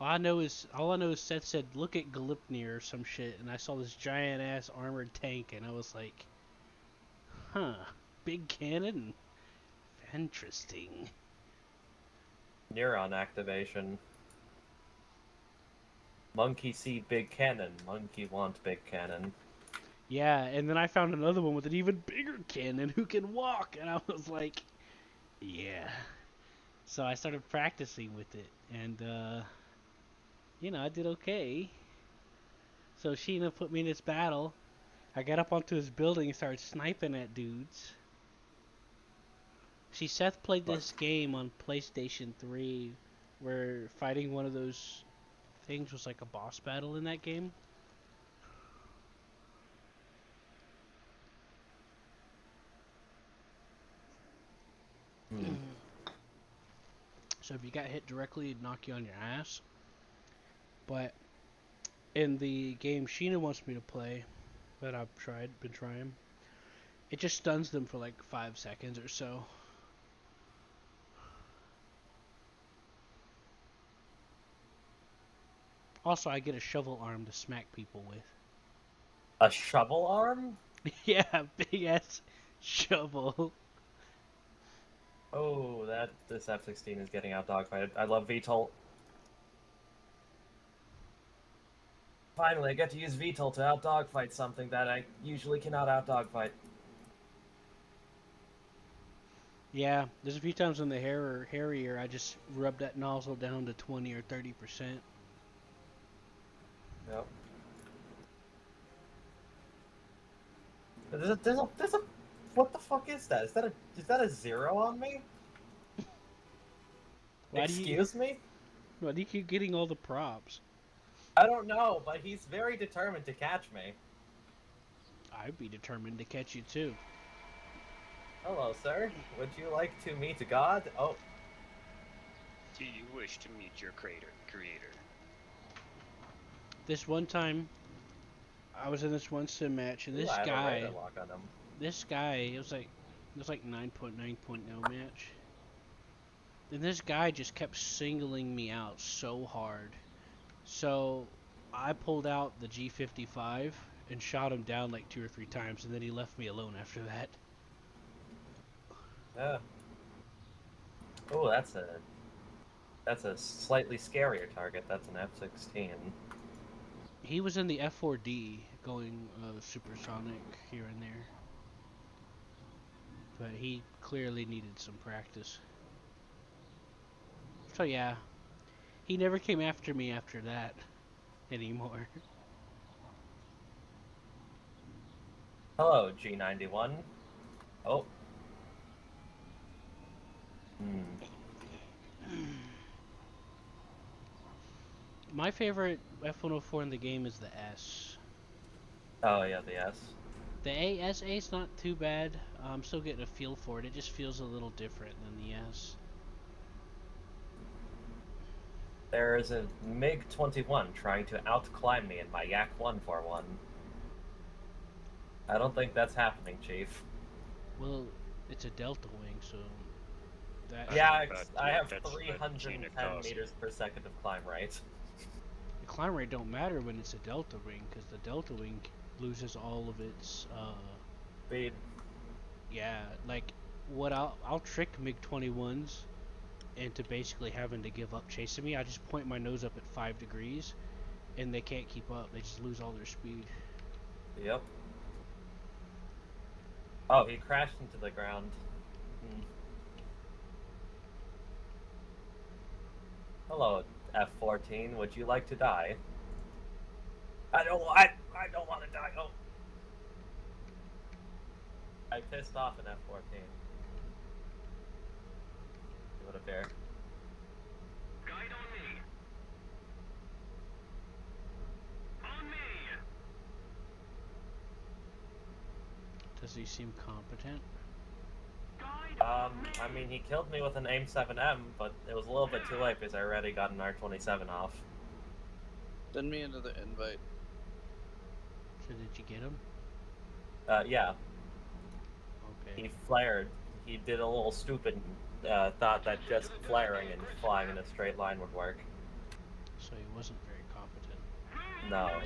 All I know is Seth said, "Look at Glipnir" or some shit, and I saw this giant ass armored tank, and I was like, "Huh, big cannon, interesting." Neuron activation. Monkey see big cannon. Monkey want big cannon. Yeah, and then I found another one with an even bigger cannon who can walk, and I was like, "Yeah." So I started practicing with it, and I did okay. So Sheena put me in this battle. I got up onto his building and started sniping at dudes. See, Seth played What? this game on PlayStation 3 where fighting one of those things was like a boss battle in that game. Hmm. So if you got hit directly, it'd knock you on your ass. But in the game Sheena wants me to play, that been trying, it just stuns them for like 5 seconds or so. Also, I get a shovel arm to smack people with. A shovel arm? Yeah, big ass shovel. Oh, this F-16 is getting out dogfighted. I love VTOL. Finally, I get to use VTOL to out dogfight something that I usually cannot out dogfight. Yeah, there's a few times on the Harrier I just rubbed that nozzle down to 20 or 30%. Yep. There's a. What the fuck is that? Is that a zero on me? Why do you Excuse me? why do you keep getting all the props? I don't know, but he's very determined to catch me. I'd be determined to catch you too. Hello, sir. Would you like to meet God? Oh, Do you wish to meet your creator? This one time, I was in this one sim match, and ooh, I have a radar lock on him. it was like 9.9.0 match, and this guy just kept singling me out so hard. So I pulled out the G55 and shot him down like 2 or 3 times, and then he left me alone after that. Yeah. Oh, that's a slightly scarier target. That's an F-16. He was in the F4D going supersonic here and there, but he clearly needed some practice. So yeah, he never came after me after that anymore. Hello, G91. Oh. Hmm. My favorite F104 in the game is the S. Oh yeah, the S. The ASA is not too bad. I'm still getting a feel for it. It just feels a little different than the S. There is a MiG-21 trying to outclimb me in my Yak 141. I don't think that's happening, Chief. Well, it's a Delta wing, so that Yeah, But I have that's what 310 Gina calls it. meters per second of climb rate. the climb rate don't matter when it's a Delta wing, because the Delta wing loses all of its Speed. yeah, like what I'll trick MiG-21s into basically having to give up chasing me. I just point my nose up at 5 degrees, and they can't keep up. They just lose all their speed. Yep. Oh, he crashed into the ground. Hmm. Hello, F-14. Would you like to die? I don't want to die. Oh. I pissed off an F-14. It would appear. Guide on me. On me. Does he seem competent? Guide on me. I mean, he killed me with an AIM-7M, but it was a little bit too late because I already got an R-27 off. Send me another invite. So did you get him? Yeah, Okay. he flared. He did a little stupid thought that just flaring and flying in a straight line would work. so he wasn't very competent. No,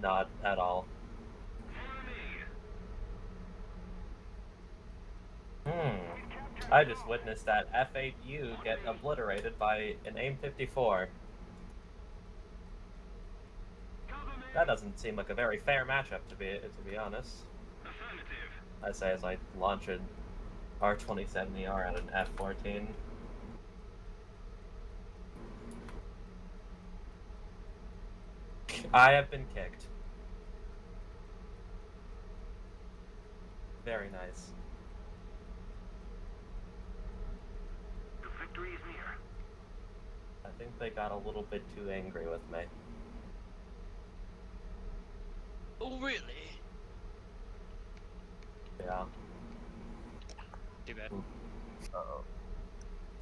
not at all. I just witnessed that F8U get obliterated by an AIM-54. That doesn't seem like a very fair matchup, to be honest. I say as I launch an R-2070R at an F-14. I have been kicked. Very nice. Victory is near. I think they got a little bit too angry with me. Oh, really? Yeah. Too bad. Uh-oh.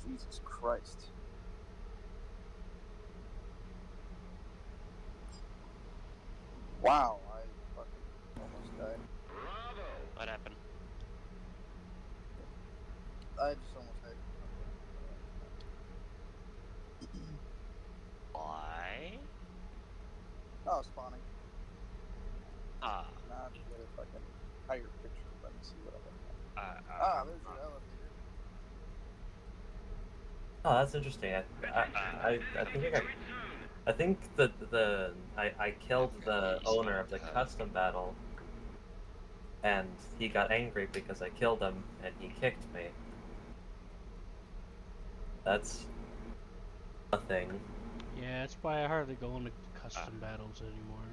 Jesus Christ. Wow, I fucking almost died. Bravo. What happened? I just almost died. Why? Oh, spawning. Ah. Nah, just get a fucking higher picture. Let me see what I'm looking at. There's your elevator. Oh, that's interesting. I think I killed the owner of the custom battle, and he got angry because I killed him, and he kicked me. That's a thing. Yeah, that's why I hardly go into custom battles anymore.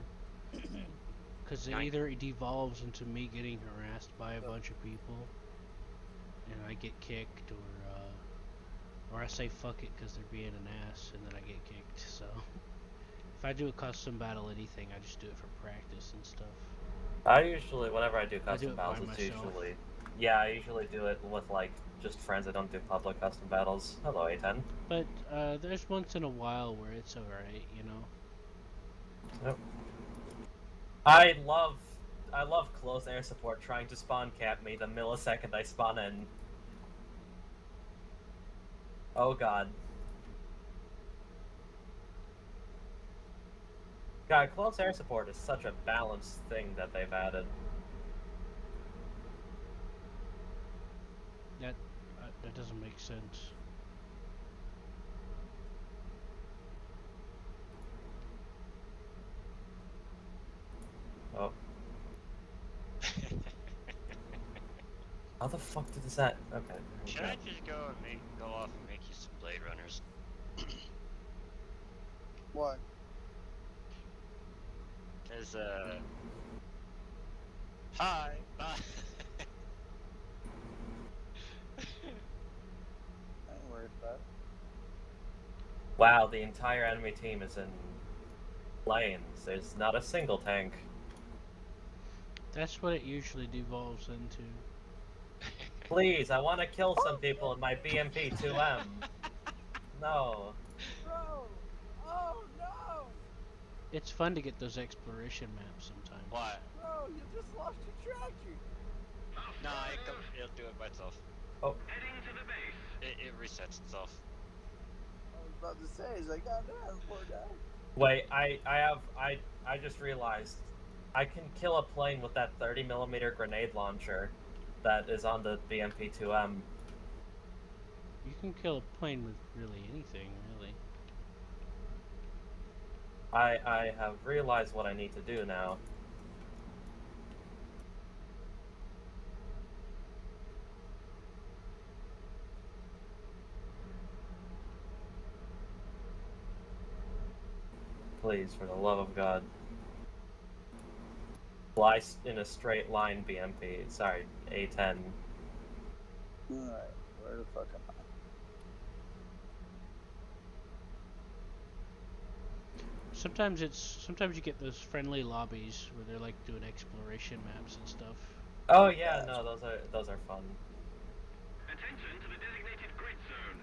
Because it either devolves into me getting harassed by a bunch of people, and I get kicked, or I say fuck it because they're being an ass, and then I get kicked. So if I do a custom battle anything, I just do it for practice and stuff. I usually, whenever I do I do custom it by battles, it's myself. usually, yeah, I usually do it with like just friends. I don't do public custom battles. Hello, A10. But there's once in a while where it's alright, you know. Yep. I love close air support trying to spawn cap me the millisecond I spawn in. Oh god. God, close air support is such a balanced thing that they've added. That doesn't make sense. Oh. How the fuck did that? Okay. Should I just go off and make you some Blade Runners? Why? Cause hi, bye. I ain't worried about it. Wow, the entire enemy team is in lanes. There's not a single tank. That's what it usually devolves into. Please, I want to kill some people in my BMP-2M. No. Bro! Oh no! It's fun to get those exploration maps sometimes. What? Bro, you just lost your tractor! Nah, it'll do it by itself. Oh. Heading to the base. It resets itself. I was about to say, he's like, goddamn, poor guy. Wait, I just realized I can kill a plane with that 30mm grenade launcher that is on the BMP-2M. You can kill a plane with really anything, really. I have realized what I need to do now. Please, for the love of God. Fly in a straight line, BMP. Sorry, A10. Alright, where the fuck am I? Sometimes you get those friendly lobbies where they're like doing exploration maps and stuff. Oh yeah, no, those are fun. Attention to the designated grid zone.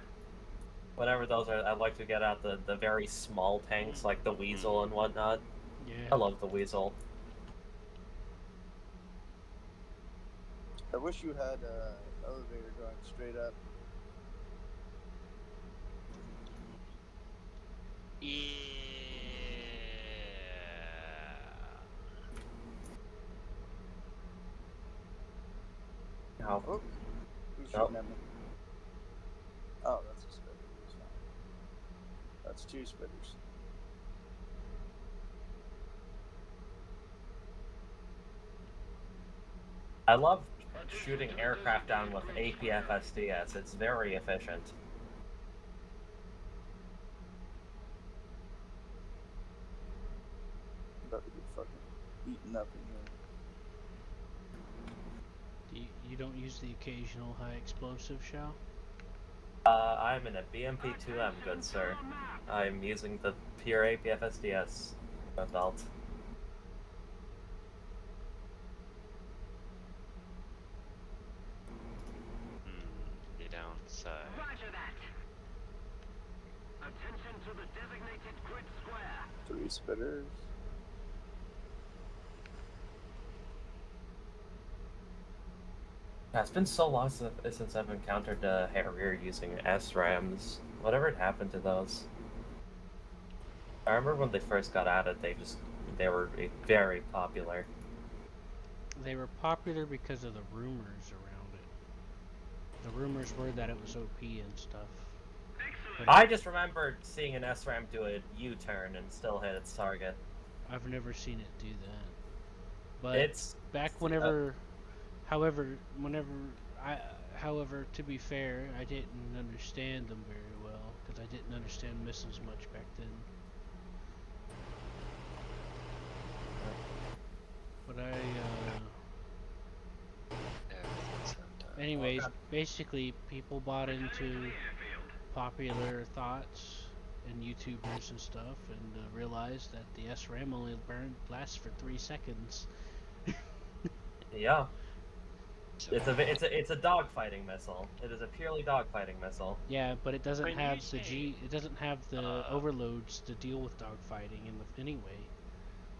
Whenever those are, I like to get out the very small tanks like the Weasel and whatnot. Yeah. I love the Weasel. I wish you had an elevator going straight up. Yeah. Ow. Oh, who's Nope. shooting at me? Oh, that's a spitter. It's fine. That's 2 spitters. I love shooting aircraft down with APFSDS. It's very efficient. I'm about to get fucking eaten up in here. You don't use the occasional high explosive shell? I'm in a BMP-2M, good sir. I'm using the pure APFSDS belt. Get downside. Roger that. Attention to the designated grid square. 3 spitters. Yeah, it's been so long since I've encountered a Harrier using SRAMs. Whatever happened to those? I remember when they first got added, they were very popular. They were popular because of the rumors around it. The rumors were that it was OP and stuff. But I just remember seeing an SRAM do a U-turn and still hit its target. I've never seen it do that. But It's back however, to be fair, I didn't understand them very well because I didn't understand missiles much back then. But anyways, basically, people bought into popular thoughts and YouTubers and stuff, and realized that the SRAM only lasts for 3 seconds. yeah. It's a dogfighting missile. It is a purely dogfighting missile. Yeah, but it doesn't When have you the say- It doesn't have the overloads to deal with dogfighting anyway.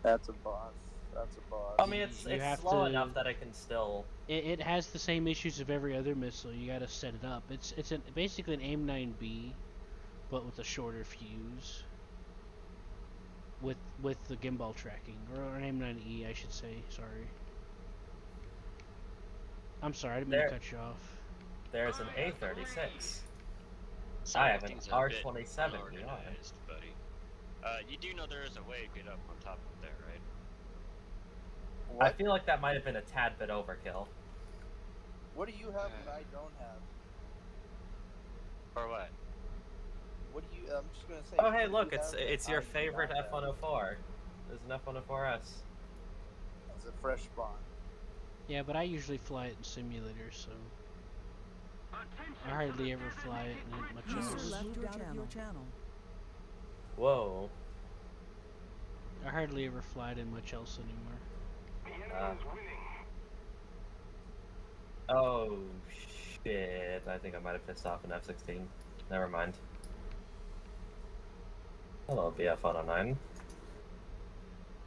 That's a boss. That's a boss. I mean, it's You have slow to- enough that it can still. It has the same issues of every other missile. You got to set it up. It's basically an AIM-9B, but with a shorter fuse. With the gimbal tracking, or an AIM-9E, I should say. Sorry. I'm sorry, I didn't mean to cut you off. There's an A36. So I have an things are a bit R27 ER. unorganized, buddy. You do know there is a way to get up on top of there, right? I feel like that might have been a tad bit overkill. What do you have that I don't have? Or what? What do you? I'm just gonna say. Oh, what hey, do look, you it's have that it's your I do favorite not have? F-104. There's an F-104S. It's a fresh spawn. Yeah, but I usually fly it in simulators, so I hardly ever fly it in much User else. left your channel. Whoa. I hardly ever fly it in much else anymore. Oh shit! I think I might have pissed off an F-16. Never mind. Hello, BF-109.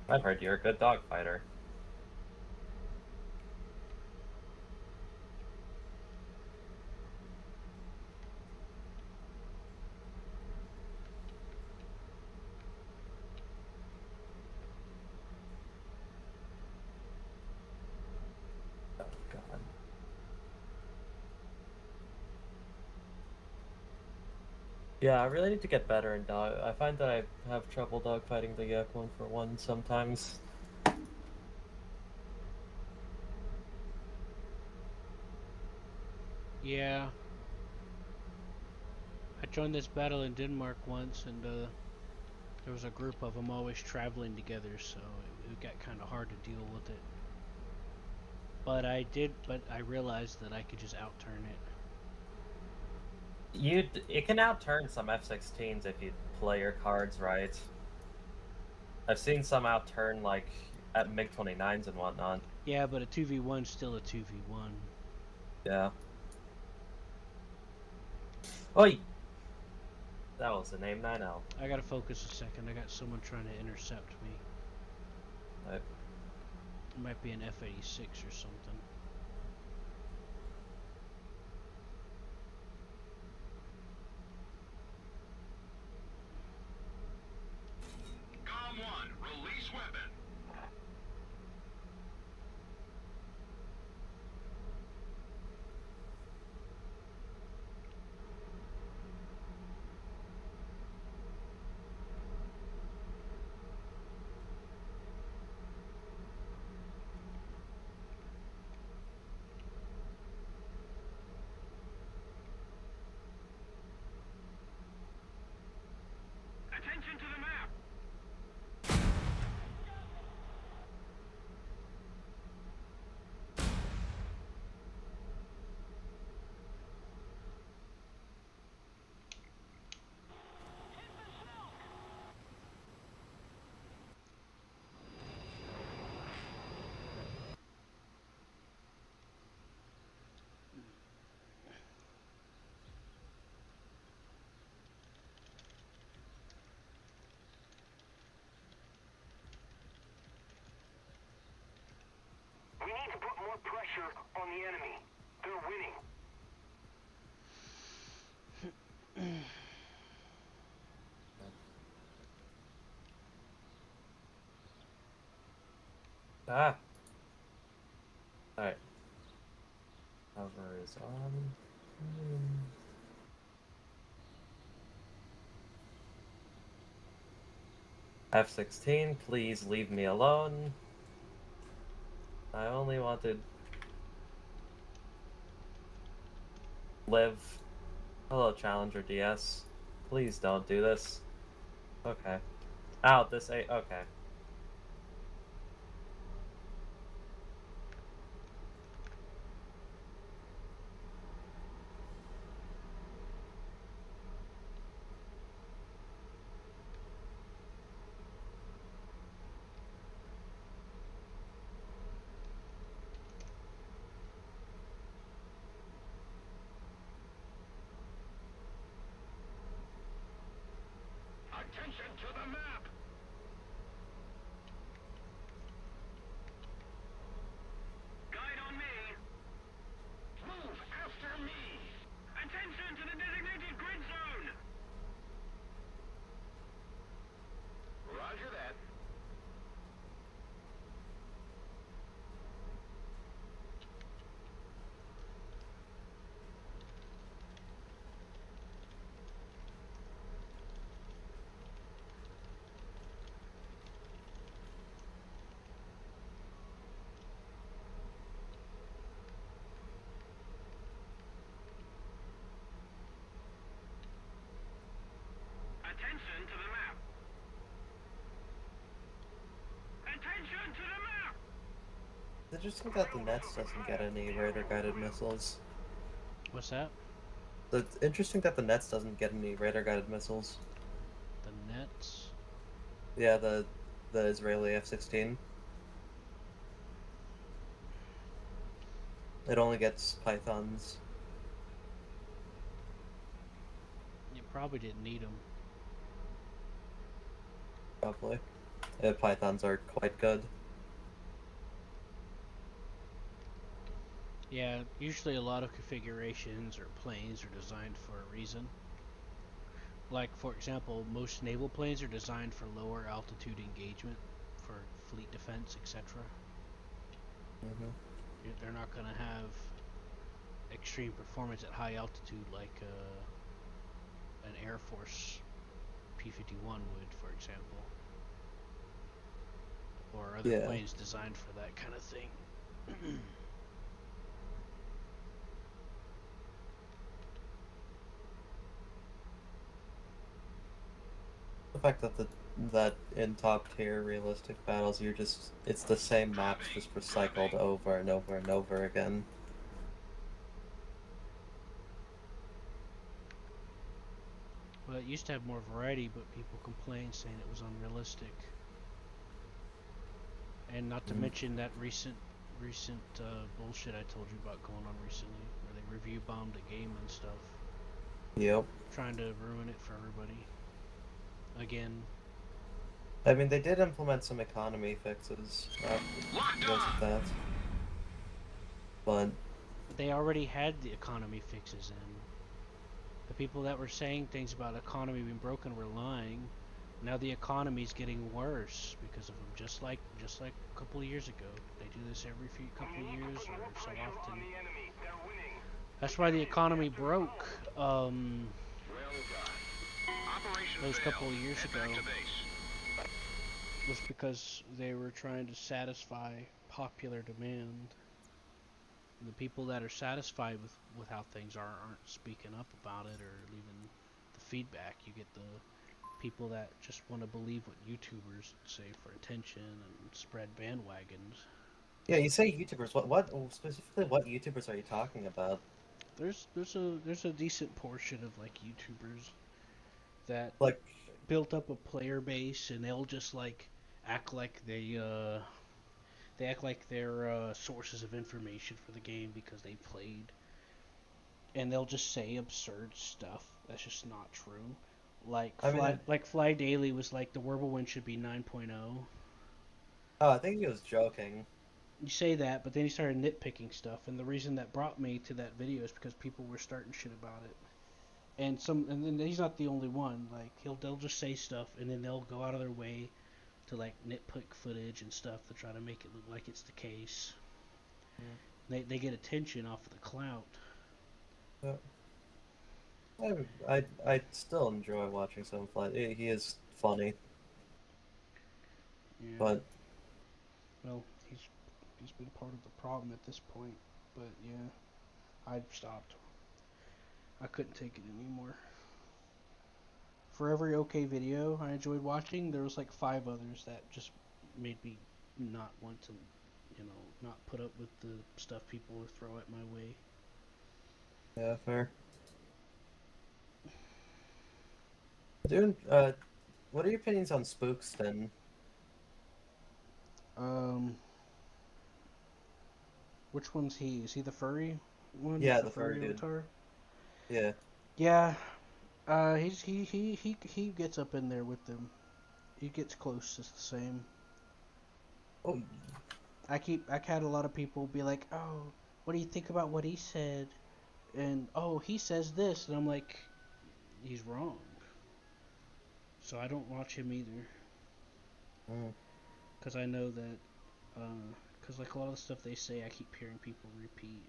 I've heard you're a good dogfighter. Oh god. Yeah, I really need to get better in dog. I find that I have trouble dogfighting the Yak 141 sometimes. Yeah. I joined this battle in Denmark once, and there was a group of them always traveling together, so it got kind of hard to deal with it. But I realized that I could just outturn it. It can outturn some F-16s if you play your cards right. I've seen some outturn like at MiG-29s and whatnot. Yeah, but a 2v1's still a 2v1. Yeah. Oi! That was the name 9L. I gotta focus a second. I got someone trying to intercept me. Right. It might be an F-86 or something. Com 1, release weapon. pressure on the enemy. They're winning. Ah. Alright. Cover is on. F-16, please leave me alone. I only want to live. Hello, Challenger DS. Please don't do this. Okay. Out this A. Okay. Attention to the map. Guide on me. Move after me. Attention to the designated grid zone. Roger that. Attention to the map. Attention to the map. It's interesting that the Nets doesn't get any radar-guided missiles. What's that? It's interesting that the Nets doesn't get any radar-guided missiles. The Nets? Yeah, the Israeli F-16. It only gets Pythons. You probably didn't need them. Probably. Pythons are quite good. Yeah, usually a lot of configurations or planes are designed for a reason. Like, for example, most naval planes are designed for lower altitude engagement, for fleet defense, etc. Mm-hmm. They're not going to have extreme performance at high altitude like an Air Force P-51 would, for example. Or other planes designed for that kind of thing. The fact that that in top tier realistic battles it's the same maps just recycled over and over and over again. Well, it used to have more variety, but people complained saying it was unrealistic. And not to mention that recent bullshit I told you about going on recently, where they review bombed a game and stuff. Yep. Trying to ruin it for everybody. Again. I mean, they did implement some economy fixes because of that. But they already had the economy fixes in. The people that were saying things about economy being broken were lying. Now the economy's getting worse because of them, just like a couple of years ago. They do this every couple of years or so often. That's why the economy broke those couple of years ago. Was because they were trying to satisfy popular demand. And the people that are satisfied with how things aren't speaking up about it or leaving the feedback. You get the people that just want to believe what YouTubers say for attention and spread bandwagons. yeah, you say YouTubers. What specifically? What YouTubers are you talking about? There's a decent portion of like YouTubers that Like built up a player base, and they'll just like act like they act like they're sources of information for the game because they played, and they'll just say absurd stuff that's just not true. Like Fly Daily was like the Whirlwind should be 9.0. Oh, I think he was joking. you say that, but then he started nitpicking stuff, and the reason that brought me to that video is because people were starting shit about it. And then he's not the only one. Like they'll just say stuff, and then they'll go out of their way to like nitpick footage and stuff to try to make it look like it's the case. They get attention off of the clout. Yeah. I still enjoy watching some Flat. He is funny, Yeah. but Well, he's been part of the problem at this point. But yeah, I stopped. I couldn't take it anymore. For every okay video I enjoyed watching, there was like 5 others that just made me not want to, not put up with the stuff people would throw at my way. yeah, fair. Dude, what are your opinions on spooks then? Um, which one's he? Is he the furry one? Yeah, The the furry dude. avatar? Yeah. Yeah. He gets up in there with them. He gets close to the same. Oh, I had a lot of people be like, "Oh, what do you think about what he said?" And oh, he says this, and I'm like, he's wrong. So I don't watch him either, because I know that, because like a lot of the stuff they say, I keep hearing people repeat.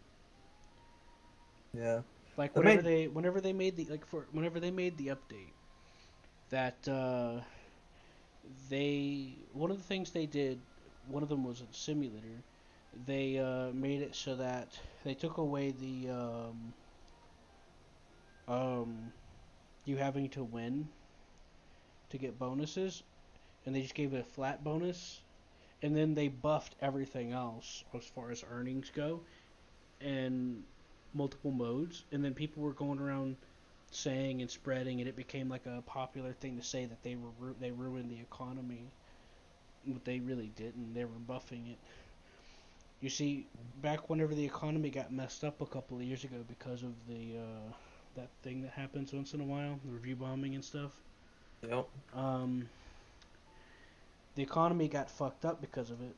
yeah. Like That whenever they made the whenever they made the update, that one of the things they did, one of them was a simulator. They made it so that they took away the you having to win to get bonuses, and they just gave it a flat bonus, and then they buffed everything else as far as earnings go, and multiple modes, and then people were going around saying and spreading, and it became like a popular thing to say that they ruined the economy, but they really didn't. They were buffing it. You see, back whenever the economy got messed up a couple of years ago because of the that thing that happens once in a while, the review bombing and stuff. Yep. The economy got fucked up because of it,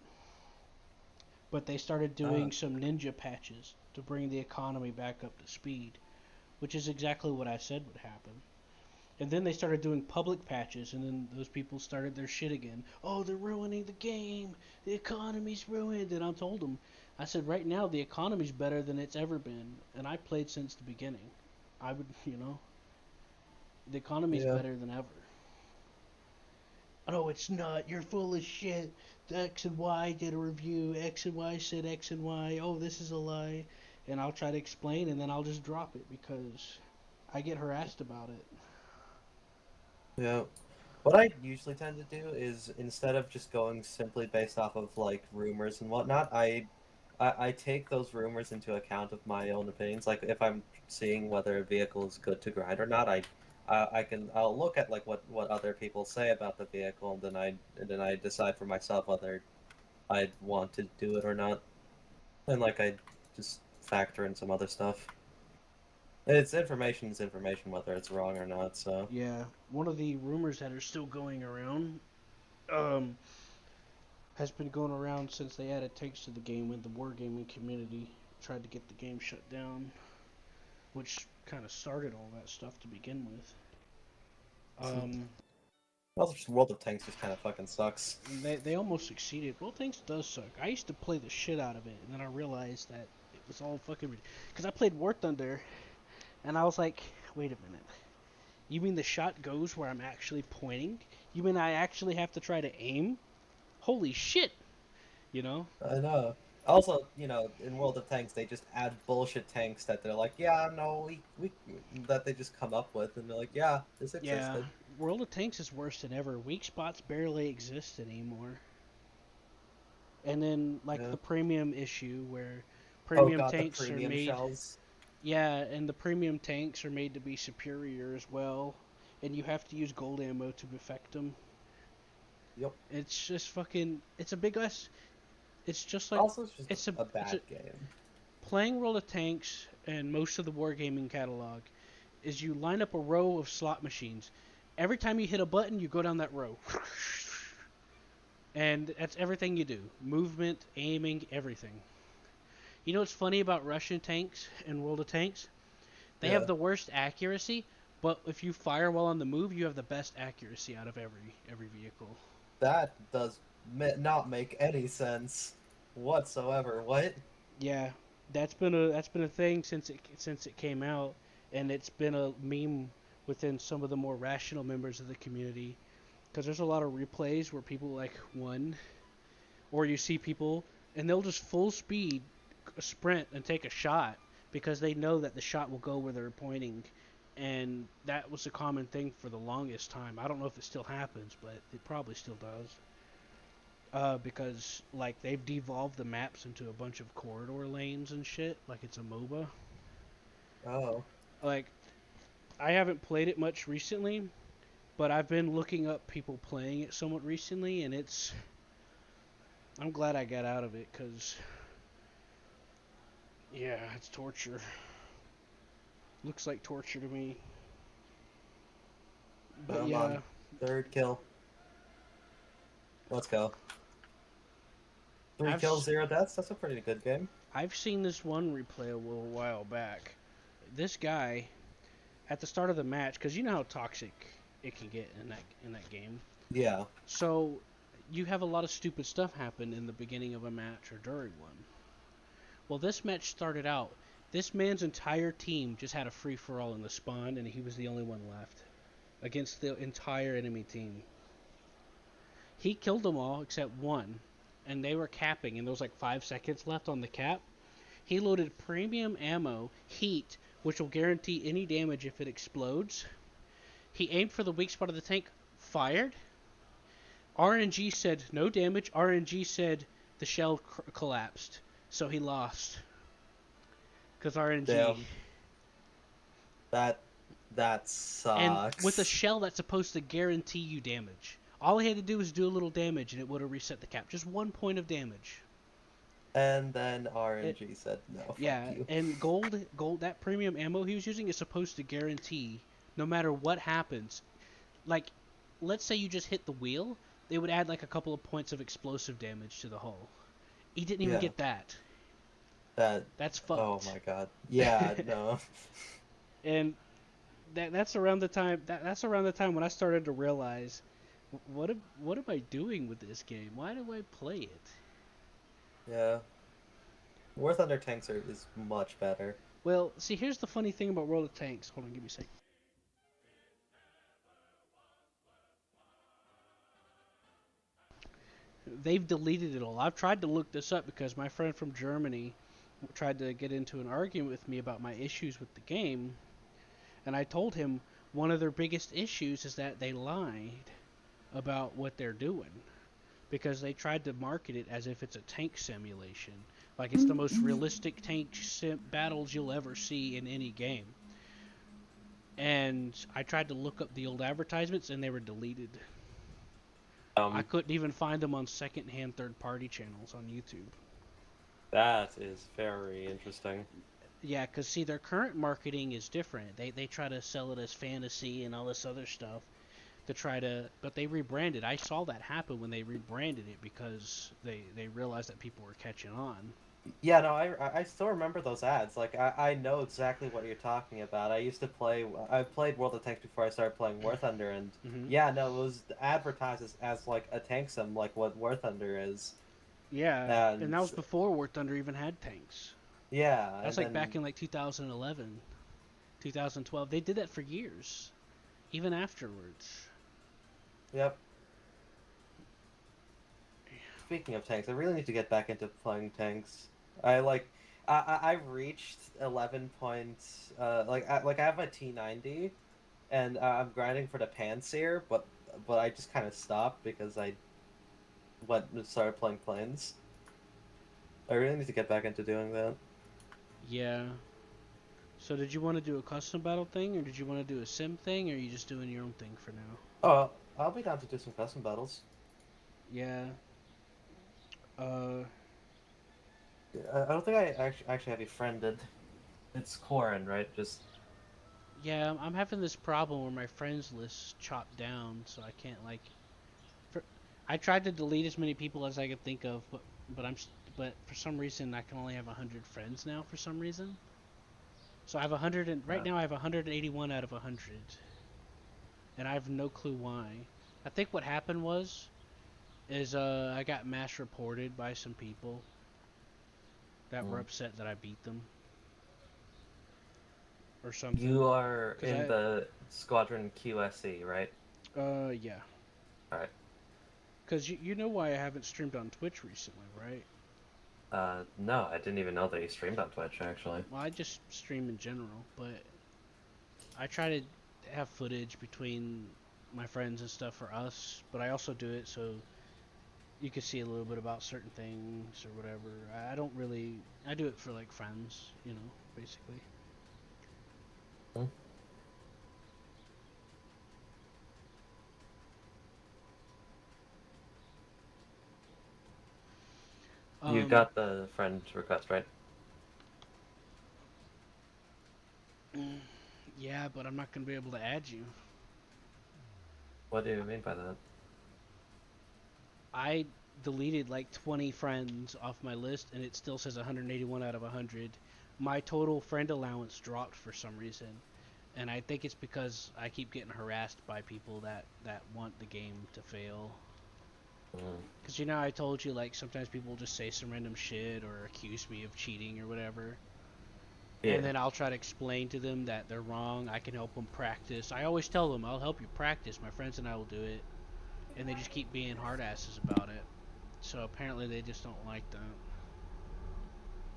but they started doing some ninja patches to bring the economy back up to speed, which is exactly what I said would happen. And then they started doing public patches, and then those people started their shit again. Oh, they're ruining the game. The economy's ruined. And I told them, I said, right now the economy's better than it's ever been, and I played since the beginning. I would, the economy's Yeah. better than ever. Oh, it's not. You're full of shit. The X and Y did a review. X and Y said X and Y. Oh, this is a lie. And I'll try to explain, and then I'll just drop it because I get harassed about it. Yeah. What I usually tend to do is instead of just going simply based off of like rumors and whatnot, I take those rumors into account of my own opinions. Like if I'm seeing whether a vehicle is good to grind or not, I'll look at like what other people say about the vehicle, and then I decide for myself whether I'd want to do it or not. And like I just factor in some other stuff. It's information, whether it's wrong or not. So Yeah, one of the rumors that are still going around has been going around since they added tanks to the game when the wargaming community tried to get the game shut down, which kind of started all that stuff to begin with. well, World of Tanks just kind of fucking sucks. They almost succeeded. Well, Tanks does suck. I used to play the shit out of it, and then I realized that it was all fucking... Because I played War Thunder, and I was like, wait a minute. You mean the shot goes where I'm actually pointing? You mean I actually have to try to aim? Holy shit! You know? I know. Also, in World of Tanks, they just add bullshit tanks that they're like, yeah, no, we that they just come up with, and they're like, yeah, this Yeah. existed. World of Tanks is worse than ever. Weak spots barely exist anymore. And then, like, Yeah. the premium issue where Oh premium god, the tanks premium are made... shells. Yeah, and the premium tanks are made to be superior as well, and you have to use gold ammo to affect them. Yep. It's just fucking... It's a big ass... It's just like... Also, it's just it's a bad game. Playing World of Tanks and most of the wargaming catalog is you line up a row of slot machines. Every time you hit a button, you go down that row. and that's everything you do: movement, aiming, everything. You know what's funny about Russian tanks and World of Tanks? They have Yeah. the worst accuracy, but if you fire while on the move, you have the best accuracy out of every vehicle. That does not make any sense whatsoever. What? Yeah, that's been a thing since it came out, and it's been a meme within some of the more rational members of the community. Because there's a lot of replays where people like won, or you see people and they'll just full speed sprint and take a shot because they know that the shot will go where they're pointing, and that was a common thing for the longest time. I don't know if it still happens, but it probably still does. Because like they've devolved the maps into a bunch of corridor lanes and shit, like it's a MOBA. Oh. Like I haven't played it much recently, but I've been looking up people playing it somewhat recently, and I'm glad I got out of it, cause yeah, it's torture. Looks like torture to me. But I'm yeah, on third kill. Let's go. 3 I've kills, s- 0 deaths. That's a pretty good game. I've seen this one replay a little while back. This guy, at the start of the match, because you know how toxic it can get in that game. Yeah. So you have a lot of stupid stuff happen in the beginning of a match or during one. Well, this match started out. This man's entire team just had a free for all in the spawn, and he was the only one left against the entire enemy team. He killed them all except one, and they were capping, and there was like 5 seconds left on the cap. He loaded premium ammo, heat, which will guarantee any damage if it explodes. He aimed for the weak spot of the tank, fired. RNG said no damage. RNG said the shell collapsed, so he lost. Because RNG. Damn. That And sucks. with a shell that's supposed to guarantee you damage. All he had to do was do a little damage and it would have reset the cap. Just 1 point of damage. And then RNG said no. Fuck Yeah, you. and gold, that premium ammo he was using is supposed to guarantee no matter what happens. Like, let's say you just hit the wheel, they would add like a couple of points of explosive damage to the hull. He didn't even Yeah. get that. That. That's fucked. Oh my god. Yeah. No. And that's around the time when I started to realize what am I doing with this game? Why do I play it? Yeah. War Thunder tanks is much better. Well, see, here's the funny thing about World of Tanks. Hold on, give me a sec. They've deleted it all. I've tried to look this up because my friend from Germany tried to get into an argument with me about my issues with the game, and I told him one of their biggest issues is that they lied about what they're doing because they tried to market it as if it's a tank simulation, like it's the most realistic tank battles you'll ever see in any game. And I tried to look up the old advertisements and they were deleted. I couldn't even find them on second-hand third-party channels on YouTube. That is very interesting. Yeah, because see, their current marketing is different. They try to sell it as fantasy and all this other stuff but they rebranded. I saw that happen when they rebranded it because they realized that people were catching on. Yeah, no, I still remember those ads. Like, I know exactly what you're talking about. I played World of Tanks before I started playing War Thunder, and yeah, no, it was advertised as like a tank sim, like what War Thunder is. Yeah, and that was before War Thunder even had tanks. Yeah. That's like back in like 2011, 2012. They did that for years, even afterwards. Yep. Speaking of tanks, I really need to get back into playing tanks. I've reached 11 points. I have a T90, and I'm grinding for the Panseer, but I just kind of stopped because I went and started playing planes. I really need to get back into doing that. Yeah. So did you want to do a custom battle thing, or did you want to do a sim thing, or are you just doing your own thing for now? Oh, I'll be down to do some custom battles. Yeah. I don't think I actually have you friended. It's Corin, right? Just Yeah, I'm having this problem where my friends list chopped down, so I can't like. I tried to delete as many people as I could think of, but for some reason I can only have 100 friends now. For some reason, so I have 100 and right now I have 181 out of 100, and I have no clue why. I think what happened is I got mass reported by some people that were upset that I beat them or something. You are 'Cause in the Squadron QSE, right? Yeah. Alright. Because you know why I haven't streamed on Twitch recently, right? No, I didn't even know that you streamed on Twitch, actually. Well, I just stream in general, but I try to have footage between my friends and stuff for us, but I also do it so you can see a little bit about certain things or whatever. I don't really... I do it for, like, friends, you know, basically. Hmm. You got the friend request, right? Yeah, but I'm not going to be able to add you. What do you mean by that? I deleted like 20 friends off my list and it still says 181 out of 100. My total friend allowance dropped for some reason. And I think it's because I keep getting harassed by people that want the game to fail. Because you know I told you like sometimes people just say some random shit or accuse me of cheating or whatever. Yeah. And then I'll try to explain to them that they're wrong. I can help them practice. I always tell them I'll help you practice. My friends and I will do it. And they just keep being hard asses about it. So apparently they just don't like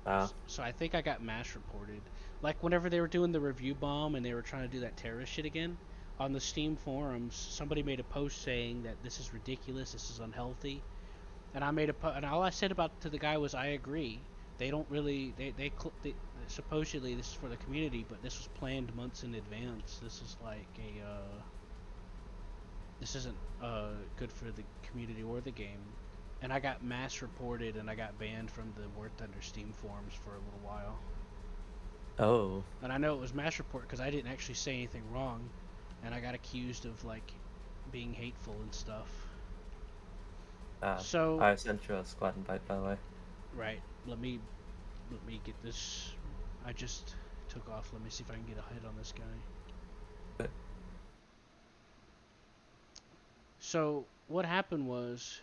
that. So I think I got mass reported. Like whenever they were doing the review bomb and they were trying to do that terrorist shit again, on the Steam forums, somebody made a post saying that this is ridiculous, this is unhealthy. And I made a and all I said about to the guy was I agree. They don't really they supposedly this is for the community, but this was planned months in advance. This is like a this isn't good for the community or the game. And I got mass reported and I got banned from the War Thunder Steam forums for a little while. Oh. And I know it was mass report because I didn't actually say anything wrong, and I got accused of like being hateful and stuff. So I sent you a squad invite, by the way. Right. Let me get this. I just took off. Let me see if I can get a hit on this guy. Okay. So what happened was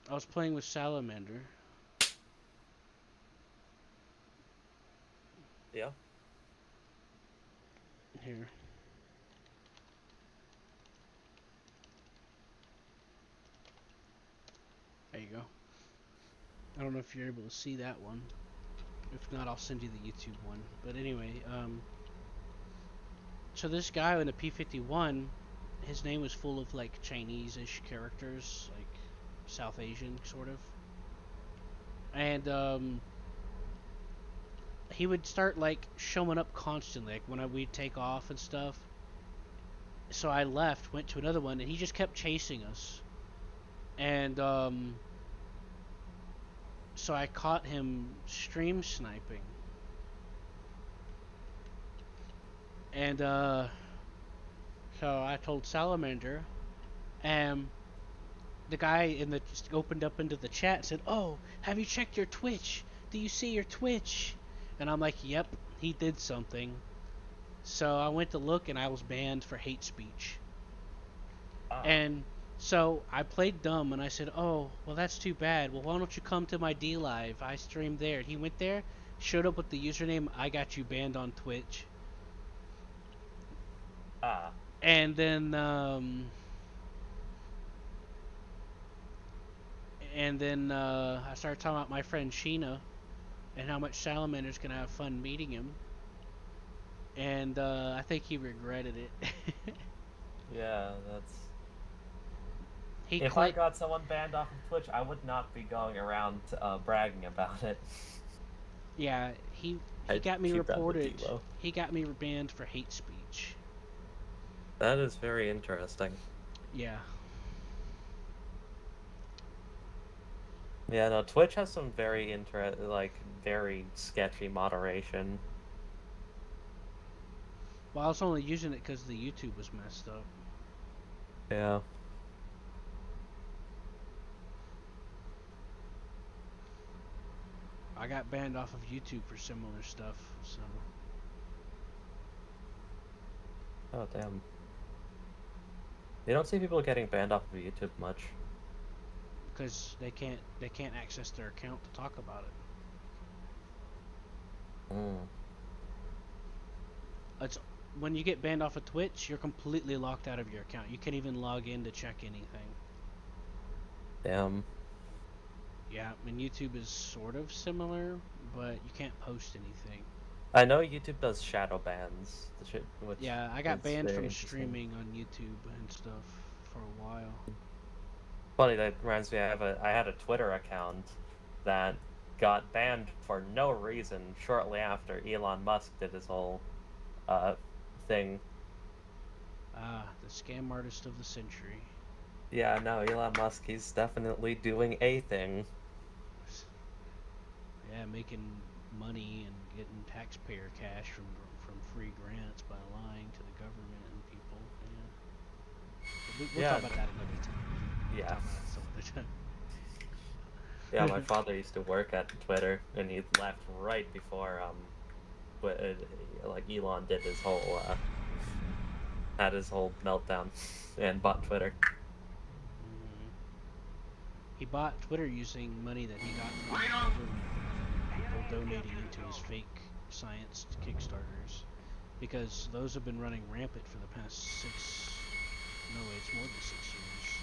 I was playing with Salamander. Yeah. Here. There you go. I don't know if you're able to see that one. If not, I'll send you the YouTube one. But anyway, so this guy in the P-51, his name was full of like Chinese-ish characters, like South Asian sort of. And he would start like showing up constantly, like when we'd take off and stuff. So I left, went to another one, and he just kept chasing us. And so I caught him stream sniping. And so I told Salamander, and the guy just opened up into the chat and said, "Oh, have you checked your Twitch? Do you see your Twitch?" And I'm like, "Yep, he did something." So I went to look and I was banned for hate speech. And so I played dumb and I said, "Oh, well that's too bad. Well, why don't you come to my D Live? I stream there." He went there, showed up with the username, "I got you banned on Twitch." And then I started talking about my friend Sheena and how much Salamander's gonna have fun meeting him. And I think he regretted it. Yeah, that's... He if I got someone banned off of Twitch, I would not be going around bragging about it. Yeah, he got me reported. He got me banned for hate speech. That is very interesting. Yeah. Yeah, no, Twitch has some very very sketchy moderation. Well, I was only using it because the YouTube was messed up. Yeah. I got banned off of YouTube for similar stuff, so Oh damn. You don't see people getting banned off of YouTube much. because they can't access their account to talk about it. Mm. It's when you get banned off of Twitch, you're completely locked out of your account. You can't even log in to check anything. Damn. Yeah, I mean YouTube is sort of similar, but you can't post anything. I know YouTube does shadow bans, which Yeah, I got is banned very from interesting. streaming on YouTube and stuff for a while. Funny, that reminds me. I had a Twitter account that got banned for no reason shortly after Elon Musk did his whole thing. Ah, the scam artist of the century. Yeah, no, Elon Musk, he's definitely doing a thing. Yeah, making money and getting taxpayer cash from free grants by lying to the government and people. Yeah. We'll Yeah. talk about that another time. We'll Yeah. talk about that some other time. Yeah, my father used to work at Twitter, and he left right before like Elon did his whole had his whole meltdown and bought Twitter. Mhm. He bought Twitter using money that he got from the government, people donating into his fake science Kickstarters, because those have been running rampant for the past 6. No, it's more than 6 years.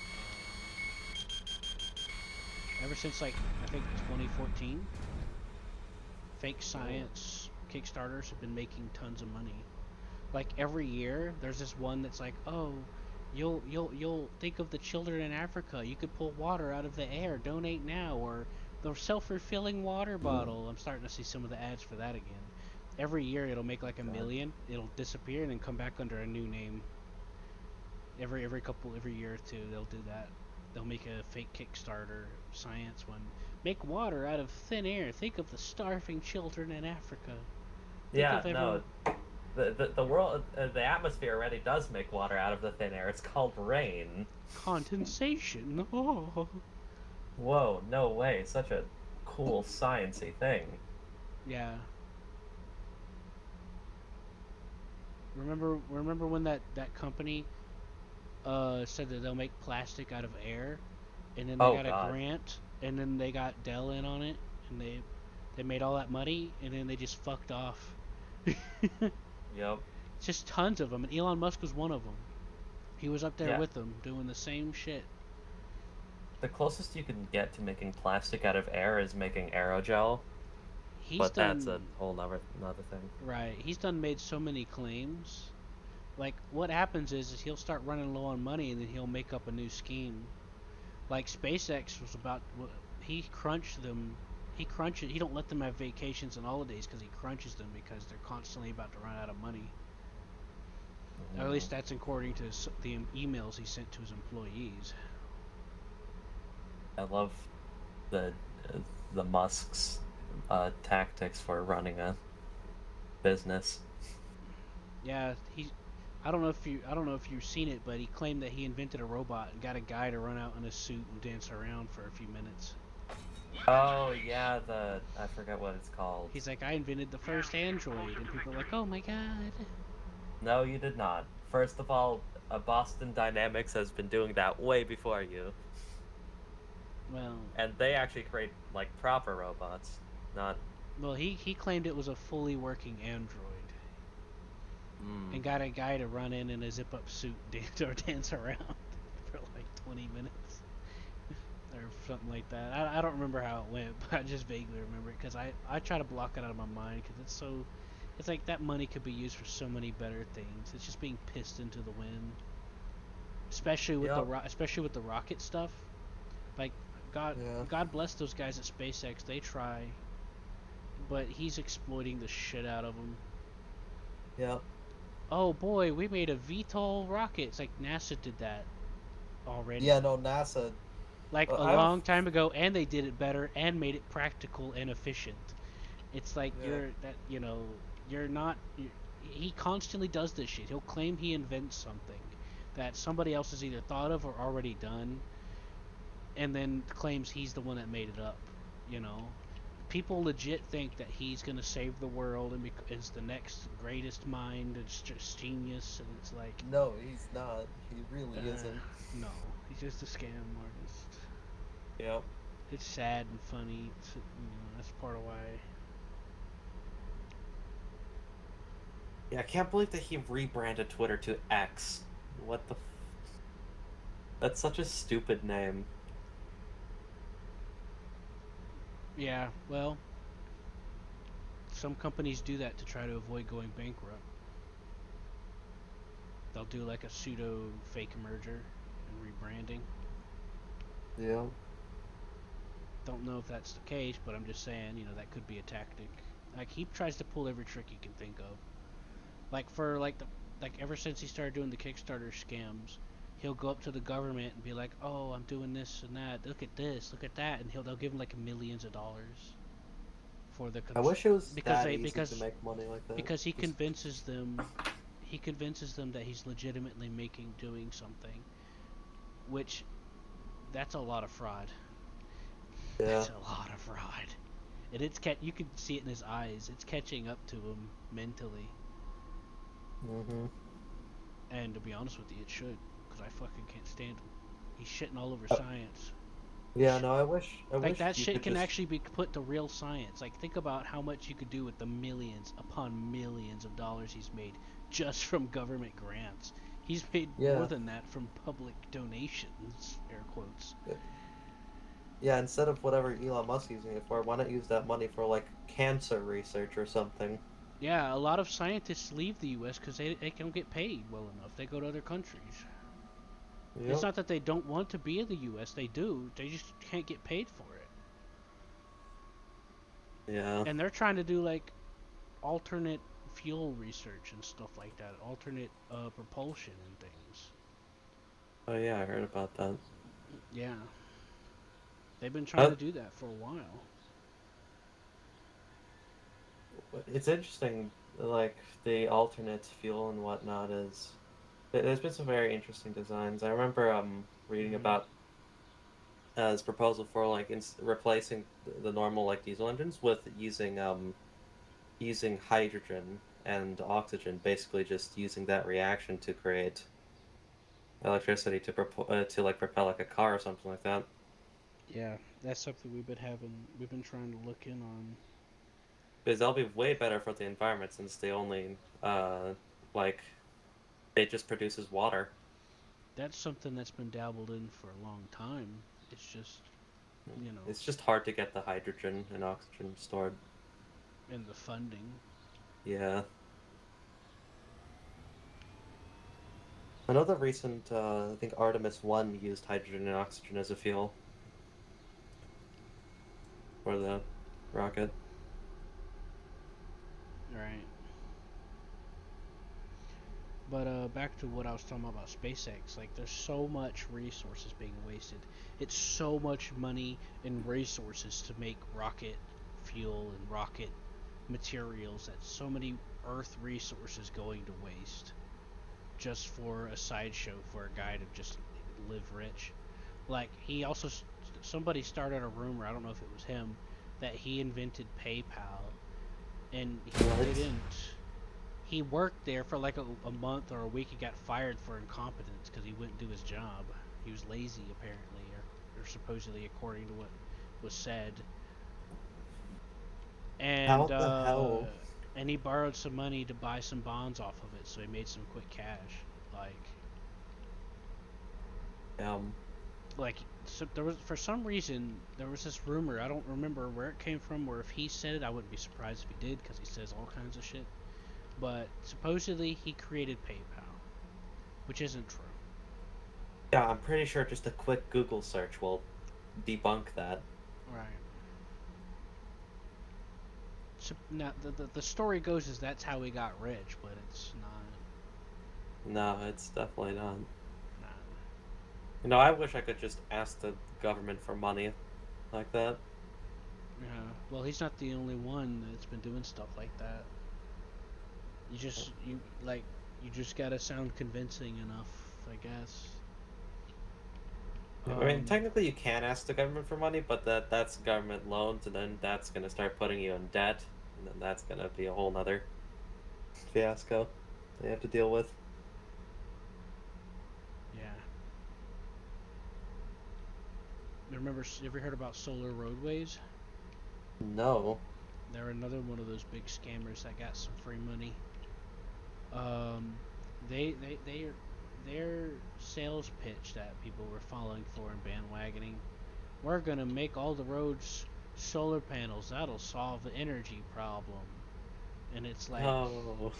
Ever since like I think 2014, fake science Kickstarters have been making tons of money. Like every year, there's this one that's like, oh, you'll think of the children in Africa. You could pull water out of the air. Donate now, or the self-refilling water bottle. I'm starting to see some of the ads for that again. Every year, it'll make like a million. It'll disappear and then come back under a new name. Every year or two, they'll do that. They'll make a fake Kickstarter science one. Make water out of thin air. Think of the starving children in Africa. Think Yeah, of everyone. no, the world, the atmosphere already does make water out of the thin air. It's called rain. Condensation. Oh. Whoa, no way! Such a cool sciencey thing. Yeah. Remember when that company said that they'll make plastic out of air, and then they Oh got God. a grant, and then they got Dell in on it, and they made all that money, and then they just fucked off. Yep. Just tons of them, and Elon Musk was one of them. He was up there Yeah. with them doing the same shit. The closest you can get to making plastic out of air is making aerogel, He's but done that's a whole another thing. right. He's done made so many claims. Like what happens is he'll start running low on money, and then he'll make up a new scheme. Like SpaceX was about, he crunched them. He don't let them have vacations and holidays because he crunches them because they're constantly about to run out of money. Or at least that's according to the emails he sent to his employees. I love the Musk's tactics for running a business. Yeah, I don't know if you've seen it, but he claimed that he invented a robot and got a guy to run out in a suit and dance around for a few minutes. Oh yeah, I forget what it's called. He's like, I invented the first Android, and people are like, oh my god. No, you did not. First of all, Boston Dynamics has been doing that way before you, Well, and they actually create like proper robots, not. he claimed it was a fully working Android. And got a guy to run in a zip-up suit or dance around for like 20 minutes or something like that. I don't remember how it went, but I just vaguely remember it because I try to block it out of my mind because it's like that money could be used for so many better things. It's just being pissed into the wind, especially with the rocket stuff. Like God bless those guys at SpaceX. They try, but he's exploiting the shit out of them. Yep. Oh boy, we made a VTOL rocket. It's like NASA did that already. Yeah, no, NASA. Like a long time ago, and they did it better and made it practical and efficient. It's like he constantly does this shit. He'll claim he invents something that somebody else has either thought of or already done, and then claims he's the one that made it up. You know, people legit think that he's gonna save the world and is the next greatest mind. It's just genius, and it's like, No, he's not. He really isn't. no, he's just a scam artist. Yep. It's sad and funny. That's part of why. Yeah, I can't believe that he rebranded Twitter to X. What the? That's such a stupid name. Yeah, well, some companies do that to try to avoid going bankrupt. They'll do like a pseudo fake merger and rebranding. Yeah. Don't know if that's the case, but I'm just saying, that could be a tactic. Like, he tries to pull every trick he can think of. Like, ever since he started doing the Kickstarter scams, he'll go up to the government and be like, "Oh, I'm doing this and that. Look at this, look at that," and they'll give him like millions of dollars for the. I wish it was because that easy to make money like that. because he convinces them, that he's legitimately doing something, which that's a lot of fraud. Yeah. That's a lot of fraud, and you can see it in his eyes. It's catching up to him mentally. Mm-hmm. And to be honest with you, it should, because I fucking can't stand him. He's shitting all over science. Yeah, no, I wish That you shit could can just... actually be put to real science. Like, think about how much you could do with the millions upon millions of dollars he's made just from government grants. He's made more than that from public donations, air quotes. Yeah, instead of whatever Elon Musk's using it for, why not use that money for, like, cancer research or something? Yeah, a lot of scientists leave the U.S. because they don't get paid well enough. They go to other countries. Yep. It's not that they don't want to be in the U.S. They do. They just can't get paid for it. Yeah. And they're trying to do, like, alternate fuel research and stuff like that. Alternate propulsion and things. Oh yeah, I heard about that. Yeah. They've been trying to do that for a while. It's interesting, like, the alternate fuel and whatnot is... There's been some very interesting designs. I remember reading about his proposal for, like, replacing the normal, like, diesel engines with using hydrogen and oxygen, basically just using that reaction to create electricity to propel like a car or something like that. Yeah, that's something we've been trying to look in on. Because that'll be way better for the environment since they only it just produces water. That's something that's been dabbled in for a long time. It's just, It's just hard to get the hydrogen and oxygen stored. And the funding. Yeah. I know the recent, I think Artemis 1 used hydrogen and oxygen as a fuel for the rocket. Right. But back to what I was talking about SpaceX. Like, there's so much resources being wasted. It's so much money and resources to make rocket fuel and rocket materials. That's so many Earth resources going to waste just for a sideshow for a guy to just live rich. Like, he also, somebody started a rumor, I don't know if it was him, that he invented PayPal, and he didn't. He worked there for like a month or a week. He got fired for incompetence because he wouldn't do his job. He was lazy, apparently, or supposedly, according to what was said. And How the hell? And he borrowed some money to buy some bonds off of it, so he made some quick cash. So there was, for some reason, there was this rumor. I don't remember where it came from, or if he said it. I wouldn't be surprised if he did, because he says all kinds of shit. But supposedly he created PayPal, which isn't true. Yeah, I'm pretty sure just a quick Google search will debunk that. Right. So now the story goes is that's how he got rich, but it's not. No, it's definitely not. Nah. I wish I could just ask the government for money like that. Yeah. Well, he's not the only one that's been doing stuff like that. You just gotta sound convincing enough, I guess. I mean, technically you can ask the government for money, but that's government loans, and then that's gonna start putting you in debt, and then that's gonna be a whole nother fiasco they have to deal with. Yeah. Remember, you ever heard about solar roadways? No. They're another one of those big scammers that got some free money. Um, their sales pitch that people were falling for and bandwagoning. We're gonna make all the roads solar panels. That'll solve the energy problem. And it's like, No.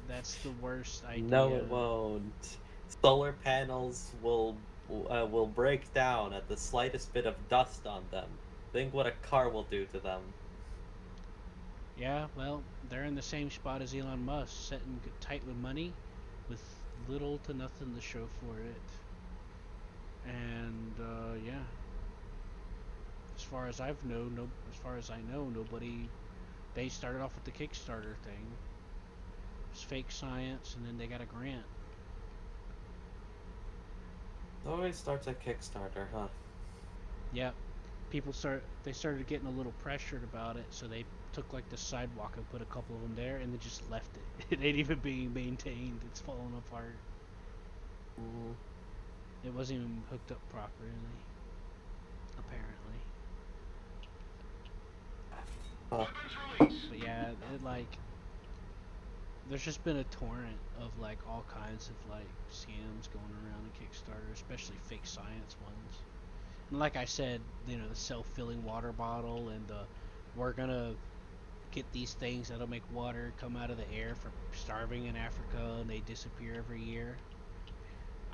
that's the worst idea. No, it won't. Solar panels will break down at the slightest bit of dust on them. Think what a car will do to them. Yeah, well, they're in the same spot as Elon Musk, sitting tight with money, with little to nothing to show for it. And yeah, as far as I know, nobody. They started off with the Kickstarter thing. It's fake science, and then they got a grant. It always starts at Kickstarter, huh? Yeah, they started getting a little pressured about it, so they took like the sidewalk and put a couple of them there, and then just left it. It ain't even being maintained. It's falling apart. Mm. It wasn't even hooked up properly, apparently. Huh. But yeah, there's just been a torrent of like all kinds of like scams going around in Kickstarter, especially fake science ones. And like I said, the self-filling water bottle and we're gonna get these things that'll make water come out of the air for starving in Africa, and they disappear every year.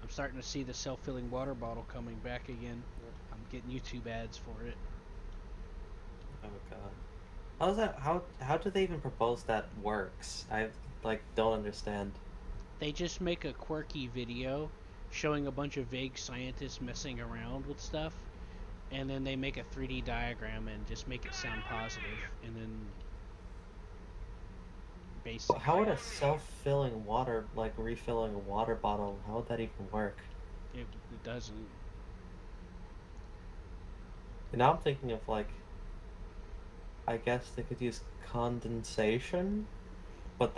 I'm starting to see the self-filling water bottle coming back again. I'm getting YouTube ads for it. Oh god. How's that? How do they even propose that works? I don't understand. They just make a quirky video showing a bunch of vague scientists messing around with stuff, and then they make a 3D diagram and just make it sound positive, and then basically. How would a self-filling water, like refilling a water bottle, how would that even work? It doesn't. And now I'm thinking of I guess they could use condensation, but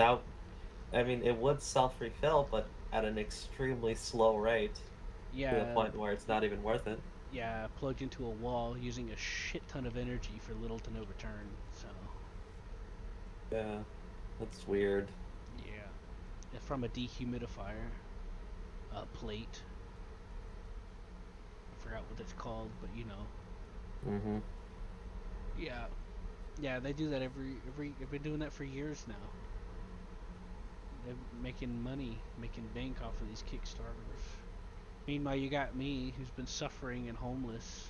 it would self-refill, but at an extremely slow rate, Yeah. to the point where it's not even worth it. Yeah, plugged into a wall using a shit ton of energy for little to no return. So. Yeah, that's weird. Yeah. From a dehumidifier, plate. I forgot what it's called, but you know. Mm-hmm. Yeah. Yeah, they do that they've been doing that for years now. They're making money, making bank off of these Kickstarters. Meanwhile, you got me, who's been suffering and homeless,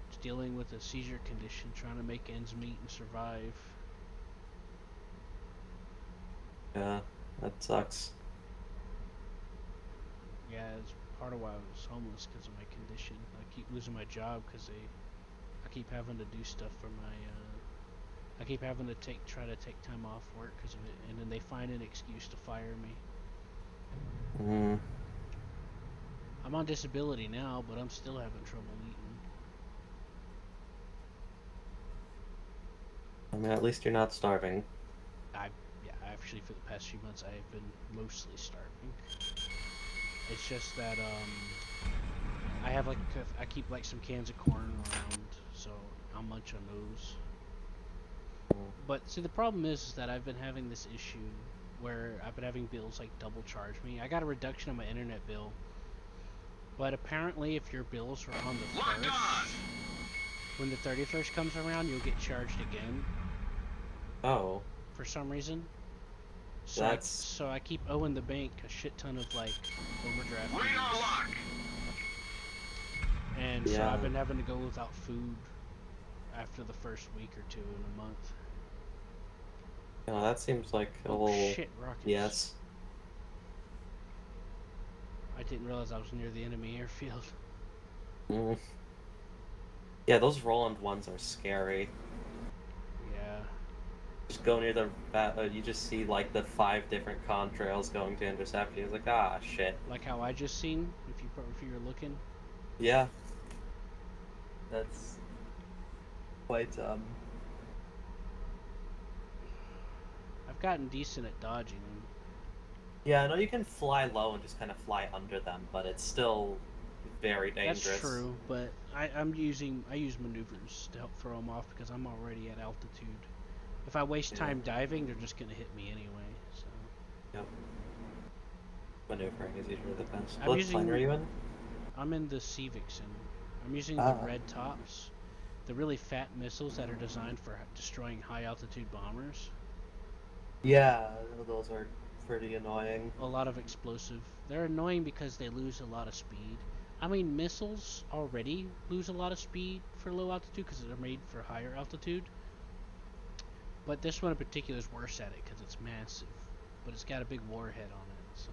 just dealing with a seizure condition, trying to make ends meet and survive. Yeah, that sucks. Yeah, it's part of why I was homeless, because of my condition. I keep losing my job because I keep having to do stuff for my, I keep having to try to take time off work because of it, and then they find an excuse to fire me. Mm. I'm on disability now, but I'm still having trouble eating. I mean, at least you're not starving. Actually, for the past few months, I have been mostly starving. It's just that, I have I keep some cans of corn around, so I'll munch on those. But see, the problem is that I've been having this issue where I've been having bills double charge me. I got a reduction on my internet bill, but apparently if your bills are on the 1st, when the 31st comes around, you'll get charged again. Oh. For some reason. So I keep owing the bank a shit ton of overdraft fees. And so I've been having to go without food after the first week or two in a month. No, that seems like a little... Shit, rockets. Yes. I didn't realize I was near the enemy airfield. Mm. Yeah, those Roland ones are scary. Yeah. Just go near the you just see like the 5 different contrails going to intercept you. It's like, ah, shit. Like how I just seen, if you were looking. Yeah. That's quite I've gotten decent at dodging them. Yeah, I know you can fly low and just kind of fly under them, but it's still very dangerous. That's true, but I use maneuvers to help throw them off because I'm already at altitude. If I waste time diving, they're just gonna hit me anyway. So. Yep. Maneuvering is usually the best. I'm What using- plane are you in? I'm in the Sea Vixen. I'm using the red tops, the really fat missiles that are designed for destroying high altitude bombers. Yeah, those are pretty annoying. A lot of explosive. They're annoying because they lose a lot of speed. I mean, missiles already lose a lot of speed for low altitude because they're made for higher altitude. But this one in particular is worse at it because it's massive. But it's got a big warhead on it, so...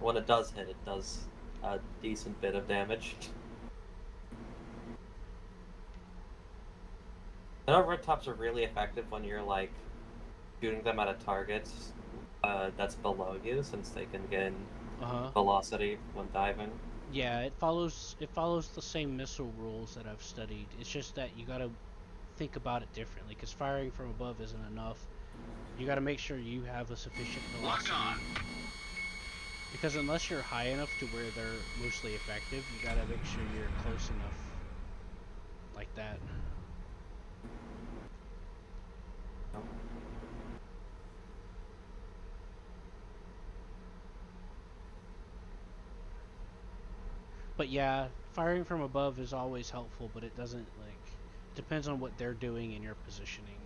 When it does hit, it does a decent bit of damage. I know red tops are really effective when you're like shooting them at a target that's below you, since they can gain velocity when diving. Yeah, it follows the same missile rules that I've studied. It's just that you gotta think about it differently, because firing from above isn't enough. You gotta make sure you have a sufficient velocity. Because unless you're high enough to where they're mostly effective, you gotta make sure you're close enough like that. But yeah, firing from above is always helpful, but it doesn't, like, it depends on what they're doing in your positioning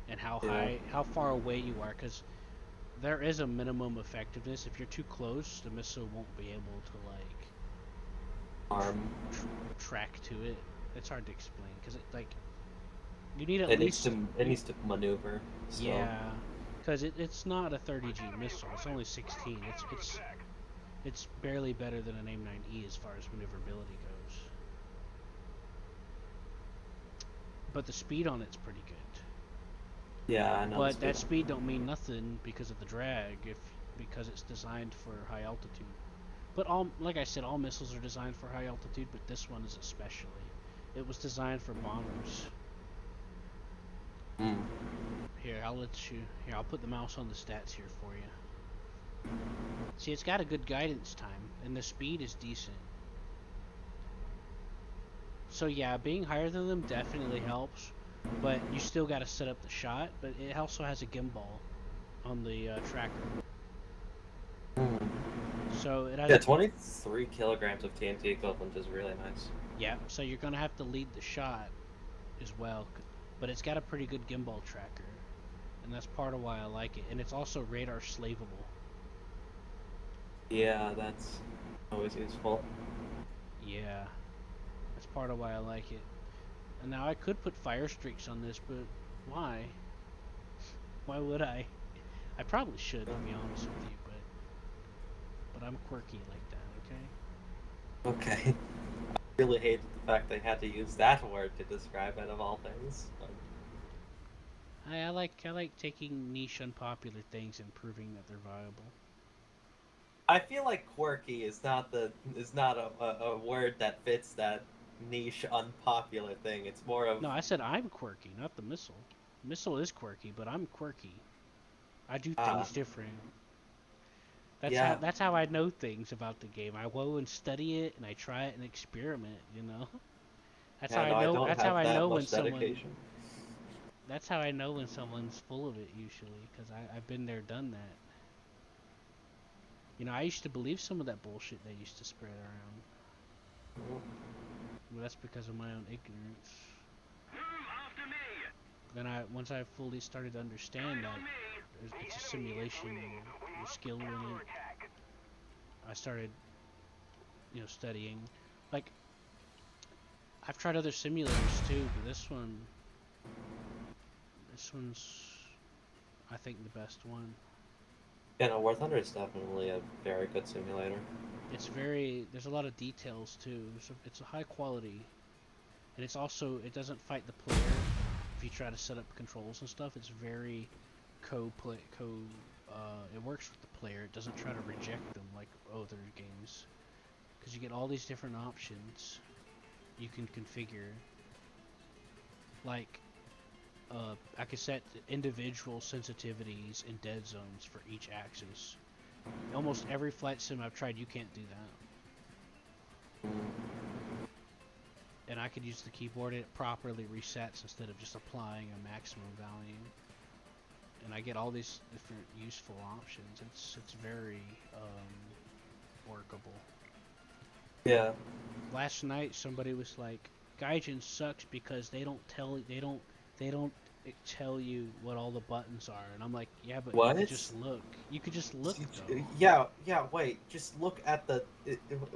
and how high, how far away you are, because there is a minimum effectiveness. If you're too close, the missile won't be able to, like, track to it. It's hard to explain, because it, like, you need at least... It needs to maneuver. So. Yeah, because it's not a 30G missile, it's only 16. It's barely better than an AIM-9E as far as maneuverability goes. But the speed on it's pretty good. Yeah, I know. But that speed don't mean nothing because of the drag, because it's designed for high altitude. But like I said, all missiles are designed for high altitude, but this one is especially. It was designed for bombers. Here, I'll put the mouse on the stats here for you. See, it's got a good guidance time, and the speed is decent. So yeah, being higher than them definitely helps, but you still got to set up the shot. But it also has a gimbal on the tracker. So it has 23 kilograms of TNT equivalent is really nice. Yeah, so you're gonna have to lead the shot as well, but it's got a pretty good gimbal tracker, and that's part of why I like it. And it's also radar slavable. Yeah, that's always useful. Yeah, that's part of why I like it. And now I could put fire streaks on this, but why? Why would I? I probably should, to be honest with you, but I'm quirky like that, okay? Okay. I really hate the fact they had to use that word to describe it of all things. I like taking niche, unpopular things and proving that they're viable. I feel like quirky is not a word that fits that niche, unpopular thing. It's more of... No, I said I'm quirky, not the missile. Missile is quirky, but I'm quirky. I do things different. That's how I know things about the game. I go and study it, and I try it and experiment. You know, that's how I know. That's how I know when someone. That's how I know when someone's full of it usually, because I've been there, done that. You know, I used to believe some of that bullshit they used to spread around. Well, that's because of my own ignorance. Then once I fully started to understand that it's a simulation, there's skill in it, I started, studying. Like, I've tried other simulators too, but this one's, I think, the best one. Yeah, no, War Thunder is definitely a very good simulator. There's a lot of details too, so it's a high quality, and it's also, it doesn't fight the player if you try to set up controls and stuff, it's very it works with the player. It doesn't try to reject them like other games, because you get all these different options you can configure. Like, I can set individual sensitivities and dead zones for each axis. Almost every flight sim I've tried, you can't do that. And I could use the keyboard, it properly resets instead of just applying a maximum value. And I get all these different useful options. It's very workable. Yeah. Last night somebody was like, Gaijin sucks because they don't tell you what all the buttons are, and I'm like, yeah, but What? you could just look. You could just look though. Yeah, wait, just look at the...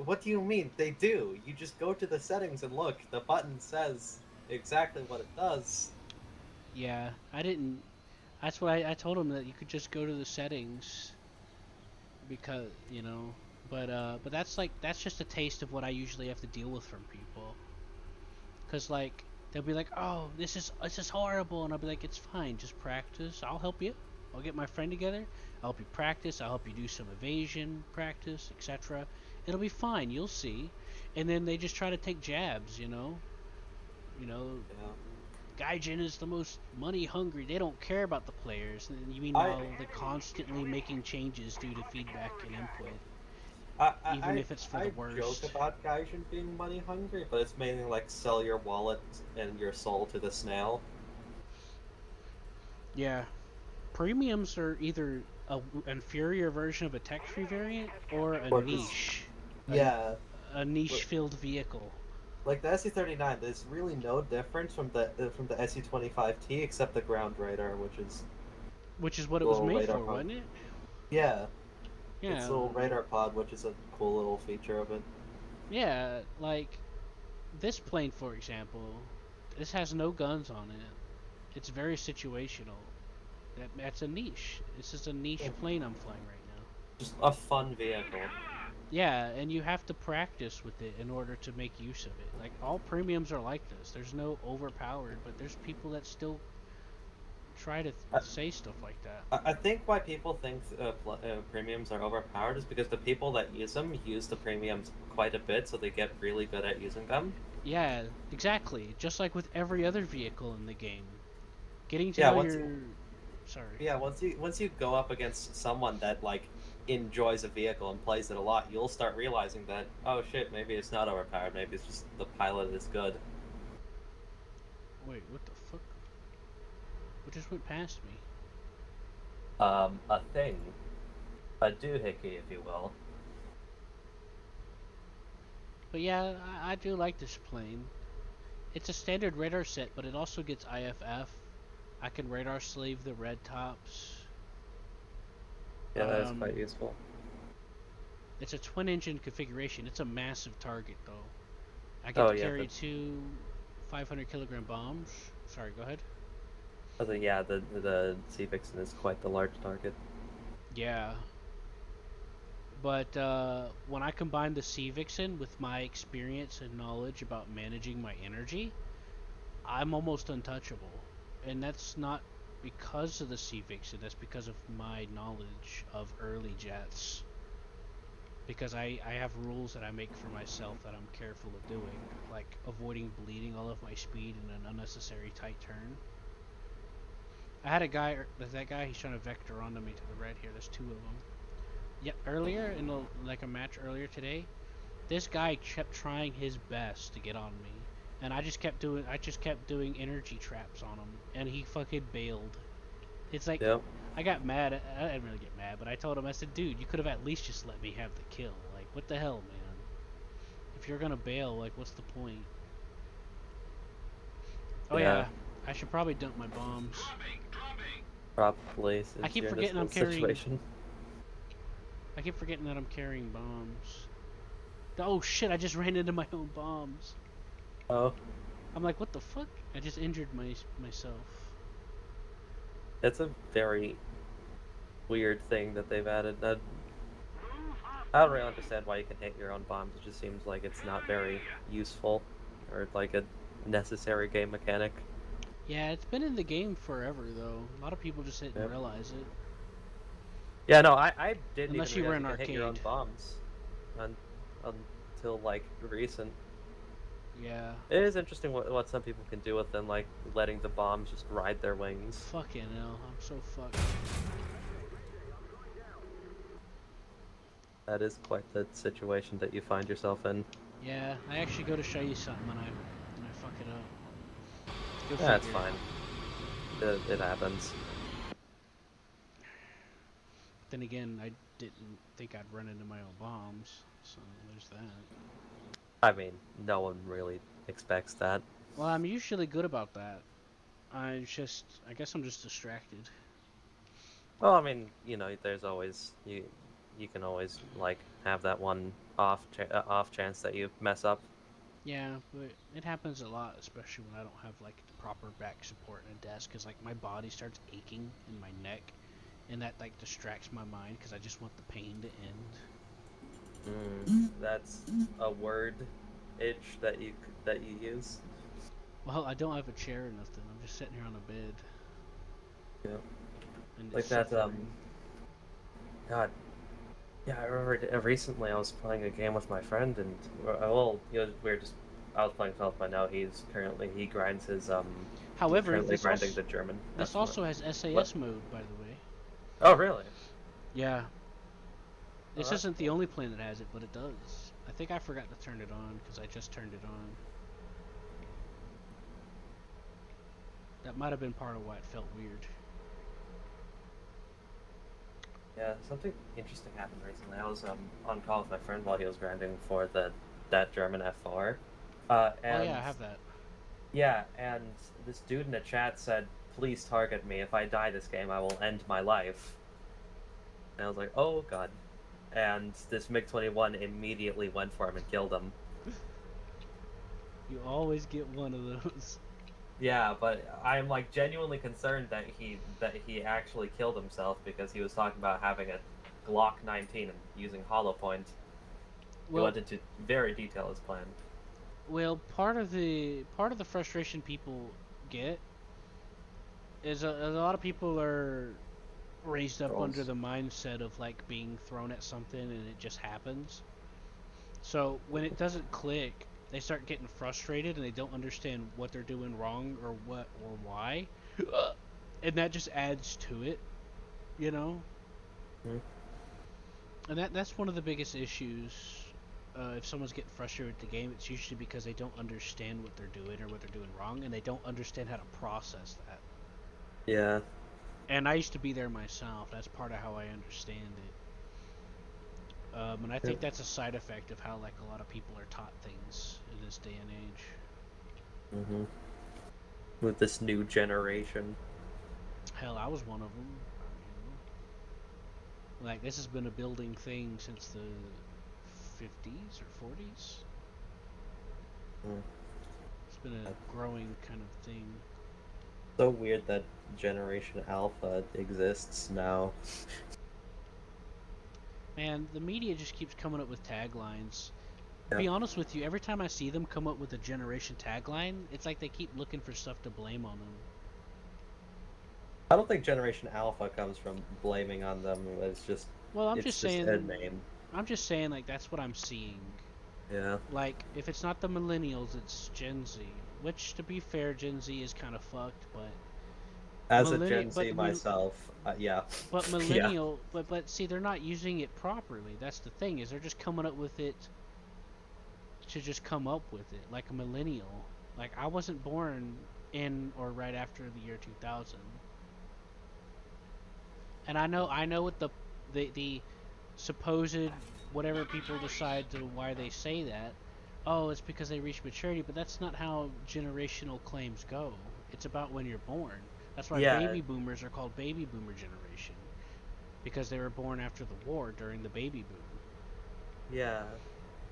what do you mean? They do. You just go to the settings and look. The button says exactly what it does. Yeah, I didn't. That's why I told him that you could just go to the settings, because but that's just a taste of what I usually have to deal with from people. Cause like they'll be like, oh, this is horrible, and I'll be like, it's fine, just practice. I'll help you. I'll get my friend together. I'll help you practice. I'll help you do some evasion practice, etc. It'll be fine. You'll see. And then they just try to take jabs, Yeah. Gaijin is the most money hungry. They don't care about the players. And you meanwhile they're constantly making changes due to feedback and input. Even if it's for the worst. I joke about Gaijin being money hungry, but it's mainly like sell your wallet and your soul to the snail. Yeah. Premiums are either an inferior version of a tech-free variant or a niche. Yeah. A niche-filled vehicle. Like the SE-39, there's really no difference from the SE-25T except the ground radar, which is what it was made for, wasn't it? Yeah. Yeah. It's a little radar pod, which is a cool little feature of it. Yeah, like this plane, for example, this has no guns on it. It's very situational. That's a niche. This is a niche plane I'm flying right now. Just a fun vehicle. Yeah, and you have to practice with it in order to make use of it. Like, all premiums are like this. There's no overpowered, but there's people that still try to say stuff like that. I think why people think premiums are overpowered is because the people that use them use the premiums quite a bit, so they get really good at using them. Yeah, exactly. Just like with every other vehicle in the game. Getting to Sorry. Yeah, once you go up against someone that, like, enjoys a vehicle and plays it a lot, you'll start realizing that, oh shit, maybe it's not overpowered, maybe it's just the pilot is good. Wait, what the fuck? What just went past me? A thing. A doohickey, if you will. But yeah, I do like this plane. It's a standard radar set, but it also gets IFF. I can radar sleeve the red tops. Yeah, that is quite useful. It's a twin engine configuration. It's a massive target, though. I get to carry two 500 kilogram bombs. Sorry, go ahead. Yeah, the C-Vixen is quite the large target. Yeah. But when I combine the C-Vixen with my experience and knowledge about managing my energy, I'm almost untouchable. And that's not because of the C-Vixen, that's because of my knowledge of early jets. Because I have rules that I make for myself that I'm careful of doing, like avoiding bleeding all of my speed in an unnecessary tight turn. I had a guy, that guy, he's trying to vector onto me to the red here, there's two of them. Yeah, earlier, in a match earlier today, this guy kept trying his best to get on me. And I just kept doing energy traps on him, and he fucking bailed. It's like, Yep. I got mad. I didn't really get mad, but I told him, I said, dude, you could have at least just let me have the kill. Like, what the hell, man? If you're gonna bail, like, what's the point? Oh yeah, I should probably dump my bombs. Probably. I keep forgetting I'm carrying. I keep forgetting that I'm carrying bombs. Oh shit! I just ran into my own bombs. Oh. I'm like, what the fuck? I just injured myself. It's a very weird thing that they've added. That I don't really understand why you can hit your own bombs. It just seems like it's not very useful, or like a necessary game mechanic. Yeah, it's been in the game forever though. A lot of people just didn't Yep. realize it. Yeah, no, I didn't Unless even you were realize an you could hit your own arcade. bombs un, until like recent. Yeah. It is interesting what some people can do with them, like letting the bombs just ride their wings. Fucking hell, I'm so fucked. That is quite the situation that you find yourself in. Yeah, I actually go to show you something and I fuck it up. Go That's figure. fine. It happens. Then again, I didn't think I'd run into my own bombs, so there's that. I mean, no one really expects that. Well, I'm usually good about that. I guess I'm just distracted. Well, I mean, you know, there's always you can always like have that one off chance that you mess up. Yeah, but it happens a lot, especially when I don't have like the proper back support and a desk, because like my body starts aching in my neck, and that like distracts my mind because I just want the pain to end. That's a word itch that you use. Well, I don't have a chair or nothing. I'm just sitting here on a bed. Yeah. And Like it's that. suffering. God. Yeah, I remember recently I was playing a game with my friend, and well, we were just. I was playing Philip, but now he grinds his However, currently grinding the German. this also has SAS mode, by the way. Oh, really? Yeah. This that's isn't the only plane that has it, but it does. I think I forgot to turn it on because I just turned it on. That might have been part of why it felt weird. Yeah, something interesting happened recently. I was on call with my friend while he was grinding for that German F4. And Oh yeah, I have that. yeah, and this dude in the chat said, "Please target me. If I die this game, I will end my life." And I was like, "Oh god!" And this MiG-21 immediately went for him and killed him. You always get one of those. Yeah, but I'm like genuinely concerned that he actually killed himself because he was talking about having a Glock 19 and using hollow point. He Well, went into very detail his plan. well, part of the frustration people get is a lot of people are raised up under Trolls. the mindset of like being thrown at something and it just happens. So when it doesn't click, they start getting frustrated and they don't understand what they're doing wrong or what or why, and that just adds to it, you know. Mhm. And that's one of the biggest issues. If someone's getting frustrated with the game, it's usually because they don't understand what they're doing or what they're doing wrong, and they don't understand how to process that. Yeah. And I used to be there myself. That's part of how I understand it. And I think that's a side effect of how like a lot of people are taught things in this day and age. Mm-hmm. With this new generation. Hell, I was one of them. Like this has been a building thing since the 50s or 40s. Mm. It's been a growing kind of thing. So weird that Generation Alpha exists now. Man, the media just keeps coming up with taglines. Yeah. To be honest with you, every time I see them come up with a generation tagline, it's like they keep looking for stuff to blame on them. I don't think Generation Alpha comes from blaming on them. It's just Well, I'm it's just saying. a name. I'm just saying, like that's what I'm seeing. Yeah. Like, if it's not the millennials, it's Gen Z. Which, to be fair, Gen Z is kind of fucked, but As a Gen Z myself, yeah. But Yeah. millennial, but see, they're not using it properly. That's the thing, is they're just coming up with it to just come up with it, like a millennial. Like I wasn't born in or right after the year 2000, and I know what the supposed whatever people decide to why they say that. Oh, it's because they reach maturity, but that's not how generational claims go. It's about when you're born. That's why Yeah. baby boomers are called baby boomer generation, because they were born after the war during the baby boom. Yeah.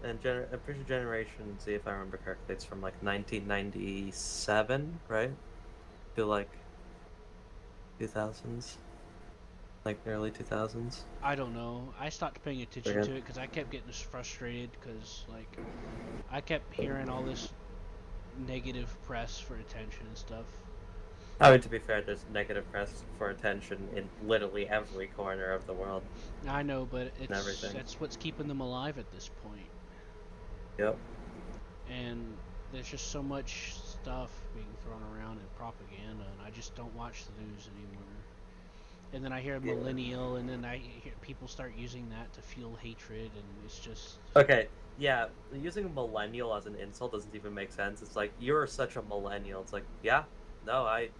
And I'm pretty sure Generation Z, if I remember correctly, it's from like 1997, right? To like 2000s, like early 2000s. I don't know. I stopped paying attention Okay. to it because I kept getting frustrated because like I kept hearing all this negative press for attention and stuff. I mean, to be fair, there's negative press for attention in literally every corner of the world I know, but and it's everything. that's what's keeping them alive at this point. Yep. And there's just so much stuff being thrown around and propaganda, and I just don't watch the news anymore. And then I hear Yeah. millennial, and then I hear people start using that to fuel hatred, and it's just Okay, yeah, using millennial as an insult doesn't even make sense. It's like, you're such a millennial. It's like, yeah, no, I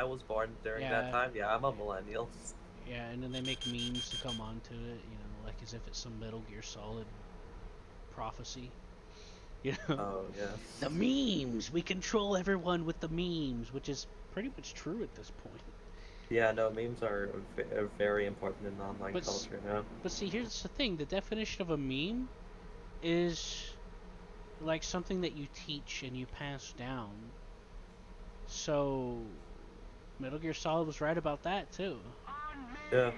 was born during that yeah, time. Yeah, I'm a millennial. yeah. And then they make memes to come onto it, you know, like as if it's some Metal Gear Solid prophecy. You know, Oh, yeah. the memes. We control everyone with the memes, which is pretty much true at this point. Yeah, no, memes are very important in online But culture now. but see, here's the thing: the definition of a meme is like something that you teach and you pass down. So Metal Gear Solid was right about that too. Yeah.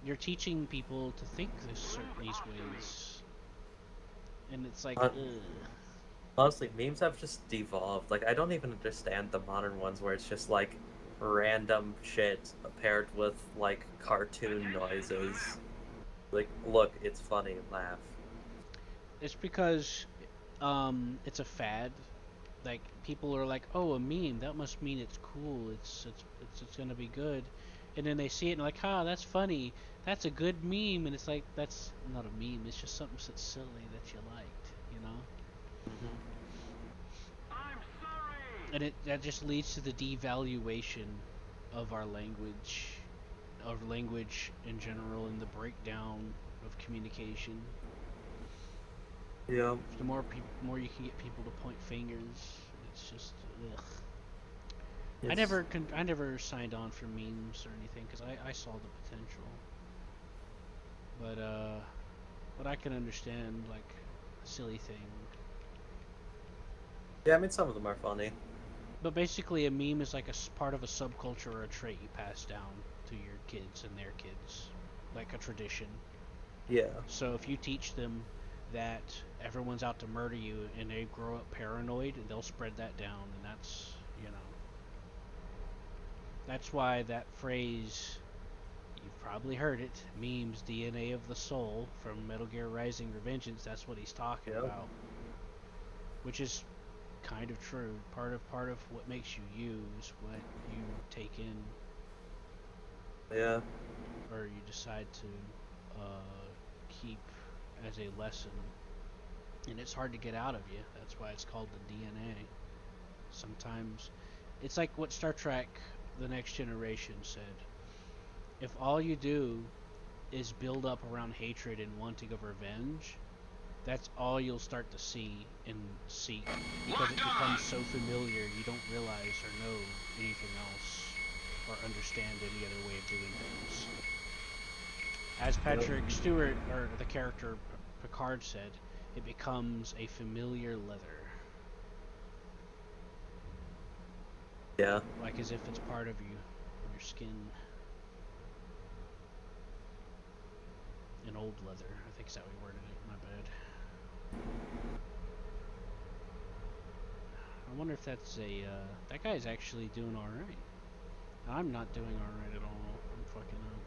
You're teaching people to think these ways, and it's like, Uh, ugh. Honestly, memes have just devolved. Like, I don't even understand the modern ones where it's just like random shit paired with like cartoon noises. Like, look, it's funny, laugh. It's because it's a fad. Like people are like, oh, a meme, that must mean it's cool. It's gonna be good, and then they see it and like, ah, that's funny. That's a good meme, and it's like that's not a meme. It's just something that's silly that you liked, you know. I'm sorry. And that just leads to the devaluation of our language in general, and the breakdown of communication. Yeah. The more you can get people to point fingers, it's just ugh. I never signed on for memes or anything because I saw the potential. But I can understand like a silly thing. Yeah, I mean, some of them are funny. But basically, a meme is like part of a subculture or a trait you pass down to your kids and their kids, like a tradition. Yeah. So if you teach them that everyone's out to murder you and they grow up paranoid, they'll spread that down, and that's, you know, that's why that phrase, you've probably heard it, memes DNA of the soul from Metal Gear Rising Revengeance. That's what he's talking Yep. about, which is kind of true. Part of what makes you use what you take in, Yeah. or you decide to keep as a lesson, and it's hard to get out of you. That's why it's called the DNA. Sometimes it's like what Star Trek The Next Generation said. If all you do is build up around hatred and wanting of revenge, that's all you'll start to see and seek, because it becomes so familiar you don't realize or know anything else or understand any other way of doing things. As Patrick Stewart, or the character Picard, said, it becomes a familiar leather. Yeah. Like as if it's part of you, your skin. An old leather, I think is how we worded it, my bad. I wonder if that's a, that guy's actually doing alright. I'm not doing alright at all. I'm fucking up.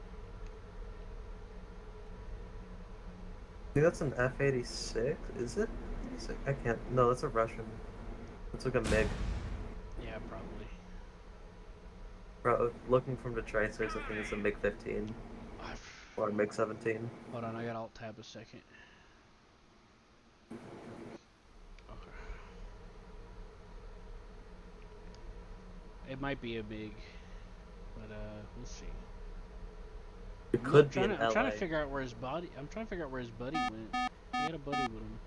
I think that's an F-86, is it? I can't. No, that's a Russian. It's like a MiG. Yeah, probably. Looking from the tracers, I think it's a MiG-15 or a MiG-17. Hold on, I gotta alt tab a second. Okay. It might be a big, but we'll see. It could be I'm an trying LA. to figure out where his buddy. I'm trying to figure out where his buddy went. He had a buddy with him.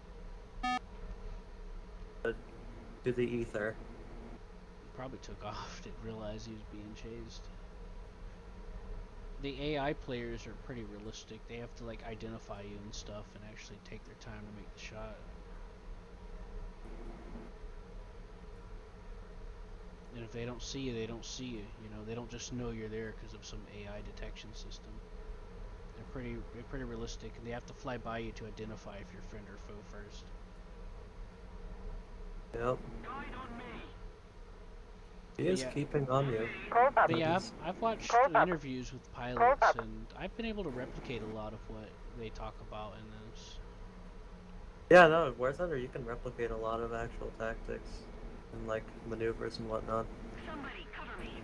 To the ether. He probably took off. Didn't realize he was being chased. The AI players are pretty realistic. They have to like identify you and stuff, and actually take their time to make the shot. And if they don't see you, they don't see you. You know, they don't just know you're there because of some AI detection system. They're pretty realistic, and they have to fly by you to identify if you're friend or foe first. Yep. Guide on me. He But is yeah, keeping on you. but yeah, He's- I've watched interviews with pilots, and I've been able to replicate a lot of what they talk about in this. Yeah, no, War Thunder, you can replicate a lot of actual tactics and like maneuvers and whatnot. Somebody cover me.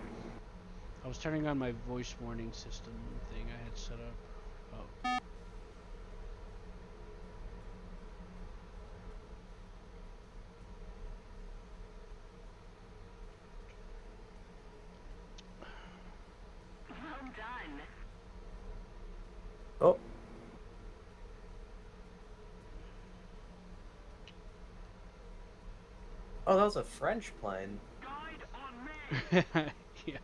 I was turning on my voice warning system thing I had set up. Oh. Well done. Oh. Oh, that was a French plane. Guide on me. Yeah.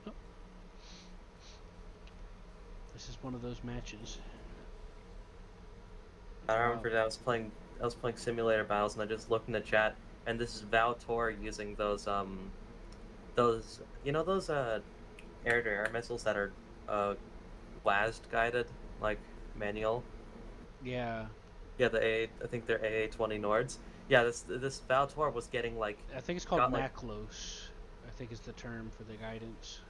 This is one of those matches. I Wow. remember that I was playing simulator battles and I just looked in the chat and this is Valtor using those you know those air-to-air missiles that are blast guided, like manual. Yeah. Yeah, I think they're AA-20 Nords. Yeah, this Valtor was getting like I think it's called got, like- Maclos. I think is the term for the guidance.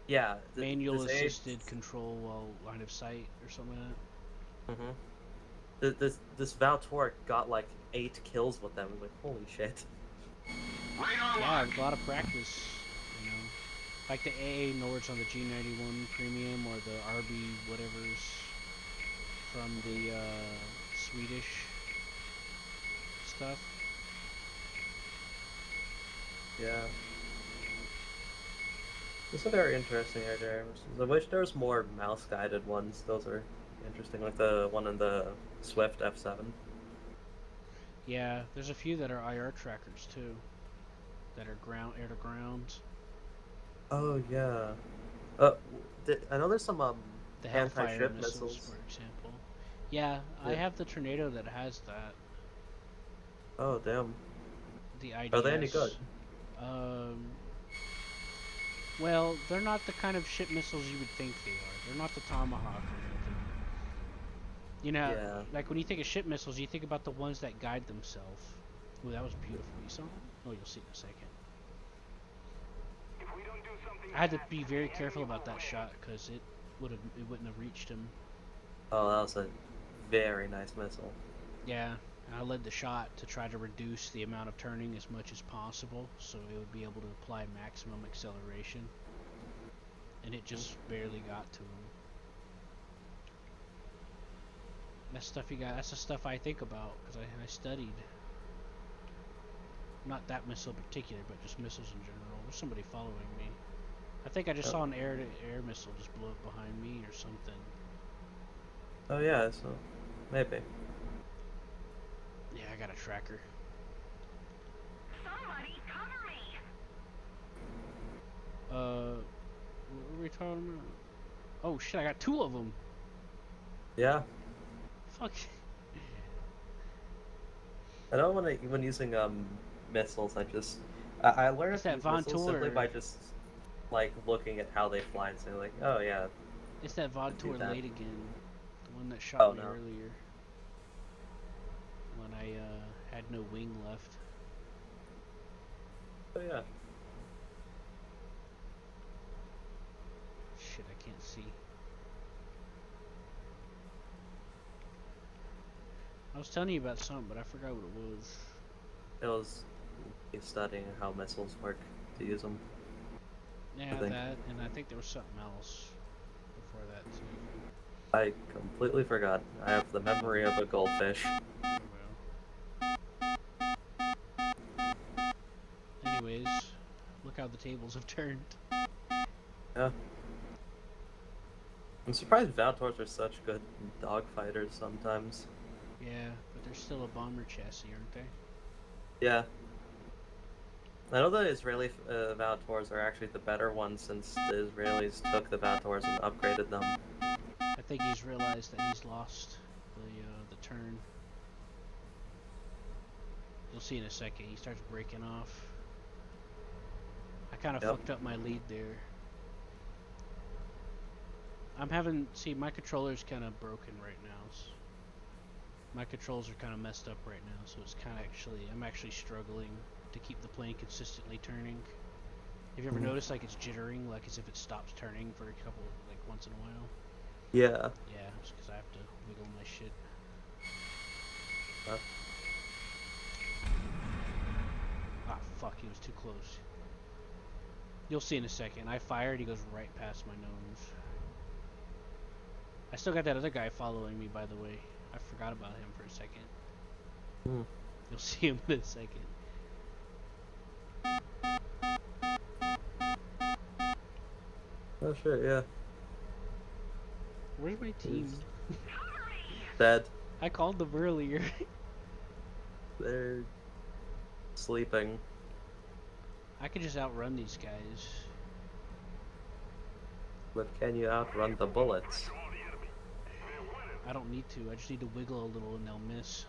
yeah Manual this assisted control while line of sight or something like that. This Valtor got like 8 kills with them. I was like, holy shit. Radar Yeah, lock. with a lot of practice, you know. Like the AA Nords on the G91 Premium or the RB whatever's from the Swedish stuff. Yeah. It's a very interesting idea. I wish there was more mouse-guided ones. Those are interesting, like the one in the Swift F7. Yeah, there's a few that are IR trackers too. That are air to ground. Oh yeah. I know there's some The Hellfire anti-ship missiles, missiles. for example. Yeah, I Yeah. have the Tornado that has that. Oh damn. The IDS. Are they any good? Um, well, they're not the kind of ship missiles you would think they are. They're not the Tomahawk or anything. You know, Yeah. like when you think of ship missiles, you think about the ones that guide themselves. Oh, that was beautiful. You saw that? Oh, you'll see in a second. If we don't do something I had to fast, be very the careful enemy about will that win. shot because it wouldn't have reached him. Oh, that was a very nice missile. Yeah, and I led the shot to try to reduce the amount of turning as much as possible so it would be able to apply maximum acceleration. And it just barely got to him. That's the stuff I think about because I studied. Not that missile in particular, but just missiles in general. There's somebody following me. I think I just saw an air-to-air missile just blow up behind me or something. Oh yeah, so maybe. Yeah, I got a tracker. Somebody cover me. What were we talking about? Oh shit, I got 2 of them. Yeah. Fuck. I know when using missiles, I learned It's to that use missiles simply Vontor. by just like looking at how they fly and saying like, oh yeah. It's that do Vontor that. late again. The one that shot me no. earlier. When I had no wing left. Oh yeah. Shit, I can't see. I was telling you about something, but I forgot what it was. It was studying how missiles work to use them. Yeah, think. that, and I think there was something else before that too. I completely forgot. I have the memory of a goldfish. Well. Anyways, look how the tables have turned. Yeah. I'm surprised Valtors are such good dogfighters sometimes. Yeah, but they're still a bomber chassis, aren't they? Yeah. I know the Israeli Valtors are actually the better ones since the Israelis took the Valtors and upgraded them. I think he's realized that he's lost the turn. You'll see in a second. He starts breaking off. I kind of fucked up my lead there. My controller's kind of broken right now. My controls are kind of messed up right now, so it's kind of I'm actually struggling to keep the plane consistently turning. Have you ever Mhm. noticed like it's jittering, like as if it stops turning for a couple, like once in a while? Yeah. Yeah, it's because I have to wiggle my shit. Uh, Ah, fuck, he was too close. You'll see in a second. I fired, he goes right past my nose. I still got that other guy following me, by the way. I forgot about him for a second. hmm. You'll see him in a second. Oh shit, yeah. Where's my team? He's dead. I called them earlier. They're sleeping. I could just outrun these guys. But can you outrun the bullets? I don't need to. I just need to wiggle a little and they'll miss.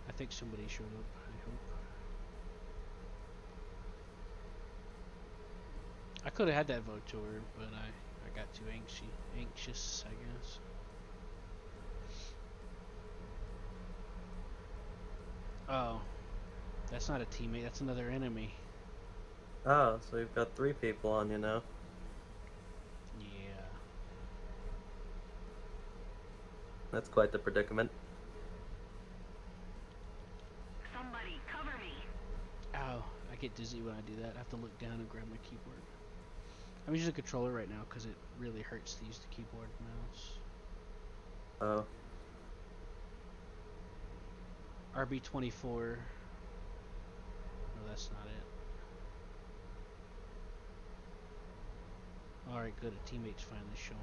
I think somebody showed up. I hope. I could have had that vote to her, but I got too anxious, I guess. Oh, that's not a teammate. That's another enemy. Oh, so you've got 3 people on you now. Yeah. That's quite the predicament. Somebody cover me. Ow, I get dizzy when I do that. I have to look down and grab my keyboard. I'm using a controller right now because it really hurts to use the keyboard and mouse. Oh. RB24. No, that's not it. Alright, good. A teammate's finally showing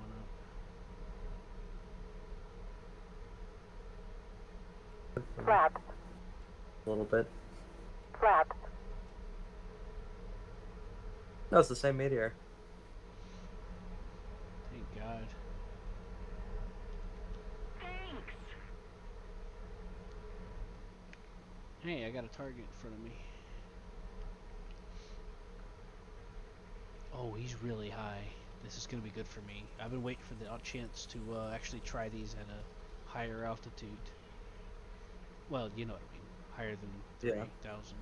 up. Trapped. A little bit. Trapped. No, it's the same meteor. Thank God. Thanks. Hey, I got a target in front of me. Oh, he's really high. This is going to be good for me. I've been waiting for the chance to actually try these at a higher altitude. Well, you know what I mean. Higher than Yeah. 3,000.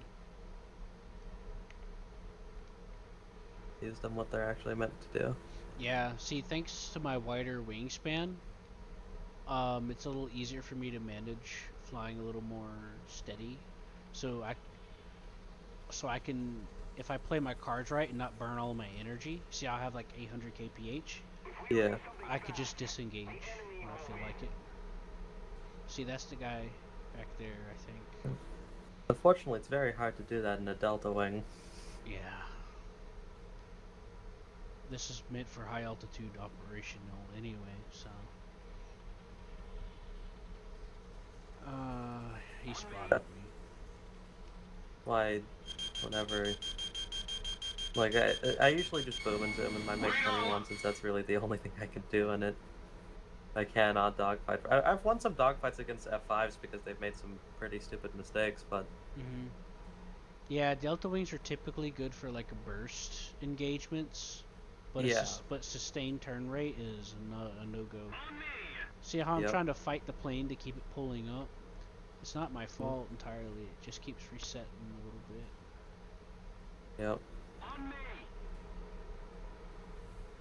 Use them what they're actually meant to do. Yeah, see, thanks to my wider wingspan, it's a little easier for me to manage flying a little more steady. So I can, if I play my cards right and not burn all my energy, see I'll have like 800 kph, Yeah. I could just disengage when I feel like it. See, that's the guy back there, I think. Unfortunately, it's very hard to do that in a Delta Wing. Yeah. This is meant for high altitude operational anyway, so. He spotted me. Why, whenever... Like, I usually just boom and zoom in my MiG-21 since that's really the only thing I can do in it. I cannot dogfight. I've won some dogfights against F5s because they've made some pretty stupid mistakes, but... Mm-hmm. Yeah, Delta Wings are typically good for like a burst engagements, but Yeah. but sustained turn rate is a no-go. On me. See how I'm Yep. trying to fight the plane to keep it pulling up? It's not my fault entirely. It just keeps resetting a little bit. Yep. On me.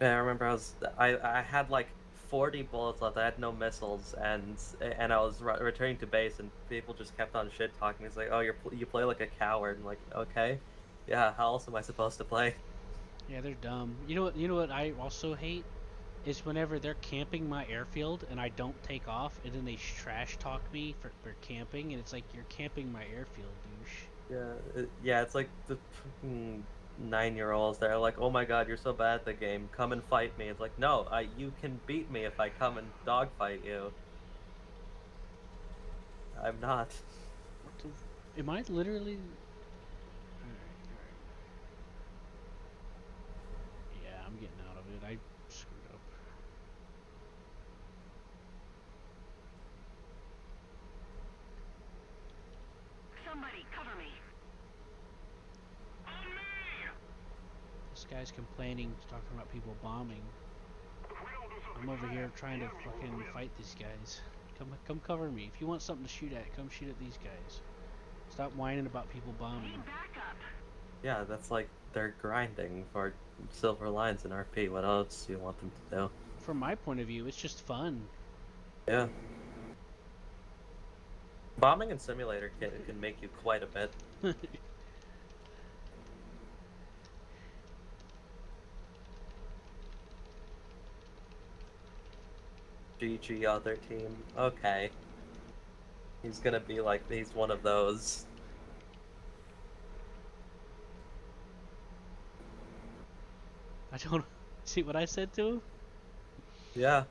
Yeah, I remember I had like 40 bullets left. I had no missiles, and I was returning to base, and people just kept on shit talking. It's like, oh, you play like a coward. I'm like, okay, yeah. How else am I supposed to play? Yeah, they're dumb. You know what I also hate is whenever they're camping my airfield and I don't take off, and then they trash talk me for camping, and it's like you're camping my airfield, douche. Yeah, it's like the 9-year-olds. They're like, oh my god, you're so bad at the game. Come and fight me. It's like, no, you can beat me if I come and dogfight you. I'm not. What the? Am I literally? Alright. Yeah, I'm getting out of it. I screwed up. Somebody cover me. On me. This guy's complaining, talking about people bombing. I'm over here trying to fucking fight these guys. Come cover me. If you want something to shoot at, come shoot at these guys. Stop whining about people bombing. Need backup. Yeah, that's like they're grinding for silver lines in RP. What else do you want them to do? From my point of view, it's just fun. Yeah. Bombing in Simulator can make you quite a bit. GG other team. Okay. He's gonna be like, he's one of those. I don't see what I said to him. Yeah.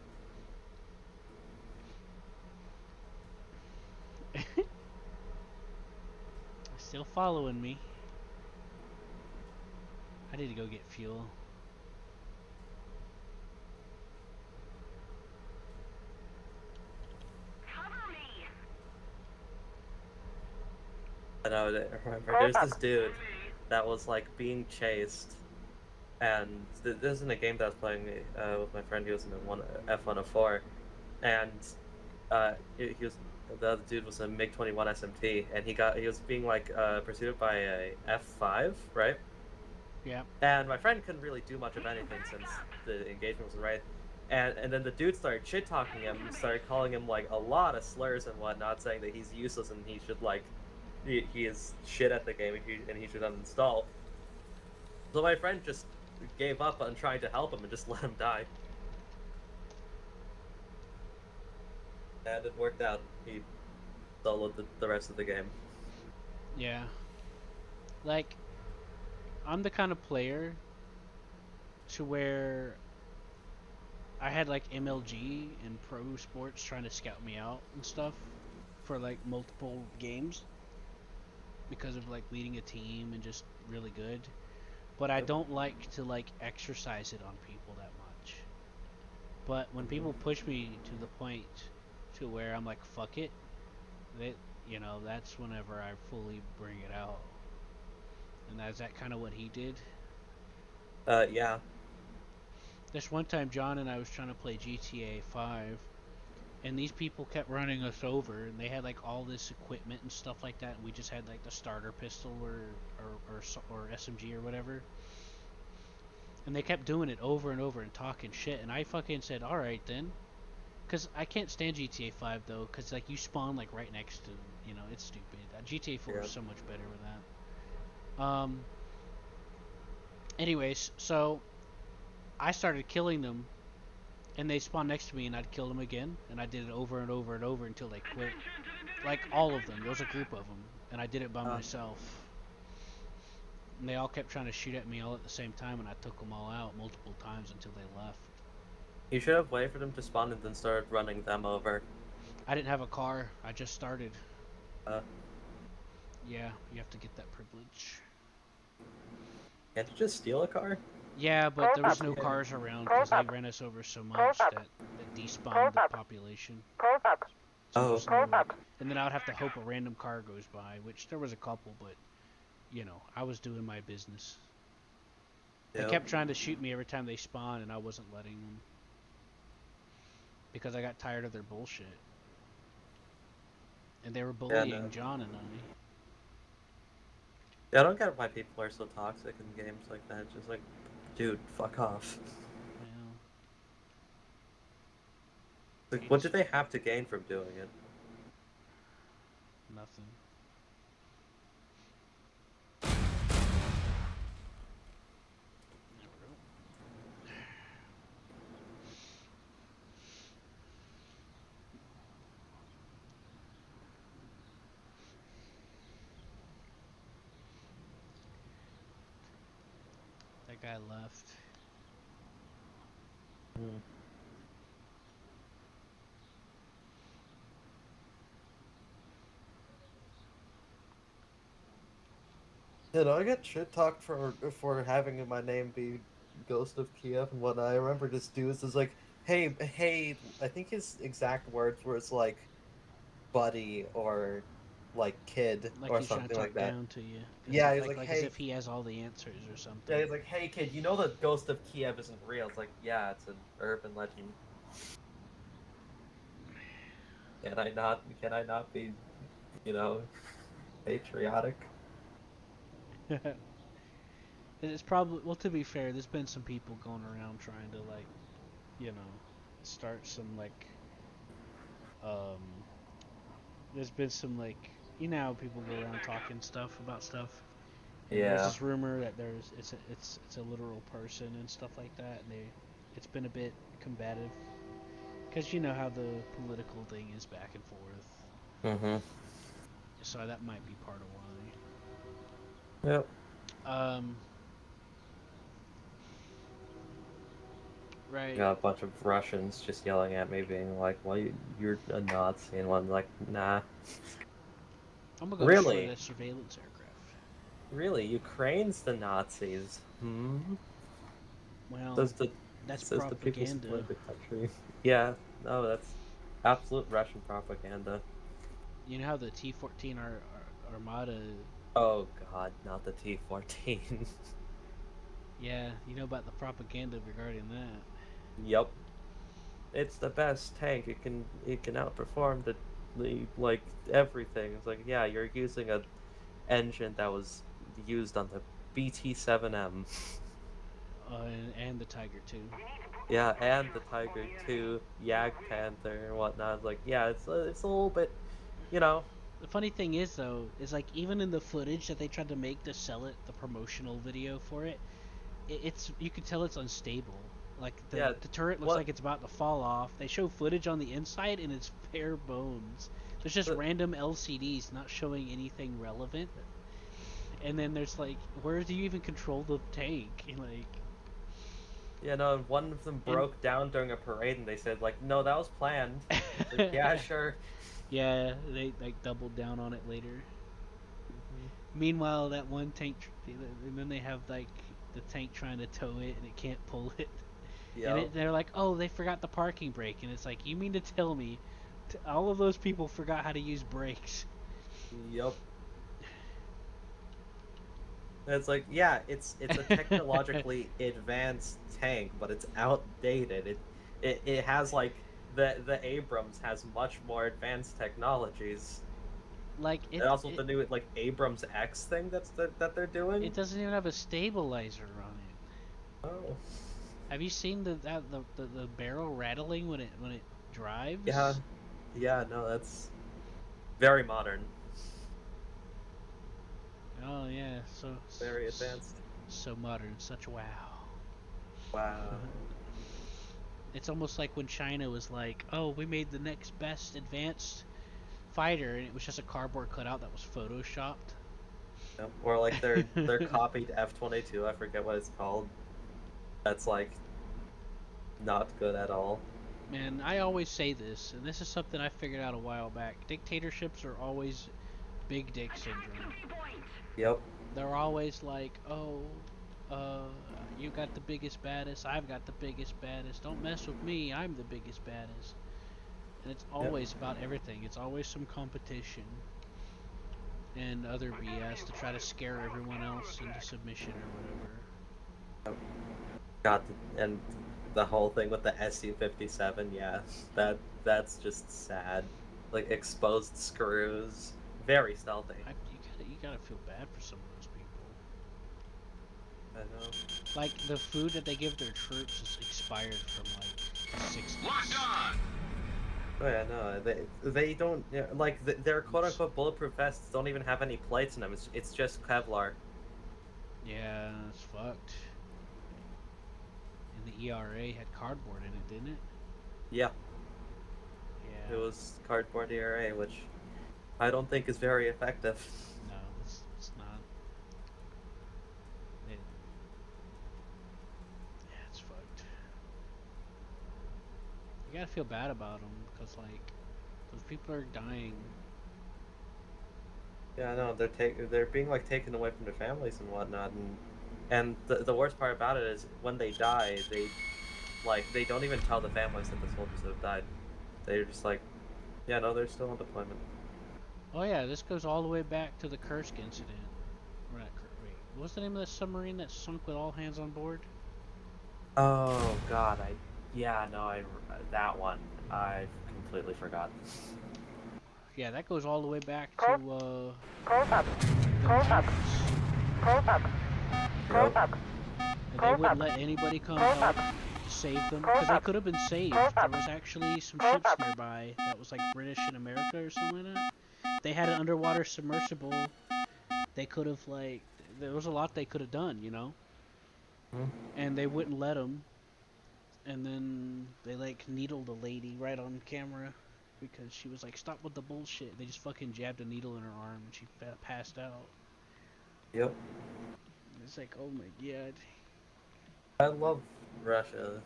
Still following me. I need to go get fuel. Cover me. I know, remember, there's this dude that was like being chased, and this is in a game that I was playing with my friend. He was in a F104, and he was the other dude was a MiG-21 SMT, and he was being like pursued by a F5, right? Yeah. And my friend couldn't really do much of anything since the engagement was right. And then the dude started shit talking him, started calling him like a lot of slurs and whatnot, saying that he's useless and he should like he is shit at the game and he should uninstall. So my friend just gave up on trying to help him and just let him die. And it worked out. He soloed the rest of the game. Yeah. Like, I'm the kind of player to where I had like MLG and Pro Sports trying to scout me out and stuff for like multiple games because of like leading a team and just really good. But I don't like to like exercise it on people that much. But when people push me to the point to where I'm like, fuck it, that's whenever I fully bring it out. And is that kind of what he did? Yeah. This one time, John and I was trying to play GTA 5, and these people kept running us over, and they had like all this equipment and stuff like that, and we just had like the starter pistol or SMG or whatever. And they kept doing it over and over and talking shit, and I fucking said, all right then. Because I can't stand GTA 5 though, because like you spawn like right next to, it's stupid. GTA 4 is so much better with that. Anyways, so I started killing them, and they spawned next to me, and I'd kill them again, and I did it over and over and over until they quit. Like all of them. There was a group of them, and I did it by myself. And they all kept trying to shoot at me all at the same time, and I took them all out multiple times until they left. You should have waited for them to spawn and then started running them over. I didn't have a car. I just started. Uh, Yeah, you have to get that privilege. Can't you just steal a car? Yeah, but there was no cars around because they ran us over so much that it despawned the population. So and then I would have to hope a random car goes by, which there was a couple, but I was doing my business. They kept trying to shoot me every time they spawned, and I wasn't letting them because I got tired of their bullshit. And they were bullying John and I. Yeah, I don't get why people are so toxic in games like that. It's just like, dude, fuck off. Yeah. Like, what do they have to gain from doing it? Nothing. That guy left. Did I get shit talked for having my name be Ghost of Kiev and whatnot? I remember this dude was like, hey, I think his exact words were like, buddy or like kid Like or he's trying to something talk like that. down to you. Yeah, he's like like, as hey. if he has all the answers or something. Yeah, he's like, hey kid, you know the Ghost of Kiev isn't real. It's like, yeah, it's an urban legend. Can I not be, patriotic? It's probably, well, to be fair, there's been some people going around trying to, like, you know, start some, like, um, there's been some, like, you know how people go around talking stuff about stuff, and there's Yeah. this rumor that it's a literal person and stuff like that, and it's been a bit combative, because you know how the political thing is back and forth, Mm-hmm. so that might be part of Yep. why. Right. Got a bunch of Russians just yelling at me, being like, "Well, you're a Nazi," and I'm like, "Nah." I'm gonna go destroy Really? that surveillance aircraft. Really? Ukraine's the Nazis? Hmm. Well, Says the that's says the people who propaganda. split the country. Yeah. No, that's absolute Russian propaganda. You know how the T-14 Armada? Oh God, not the T-14. Yeah, you know about the propaganda regarding that. Yep. It's the best tank. It can outperform the like everything. It's like, yeah, you're using a engine that was used on the BT-7M. And the Tiger too. Yeah, and the Tiger 2, Yag Panther and whatnot. It's like, yeah, it's a little bit, you know. The funny thing is though, is like even in the footage that they tried to make to sell it, the promotional video for it, it's you can tell it's unstable. Like Yeah, the turret looks what like it's about to fall off. They show footage on the inside and it's bare bones. There's just the, random LCDs not showing anything relevant. And then there's like, where do you even control the tank? Like, you know, one of them and broke down during a parade, and they said like, no, that was planned. It's like, yeah, sure. yeah, they like doubled down on it later. Meanwhile, that one tank, and then they have like the tank trying to tow it and it can't pull it. And Yep. they're like, oh, they forgot the parking brake, and it's like, you mean to tell me, all of those people forgot how to use brakes? Yep. And it's like, yeah, it's a technologically advanced tank, but it's outdated. It has like the Abrams has much more advanced technologies. Like And also the new like Abrams X thing that they're doing. it doesn't even have a stabilizer on it. Oh. Have you seen the barrel rattling when it drives? Yeah. Yeah, no, that's very modern. Oh yeah, Very advanced. so modern, such wow. Wow. It's almost like when China was like, "Oh, we made the next best advanced fighter," and it was just a cardboard cutout that was photoshopped. Yep. Or like their copied F-22, I forget what it's called. That's like not good at all. Man, I always say this, and this is something I figured out a while back. Dictatorships are always big dick syndrome. Yep. They're always like, "Oh, you got the biggest, baddest. I've got the biggest, baddest. Don't mess with me. I'm the biggest, baddest." And it's always about everything. It's always some competition and other BS to try to scare everyone else into submission or whatever. Got and the whole thing with the SU-57, yeah, that's just sad. Like exposed screws, very stealthy. You gotta feel bad for some of those people. I know. Like the food that they give their troops is expired from like the 60s. Locked on! Oh yeah, no, they don't like their quote unquote bulletproof vests don't even have any plates in them. It's just Kevlar. Yeah, it's fucked. And the ERA had cardboard in it, didn't it? Yeah, Yeah. it was cardboard ERA, which I don't think is very effective. No, it's not. Yeah, it's fucked. You gotta feel bad about them because like those people are dying. Yeah, no, they're being like taken away from their families and whatnot, and the worst part about it is when they die, they don't even tell the families that the soldiers have died. They're just like, yeah, no, they're still on deployment. Oh yeah, this goes all the way back to the Kursk incident. Or not wait, what's the name of the submarine that sunk with all hands on board? Oh God, that one I completely forgot. Yeah, that goes all the way back to Close up. Close up. Close up. Yep. And they wouldn't let anybody come help save them because they could have been saved. There was actually some ships nearby that was like British in America or something like that. They had an underwater submersible. They could have like there was a lot they could have done, you know. Hmm. And they wouldn't let them. And then they like needled a lady right on camera because she was like, "Stop with the bullshit." They just fucking jabbed a needle in her arm and she passed out. Yep. It's like, oh my god. I love Russia.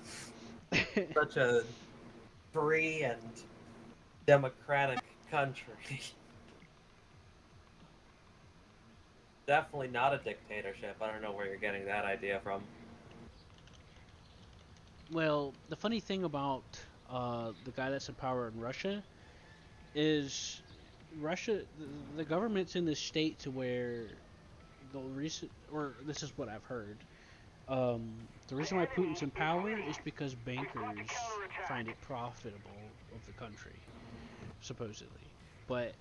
Such a free and democratic country. Definitely not a dictatorship. I don't know where you're getting that idea from. Well, the funny thing about the guy that's in power in Russia is Russia, the government's in this state to where the recent, or this is what I've heard, the reason why Putin's in power is because bankers find it profitable of the country, supposedly. But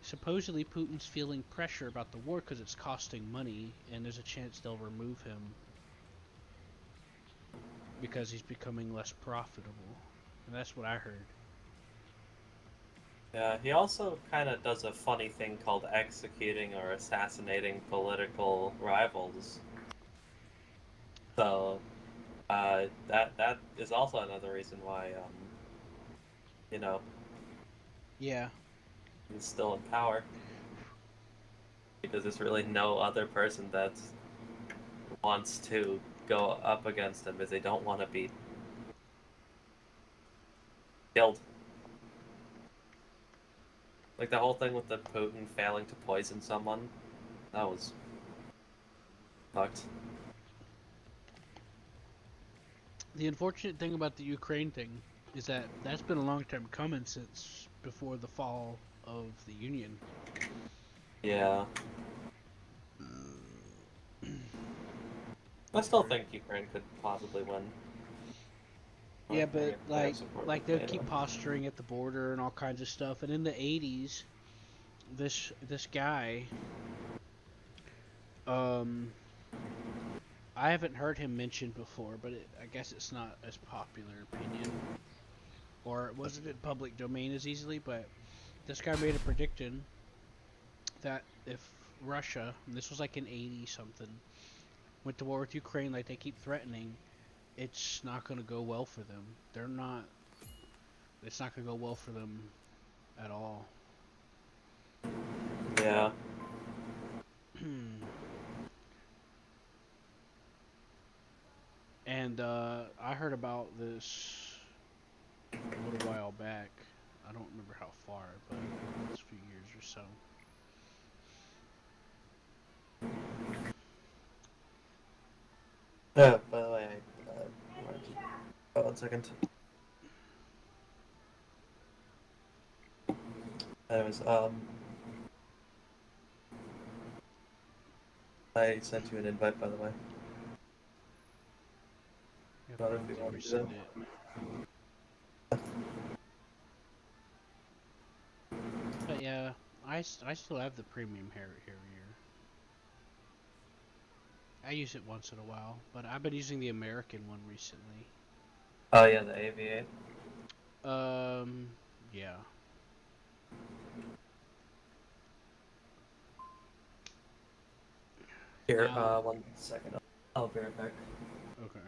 supposedly Putin's feeling pressure about the war because it's costing money, and there's a chance they'll remove him because he's becoming less profitable. And that's what I heard. Yeah, he also kind of does a funny thing called executing or assassinating political rivals. So, that is also another reason why, you know, Yeah. he's still in power. Because there's really no other person that wants to go up against him, because they don't want to be killed. Like the whole thing with the Putin failing to poison someone, that was fucked. The unfortunate thing about the Ukraine thing is that that's been a long time coming since before the fall of the Union. Yeah. I still think Ukraine could possibly win. Yeah, I but mean, they have support like from they'll keep NATO. posturing at the border and all kinds of stuff. And in the 80s, this guy, um, I haven't heard him mentioned before, but I guess it's not as popular opinion, or it wasn't in public domain as easily. But this guy made a prediction that if Russia, and this was like in 80 something, went to war with Ukraine like they keep threatening, it's not going to go well for them. It's not going to go well for them at all. Yeah. And I heard about this a little while back. I don't remember how far, but the last few years or so. Yeah, by the way, oh, 1 second. Anyways, I sent you an invite, by the way. If Not I if you can want to do resend that. it. But yeah, I still have the premium Harrier. I use it once in a while, but I've been using the American one recently. Oh yeah, the AV8. Yeah. Here, Now, 1 second. I'll be right back. okay.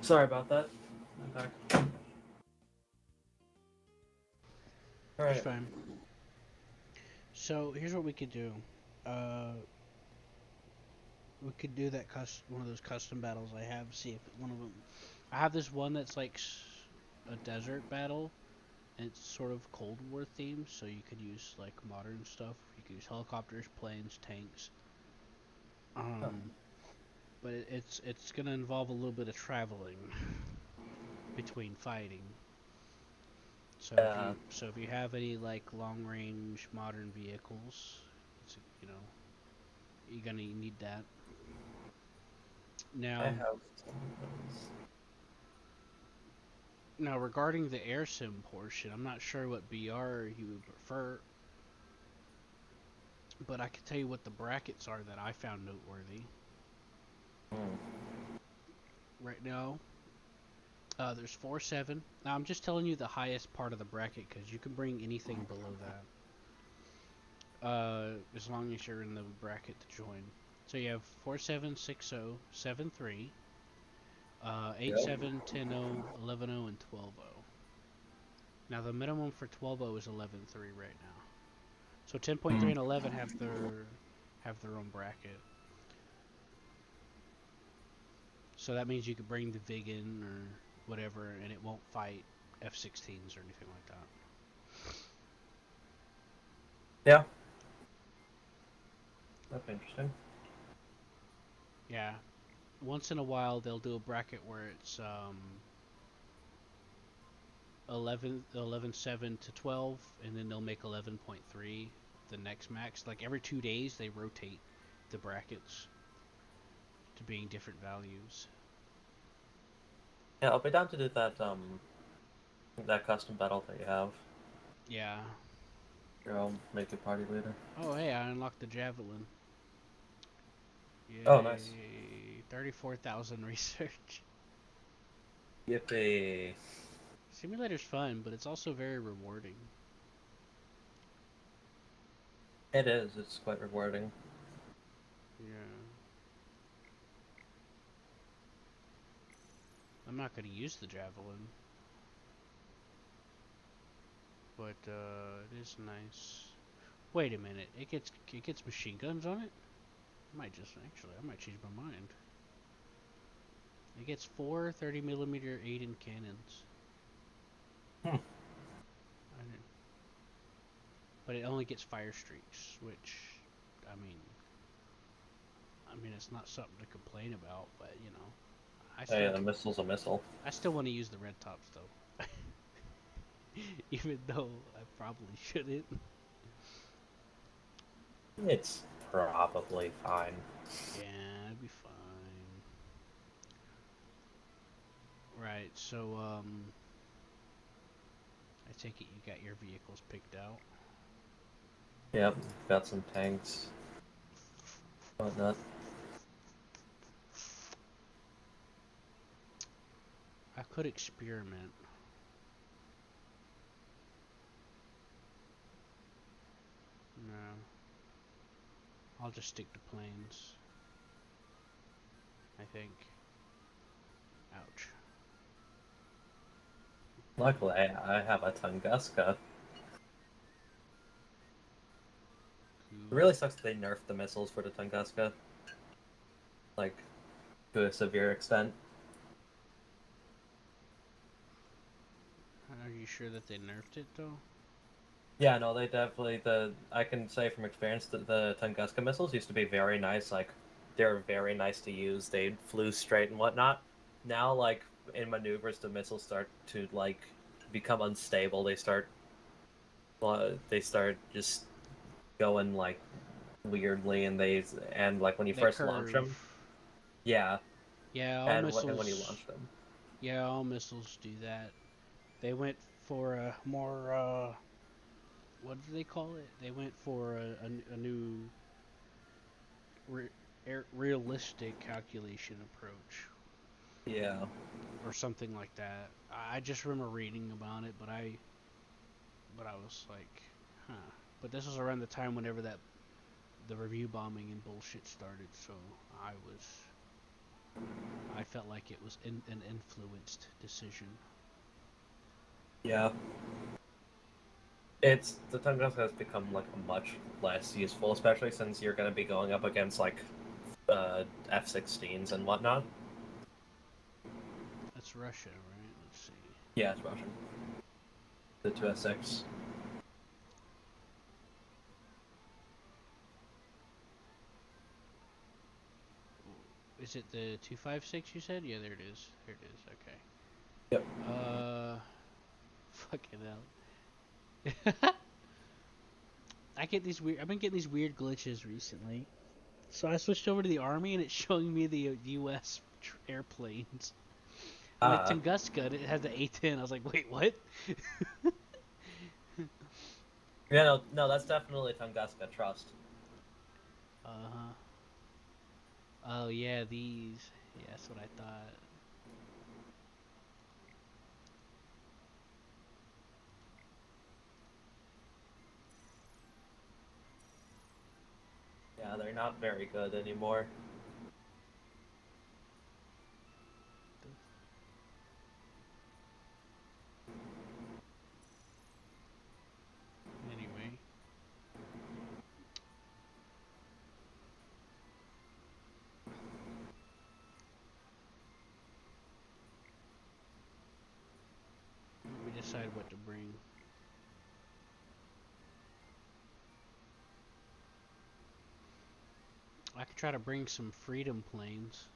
Sorry about that. I'm back. All It's right. fine. So here's what we could do. Uh, we could do that one of those custom battles I have. See if one of them. I have this one that's like a desert battle, and it's sort of Cold War themed. So you could use like modern stuff. You could use helicopters, planes, tanks. But it's gonna involve a little bit of traveling between fighting. So if you have any like long range modern vehicles, you know, you're gonna need that. I Now, have some of those. now regarding the air sim portion, I'm not sure what BR you would prefer, but I can tell you what the brackets are that I found noteworthy. Right now, there's 4-7. Now I'm just telling you the highest part of the bracket because you can bring anything below that. As long as you're in the bracket to join. So you have 4-7, 6-0, 7-3, 8-7, 10-0, 11-0, and 12-0. Now the minimum for 12-0 is 11-3 right now. So 10.3 and 11 have their own bracket. So that means you could bring the Vig in or whatever, and it won't fight F-16s or anything like that. Yeah. That's interesting. Yeah. Once in a while, they'll do a bracket where it's 11.7 to 12, and then they'll make 11.3 the next max. Like every 2 days, they rotate the brackets to being different values. Yeah, I'll be down to do that custom battle that you have. Yeah. Here, I'll make you party leader. Oh, hey, I unlocked the Javelin. Yay. Oh, nice. 34,000 research. Yippee. Simulator's fun, but it's also very rewarding. It is. It's quite rewarding. Yeah. I'm not going to use the Javelin. But, it is nice. Wait a minute, it gets machine guns on it? I might change my mind. It gets 4 30mm Aiden cannons. But it only gets fire streaks, which, I mean, it's not something to complain about, but you know, Hey, a missile's a missile. I still want to use the red tops though, even though I probably shouldn't. It's probably fine. Yeah, it'd be fine. Right, so I take it you got your vehicles picked out. Yep, got some tanks. Whatnot. I could experiment. No. I'll just stick to planes. I think. Ouch. Luckily, I have a Tunguska. It really sucks that they nerfed the missiles for the Tunguska. Like, to a severe extent. Are you sure that they nerfed it though? Yeah, no, they definitely, I can say from experience that the Tunguska missiles used to be very nice, like, they're very nice to use, they flew straight and whatnot. Now, like, in maneuvers, the missiles start to, like, become unstable, they start just going, like, weirdly, and like, when you They first launch them, curve. yeah, Yeah, all and missiles. when you launch them. Yeah, all missiles do that. They went for a more what do they call it? They went for a new realistic calculation approach. Yeah. Or something like that. I just remember reading about it, but I was like, huh. But this was around the time whenever the review bombing and bullshit started, so I was I felt like it was an influenced decision. Yeah. The Tunguska has become like much less useful, especially since you're going to be going up against like F-16s and whatnot. That's Russia, right? Let's see. Yeah, it's Russian. The 2S6. Is it the 256 you said? Yeah, there it is. There it is. Okay. Yep. Fucking hell. I've been getting these weird glitches recently. So I switched over to the army and it's showing me the U.S. Airplanes. I'm like Tunguska and it has the A-10. I was like, wait, what? Yeah, no, that's definitely Tunguska. Trust. Uh-huh. Oh yeah, these. Yeah, that's what I thought. Yeah, they're not very good anymore. Anyway. Let me decide what to bring. I could try to bring some freedom planes.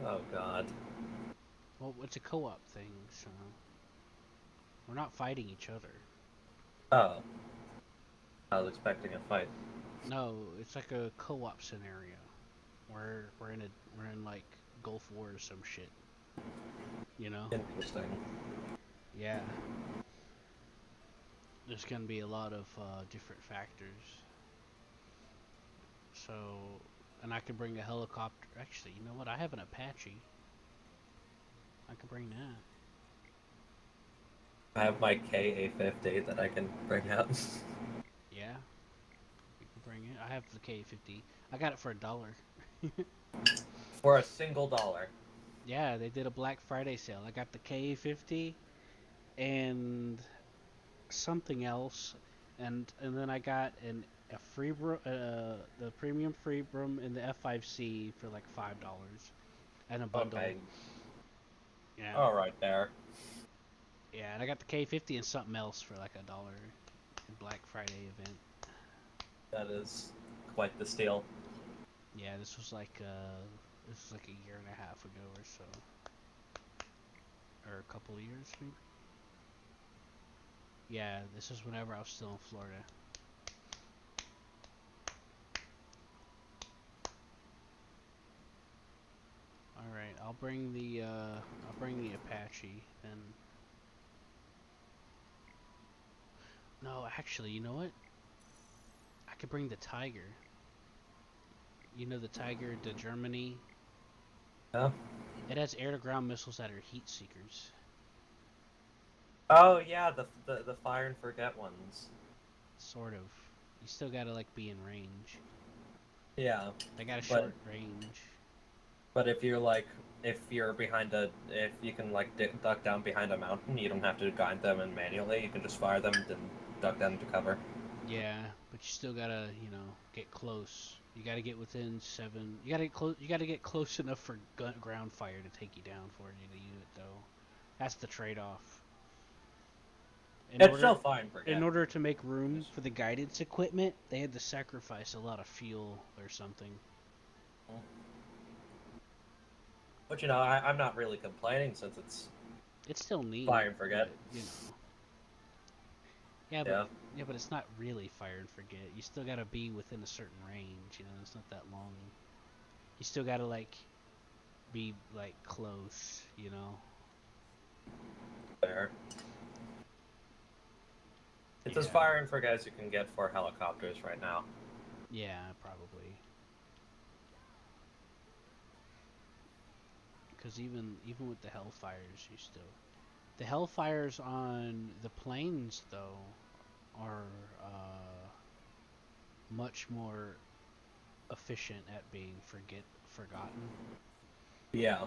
Oh god. Well, it's a co-op thing, so we're not fighting each other. Oh. I was expecting a fight. No, it's like a co-op scenario. We're in like Gulf War or some shit. You know? Interesting. Yeah. There's gonna be a lot of different factors. So, and I could bring a helicopter. Actually, you know what? I have an Apache. I could bring that. I have my KA-50 that I can bring out. Yeah, you can bring it. I have the K50. I got it for $1. For a single dollar. Yeah, they did a Black Friday sale. I got the K50 and something else, and then I got a the premium Freebrum and the F5C for like $5 and a bundle. Okay. Yeah. Alright there. Yeah, and I got the K50 and something else for like $1 in Black Friday event. That is quite the steal. Yeah, this was like a year and a half ago or so, or a couple of years maybe. Yeah, this is whenever I was still in Florida. All right, I'll bring the Apache and no, actually, you know what? I could bring the Tiger. You know the Tiger, the Germany. Yeah? It has air-to-ground missiles that are heat seekers. Oh yeah, the fire and forget ones. Sort of. You still gotta like be in range. Yeah. They got a But short range. But if you're behind if you can like duck down behind a mountain, you don't have to guide them in manually. You can just fire them and duck down to cover. Yeah, but you still gotta, get close. You gotta get within 7. You gotta get close. You gotta get close enough for ground fire to take you down for you to use it, though. That's the trade-off. It's still fine for In order to make room for the guidance equipment, they had to sacrifice a lot of fuel or something. But I'm not really complaining since It's still neat. fire and forget. But, Yeah, but it's not really fire and forget. You still gotta be within a certain range. It's not that long. You still gotta be close. Fair. It's as Yeah. fire and forget as you can get for helicopters right now. Yeah, probably. Because even with the Hellfires, the Hellfires on the planes though are much more efficient at being forgotten. Yeah.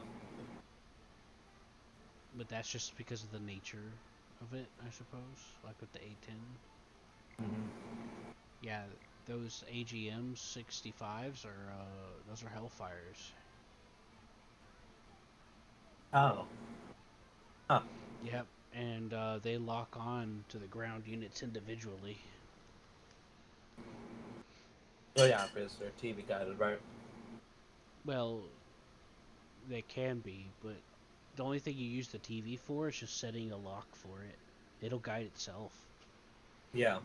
But that's just because of the nature of it, I suppose. Like with the A10. Hmm. Yeah, those AGM 65s are those are Hellfires. Oh. Huh. Yep, and they lock on to the ground units individually. Oh yeah, because they're TV guided, right? Well, they can be, but the only thing you use the TV for is just setting a lock for it. It'll guide itself. Yeah.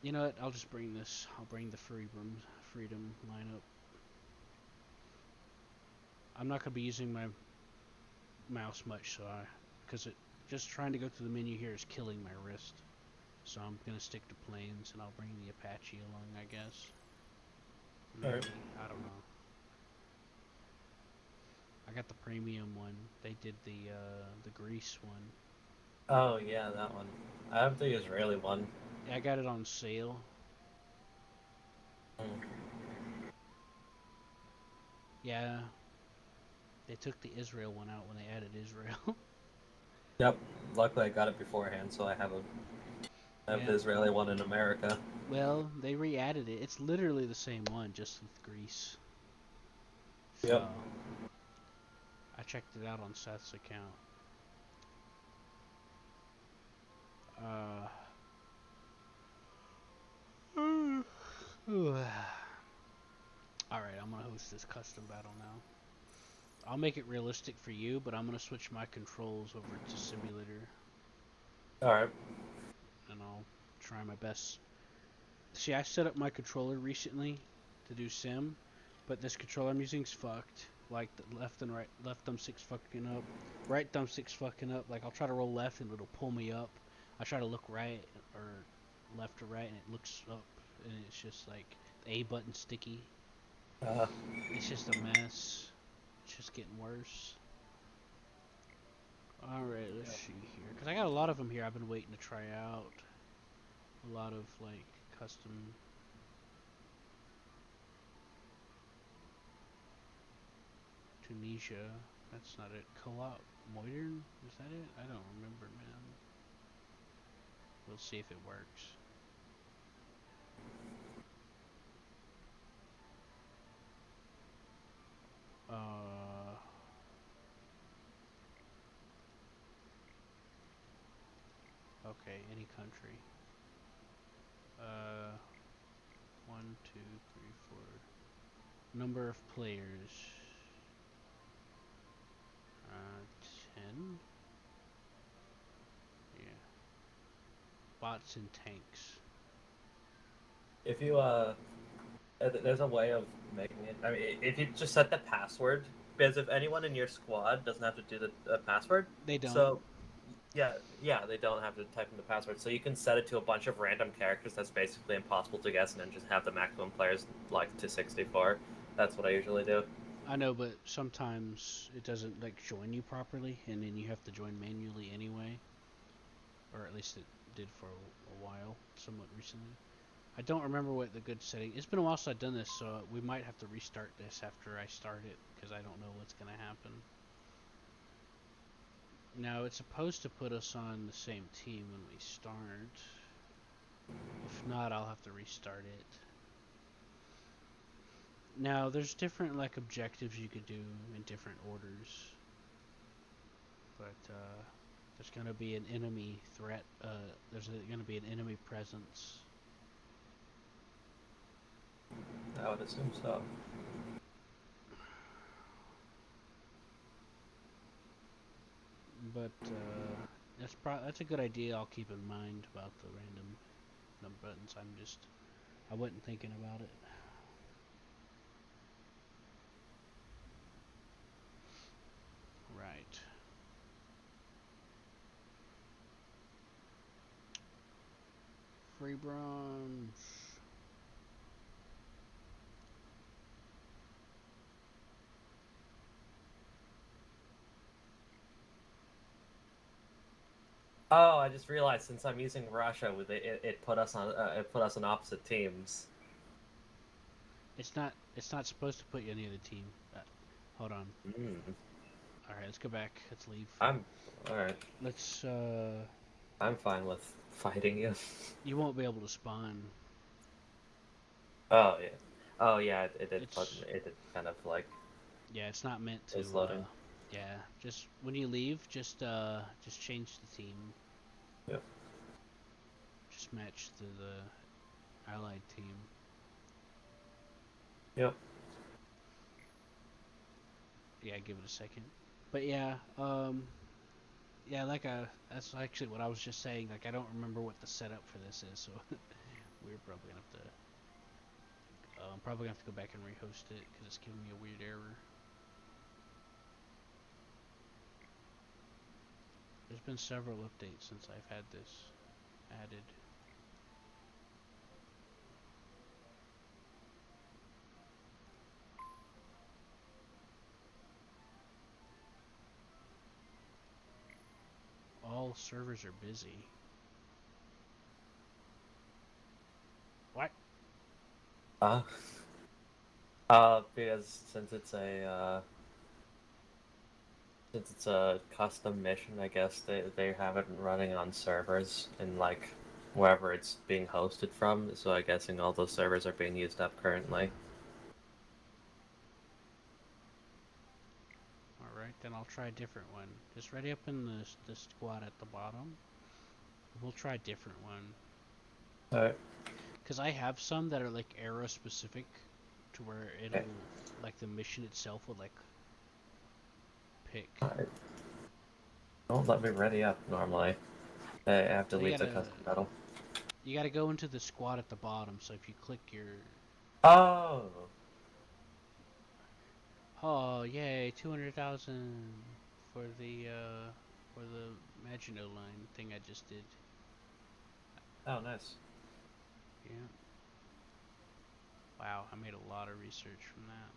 You know what? I'll just bring this. I'll bring the freedom lineup. I'm not gonna be using my mouse much, so because it just trying to go through the menu here is killing my wrist. So I'm gonna stick to planes, and I'll bring the Apache along, I guess. Maybe. Alright. I don't know. I got the premium one. They did the Greece one. Oh yeah, that one. I have the Israeli one. Yeah, I got it on sale. Mm. Yeah, they took the Israel one out when they added Israel. Yep. Luckily, I got it beforehand, so I have Yeah. the Israeli one in America. Well, they re-added it. It's literally the same one, just with Greece. So, Yep. I checked it out on Seth's account. Alright, I'm gonna host this custom battle now. I'll make it realistic for you, but I'm gonna switch my controls over to simulator, All right. and I'll try my best. See, I set up my controller recently to do sim, but this controller I'm using is fucked. Like the left and right, left thumbstick's fucking up, right thumbstick's fucking up. Like I'll try to roll left and it'll pull me up. I try to look right or left or right and it looks up, and it's just like the A button sticky. Uh, It's just a mess. It's just getting worse. Alright, let's see here. Because I got a lot of them here I've been waiting to try out. A lot of, like, custom... Tunisia. That's not it. Co-op Modern? Is that it? I don't remember, man. We'll see if it works. Okay, any country. 1, 2, 3, 4. Number of players. 10? Yeah. Bots and tanks. if you there's a way of making it. I mean, if you just set the password, because if anyone in your squad doesn't have to do the password, They don't. so yeah, they don't have to type in the password. So you can set it to a bunch of random characters that's basically impossible to guess, and then just have the maximum players like to 64. That's what I usually do. I know, but sometimes it doesn't like join you properly, and then you have to join manually anyway. Or at least it did for a while, somewhat recently. I don't remember what the good setting. It's been a while since I've done this, so we might have to restart this after I start it because I don't know what's gonna happen. Now it's supposed to put us on the same team when we start. If not, I'll have to restart it. Now there's different like objectives you could do in different orders, but there's gonna be an enemy threat. There's gonna be an enemy presence. I would assume so. But that's a good idea. I'll keep in mind about the random number buttons. I wasn't thinking about it. Right. Free bronze. Oh, I just realized since I'm using Russia, with it put us on opposite teams. It's not supposed to put you on the other team. Hold on. Mm, Alright, let's go back. Let's leave. I'm alright. Let's, I'm fine with fighting you. you won't be able to spawn. Oh yeah. Oh yeah. It did put. It's, It did kind of like yeah, it's not meant to, is loading. yeah. Just, when you leave, just change the team. Yep. Just match to the allied team. Yep. Yeah, give it a second. But yeah, yeah, that's actually what I was just saying. Like, I don't remember what the setup for this is, so we're probably gonna have to. I'm probably gonna have to go back and rehost it because it's giving me a weird error. There's been several updates since I've had this added. All servers are busy. What? Uh. Because since it's a custom mission, I guess they have it running on servers in like wherever it's being hosted from. So I'm guessing all those servers are being used up currently. Alright, then I'll try a different one. Just ready up in the squad at the bottom. We'll try a different one. Alright. Because I have some that are like era specific to where it'll, like the mission itself will like pick. Alright. Don't let me ready up normally. I have to So you leave the gotta- custom battle. You gotta go into the squad at the bottom, so if you click your... Oh! Oh, yay, 200,000 for the Maginot Line thing I just did. Oh, nice. Yeah. Wow, I made a lot of research from that.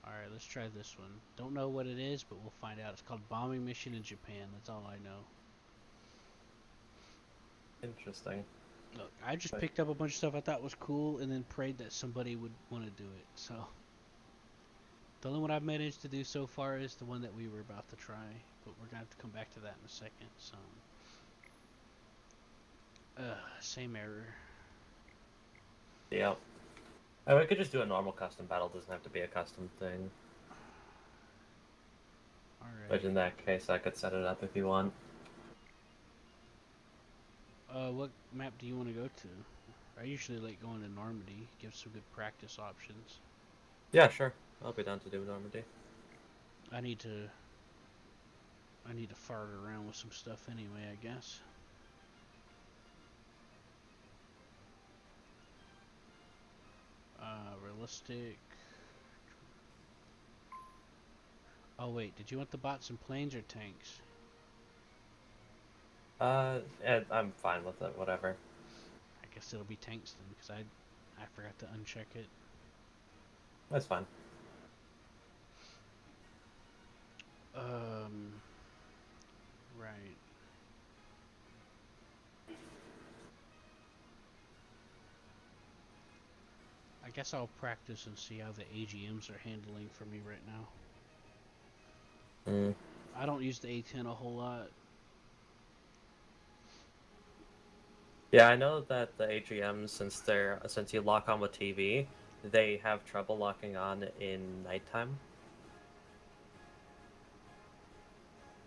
Alright, let's try this one. Don't know what it is, but we'll find out. It's called Bombing Mission in Japan, that's all I know. Interesting. Look, I just picked up a bunch of stuff I thought was cool and then prayed that somebody would want to do it, so... The only one I've managed to do so far is the one that we were about to try, but we're gonna have to come back to that in a second, so... same error. Yep. Oh, we could just do a normal custom battle, doesn't have to be a custom thing. Alright. But in that case, I could set it up if you want. What map do you want to go to? I usually like going to Normandy, gives some good practice options. Yeah, sure. I'll be down to do Normandy. I need to fart around with some stuff anyway, I guess. Realistic. Oh wait, did you want the bots and planes or tanks? I'm fine with it, whatever. I guess it'll be tanks then, because I forgot to uncheck it. That's fine. Right. I guess I'll practice and see how the AGMs are handling for me right now. Mm. I don't use the A10 a whole lot. Yeah, I know that the AGMs, since you lock on with TV, they have trouble locking on in nighttime,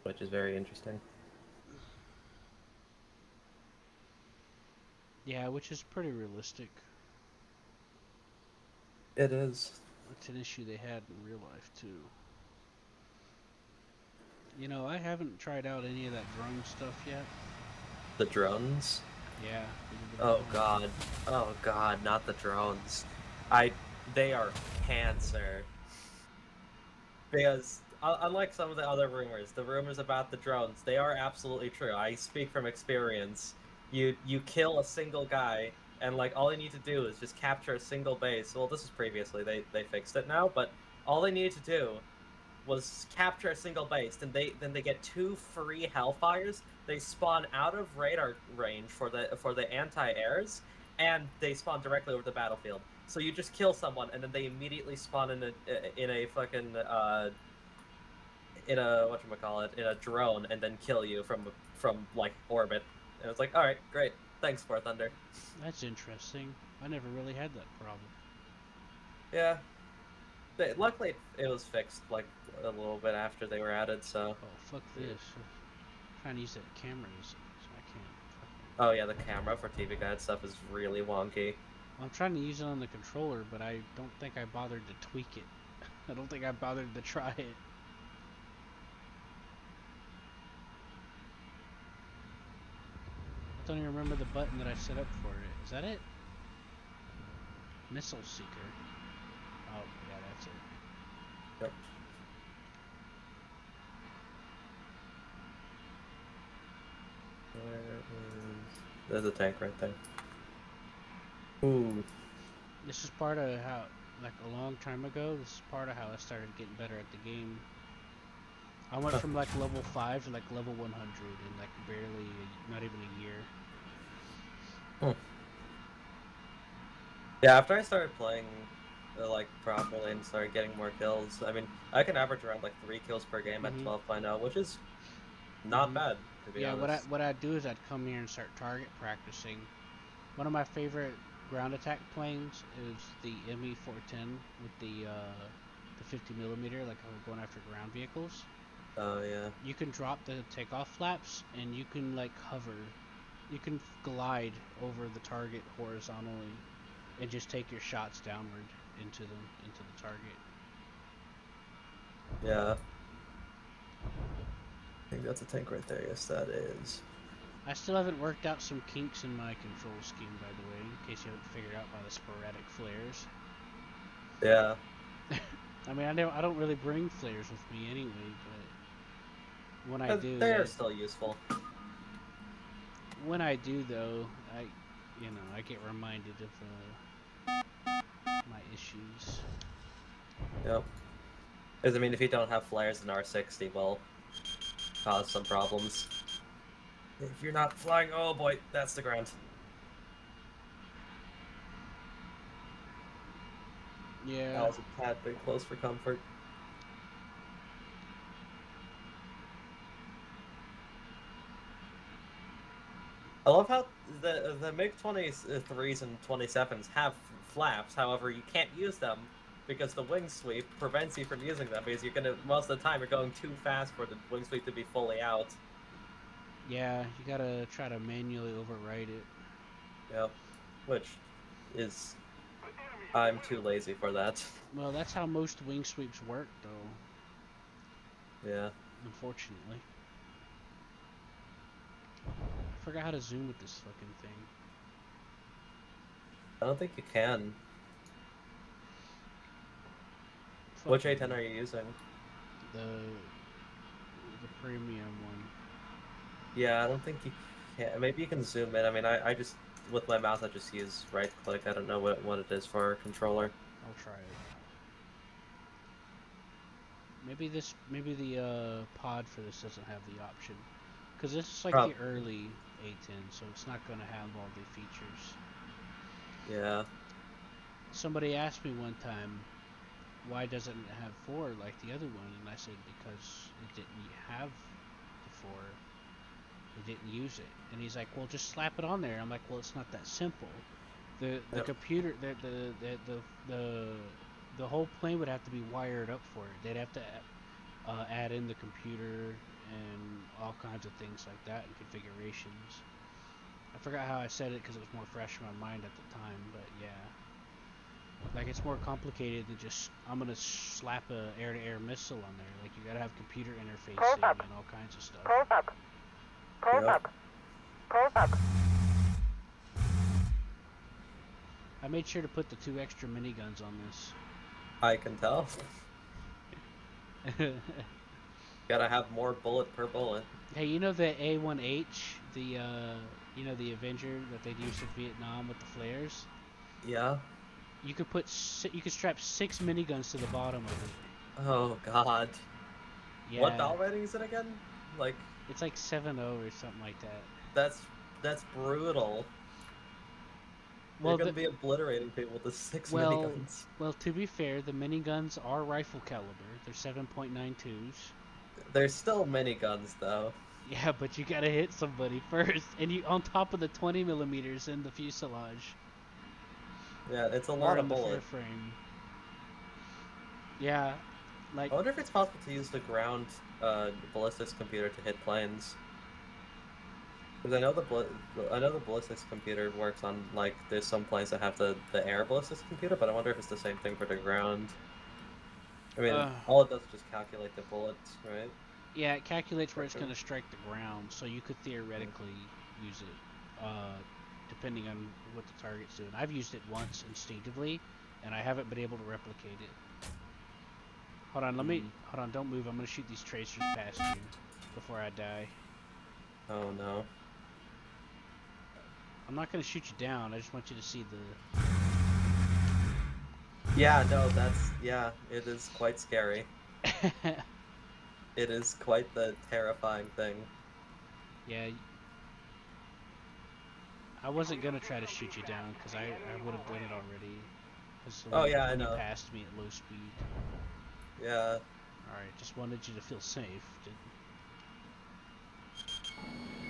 which is very interesting. Yeah, which is pretty realistic. It is. It's an issue they had in real life too. You know, I haven't tried out any of that drone stuff yet. The drones? Yeah. Oh god. Oh god, not the drones. They are cancer. Because, unlike some of the other rumors, the rumors about the drones, they are absolutely true. I speak from experience. You kill a single guy, and like all you need to do is just capture a single base. Well, this is previously, they fixed it now, but all they needed to do was capture a single base, then they get 2 free Hellfires. They spawn out of radar range for the anti-airs, and they spawn directly over the battlefield. So you just kill someone, and then they immediately spawn in a fucking in a whatchamacallit, in a drone, and then kill you from like orbit. And it's like, all right, great, thanks, War Thunder. That's interesting. I never really had that problem. Yeah. Luckily, it was fixed like a little bit after they were added. So. Oh, fuck this. I'm trying to use that camera, so I can't. Oh yeah, the camera for TV guide stuff is really wonky. I'm trying to use it on the controller, but I don't think I bothered to tweak it. I don't think I bothered to try it. I don't even remember the button that I set up for it. Is that it? Missile Seeker. Oh, yeah, that's it. Yep. There's a tank right there. Ooh. This is part of how, like a long time ago, this is part of how I started getting better at the game. I went from like level 5 to like level 100 in like barely, not even a year. Yeah, after I started playing like properly and started getting more kills, I mean, I can average around like 3 kills per game at 12.0, which is not bad, to be honest. Yeah, what I'd do is I'd come here and start target practicing. One of my favorite ground attack planes is the ME-410 with the 50mm, like how we're going after ground vehicles. Oh yeah. You can drop the takeoff flaps and you can like hover. You can glide over the target horizontally and just take your shots downward into the target. Yeah. I think that's a tank right there. Yes, that is. I still haven't worked out some kinks in my control scheme, by the way, in case you haven't figured out by the sporadic flares. Yeah. I mean, I don't really bring flares with me anyway, but when I do, They're still useful. When I do, though, I get reminded of my issues. Yep. Because I mean, if you don't have flares, an R60 will cause some problems. If you're not flying, oh boy, that's the ground. Yeah. That was a tad bit close for comfort. I love how the MiG-23s and 27s have flaps. However, you can't use them because the wing sweep prevents you from using them because most of the time you're going too fast for the wing sweep to be fully out. Yeah, you gotta try to manually override it. Yep. Which is... I'm too lazy for that. Well, that's how most wing sweeps work, though. Yeah. Unfortunately. I forgot how to zoom with this fucking thing. I don't think you can. Which A10 are you using? The premium one. Yeah, I don't think you can. Maybe you can zoom in. I mean, I just, with my mouse, I just use right click. I don't know what it is for a controller. I'll try it. Maybe the pod for this doesn't have the option. Because this is like the early A10, so it's not going to have all the features. Yeah. Somebody asked me one time, why doesn't it have 4 like the other one? And I said, because it didn't have the 4. It didn't use it. And he's like, well, just slap it on there. I'm like, well, it's not that simple. The computer, the whole plane would have to be wired up for it. They'd have to add in the computer and all kinds of things like that and configurations. I forgot how I said it because it was more fresh in my mind at the time, but yeah. Like, it's more complicated than just, I'm going to slap a air-to-air missile on there. Like, you gotta have computer interfacing and all kinds of stuff. I made sure to put the 2 extra miniguns on this. I can tell. Gotta have more bullet per bullet. Hey, you know the A1H, the the Avenger that they'd used in Vietnam with the flares? Yeah. You could strap 6 miniguns to the bottom of it. Oh God. Yeah. What bell rating is it again? Like. It's like 7.0 or something like that. That's brutal. You're Well, gonna be obliterating people with the 6 well, miniguns. well. To be fair, the miniguns are rifle caliber. They're 7.92s. They're still miniguns, though. Yeah, but you gotta hit somebody first, and you on top of the 20 millimeters in the fuselage Yeah, it's a or lot in of the bullets. fairframe. Yeah, like I wonder if it's possible to use the ground ballistics computer to hit planes. Because I know the ballistics computer works on like there's some planes that have the air ballistics computer, but I wonder if it's the same thing for the ground. I mean, uh, all it does is just calculate the bullets, right? yeah, it calculates where it's Okay. gonna strike the ground, so you could theoretically use it, depending on what the target's doing. I've used it once instinctively, and I haven't been able to replicate it. Hold on, hold on, don't move. I'm gonna shoot these tracers past you before I die. Oh no. I'm not gonna shoot you down. I just want you to see the. Yeah, no, yeah, it is quite scary. It is quite the terrifying thing. Yeah, I wasn't gonna try to shoot you down because I would have done it already. Because Oh yeah, I when you know. passed me at low speed. Yeah. All right, just wanted you to feel safe.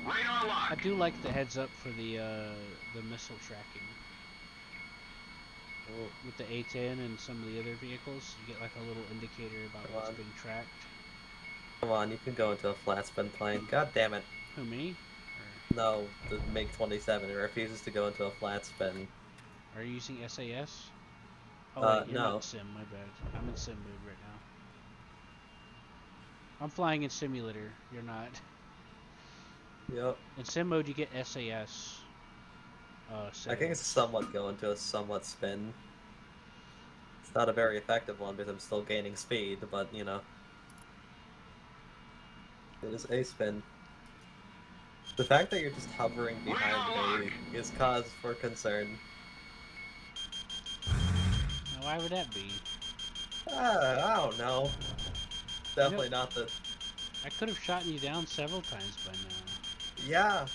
Radar I lock. do like the heads up for the missile tracking Ooh, with the A10 and some of the other vehicles. You get like a little indicator about come what's on. being tracked. Come on, you can go into a flat spin plane. God damn it. Who, me? No, the MiG-27, it refuses to go into a flat spin. Or are you using SAS? Oh wait, you're not No. in sim. My bad. I'm in sim mode right now. I'm flying in simulator. You're not. Yep. In sim mode, you get SAS. I can Settings. somewhat go into a somewhat spin. It's not a very effective one because I'm still gaining speed, but you know. It is a spin. The fact that you're just hovering behind me is cause for concern. Now, why would that be? I don't know. Definitely not the. I could have shot you down several times by now. Yeah.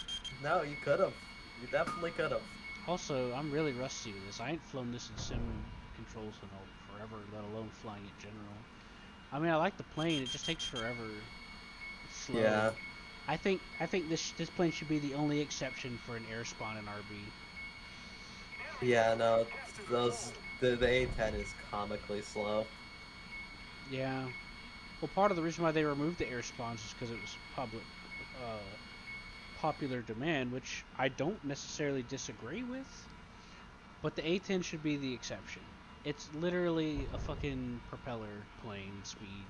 No, you could have. You definitely could have. Also, I'm really rusty with this. I ain't flown this in sim controls in forever, let alone flying it general. I mean, I like the plane. It just takes forever. It's slow. Yeah. I think this plane should be the only exception for an air spawn in RB. Yeah, no, the A10 is comically slow. Yeah. Well, part of the reason why they removed the air spawns is because it was popular demand, which I don't necessarily disagree with. But the A10 should be the exception. It's literally a fucking propeller plane speed.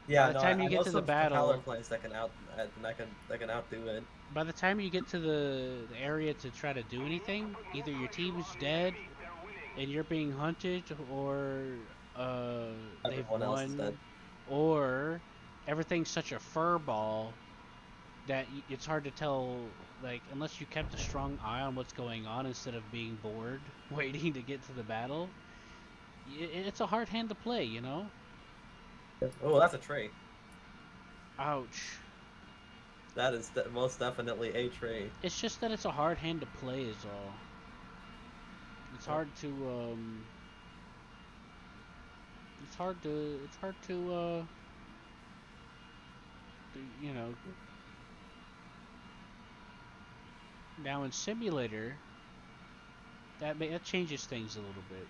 Yeah, By the no, time I you know get to the some propeller battle, planes that can outdo it. by the time you get to the area to try to do anything, either your team is dead and you're being hunted, or they've Everyone else is dead. won, or everything's such a fur ball that it's hard to tell. Like, unless you kept a strong eye on what's going on instead of being bored waiting to get to the battle, it's a hard hand to play, you know? Oh, that's a tree. Ouch. That is most definitely a tree. It's just that it's a hard hand to play is all. It's hard to you know. Now in simulator, that changes things a little bit.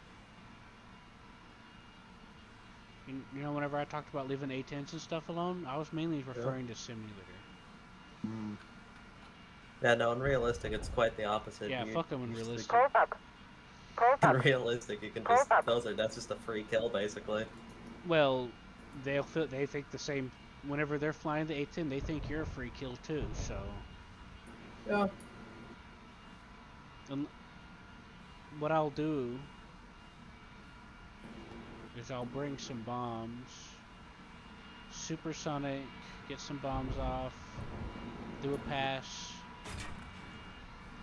You know, whenever I talked about leaving A10s and stuff alone, I was mainly referring to simulator. Yeah, no, in realistic, it's quite the opposite. Yeah, You- fuck them in you just- realistic. In realistic, you can just that's just a free kill basically. Well, they think the same. Whenever they're flying the A10, they think you're a free kill too. So. Yeah. And what I'll do is I'll bring some bombs, supersonic, get some bombs off, do a pass,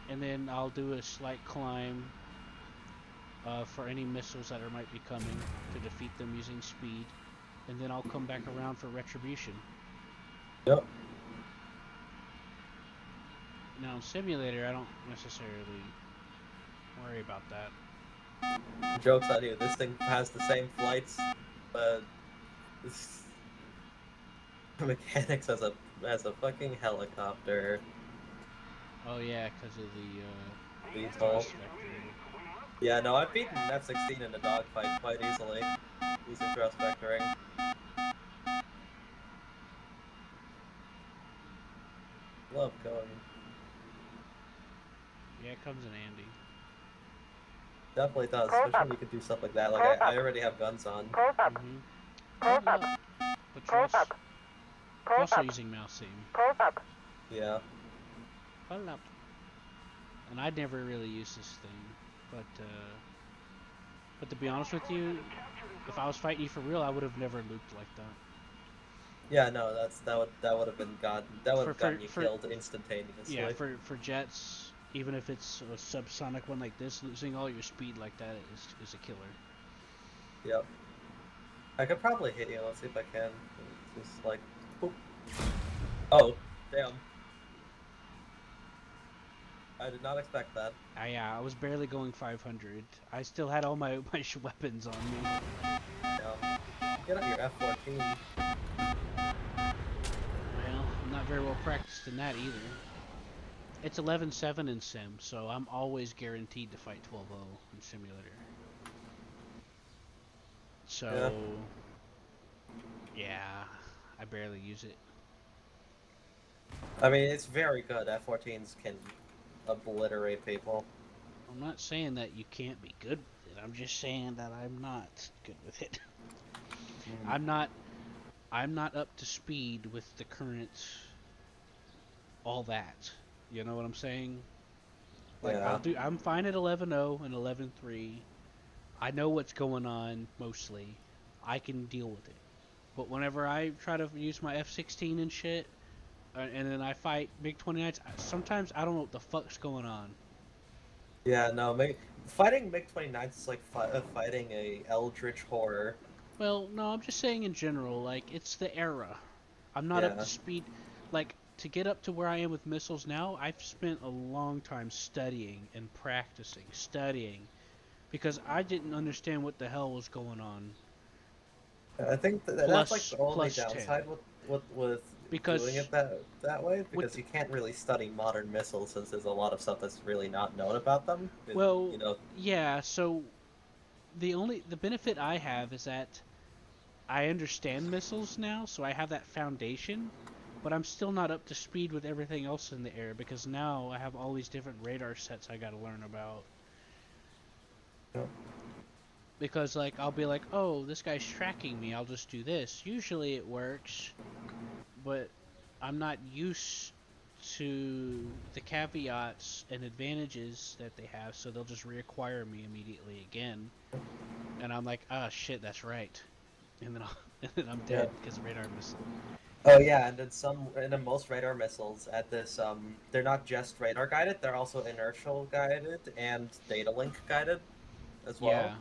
and then I'll do a slight climb for any missiles that might be coming to defeat them using speed, and then I'll come back around for retribution. Yep. Now in simulator, I don't necessarily Don't worry about that. Joke's on you. This thing has the same flights, but it's mechanics as a fucking helicopter. Oh yeah, because of the VTOL. thrust vector. Yeah, no, I've beaten F-16 in a dogfight quite easily using thrust vectoring. Love going. Yeah, it comes in handy. Definitely does, especially when you can do stuff like that. Like, I already have guns on. Mm-hmm. But you're also using mouse aim. Yeah. Hold up. And I'd never really used this thing, but to be honest with you, if I was fighting you for real, I would have never looped like that. Yeah, no, that would have been that would have gotten you For- killed instantaneously. Yeah, for jets, even if it's a subsonic one like this, losing all your speed like that is a killer. Yep. I could probably hit you. Let's see if I can. Just like, boop. Oh, damn. I did not expect that. I was barely going 500. I still had all my weapons on me. Yeah. Get up your F-14. Well, I'm not very well practiced in that either. It's 11-7 in sim, so I'm always guaranteed to fight 12-0 in simulator. So, yeah, I barely use it. I mean, it's very good. F-14s can obliterate people. I'm not saying that you can't be good with it. I'm just saying that I'm not good with it. I'm not up to speed with the current all that. You know what I'm saying? Like Yeah. I'm fine at 11-0 and 11-3. I know what's going on mostly. I can deal with it. But whenever I try to use my F-16 and shit, and then I fight MiG-29s, sometimes I don't know what the fuck's going on. Yeah, no, fighting MiG-29s is like fighting a eldritch horror. Well, no, I'm just saying in general, like, it's the era. I'm not up Yeah. to speed. Like, to get up to where I am with missiles now, I've spent a long time studying and practicing, because I didn't understand what the hell was going on. I think that's like the only plus 10. downside with Because doing it that way, because you can't really study modern missiles since there's a lot of stuff that's really not known about them. Well, you know. yeah, so the benefit I have is that I understand missiles now, so I have that foundation, but I'm still not up to speed with everything else in the air because now I have all these different radar sets I gotta learn about. Yep. Because, like, I'll be like, oh, this guy's tracking me, I'll just do this. Usually it works, but I'm not used to the caveats and advantages that they have, so they'll just reacquire me immediately again. And I'm like, ah, shit, that's right. And then I'm dead because of radar missile. Oh yeah, and then most radar missiles at this they're not just radar guided, they're also inertial guided and data link guided as well. Yeah.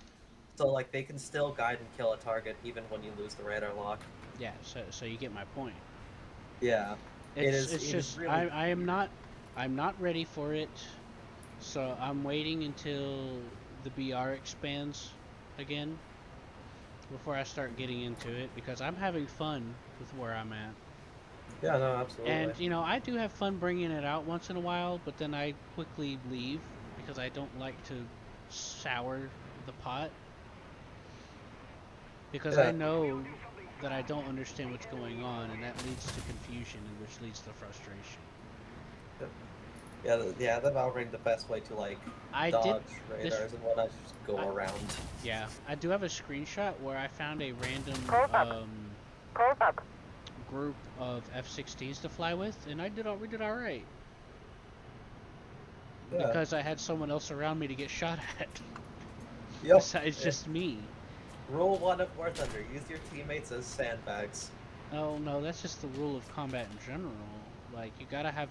So like they can still guide and kill a target even when you lose the radar lock. Yeah, so you get my point. Yeah. It's it just is really... I'm not ready for it. So I'm waiting until the BR expands again before I start getting into it because I'm having fun with where I'm at. Yeah, no, absolutely. And you know, I do have fun bringing it out once in a while, but then I quickly leave because I don't like to sour the pot. Because I know that I don't understand what's going on, and that leads to confusion, and which leads to frustration. Yeah, that outright the best way to like dodge radars and whatnot, just go around. Yeah, I do have a screenshot where I found a random group of F-16s to fly with, and we did all right. Yeah. Because I had someone else around me to get shot at. Yep. Besides just me. Rule 1 of War Thunder: use your teammates as sandbags. Oh no, that's just the rule of combat in general. Like you gotta have,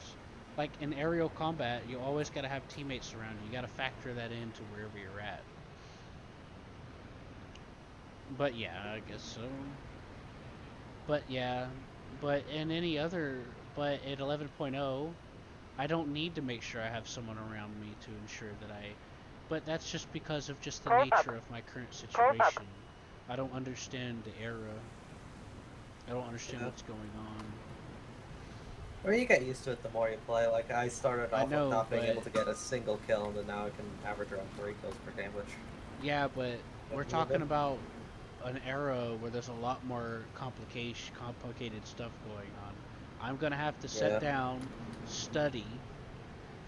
like in aerial combat, you always gotta have teammates around you. You gotta factor that into wherever you're at. But yeah, I guess so. But yeah, but in any other, but at 11.0, I don't need to make sure I have someone around me to ensure that But that's just because of just the nature of my current situation. I don't understand the era. I don't understand Yeah. what's going on. Or you get used to it the more you play. Like, I started I off know, with not being but- able to get a single kill, and then now I can average around 3 kills per game, which... Yeah, but we're Yeah, talking but- about an era where there's a lot more complicated stuff going on. I'm gonna have to sit Yeah. down, study,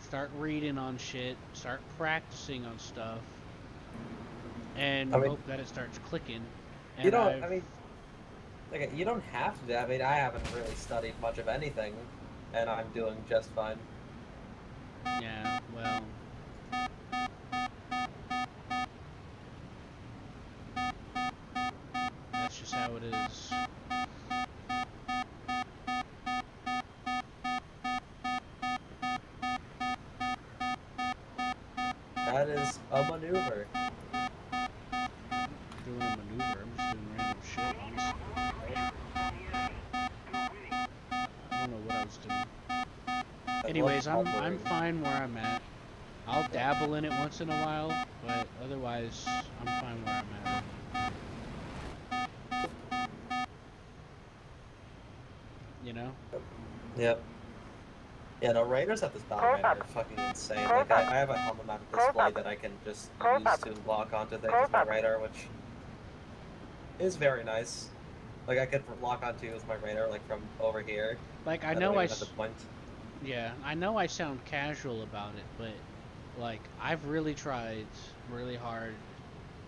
start reading on shit, start practicing on stuff, and I mean- hope that it starts clicking. And You don't... I've- I mean... Like, you don't have to do that. I mean, I haven't really studied much of anything, and I'm doing just fine. yeah, well, that's just how it is. That is a maneuver. Doing a maneuver, I'm just doing random shit, honestly. I don't know what I was doing. I Anyways, love I'm hovering. fine where I'm at. I'll dabble in it once in a while, but otherwise, I'm fine where I'm at. You know? Yep. Yeah, no, Raiders at this battle map are fucking insane. Like, I have a helmet map display that I can just use to lock onto things with my radar, which is very nice. Like, I could lock onto with my radar, like, from over here. Like, I don't know even I, have to point. yeah, I know I sound casual about it, but, like, I've really tried really hard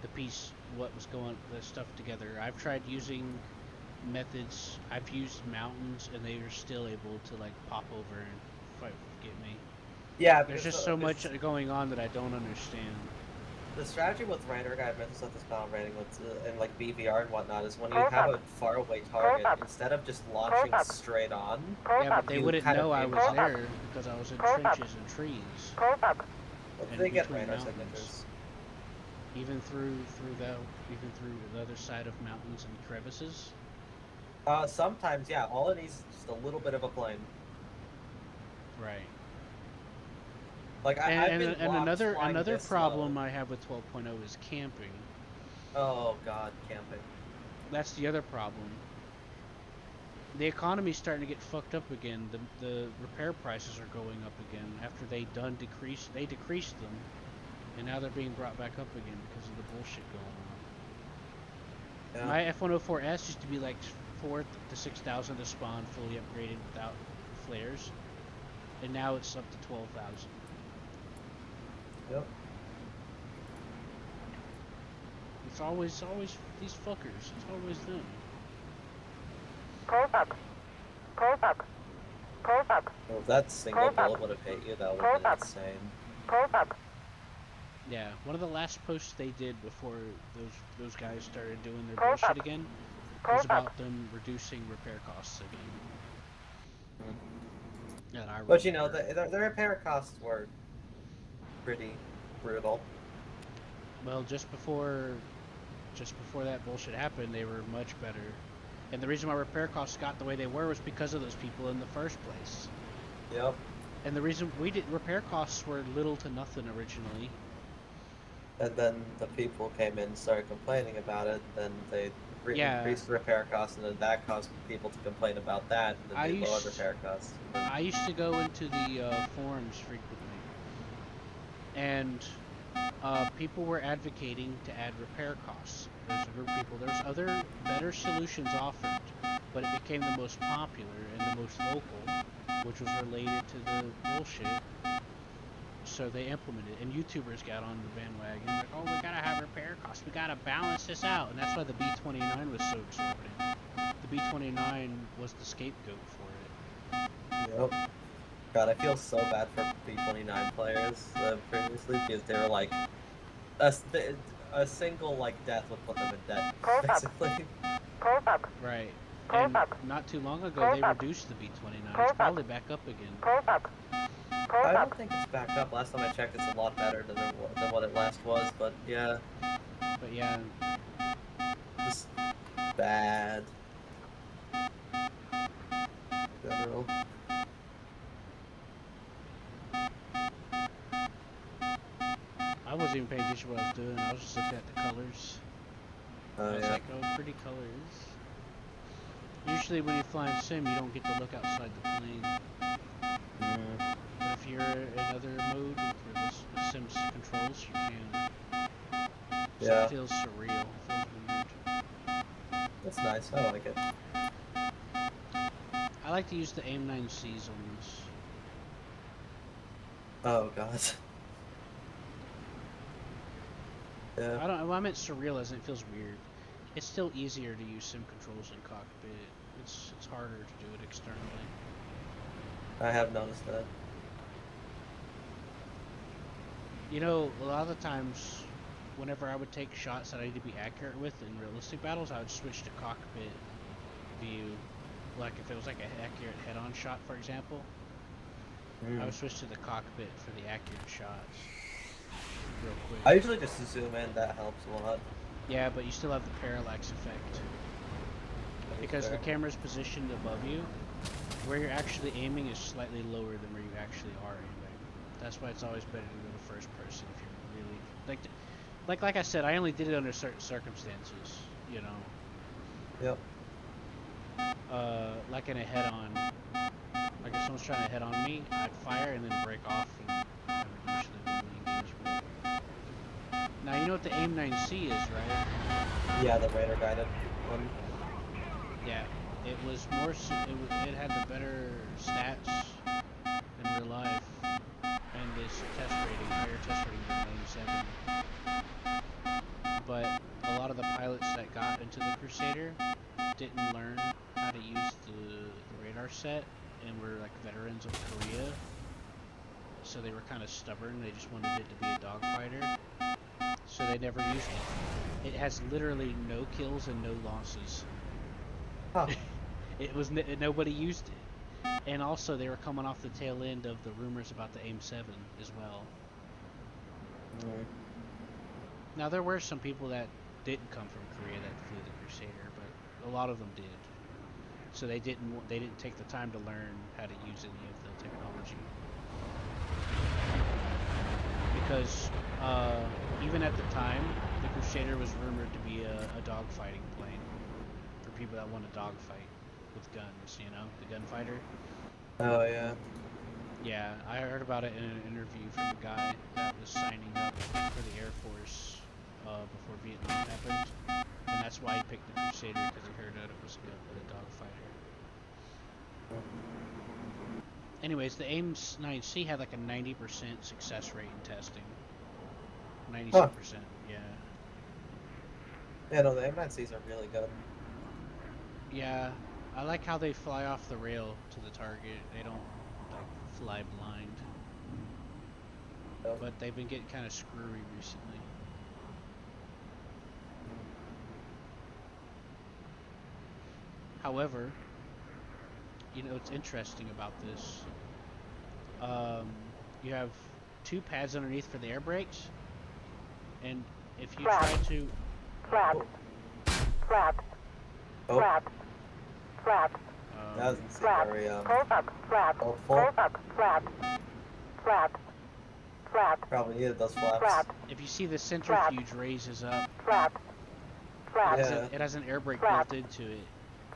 to piece the stuff together. I've tried using methods, I've used mountains, and they are still able to, like, pop over and get me. Yeah, There's because just so much going on that I don't understand. the strategy with Raider Guide methods at this battle rating with, and like BVR and whatnot is when you have a faraway target, instead of just launching straight on, Yeah, but they You wouldn't kind of know I aim was up. there because I was in trenches and trees, And they get between radar mountains. signatures. even through the other side of mountains and crevices. Sometimes, yeah, all it needs is just a little bit of a plane. Right. Like, I've been And blocked flying another this problem low. I have with 12.0 is camping. Oh god, camping. That's the other problem. The economy's starting to get fucked up again. The repair prices are going up again after they decreased them, and now they're being brought back up again because of the bullshit going on. Yeah. My F-104S used to be like 4,000 to 6,000 to spawn, fully upgraded without flares, and now it's up to 12,000. Yep. It's always these fuckers. It's always them. Well, if that single bullet would have hit you, that would have been insane. Yeah, one of the last posts they did before those guys started doing their bullshit again was about them reducing repair costs again. And I But you know, remember. the repair costs were pretty brutal. Well, just before that bullshit happened, they were much better. And the reason why repair costs got the way they were was because of those people in the first place. Yep. And the reason repair costs were little to nothing originally. And then the people came in and started complaining about it, then they increased repair costs, and then that caused people to complain about that, and then they lowered repair costs. I used to go into the forums frequently, and people were advocating to add repair costs. There's a group of people. There's other better solutions offered, but it became the most popular and the most vocal, which was related to the bullshit. So they implemented it, and YouTubers got on the bandwagon, like, oh, we gotta have repair costs, we gotta balance this out, and that's why the B-29 was so exorbitant. The B-29 was the scapegoat for it. Yep. God, I feel so bad for B-29 players previously, because they were like, a single like death would put them in debt, basically. Right. And not too long ago, they reduced the B-29. It's probably back up again. I don't think it's back up. Last time I checked, it's a lot better than what it last was, but yeah. But yeah. Just bad. General. I was wasn't even paying attention to what I was doing. I was just looking at the colors. I Oh was yeah. like, oh, pretty colors. Usually when you fly in sim, you don't get to look outside the plane. Mm. But if you're in other mode where the sim's controls, you can. So Yeah. it feels surreal. It feels weird. That's nice. I like it. I like to use the AIM-9Cs on this. Oh god. Yeah. I don't. Well, I meant surreal as in it feels weird. It's still easier to use sim controls in cockpit. It's harder to do it externally. I have noticed that. You know, a lot of the times, whenever I would take shots that I need to be accurate with in realistic battles, I would switch to cockpit view. Like if it was like an accurate head-on shot, for example, I would switch to the cockpit for the accurate shots. Real quick. I usually just zoom in. That helps a lot. Yeah, but you still have the parallax effect. Because the camera's positioned above you, where you're actually aiming is slightly lower than where you actually are aiming. That's why it's always better to go to first person if you're really like I said, I only did it under certain circumstances, you know. Yep. Like in a head-on, like if someone's trying to head on me, I'd fire and then break off, and I would usually really engage with it. Now you know what the AIM-9C is, right? Yeah, the radar guided one. Yeah, it was more. It had the better stats in real life, and this test rating, higher test rating than 97. But a lot of the pilots that got into the Crusader didn't learn how to use the radar set, and were like veterans of Korea. So they were kind of stubborn. They just wanted it to be a dogfighter. So they never used it. It has literally no kills and no losses. Huh. It was nobody used it, and also they were coming off the tail end of the rumors about the AIM-7 as well. Now there were some people that didn't come from Korea that flew the Crusader, but a lot of them did. So they didn't take the time to learn how to use any of the technology, because even at the time, the Crusader was rumored to be a dogfighting plane for people that want to dogfight with guns, you know, the gunfighter. Oh yeah. Yeah, I heard about it in an interview from a guy that was signing up for the Air Force before Vietnam happened, and that's why he picked the Crusader, because he heard that it was a dogfighter. Anyways, the AIM-9C had like a 90% success rate in testing. 97%, yeah. Yeah, no, the M9Cs are really good. Yeah, I like how they fly off the rail to the target. They don't like fly blind. Yep. But they've been getting kind of screwy recently. However, you know what's interesting about this? You have two pads underneath for the air brakes, and if you try to Oh, Flap. that doesn't seem Flap. very Pull up. Flap. helpful. Pull up. Flap. Flap. Flap. Probably needed those flaps. Flap. if you see the centrifuge raises up, Flap. Flap. Yeah. it has an air brake Flap. built into it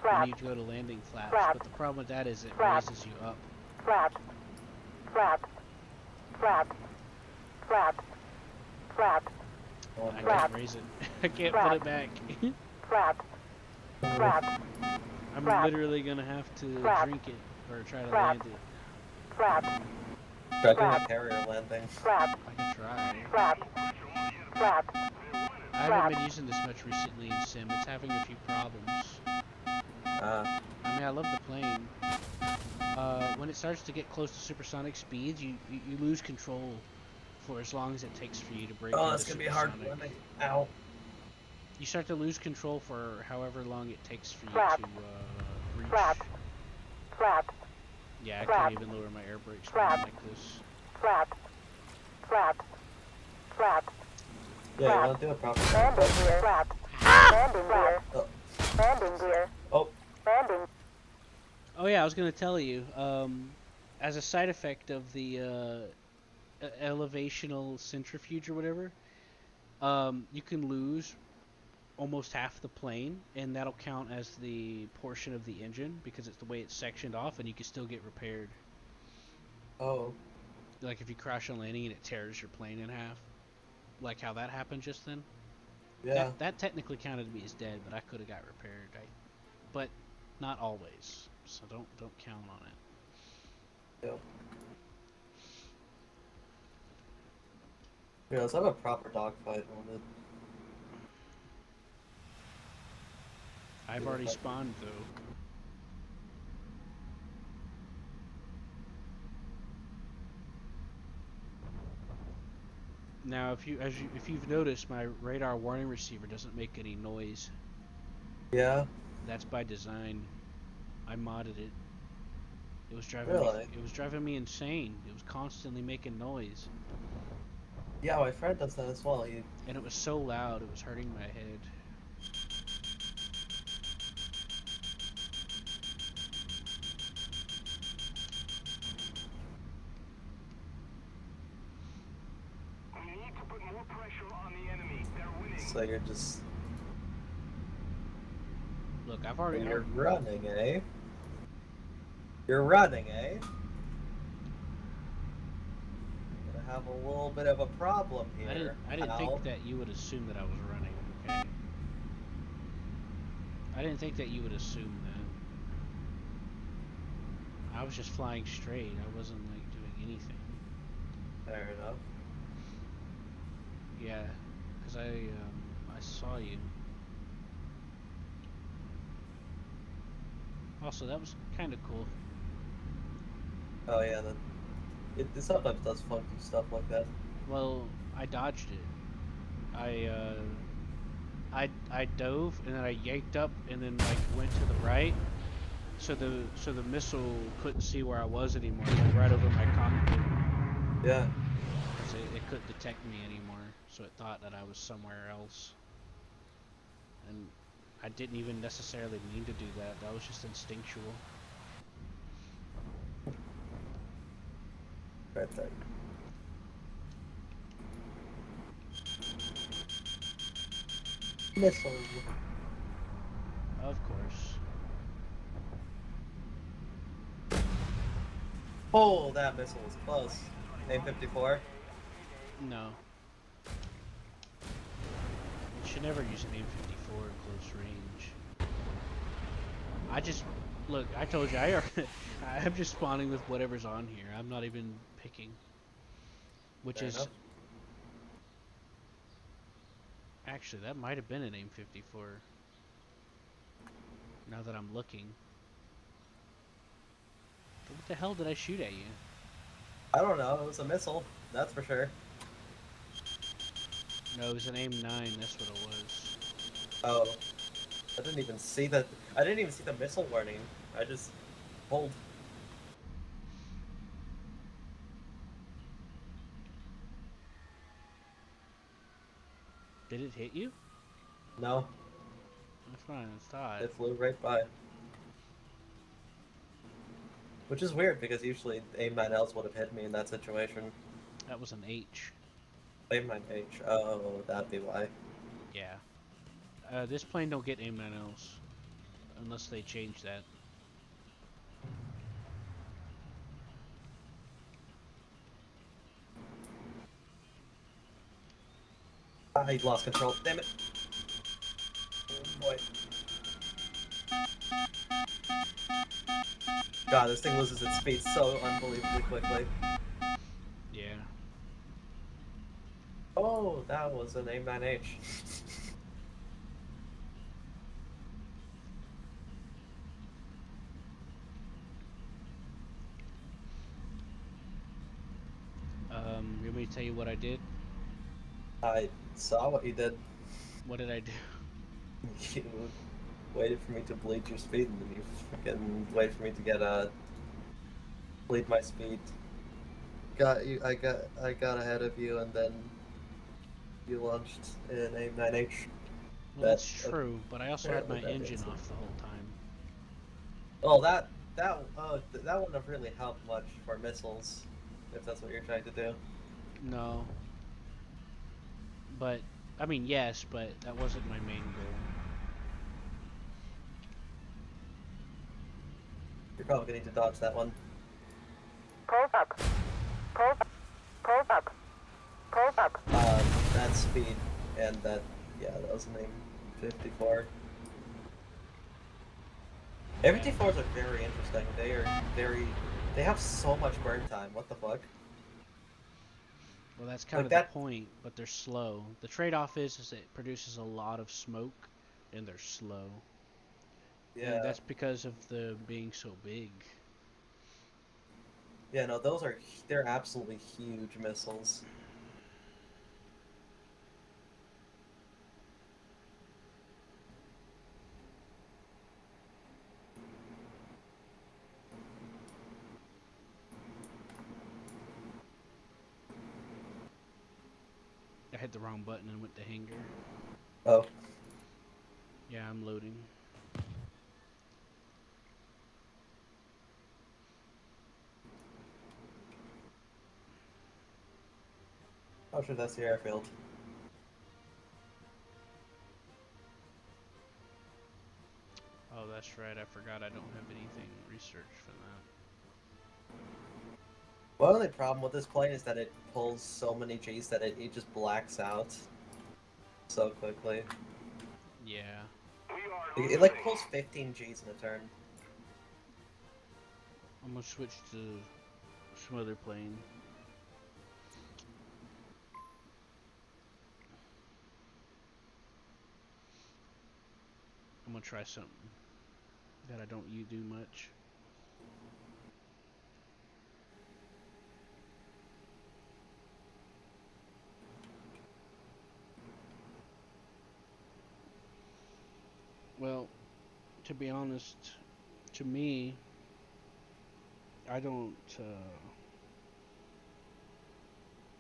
Flap. when you go to landing flaps. Flap. But the problem with that is it Flap. raises you up. Flap. Flap. Flap. Flap. Flap. Oh, I Flap. can't raise it. I can't Flap. put it back. Flap. Flap. I'm Flap. literally gonna have to Flap. drink it or try to Flap. land it. Flap. Try doing a Flap. carrier landing. Flap. I can try. Flap. Flap. I haven't been using this much recently in sim. It's having a few problems. Ah, I mean, I love the plane. When it starts to get close to supersonic speeds, you lose control for as long as it takes for you to break oh, into that's gonna be hard supersonic. landing. Ow. You start to lose control for however long it takes for you Flap. to reach. Flap. Flap. Yeah, I Flap. can't even lower my air brakes Flap. like this. Flap. Flap. Flap. Yeah, you Flap. wanna do it properly. Landing gear. Flap. Landing gear. Oh. Landing gear. Oh. Landing. Oh yeah, I was gonna tell you. As a side effect of the elevational centrifuge or whatever, You can lose almost half the plane, and that'll count as the portion of the engine because it's the way it's sectioned off, and you can still get repaired. Oh, Like if you crash on landing and it tears your plane in half, like how that happened just then. yeah. That technically counted me as dead, but I could have got repaired. But not always, so don't count on it. Yep. Yeah, let's have a proper dogfight on it. I've already spawned though. Now, if you've noticed, my radar warning receiver doesn't make any noise. Yeah. That's by design. I modded it. It was Really? driving me insane. It was constantly making noise, Yeah, my friend does that as well. and it was so loud it was hurting my head. We need to put more pressure on the enemy. They're winning. So you're just Look, I've already. you're running, eh? You're running, eh? Gonna have a little bit of a problem here. I didn't pal. think that you would assume that I was running. Okay. I didn't think that you would assume that. I was just flying straight. I wasn't like doing anything. Fair enough. Yeah, because I saw you. Also, that was kind of cool. Oh yeah, it sometimes does funky stuff like that. Well, I dodged it. I dove and then I yanked up and then like went to the right, so the missile couldn't see where I was anymore. It went right over my cockpit. Yeah. 'Cause it couldn't detect me anymore, so it thought that I was somewhere else. And I didn't even necessarily mean to do that. That was just instinctual. Right there. Missile. Of course. Oh, that missile was close. AIM-54. No. You should never use an AIM-54 at close range. I just look. I told you I'm just spawning with whatever's on here. I'm not even picking. Which Fair is enough. actually that might have been an AIM-54. Now that I'm looking. But what the hell did I shoot at you? I don't know. It was a missile. That's for sure. No, it was an AIM-9. That's what it was. Oh, I didn't even see that. I didn't even see the missile warning. I just pulled. Did it hit you? No, That's fine. It's odd. it flew right by. Which is weird because usually AIM-9Ls would have hit me in that situation. That was an H. AIM-9H. Oh, that'd be why. Yeah. This plane don't get AIM-9Ls unless they change that. Ah, he lost control. Damn it. Oh, boy. God, this thing loses its speed so unbelievably quickly. Yeah. Oh, that was an AIM-9H. You want me to tell you what I did? I saw what you did. What did I do? You waited for me to bleed your speed, and then you fucking waited for me to get bleed my speed. Got you. I got ahead of you, and then you launched an AIM-9H. Well, that's true, but I also had my apparently that engine is it. off the whole time. Oh, that wouldn't have really helped much for missiles, if that's what you're trying to do. No. But I mean, yes, but that wasn't my main goal. You're probably gonna need to dodge that one. Pull up. Pull up. Pull up. Pull up. That speed and that, yeah, that was the name. 54. M54s are very interesting. They have so much burn time. What the fuck? Well, that's kind of the point, but they're slow. The trade-off is it produces a lot of smoke, and they're slow. Yeah. And that's because of them being so big. Yeah, no, they're absolutely huge missiles. I hit the wrong button and went to hangar. Oh. Yeah, I'm loading. Oh shit, that's the airfield. Oh, that's right. I forgot I don't have anything researched for that. Well, the only problem with this plane is that it pulls so many Gs that it just blacks out so quickly. Yeah. It like pulls 15 Gs in a turn. I'm gonna switch to some other plane. I'm gonna try something that I don't do much. Well, to be honest, to me, I don't,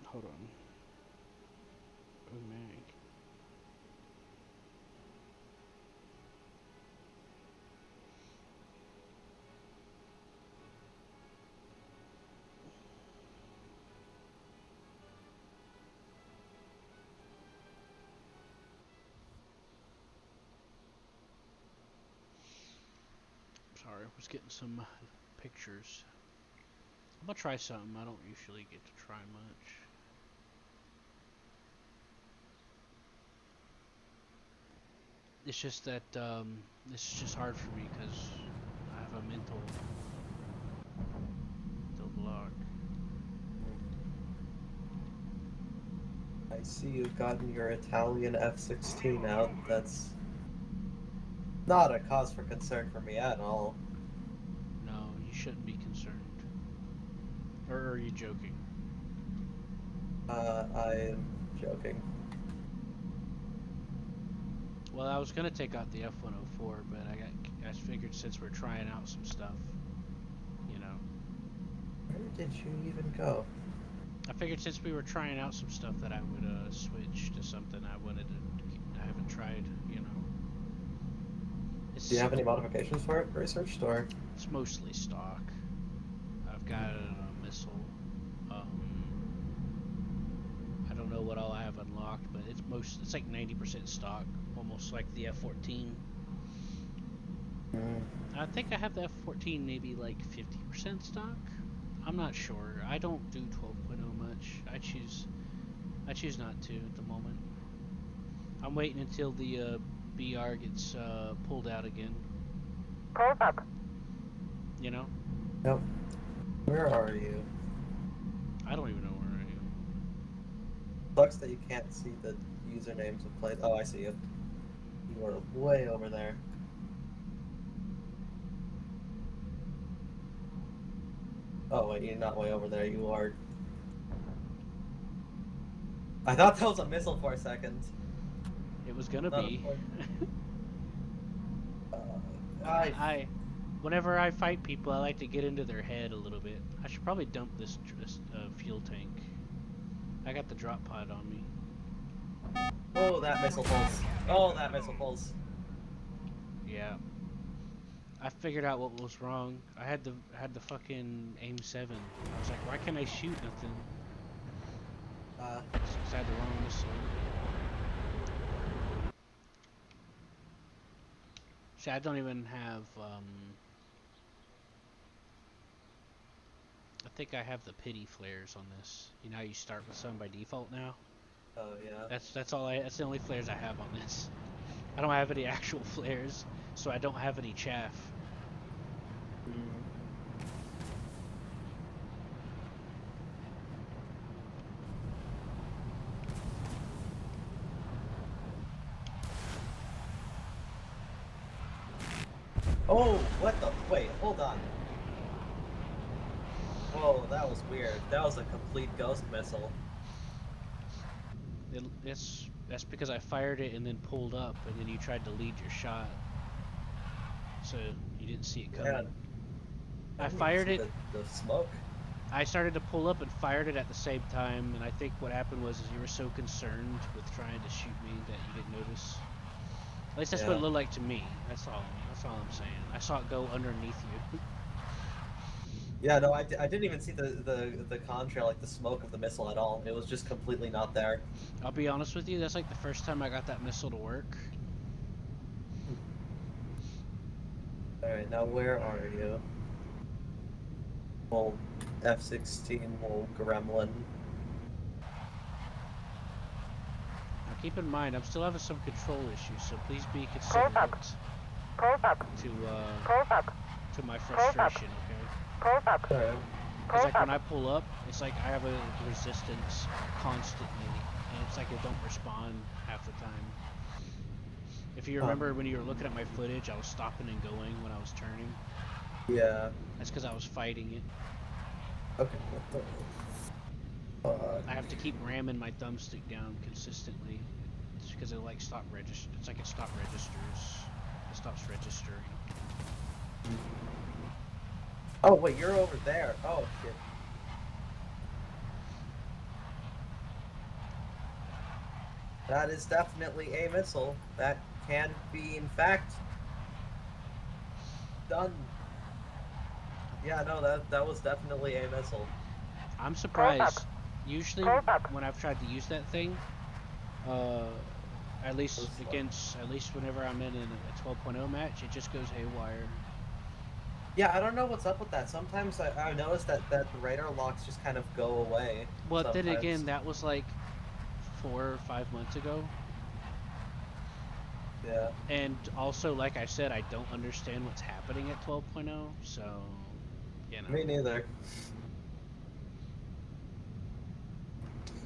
hold on. Oh, man. Sorry, I was getting some pictures. I'm gonna try something I don't usually get to try much. It's just that this is just hard for me because I have a mental block. I see you've gotten your Italian F-16 out. That's not a cause for concern for me at all. No, you shouldn't be concerned. Or are you joking? I am joking. Well, I was gonna take out the F-104, but I figured since we're trying out some stuff, you know. Where did you even go? I figured since we were trying out some stuff that I would switch to something I haven't tried, you know. Do you have any modifications for it researched, or? It's mostly stock. I've got a missile. I don't know what all I have unlocked, but it's like 90% stock, almost like the F-14. I think I have the F-14 maybe like 50% stock. I'm not sure. I don't do 12.0 much. I choose not to at the moment. I'm waiting until the BR gets pulled out again. Pull up. You know? Nope. Where are you? I don't even know where I am. Sucks that you can't see the usernames of planes. Oh, I see you. You are way over there. Oh wait, you're not way over there. You are. I thought that was a missile for a second. It was gonna Not a be. plane. Whenever I fight people, I like to get into their head a little bit. I should probably dump this fuel tank. I got the drop pod on me. Oh, that missile pulls. Oh, that missile pulls. Yeah. I figured out what was wrong. I had the fucking aim 7. I was like, why can't I shoot nothing? 'Cause I had the wrong missile. See, I don't even have, I think I have the pity flares on this. You know how you start with some by default now? Oh yeah. That's the only flares I have on this. I don't have any actual flares, so I don't have any chaff. Oh, what the? Wait, hold on. Whoa, that was weird. That was a complete ghost missile. That's because I fired it and then pulled up, and then you tried to lead your shot, so you didn't see it coming. Yeah. I didn't even fired see it. The smoke. I started to pull up and fired it at the same time, and I think what happened was you were so concerned with trying to shoot me that you didn't notice. At least that's what it looked like to me. That's all I'm saying. I saw it go underneath you. Yeah, no, I didn't even see the contrail, like the smoke of the missile at all. It was just completely not there. I'll be honest with you, that's like the first time I got that missile to work. Alright, now where are you? Well, F-16, well, Gremlin. Now keep in mind, I'm still having some control issues, so please be considerate Close up. Close up. to my frustration, okay? Close up. Alright. Because like when I pull up, it's like I have a resistance constantly, and it's like it don't respond half the time. If you remember when you were looking at my footage, I was stopping and going when I was turning. Yeah. That's because I was fighting it. Okay. What the fuck? I have to keep ramming my thumbstick down consistently. It's because it like stop register. It's like it stop registers. It stops registering. Oh, wait, you're over there. Oh, shit. That is definitely a missile. That can be, in fact, done. Yeah, no, that was definitely a missile. I'm surprised. Usually, when I've tried to use that thing, at least whenever I'm in a 12.0 match, it just goes haywire. Yeah, I don't know what's up with that. Sometimes I noticed that the radar locks just kind of go away. Well, then sometimes. again, that was like 4 or 5 months ago. Yeah. And also, like I said, I don't understand what's happening at 12.0, so, you know. Me neither.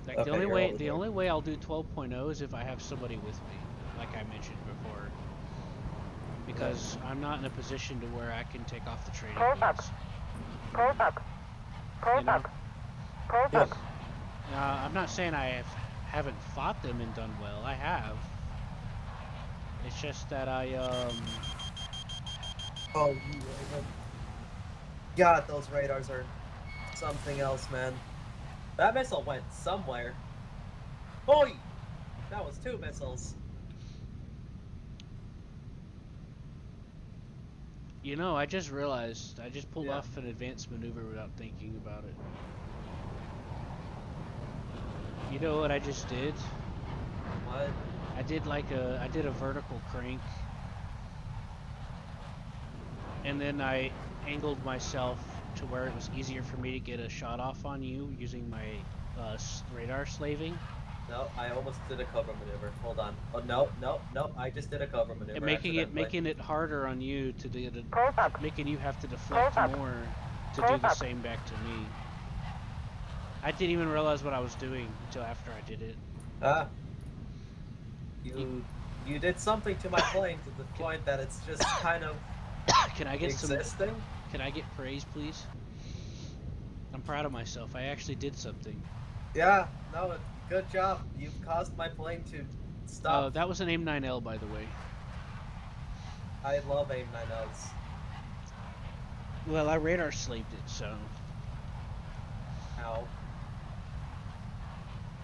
Like Okay, the only way I'll do 12.0 is if I have somebody with me, like I mentioned before. Because I'm not in a position to where I can take off the training wheels. Close up. Close up. Close Yeah. up. I'm not saying I haven't fought them and done well. I have. It's just that Oh, God, those radars are something else, man. That missile went somewhere. Boy! That was 2 missiles. You know, I just realized I just pulled Yeah. off an advanced maneuver without thinking about it. You know what I just did? What? I did a vertical crank, and then I angled myself to where it was easier for me to get a shot off on you using my radar slaving. No, I almost did a cover maneuver. Hold on. Oh, no. I just did a cover maneuver. And accidentally. making it harder on you to do Close up. making you have to deflect Close up. more to Close do the up. same back to me. I didn't even realize what I was doing until after I did it. Ah. You did something to my plane to the point that it's just kind of Can I get existing. Can I get praise, please? I'm proud of myself. I actually did something. Yeah, no, good job. You've caused my plane to stop. That was an AIM-9L, by the way. I love AIM-9Ls. Well, I radar slaved it, so. Ow.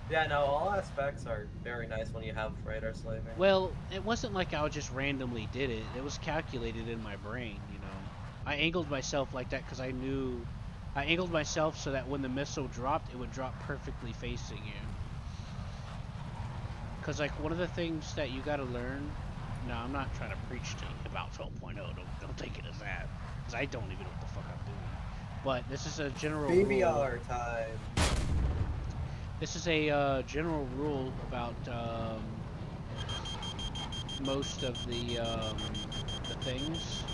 Yeah, no, all aspects are very nice when you have radar slaving. Well, it wasn't like I just randomly did it. It was calculated in my brain, you know. I angled myself like that because I knew. I angled myself so that when the missile dropped, it would drop perfectly facing you. Because, like, one of the things that you gotta learn No, I'm not trying to preach to you about 12.0. Don't take it as that, because I don't even know what the fuck I'm doing. But this is a general rule. BBR time. This is a general rule about most of the things.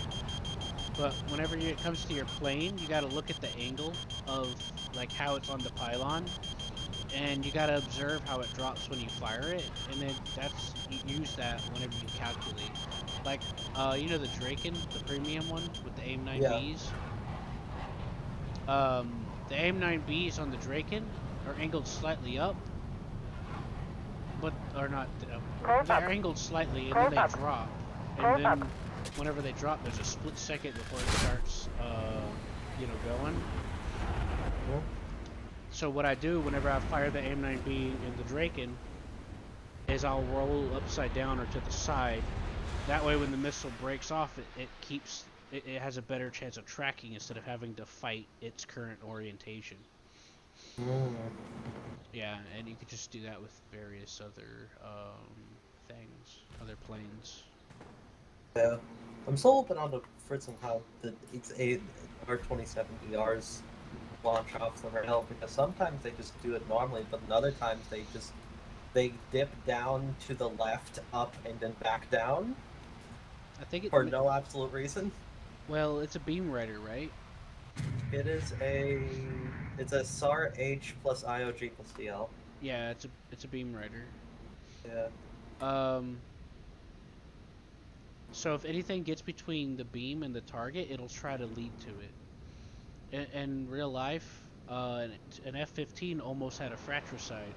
But whenever it comes to your plane, you got to look at the angle of like how it's on the pylon, and you got to observe how it drops when you fire it, and then you use that whenever you calculate. Like, you know the Draken, the premium one with the AIM-9Bs. The AIM-9Bs on the Draken are angled slightly up, but are not. They're angled slightly, and then they drop, and then whenever they drop, there's a split second before it starts, going. So what I do whenever I fire the AIM-9B in the Draken is I'll roll upside down or to the side. That way, when the missile breaks off, it has a better chance of tracking instead of having to fight its current orientation. Yeah, and you could just do that with various other things, other planes. Yeah, I'm still hoping on the Fritz and how it's a R27ERs launch off the rail, because sometimes they just do it normally, but in other times they dip down to the left, up, and then back down. I think for no absolute reason. Well, it's a beam rider, right? It's a SAR H plus IOG plus DL. Yeah, it's a beam rider. Yeah. So if anything gets between the beam and the target, it'll try to lead to it. In real life, an F-15 almost had a fratricide.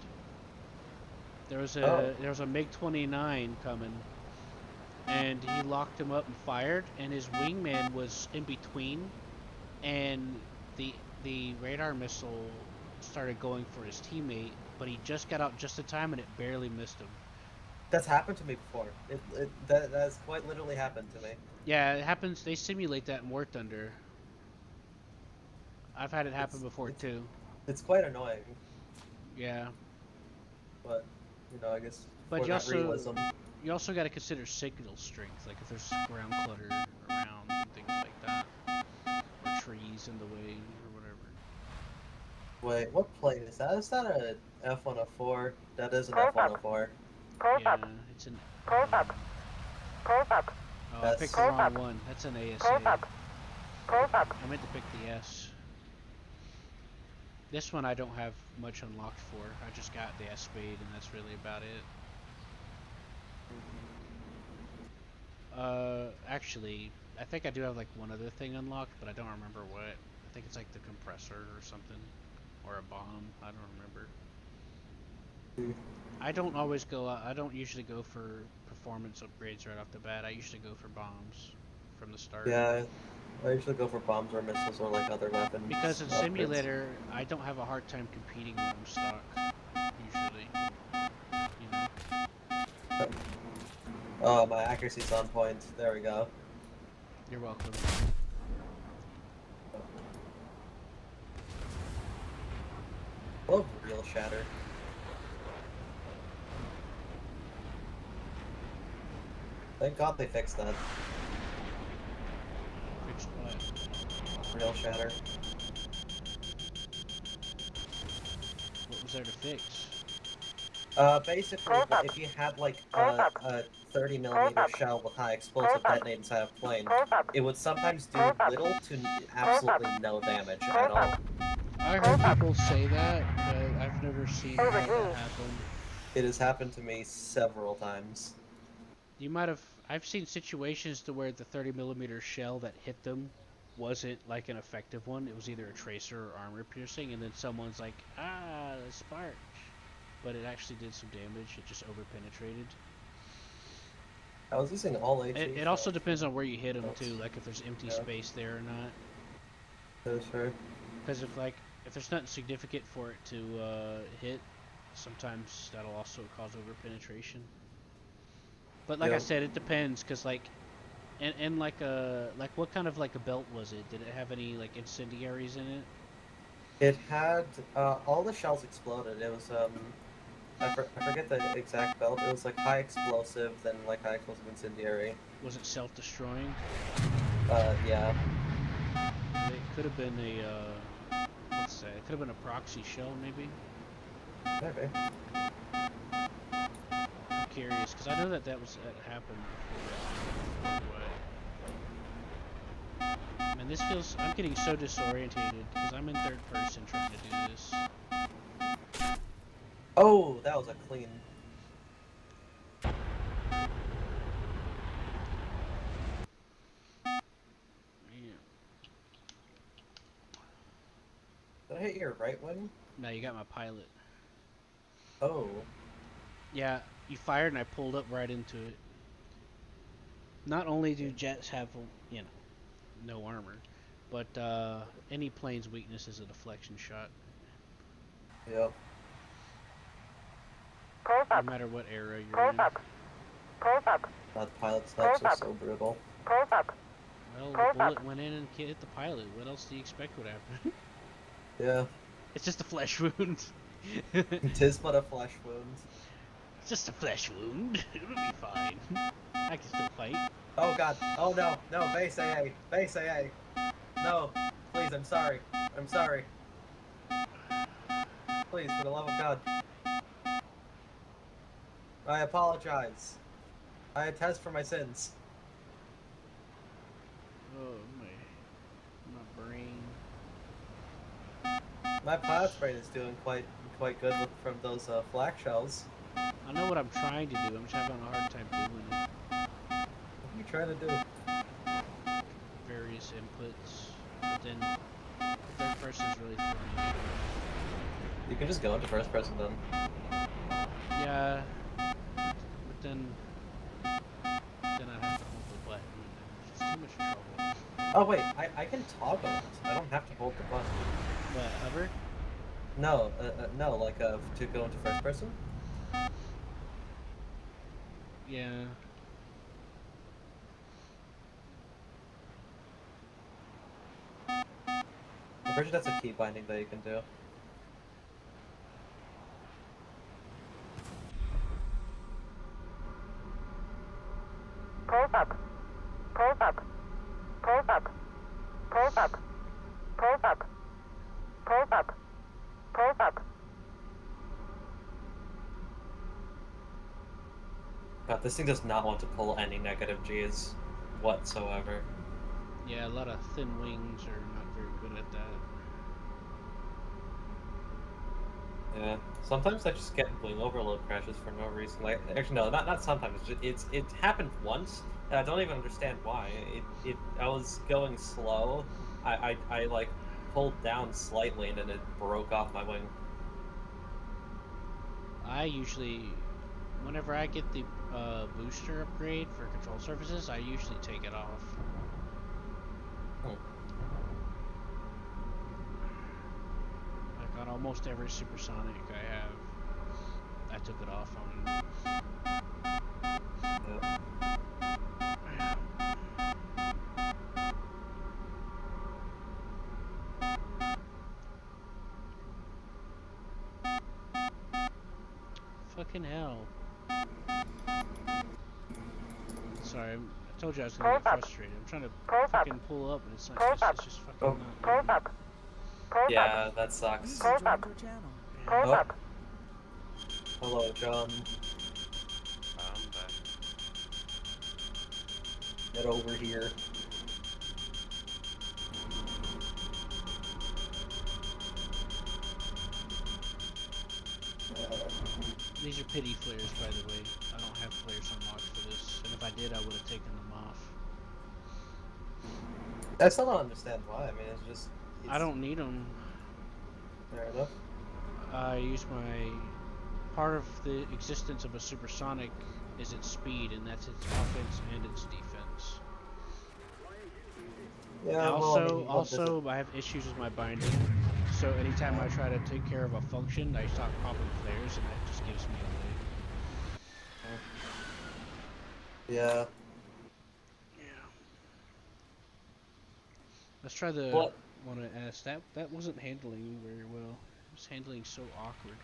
There was a MiG-29 coming, and he locked him up and fired, and his wingman was in between, and the radar missile started going for his teammate, but he just got out just in time, and it barely missed him. That's happened to me before. That's quite literally happened to me. Yeah, it happens. They simulate that in War Thunder. I've had it happen before too. It's quite annoying. Yeah. But I guess. But you also got to consider signal strength, like if there's ground clutter around and things like that, or trees in the way or whatever. Wait, what plane is that? Is that a F-104? That is an F-104. Yeah, it's an. Oh, I picked the wrong one. That's an ASA. I meant to pick the S. This one I don't have much unlocked for. I just got the S-Spade, and that's really about it. Actually, I think I do have like one other thing unlocked, but I don't remember what. I think it's like the compressor or something, or a bomb. I don't remember. I don't usually go for performance upgrades right off the bat. I usually go for bombs from the start. Yeah, I usually go for bombs or missiles or like other weapons. Because in simulator, I don't have a hard time competing when I'm stock, usually. You know. Oh, my accuracy's on point. There we go. You're welcome. Love real shatter. Thank God they fixed that. Fixed what? Real shatter. What was there to fix? Basically, if you had like a 30mm shell with high explosive detonate inside of a plane, it would sometimes do little to absolutely no damage at all. I heard people say that, but I've never seen that happen. It has happened to me several times. You might have. I've seen situations to where the 30mm shell that hit them wasn't like an effective one. It was either a tracer or armor piercing, and then someone's like, the spark. But it actually did some damage. It just over-penetrated. I was using all HE. It also depends on where you hit them too, like if there's empty space there or not. That's true. Because if there's nothing significant for it to hit, sometimes that'll also cause over-penetration. But like I said, it depends, because like, and like what kind of like a belt was it? Did it have any like incendiaries in it? It had all the shells exploded. It was I forget the exact belt. It was like high explosive, then like high explosive incendiary. Was it self-destroying? Yeah. It could have been a, let's say, it could have been a proxy shell, maybe? Maybe. I'm curious, because I know that that happened before. But, man, this feels, I'm getting so disorientated, because I'm in third person trying to do this. Oh, that was a clean. Man. Did I hit your right wing? Now you got my pilot. Oh. Yeah, you fired and I pulled up right into it. Not only do jets have, you know, no armor, but any plane's weakness is a deflection shot, Yep. Close no up. matter what era you're Close in. up. Close up. That pilot snipes are so brutal. Close up. Well, Close the bullet up. went in and hit the pilot. What else do you expect would happen? Yeah. It's just a flesh wound. Tis but a flesh wound. It's just a flesh wound. It'll be fine. I can still fight. Oh god. Oh no. No, base AA. Base AA. No. Please, I'm sorry. I'm sorry. Please, for the love of God. I apologize. I attest for my sins. Oh my brain. My pilot's brain is doing quite good from those flak shells. I know what I'm trying to do. I'm just having a hard time doing it. What are you trying to do? Various inputs, but then the third person's really funny. You can just go into first person then. Yeah, but then I have to hold the button. It's just too much trouble. Oh wait, I can toggle it. I don't have to hold the button. What, hover? No, no, like to go into first person. Yeah. I'm pretty sure that's a key binding that you can do. Close up. Close up. Close up. Close up. Close up. Close up. Close up. God, this thing does not want to pull any negative Gs whatsoever. Yeah, a lot of thin wings are not very good at that. Yeah. Sometimes I just get wing overload crashes for no reason. Like, actually, no, not sometimes. It happened once, and I don't even understand why. I was going slow. I like pulled down slightly, and then it broke off my wing. I usually, whenever I get the booster upgrade for control surfaces, I usually take it off. Like on almost every supersonic I have, I took it off on. Yeah. Fucking hell. Sorry, I told you I was gonna get frustrated. I'm trying to fucking pull up and it's like, it's just fucking not Close moving. up. Close up. Yeah, that sucks. Close up. Close Oh. up. Hello, John. I'm back. Get over here. These are pity flares, by the way. I don't have flares unlocked for this, and if I did, I would have taken them off. I still don't understand why. I mean, it's just. I don't need them. Fair enough. I use my... Part of the existence of a supersonic is its speed, and that's its offense and its defense. Yeah. Also, I have issues with my binding, so anytime I try to take care of a function, I start popping flares, and that just gives me away. Yeah. Yeah. Let's try the What? one at S. That wasn't handling very well. It was handling so awkwardly.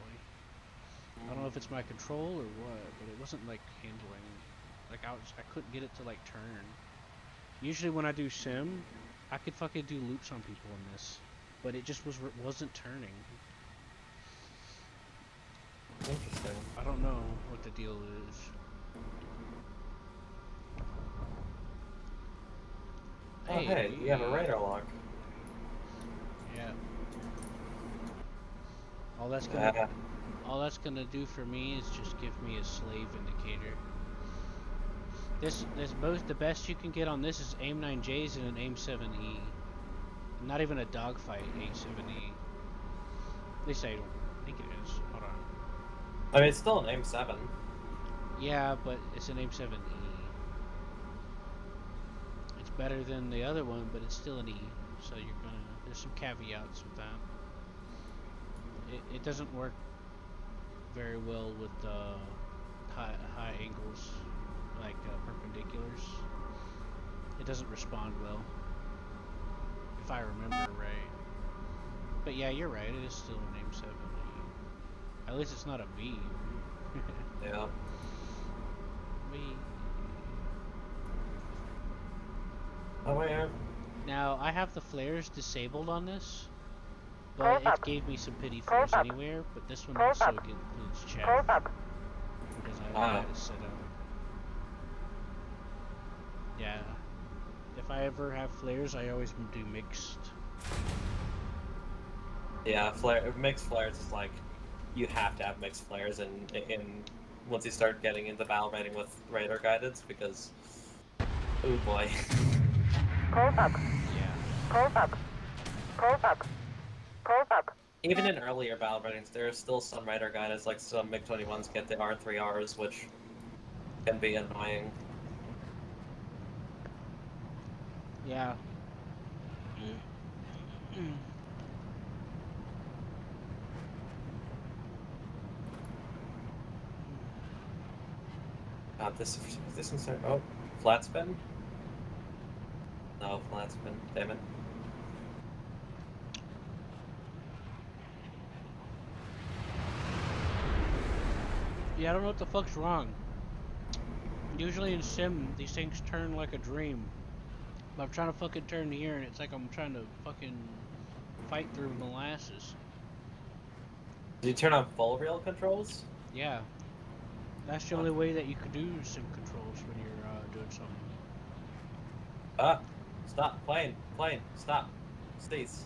I don't know if it's my control or what, but it wasn't like handling. Like I couldn't get it to like turn. Usually when I do sim, I could fucking do loops on people in this, but it just wasn't turning. Interesting. I don't know what the deal is. Oh, hey, you have a radar lock. Yeah. All that's gonna Uh, all that's gonna do for me is just give me a slave indicator. This both the best you can get on this is AIM 9Js and an AIM 7E. Not even a dogfight A7E. At least I don't think it is. Hold on. I mean, it's still an AIM-7. Yeah, but it's an AIM 7E. It's better than the other one, but it's still an E. So there's some caveats with that. It doesn't work very well with high angles, like perpendiculars. It doesn't respond well, if I remember right. But yeah, you're right. It is still an AIM 7E. At least it's not a B. Yeah. B. Oh, wait, Now I have the flares disabled on this, but it gave me some pity flares anywhere. But this one also includes chaff because I had it set up. Yeah. If I ever have flares, I always do mixed. Yeah, mixed flares is like, you have to have mixed flares in once you start getting into battle rating with radar guidance, because, oh boy. Yeah. Even in earlier battle ratings, there are still some radar guidance, like some MiG-21s get the R3Rs, which can be annoying. Yeah. God, this insert. Oh, flat spin? No, flat spin. Damn it. Yeah, I don't know what the fuck's wrong. Usually in sim, these things turn like a dream. But I'm trying to fucking turn here, and it's like I'm trying to fucking fight through molasses. Did you turn on full reel controls? Yeah. That's the only way that you could do sim controls when you're doing something. Ah! Stop! Plane! Stop! Cease!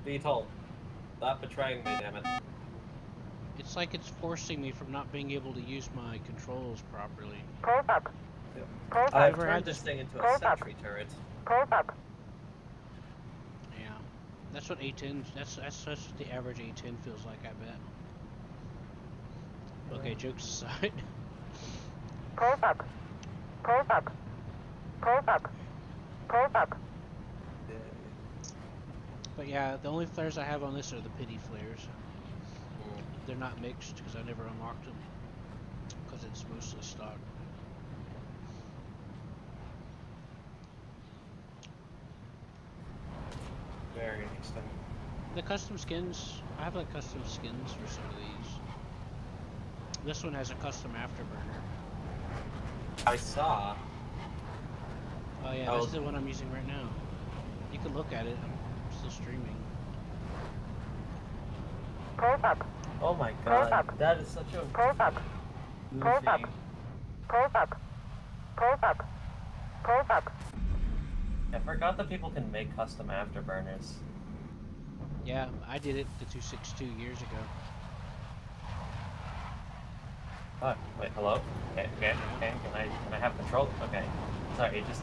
Be told. Stop betraying me, damn it. It's like it's forcing me from not being able to use my controls properly. I've Never turned had this this- thing into a sentry turret. Yeah. That's what A10, that's what the average A10 feels like, I bet. Okay, jokes aside. But yeah, the only flares I have on this are the pity flares. They're not mixed because I never unlocked them. Because it's mostly stock. Very interesting. The custom skins, I have like custom skins for some of these. This one has a custom afterburner. I saw. Oh yeah, this is the one I'm using right now. You can look at it, I'm still streaming. Oh my god, that is such a goofy. I forgot that people can make custom afterburners. Yeah, I did it the 262 years ago. Oh, wait, hello? Okay, can I have control? Okay. Sorry, just...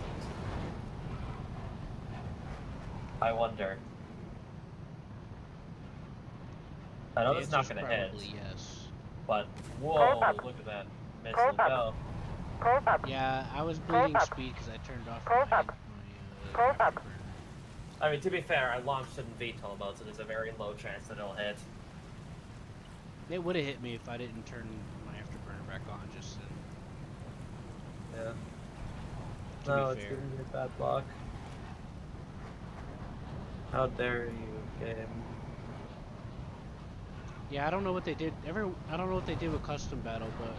I wonder. I know The it's not answer's gonna hit, probably yes. but whoa, look at that. Missile go. Yeah, I was bleeding speed because I turned off my afterburner. I mean, to be fair, I launched it in VTOL mode, so there's a very low chance that it'll hit. It would have hit me if I didn't turn my afterburner back on just then. Yeah. To No, be it's fair. giving me a bad block. How dare you, game. Yeah, I don't know what they did. I don't know what they did with custom battle, but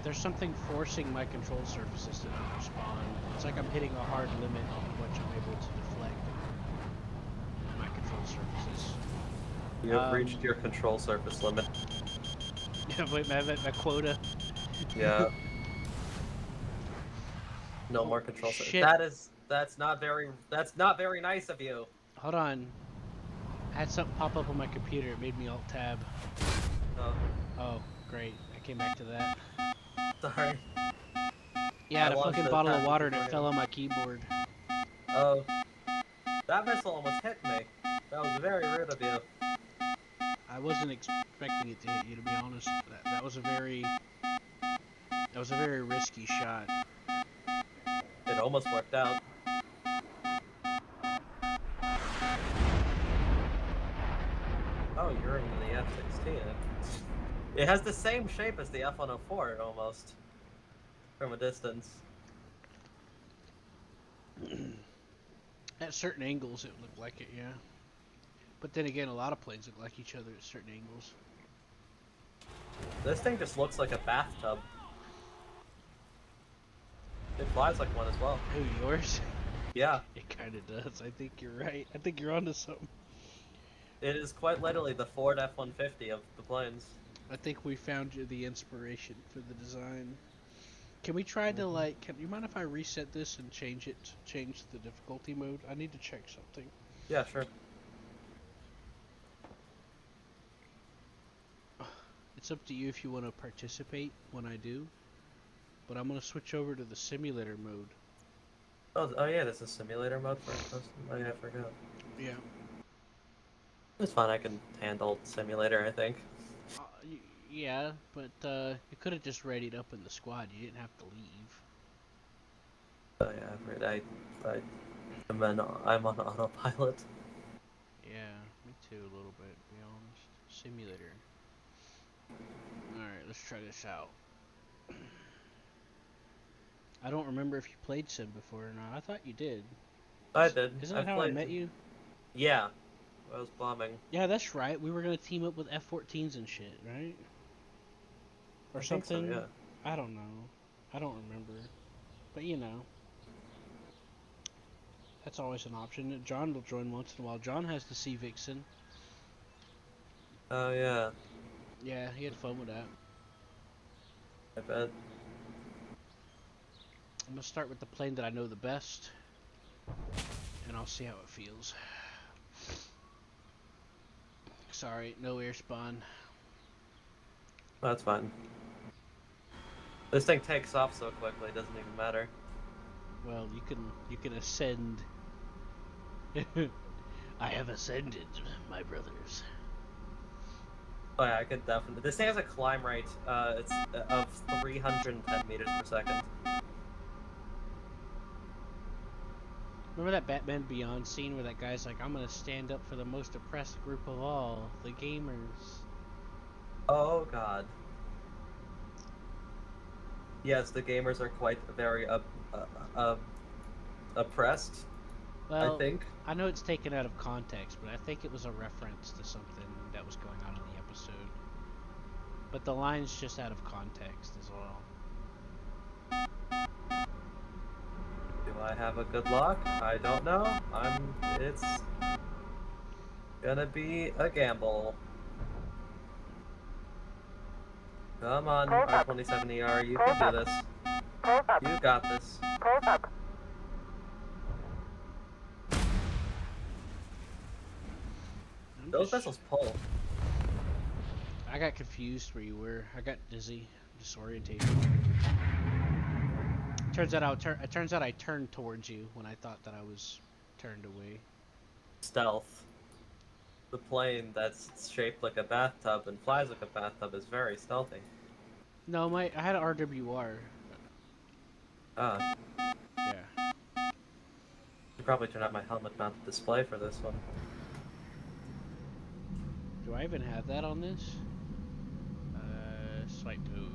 there's something forcing my control surfaces to not respond. It's like I'm hitting a hard limit on how much I'm able to deflect my control surfaces. You have reached your control surface limit. Yeah, wait, my quota. Yeah. No Oh, more control surface. shit. That's not very nice of you. Hold on. I had something pop up on my computer. It made me alt tab. Oh, Oh, great. I came back to that. sorry. Yeah, I had I a launched fucking the bottle of patent water and it beforehand. fell on my keyboard. Oh, that missile almost hit me. That was very rude of you. I wasn't expecting it to hit you, to be honest. That was a very risky shot. It almost worked out. Oh, you're in the F-16. It has the same shape as the F-104, almost. From a distance. At certain angles, it would look like it, yeah. But then again, a lot of planes look like each other at certain angles. This thing just looks like a bathtub. It flies like one as well. Who, yours? Yeah, It kind of does. I think you're right. I think you're onto something. it is quite literally the Ford F-150 of the planes. I think we found you the inspiration for the design. Can we try to, like, can you mind if I reset this and change the difficulty mode? I need to check something. Yeah, sure. It's up to you if you want to participate when I do, but I'm going to switch over to the simulator mode. Oh yeah, there's a simulator mode for custom. Oh yeah, I forgot. Yeah. It's fine, I can handle simulator, I think. Yeah, but you could have just readied up in the squad. You didn't have to leave. Oh yeah, I'm on autopilot. Yeah, me too, a little bit, to be honest. Simulator. Alright, let's try this out. I don't remember if you played Sim before or not. I thought you did. I did. Isn't that I've how I played met you? Yeah, I was bombing. Yeah, that's right. We were gonna team up with F-14s and shit, right? Or I think so, something? yeah. I don't know. I don't remember. But you know. That's always an option. John will join once in a while. John has the Sea Vixen. Oh yeah, Yeah, he had fun with that. I bet. I'm gonna start with the plane that I know the best, and I'll see how it feels. Sorry, no air spawn. That's fine. This thing takes off so quickly, it doesn't even matter. Well, you can ascend. I have ascended, my brothers. Oh yeah, I could definitely. This thing has a climb rate. It's of 310 meters per second. Remember that Batman Beyond scene where that guy's like, I'm gonna stand up for the most oppressed group of all, the gamers. Oh god. Yes, the gamers are quite very oppressed. Well, I think. I know it's taken out of context, but I think it was a reference to something that was going on in the episode. But the line's just out of context as well. Do I have a good lock? I don't know. It's gonna be a gamble. Come on, R27ER, you can do this. You got this. Close up. Those missiles pull. I got confused where you were. I got dizzy, disorientated. Turns out I turned towards you when I thought that I was turned away. Stealth. The plane that's shaped like a bathtub and flies like a bathtub is very stealthy. No, I had an RWR. Ah, Yeah. should probably turn out my helmet mounted display for this one. Do I even have that on this? Swipe mode.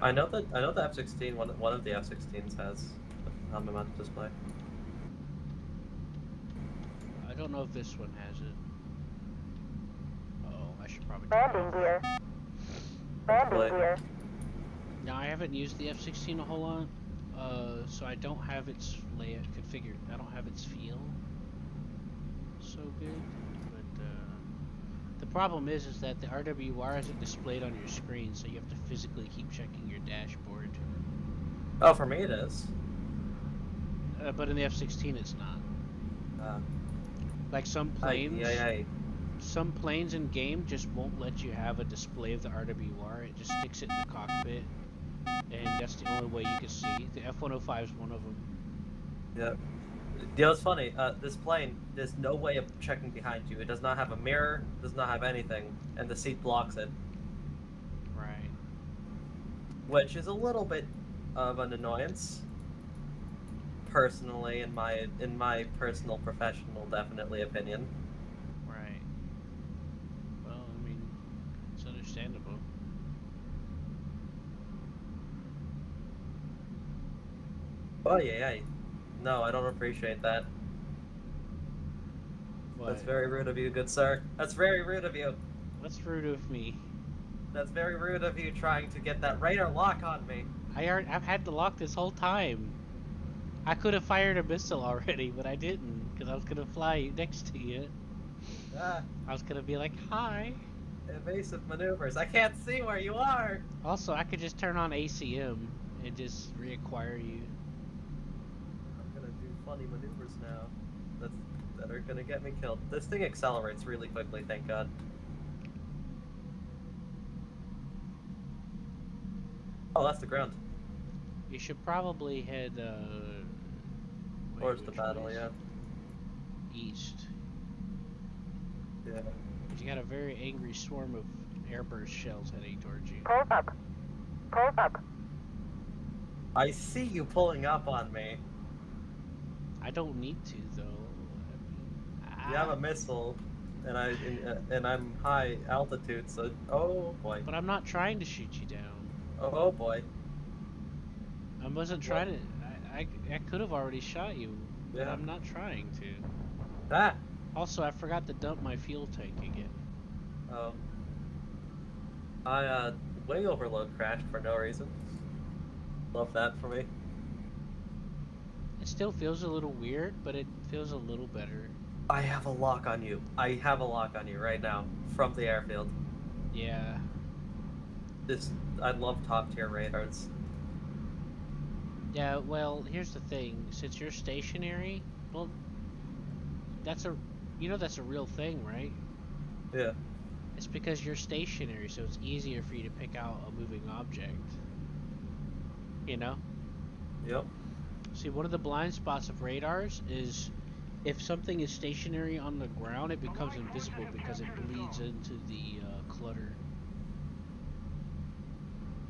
I know the F-16. One of the F-16s has a helmet mounted display. I don't know if this one has it. Oh, I should probably take Landing off. gear. Landing Wait. gear. Now I haven't used the F-16 a whole lot, so I don't have its layout configured. I don't have its feel so good, but the problem is that the RWR isn't displayed on your screen, so you have to physically keep checking your dashboard. Oh, for me it is. But in the F-16 it's not. Uh, Like some planes, yeah. some planes in game just won't let you have a display of the RWR. It just sticks it in the cockpit, and that's the only way you can see. The F-105 is one of them. Yep. You know, it's funny. This plane, there's no way of checking behind you. It does not have a mirror, does not have anything, and the seat blocks it, Right. which is a little bit of an annoyance. Personally, in my personal, professional, definitely opinion. Right. Well, I mean, it's understandable. Oh yeah. No, I don't appreciate that. What? That's very rude of you, good sir. That's very rude of you. What's rude of me? That's very rude of you trying to get that radar lock on me. I've had the lock this whole time. I could have fired a missile already, but I didn't, because I was gonna fly next to you. Ah, I was gonna be like, hi. evasive maneuvers. I can't see where you are. Also, I could just turn on ACM and just reacquire you. I'm gonna do funny maneuvers now. That are gonna get me killed. This thing accelerates really quickly, thank God. Oh, that's the ground. You should probably head, wait, Towards the which battle, way is yeah. it? East. Yeah. 'Cause you got a very angry swarm of airburst shells heading towards you. Pulse up. Pulse up. I see you pulling up on me. I don't need to, though. You have a missile, and I'm high altitude, so oh boy. But I'm not trying to shoot you down. Oh boy. I wasn't trying to. I could have already shot you, but Yeah. I'm not trying to. Ah. Also, I forgot to dump my fuel tank again. Oh. I wing overload crashed for no reason. Love that for me. It still feels a little weird, but it feels a little better. I have a lock on you. I have a lock on you right now from the airfield. Yeah. I love top tier radars. Yeah, well, here's the thing. Since you're stationary, well, that's a real thing, right? Yeah. It's because you're stationary, so it's easier for you to pick out a moving object. You know? Yep. See, one of the blind spots of radars is if something is stationary on the ground, it becomes invisible because it bleeds into the clutter.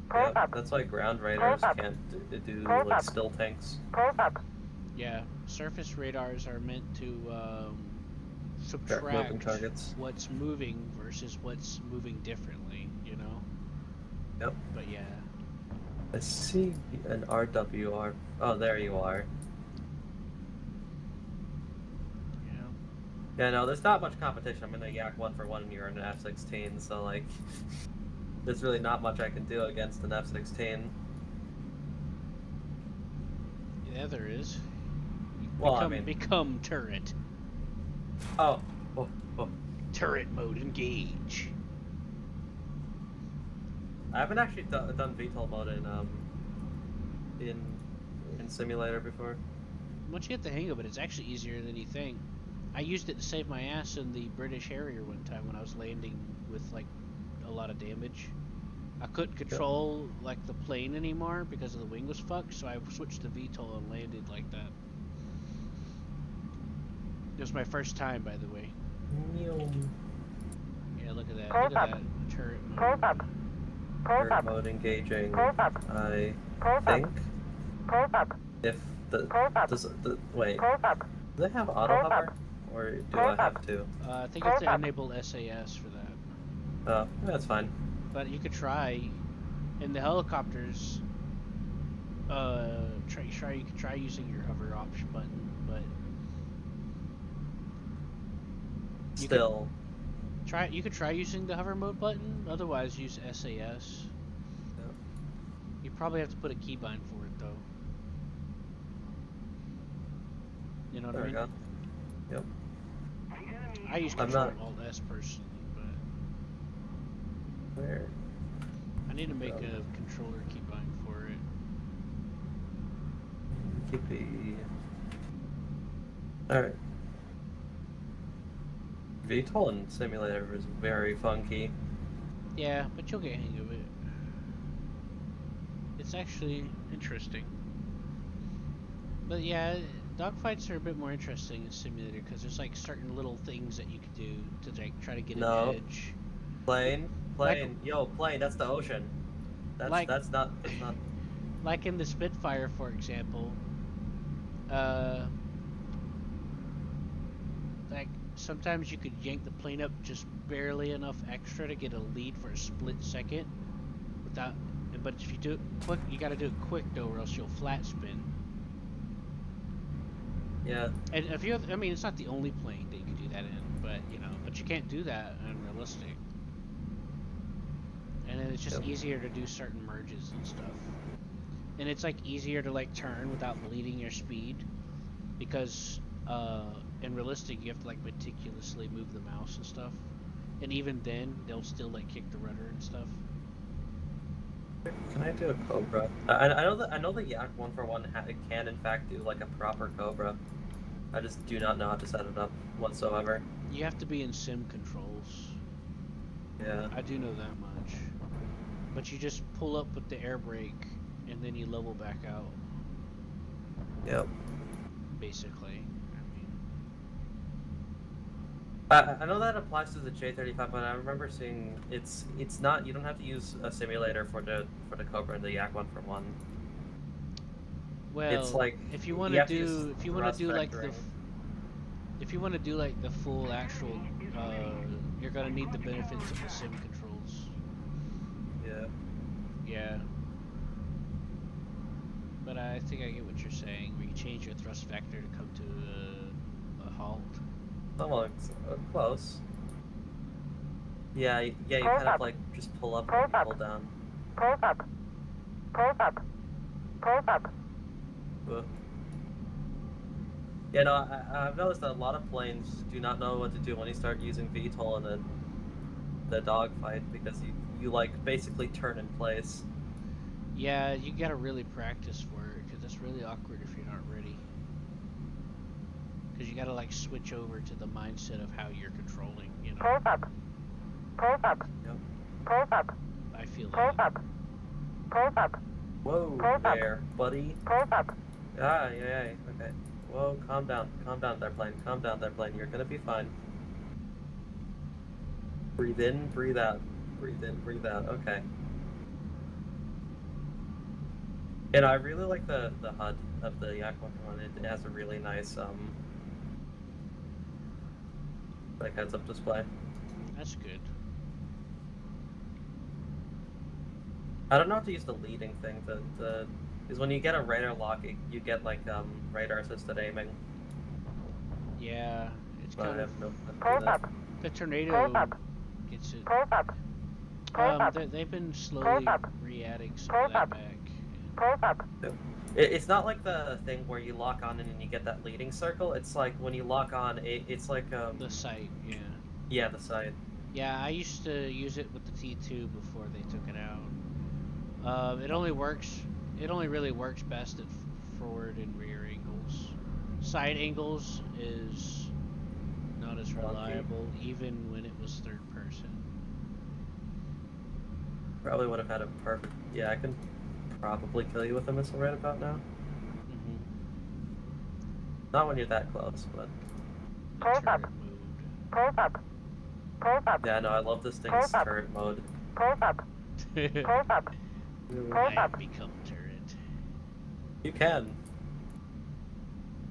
Pulse Yeah, up. that's why ground radars Pulse up. can't do Pulse like up. still tanks. Pulse up. Yeah, surface radars are meant to Track subtract moving targets. what's moving versus what's moving differently, you know? Yep. But yeah. I see an RWR. Oh, there you are. You know? Yeah, no, there's not much competition. I'm in a Yak 1-for-1 and you're in an F-16, so like, there's really not much I can do against an F-16. Yeah, there is. Well, become, I mean, become turret. oh. Turret mode engage. I haven't actually done VTOL mode in simulator before. Once you get the hang of it, it's actually easier than you think. I used it to save my ass in the British Harrier one time when I was landing with like a lot of damage. I couldn't control like the plane anymore because the wing was fucked, so I switched to VTOL and landed like that. It was my first time, by the way. Yeah, look at that. Pulse Look at up. that turret mode. Pulse up. Pulse Turret up. mode engaging. Pulse up. I Pulse think up. Pulse up. if the Pulse up. wait, Pulse up. do they have auto Pulse hover up. or do Pulse I have up. to? I think you have to Pulse up. enable SAS for that. Oh, that's fine. But you could try. In the helicopters, you could try using your hover option button, but you Still, You could try using the hover mode button. Otherwise, use SAS. Yeah. You probably have to put a keybind for it though. You know what There I we mean? go. Yep. I use I'm Control not- Alt S personally, but Where? I need to make a controller keybind for it. Keepy. Alright. VTOL in simulator is very funky. Yeah, but you'll get hang of it. It's actually interesting. But yeah, dogfights are a bit more interesting in simulator because there's like certain little things that you can do to like try to get No. an edge. Plane, Like- yo, plane. That's the ocean. Like- That's not. Like in the Spitfire, for example. Like sometimes you could yank the plane up just barely enough extra to get a lead for a split second, without. But if you do it quick, you got to do it quick though, or else you'll flat spin. Yeah. And if you, I mean, it's not the only plane that you can do that in, but you know, but you can't do that in realistic. And then it's just Yep. easier to do certain merges and stuff. And it's like easier to like turn without bleeding your speed, because in realistic you have to like meticulously move the mouse and stuff. And even then, they'll still like kick the rudder and stuff. Can I do a Cobra? I know the Yak 1-for-1 can in fact do like a proper Cobra. I just do not know how to set it up whatsoever. You have to be in sim controls. Yeah. I do know that much. But you just pull up with the air brake, and then you level back out, Yep. basically. I know that applies to the J35, but I remember seeing it's not, you don't have to use a simulator for the Cobra and the Yak 1-for-1. Well, It's like if you you want to have to use do, if you want thrust to do like the, vectoring. if you want to do like the full actual, you're gonna need the benefits of the sim controls. Yeah. Yeah. But I think I get what you're saying. Where you change your thrust vector to come to a halt. Somewhat close. Yeah, you Pull kind up. of like just pull up Pull and up. pull down. Pulls up. Pulls up. Pulls up. Ugh. Yeah, no, I've noticed that a lot of planes do not know what to do when you start using VTOL in the dogfight, because you like basically turn in place. Yeah, you gotta really practice for it, because it's really awkward if you're not ready. Because you gotta like switch over to the mindset of how you're controlling, you know. Pulls up. Pulls up. Yep. Pulls up. I feel Pulls that. up. Pulls up. Whoa Pulls up. there, buddy. Pulls up. Ah, yeah, okay. Whoa, calm down there, plane. Calm down there, plane. You're gonna be fine. Breathe in, breathe out. Breathe in, breathe out. Okay. And I really like the HUD of the Yak 1-for-1. It has a really nice like heads-up display. That's good. I don't know how to use the leading thing. Because when you get a radar lock, you get like radar assisted aiming. Yeah, it's But I kind have of no. Pulls up. the tornado Pulls up. gets it. Pulls up. Pulls up. They've been slowly Pulls up. re-adding some Pulls of that up. back. Pulls up. It's not like the thing where you lock on and then you get that leading circle. It's like when you lock on, it's like The sight, yeah. yeah, the sight. Yeah, I used to use it with the T2 before they took it out. It only really works best at forward and rear angles. Side angles is not as reliable, even when it was third person. Probably would have had a perfect. Yeah, I can probably kill you with a missile right about now. Mm-hmm. Not when you're that close, but Pulls up. Pulls up. Pulls up. yeah, no, I love this thing's Pulls up. turret mode. Pulls up. Mode. Pulls up. I Pulls have up. become turret. You can.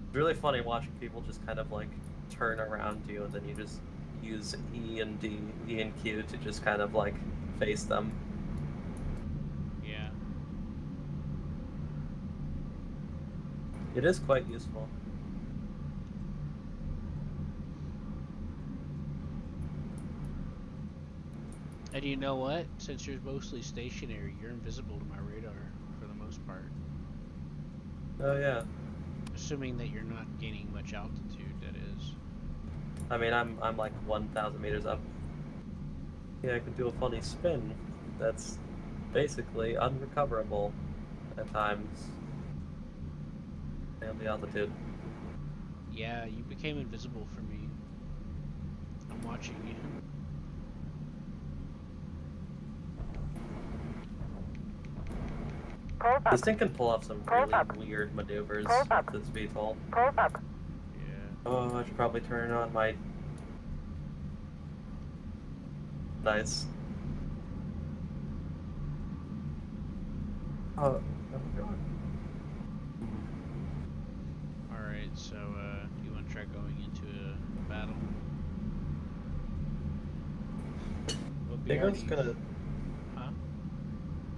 It's really funny watching people just kind of like turn around you, and then you just use E and Q to just kind of like face them. Yeah. It is quite useful. And you know what? Since you're mostly stationary, you're invisible to my radar for the most part. Oh yeah. Assuming that you're not gaining much altitude, that is. I mean, I'm like 1,000 meters up. Yeah, I could do a funny spin. That's basically unrecoverable at times. And the altitude. Yeah, you became invisible for me. I'm watching you. Close This up. thing can pull off some Close really up. weird maneuvers Close up. with its VTOL. Close up. Yeah. Oh, I should probably turn on my. Nice. Oh god. Alright, so, do you want to try going into a battle? What I think BR I do was you... gonna. Huh?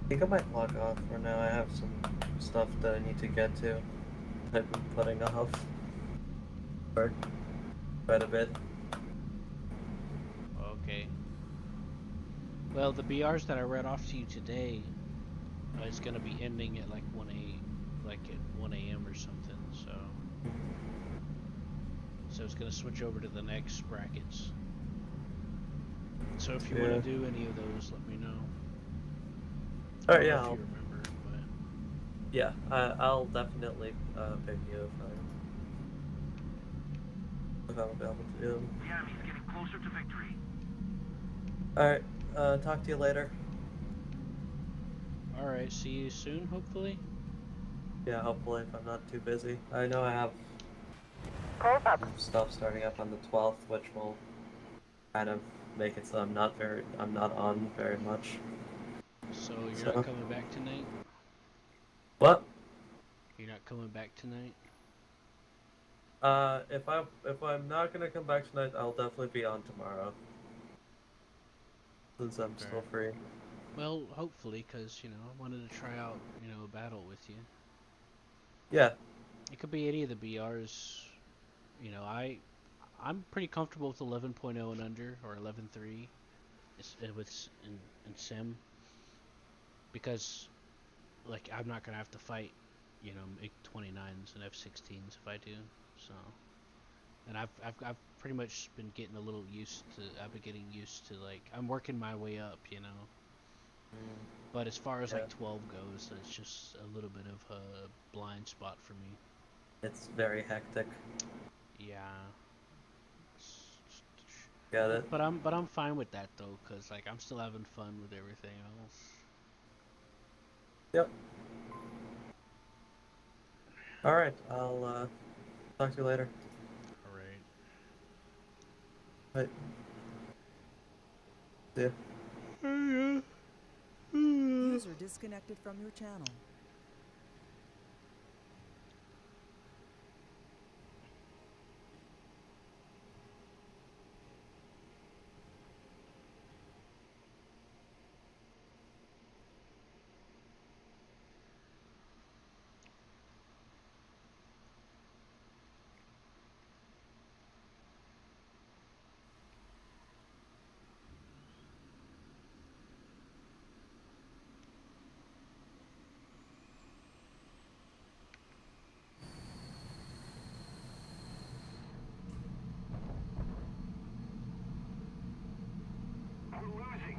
I think I might log off for now. I have some stuff that I need to get to. I've been putting off for quite a bit. Okay. Well, the BRs that I read off to you today, it's gonna be ending at like 1 a.m. or something, so... So it's gonna switch over to the next brackets. So if you want to do any of those, let me know. I Alright, don't know yeah, if I'll, you remember, but... yeah, I'll definitely pick you if I'm available to do them. The enemy's getting closer to victory. Alright, talk to you later. Alright, see you soon, hopefully? Yeah, hopefully if I'm not too busy. I know I have Close up. some stuff starting up on the 12th, which will kind of make it so I'm not on very much. So you're So- not coming back tonight? What? You're not coming back tonight? If I'm not gonna come back tonight, I'll definitely be on tomorrow. Since I'm Okay. still free. Well, hopefully, because, you know, I wanted to try out, you know, a battle with you. Yeah. It could be any of the BRs. You know, I'm pretty comfortable with 11.0 and under, or 11.3 in Sim. Because, like, I'm not going to have to fight, you know, MiG-29s and F-16s if I do, so... And I've pretty much been getting a little used to, I've been getting used to, like, I'm working my way up, you know. But as far as, Yeah. like, 12 goes, it's just a little bit of a blind spot for me. It's very hectic. Yeah. Got it. But I'm fine with that, though, because, like, I'm still having fun with everything else. Yep. Alright, I'll talk to you later. Alright. Bye. See ya. User disconnected from your channel. We're losing.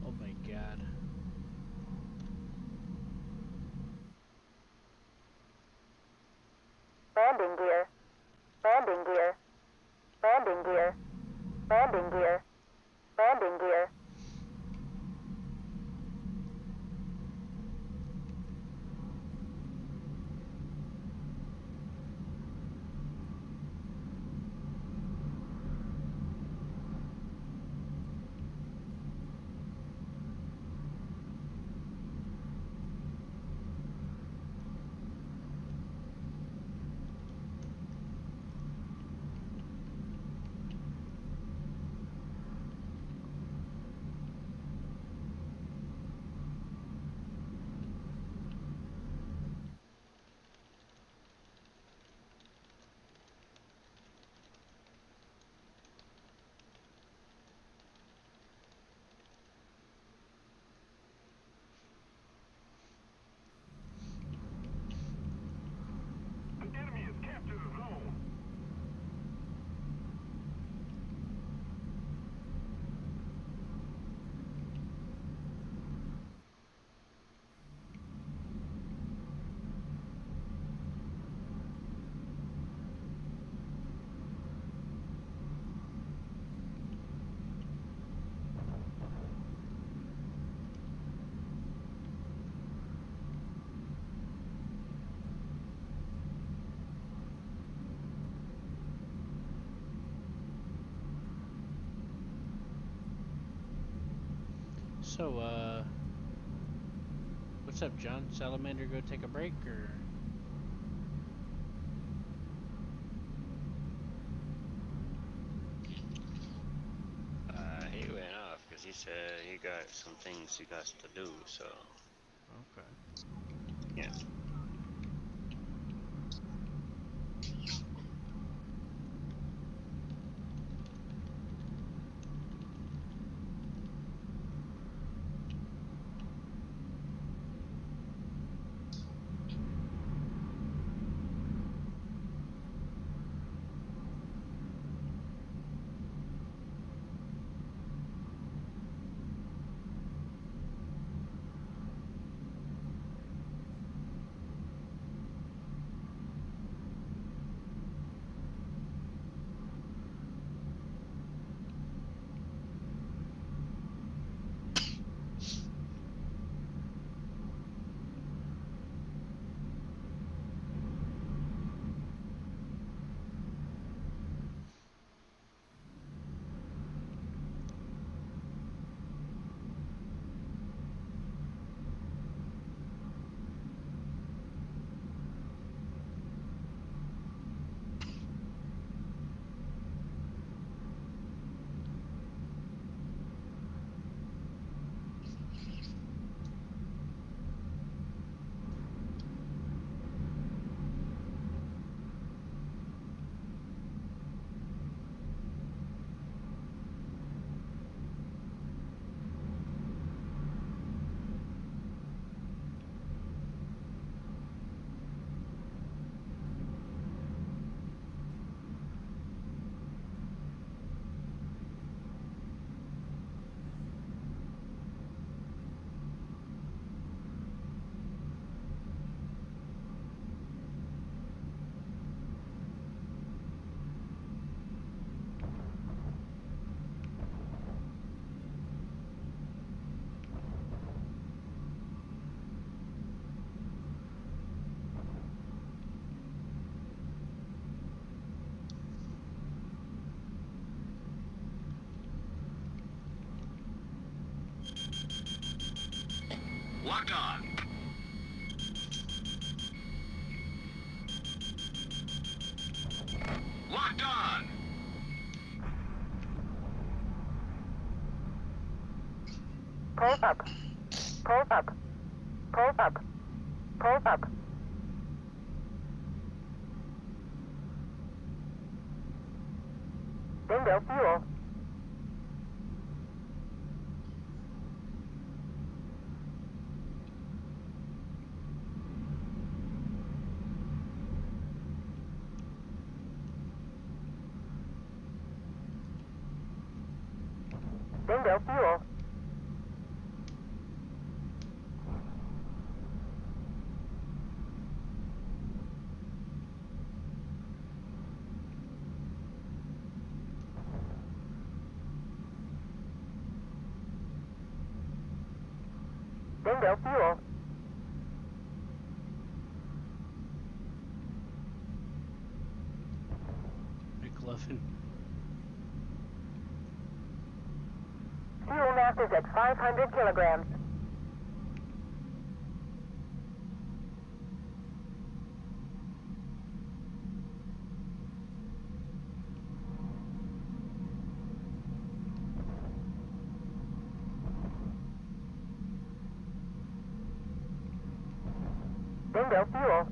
Oh my god. Landing gear. Landing gear. Landing gear. Landing gear. Landing gear. So, what's up, John? Salamander go take a break, or? He went off because he said he got some things he got to do. So Okay. yeah. Locked on. Locked on. Pull up. Pull up. Pull up. Pull up. Bingo fuel. Bingo fuel. Bingo fuel. McLovin. Fuel mass is at 500 kilograms. Bingo fuel.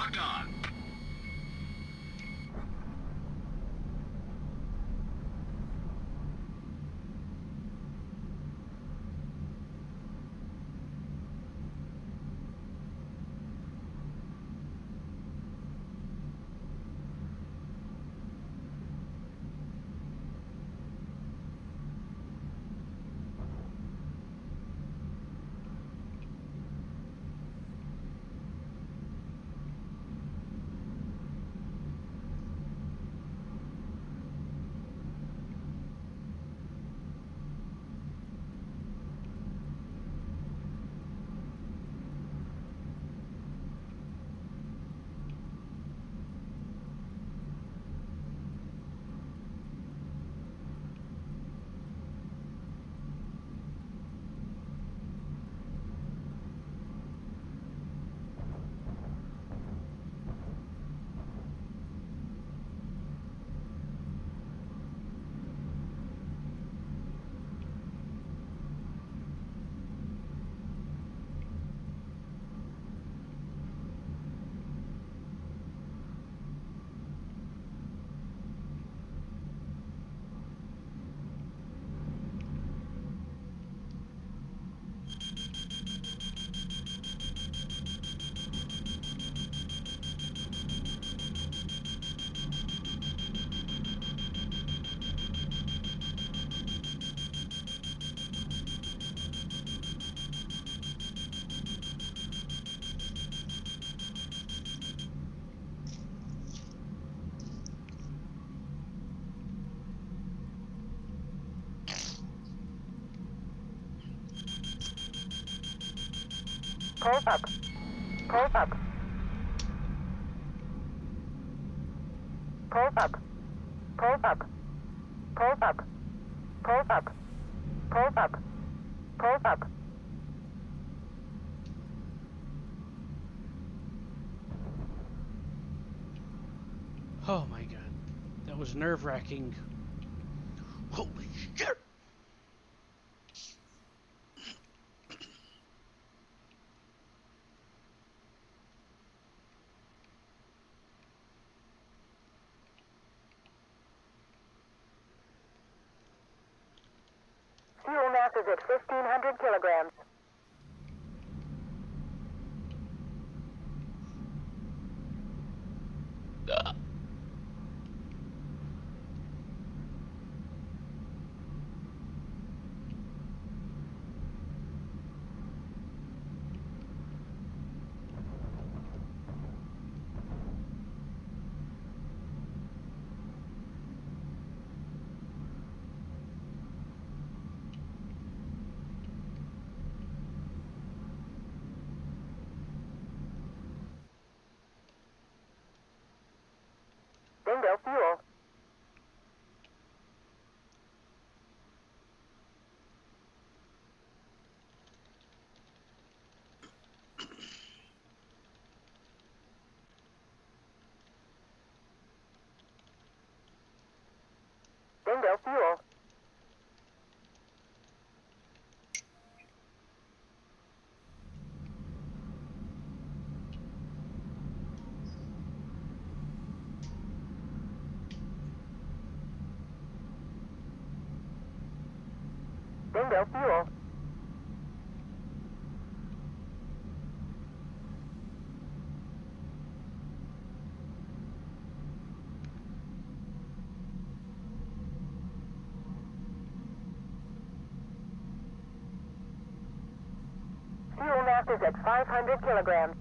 locked on. Pulse up. Pulse up. Pulse up. Pulse up. Pulse up. Pulse up. Pulse up. Pulse up. Oh my god. That was nerve-wracking. Holy shit! Fuel mass is at 1,500 kilograms. Bingo fuel. Bingo fuel. Bingo fuel. Fuel mass is at 500 kilograms.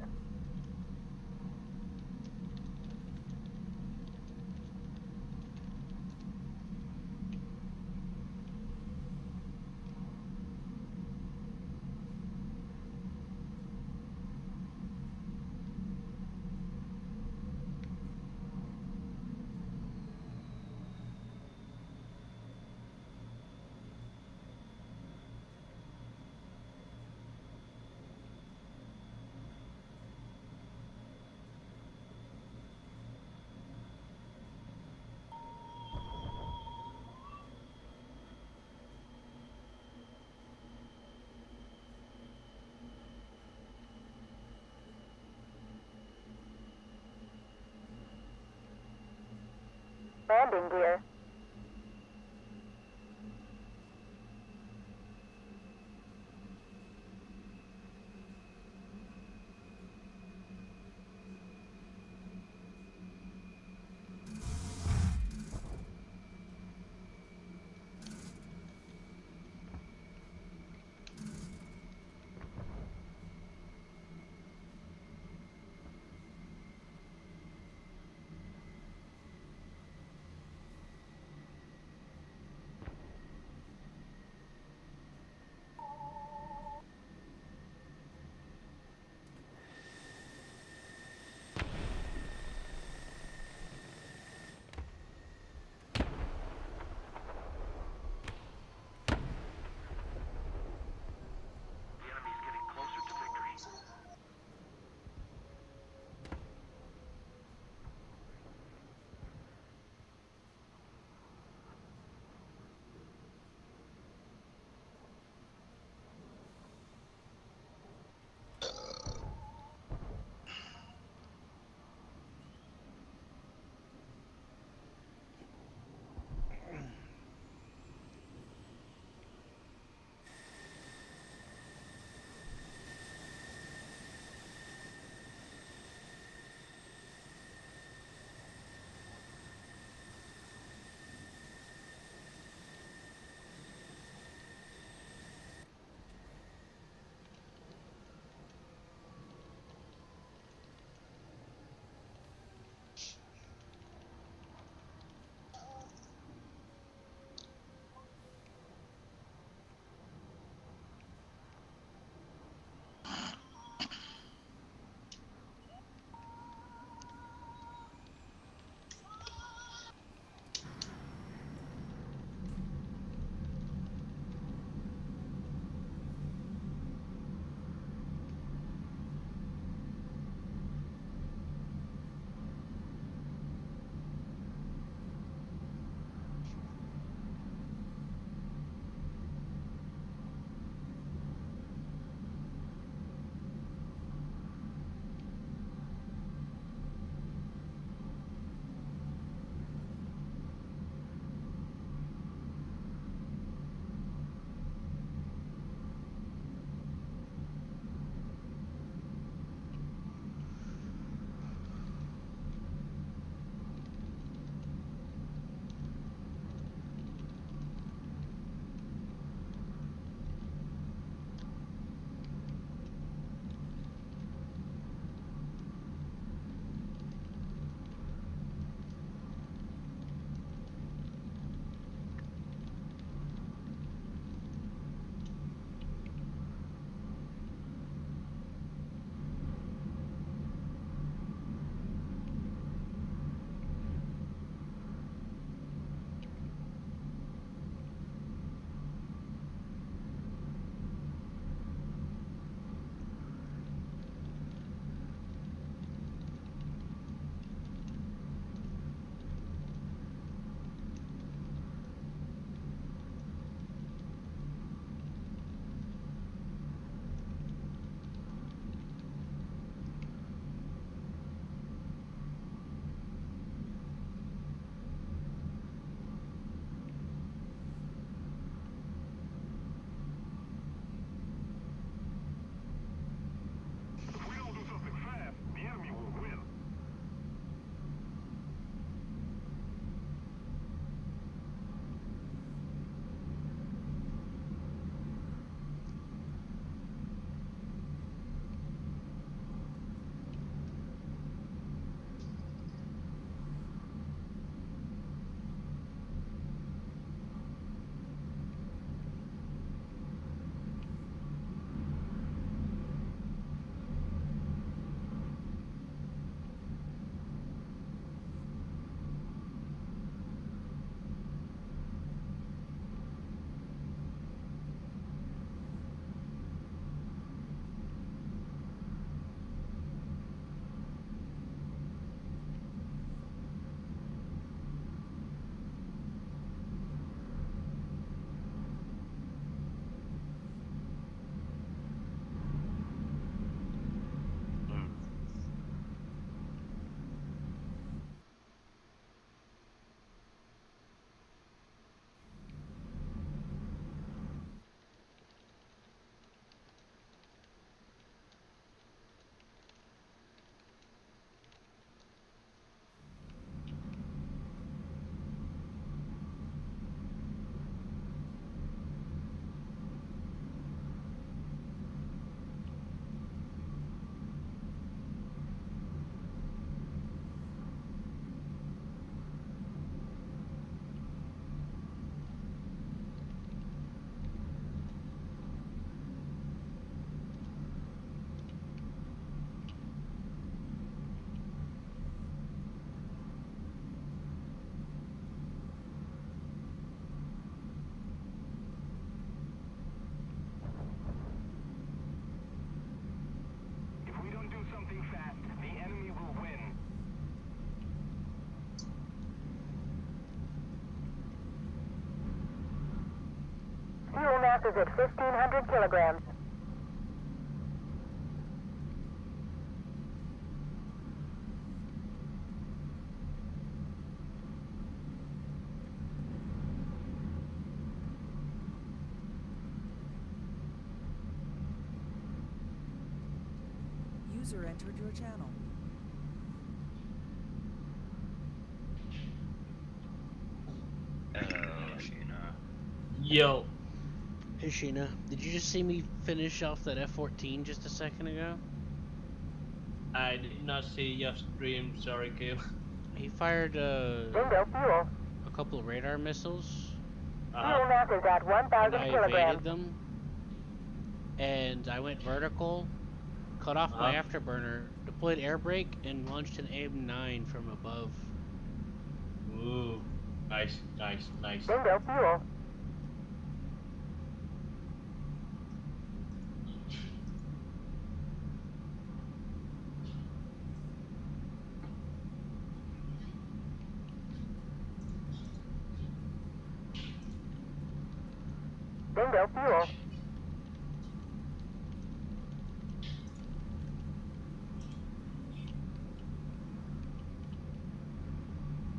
Landing gear. mass is at 1,500 kilograms. User entered your channel. Sheena. Yo, Hey Sheena, did you just see me finish off that F-14 just a second ago? I did not see your stream, sorry, Kim. He fired Bingo fuel. a couple of radar missiles, Fuel mass is at and 1,000 I kilograms. evaded them, and I went vertical, cut off my afterburner, deployed air brake, and launched an AIM-9 from above. Ooh, nice, nice, nice. Bingo fuel. Bingo fuel.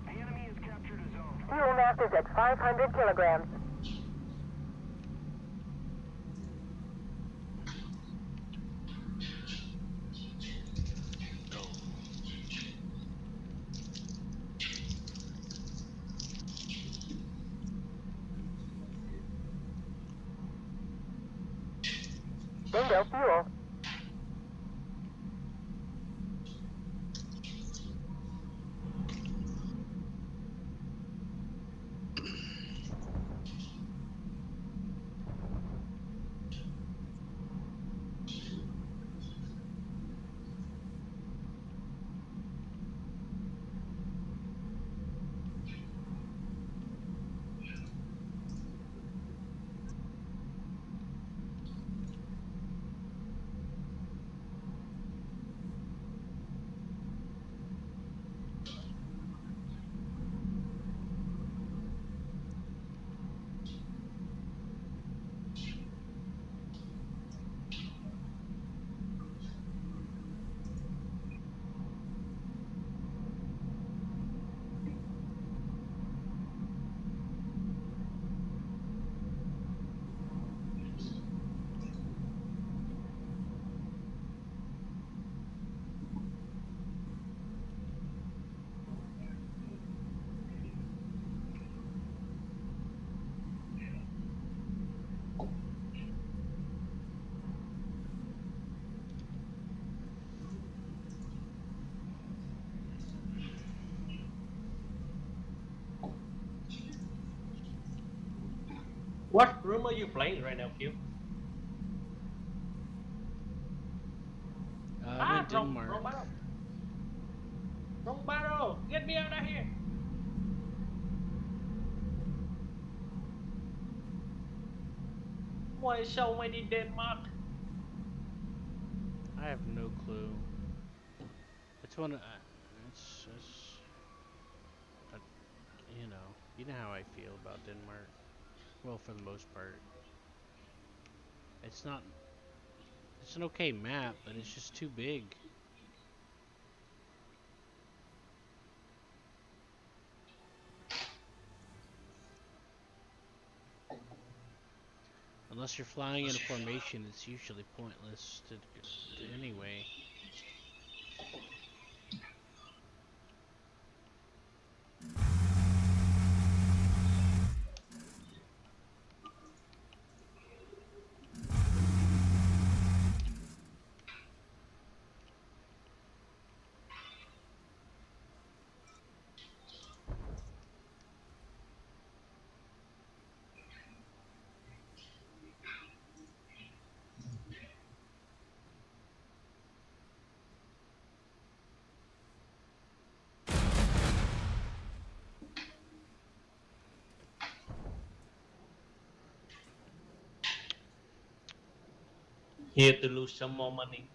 The enemy has captured a zone. Fuel mass is at 500 kilograms. Bingo fuel. What room are you playing right now, Kim? I'm in Denmark. Wrong battle. Wrong battle. Get me out of here. Why so many Denmark? I have no clue. It's one of, you know how I feel about Denmark. Well, for the most part. It's not, it's an okay map, but it's just too big. Unless you're flying in a formation, it's usually pointless to anyway. Here to lose some more money.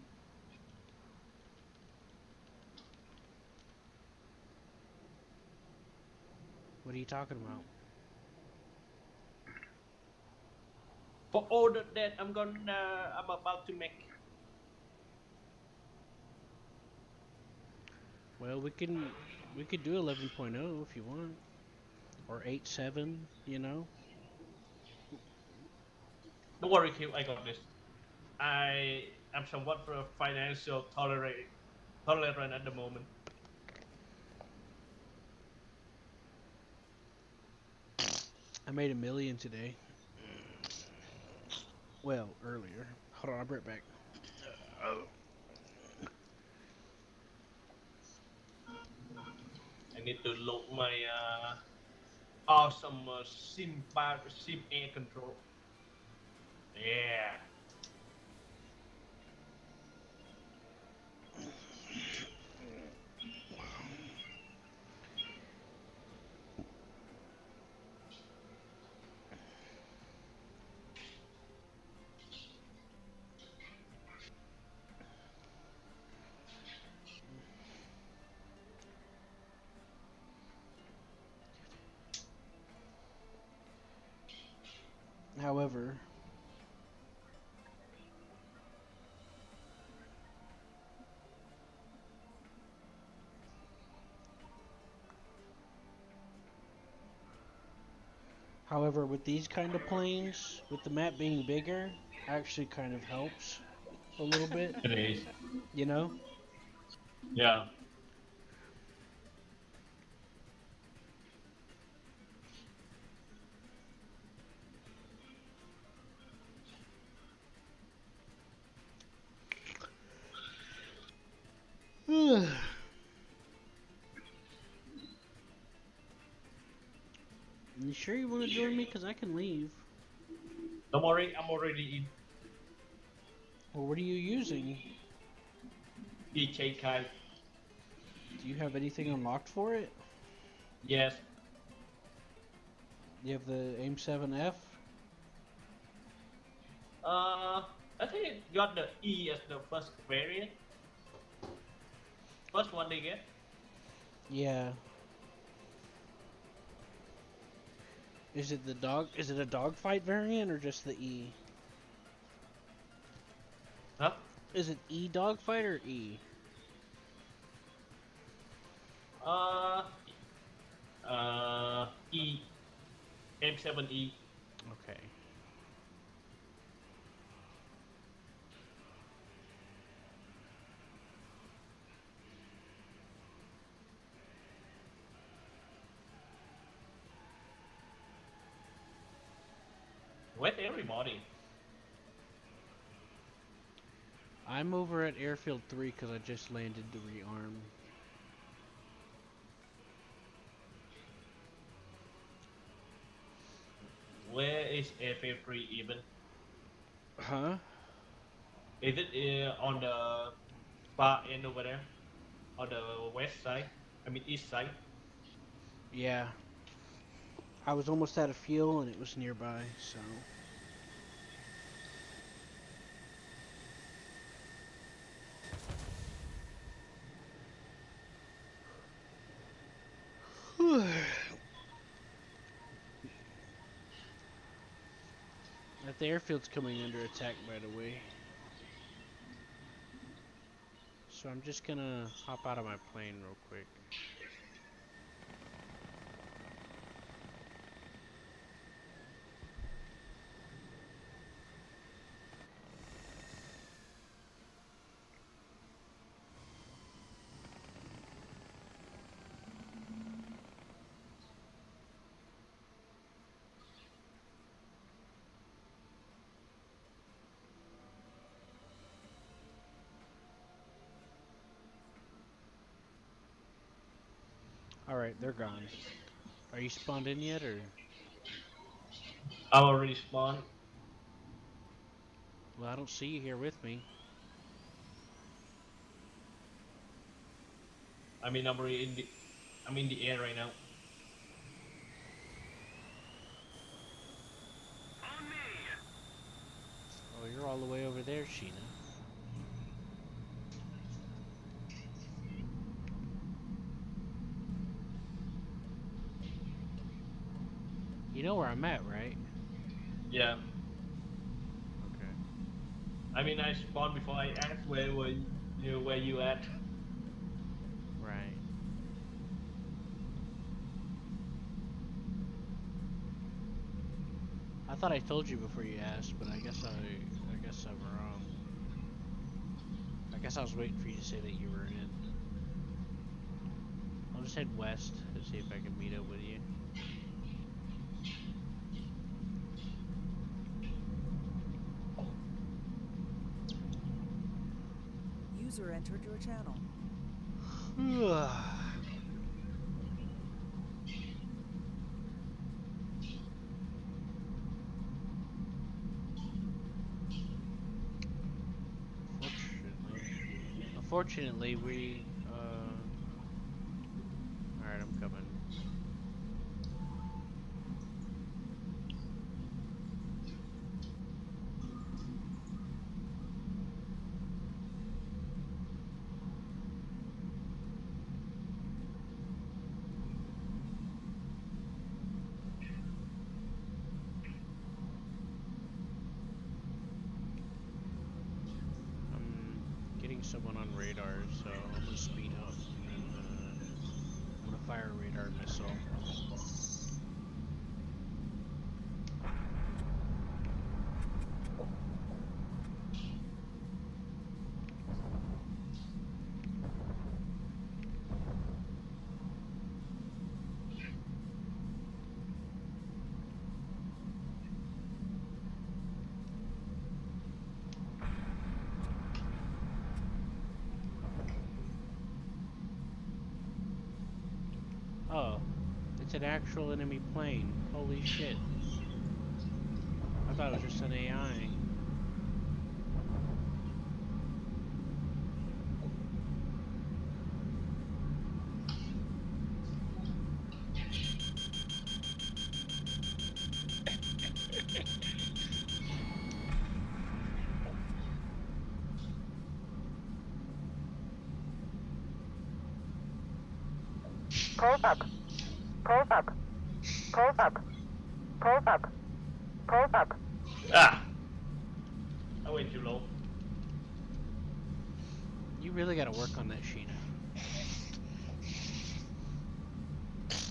What are you talking about? For order that I'm about to make. Well, we could do 11.0 if you want, or 8.7. You know. Don't worry, Q, I got this. I am somewhat for financial tolerant at the moment. I made $1 million today. Well, earlier. Hold on, I'll be right back. I need to load my awesome sim air control. Yeah. However, with these kind of planes, with the map being bigger, actually kind of helps a little bit, It is. you know? Yeah. You sure you want to join me? Because I can leave. Don't worry, I'm already in Well, what are you using? DJ Kai. Do you have anything unlocked for it? Yes. You have the AIM 7F? I think it got the E as the first variant. First one they get. Yeah. Is it the dog? Is it a dogfight variant or just the E? Huh? Is it E dogfight or E? Uh, E. M7E. Okay. Where's everybody? I'm over at Airfield 3 because I just landed to rearm. Where is FA3 even? Huh? Is it on the far end over there? On the west side? I mean east side? Yeah. I was almost out of fuel and it was nearby, so... That the airfield's coming under attack, by the way. So I'm just gonna hop out of my plane real quick. Alright, they're gone. Are you spawned in yet, or...? I already spawned. Well, I don't see you here with me. I'm in the air right now. On me! Oh, you're all the way over there, Sheena. You know where I'm at, right? Yeah. I mean, I spawned before I asked where you at. Right. I thought I told you before you asked, but I guess I'm wrong. I guess I was waiting for you to say that you were in. I'll just head west and see if I can meet up with you. User entered your channel. Unfortunately, we. Alright, I'm coming. I'm getting someone on radar, so I'm gonna speed up and I'm gonna fire a radar missile. Oh, it's an actual enemy plane. Holy shit. I thought it was just an AI. Pulse up. Pulse up. Pulse up. Pulse up. Pulse up. Ah! I went too low. You really gotta work on that, Sheena.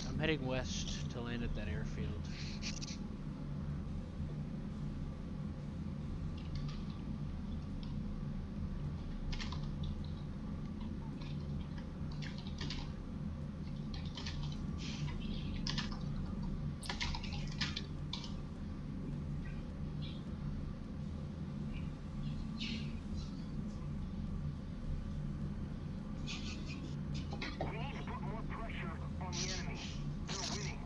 I'm heading west to land at that airfield. We need to put more pressure on the enemy. They're winning.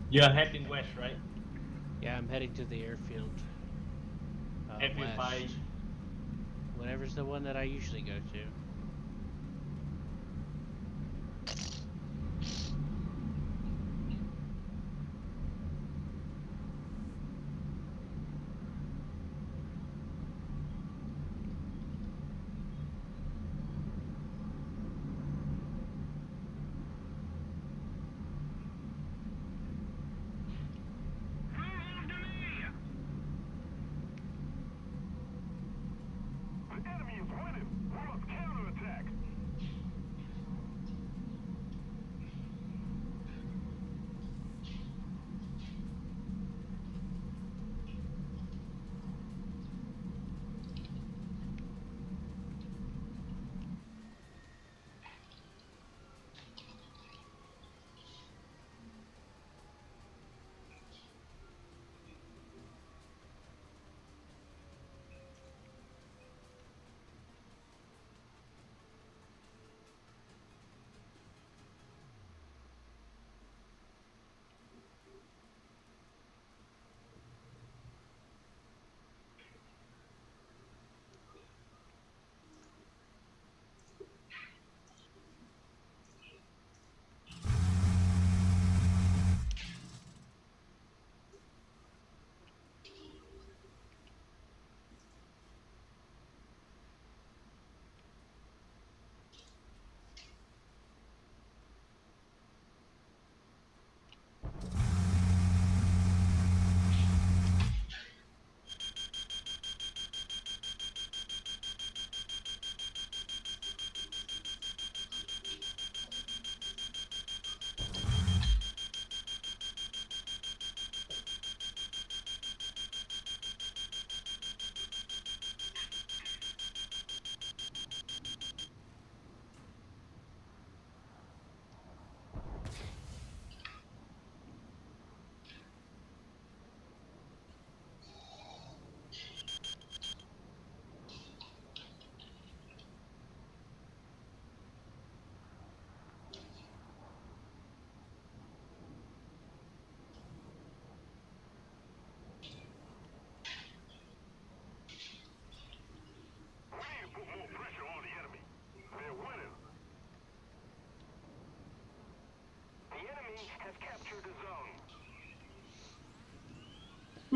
You're heading west, right? Yeah, I'm heading to the airfield. FU5. West. Whatever's the one that I usually go to.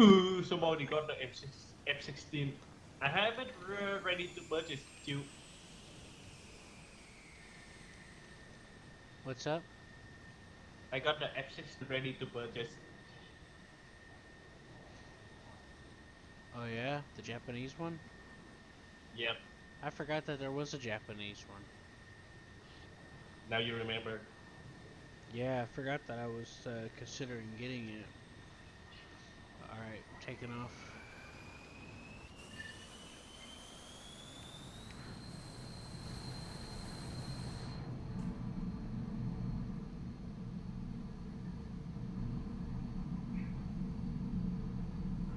Ooh, somebody got the F16. I haven't ready to purchase you. What's up? I got the F16 ready to purchase. Oh yeah, the Japanese one? Yep, I forgot that there was a Japanese one. now you remember. Yeah, I forgot that I was considering getting it. Alright, taking off.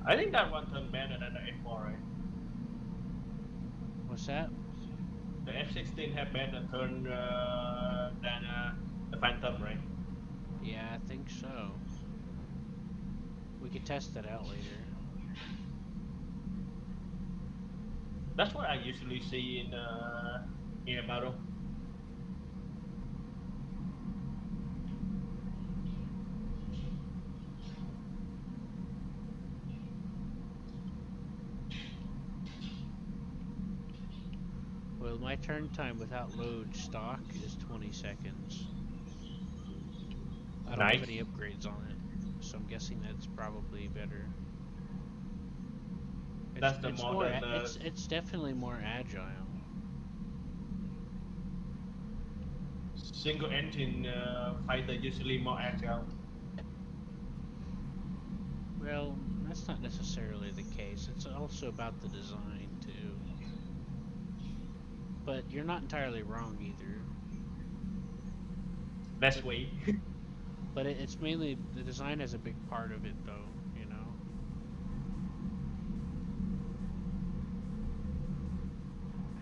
I think that one turned better than the F4, right? What's that? The F16 had better turn than the Phantom, right? Yeah, I think so. We could test that out later. That's what I usually see in a battle. Well, my turn time without load stock is 20 seconds. I don't have Nice. any upgrades on it, so I'm guessing that's probably better. That's the modern. It's definitely more agile. Single engine fighter usually more agile. Well, that's not necessarily the case. It's also about the design too. But you're not entirely wrong either. That's way. But it's mainly the design has a big part of it, though. You know.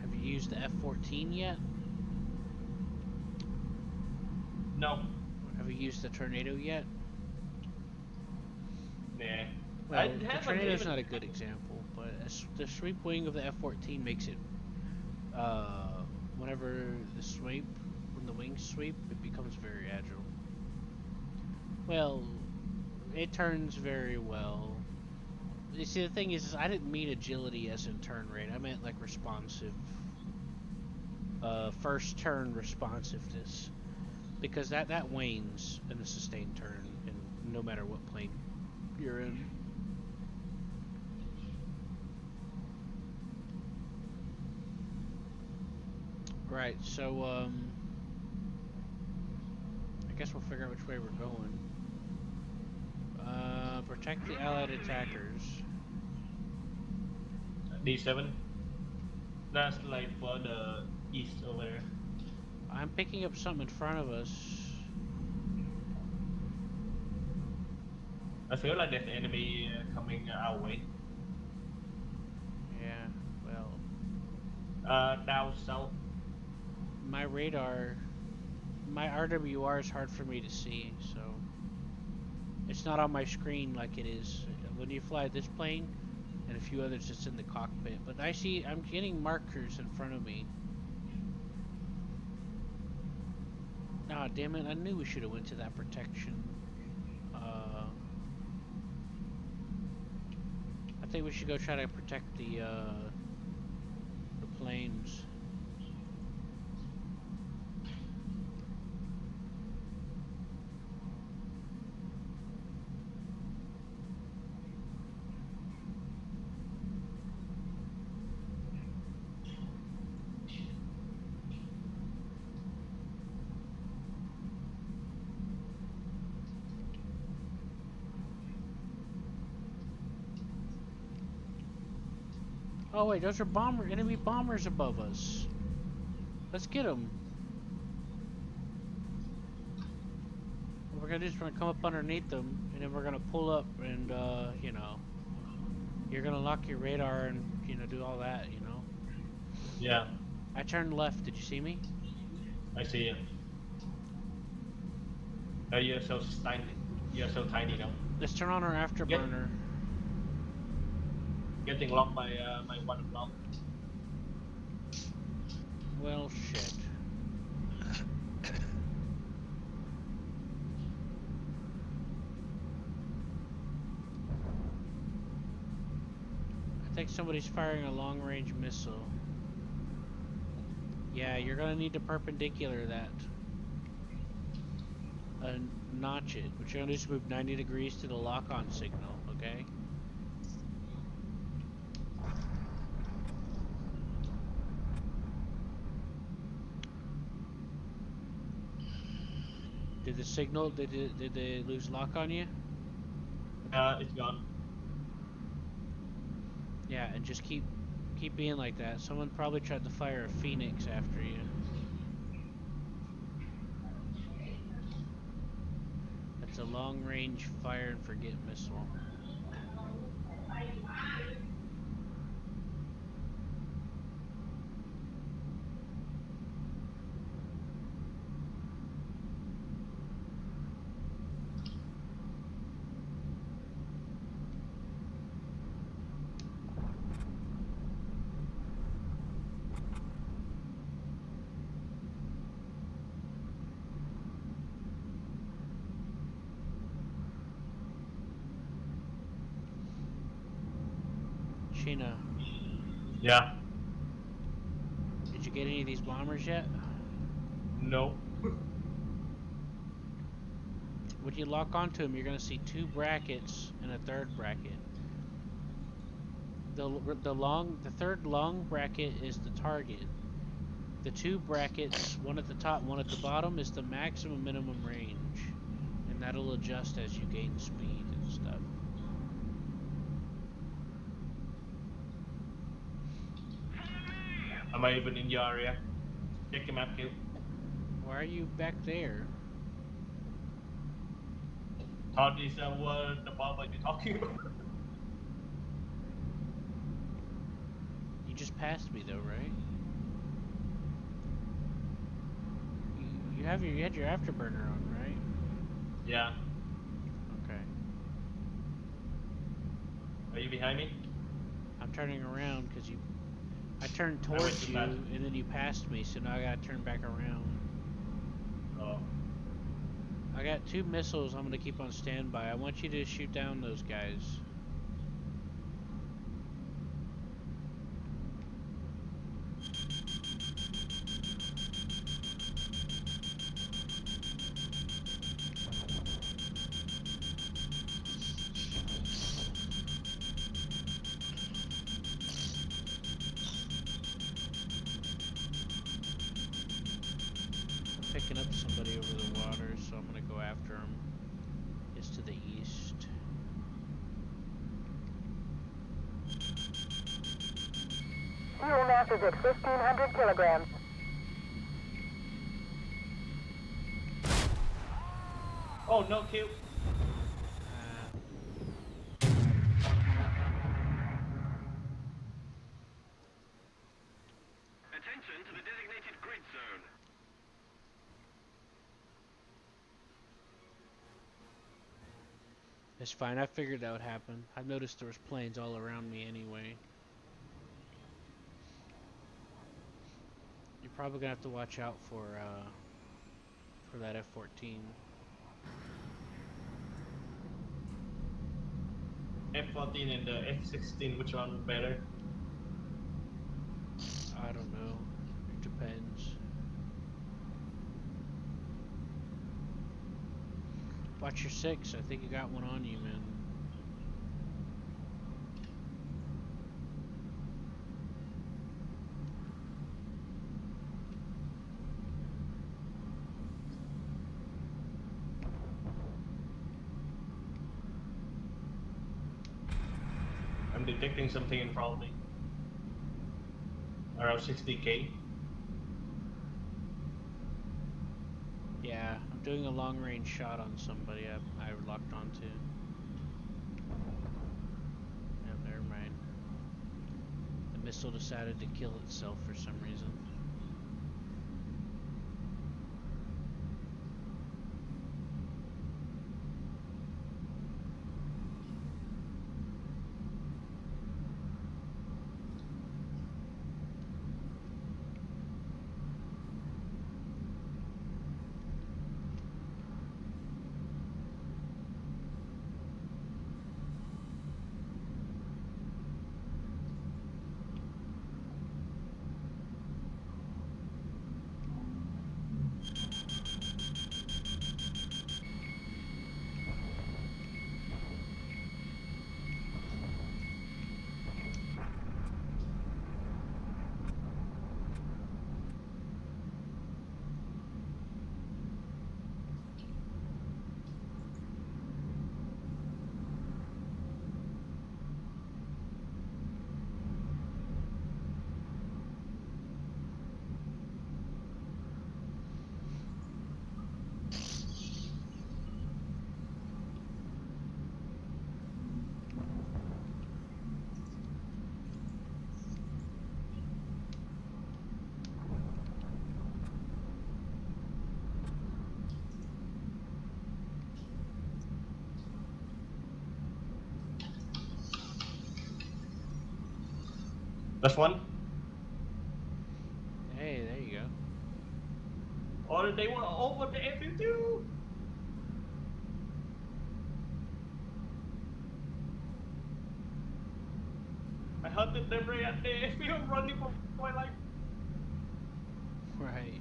Have you used the F-14 yet? No. Have you used the Tornado yet? Nah. Well, the Tornado's not a good example, but the sweep wing of the F-14 makes it. Whenever when the wings sweep, it becomes very agile. Well, it turns very well. You see, the thing is I didn't mean agility as in turn rate. I meant like responsive. First turn responsiveness. Because that wanes in a sustained turn, and no matter what plane you're in. Right, so I guess we'll figure out which way we're going. Protect the allied attackers. D7. That's like for the east over there. I'm picking up something in front of us. I feel like there's enemy coming our way. Yeah, well, Down south. my RWR is hard for me to see, so it's not on my screen like it is when you fly this plane and a few others just in the cockpit. But I'm getting markers in front of me. Ah, damn it! I knew we should have went to that protection. I think we should go try to protect the planes. Oh wait, those are enemy bombers above us. Let's get them. What we're gonna do is we're gonna come up underneath them, and then we're gonna pull up, and you know, you're gonna lock your radar and do all that, you know. Yeah, I turned left. Did you see me? I see you. Oh, you're so tiny. You're so tiny now. Let's turn on our afterburner. Getting locked by my 1 o'clock. Well, shit. like somebody's firing a long-range missile. Yeah, you're gonna need to perpendicular that. Notch it. What you're gonna do is move 90 degrees to the lock-on signal, okay? Did the signal, did they lose lock on you? It's gone. Yeah, and just keep being like that. Someone probably tried to fire a Phoenix after you. That's a long-range fire and forget missile. Sheena, Yeah. did you get any of these bombers yet? No. When you lock onto them, you're going to see 2 brackets and a 3rd bracket. The third long bracket is the target. The 2 brackets, one at the top, one at the bottom, is the maximum minimum range, and that'll adjust as you gain speed and stuff. Am I even in your area? Check your map, Q. Why are you back there? Thought is what the bomber you're talking about. You just passed me though, right? You had your afterburner on, right? Yeah. Okay. Are you behind me? I'm turning around because I turned went towards too you, fast. and then you passed me, so now I gotta turn back around. Oh. I got 2 missiles I'm gonna keep on standby. I want you to shoot down those guys. Picking up somebody over the water, so I'm gonna go after him. It's to the east. Fuel mass is at 1,500 kilograms. Oh no, Q. Attention to the designated grid zone. It's fine, I figured that would happen. I've noticed there was planes all around me anyway. You're probably gonna have to watch out for that F-14. F-14 and the F-16, which one better? I don't know. It depends. Watch your 6. I think you got one on you, man. I'm detecting something in front of me. Around 60k. Yeah, I'm doing a long-range shot on somebody I locked onto. Yeah, never mind. The missile decided to kill itself for some reason. That's one. Hey, there you go. Or they were over the airfield too. I hunted them right at the airfield, running for my life. Right.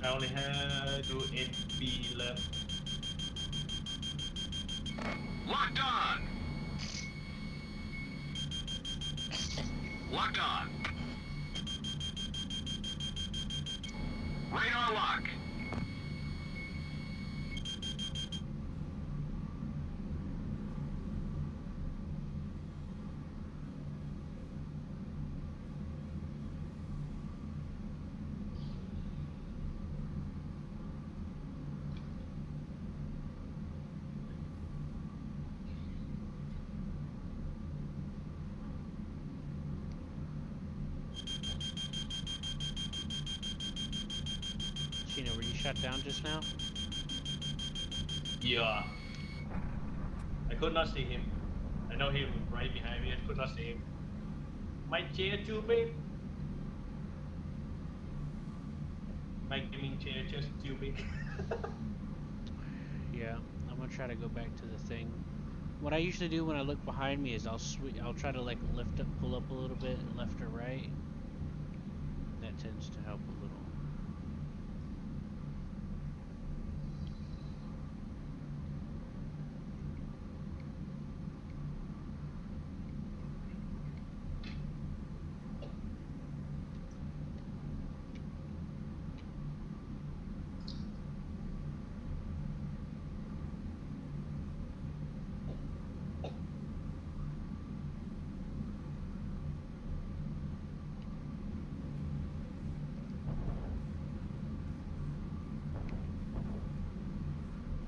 I only had to 8B left. Locked on. Locked on. Radar lock. Chino, were you shut down just now? Yeah. I could not see him. I know he was right behind me. I could not see him. My chair too big. My gaming chair just too big. Yeah, I'm gonna try to go back to the thing. What I usually do when I look behind me is I'll try to like lift up, pull up a little bit, left or right. That tends to help a little.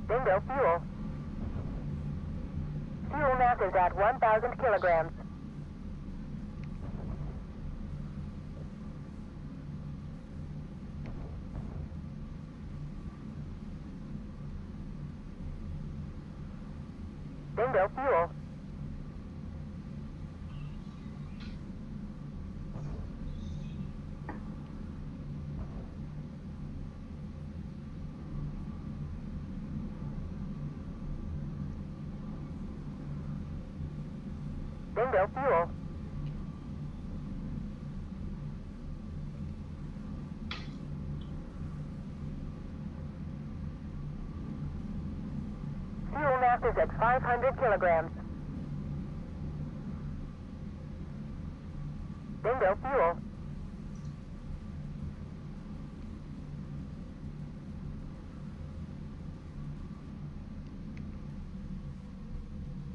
Bingo fuel. Fuel mass is at 1,000 kilograms. Bingo fuel. Bingo fuel. Fuel mass is at 500 kilograms. Bingo fuel.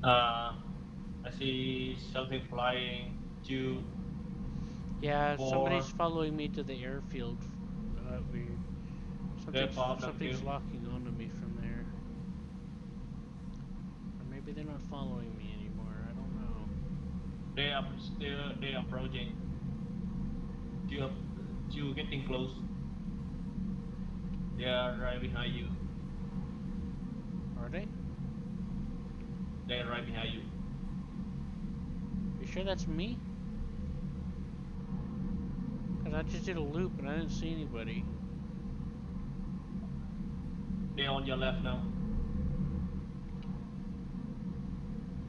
I see something flying. 2, Yeah, 4. somebody's following me to the airfield. Weird. Something's too. locking onto me from there. Or maybe they're not following me anymore. I don't know. They are approaching. You getting close. They are right behind you. Are they? They are right behind you. You sure that's me? Cause I just did a loop and I didn't see anybody. They're on your left now.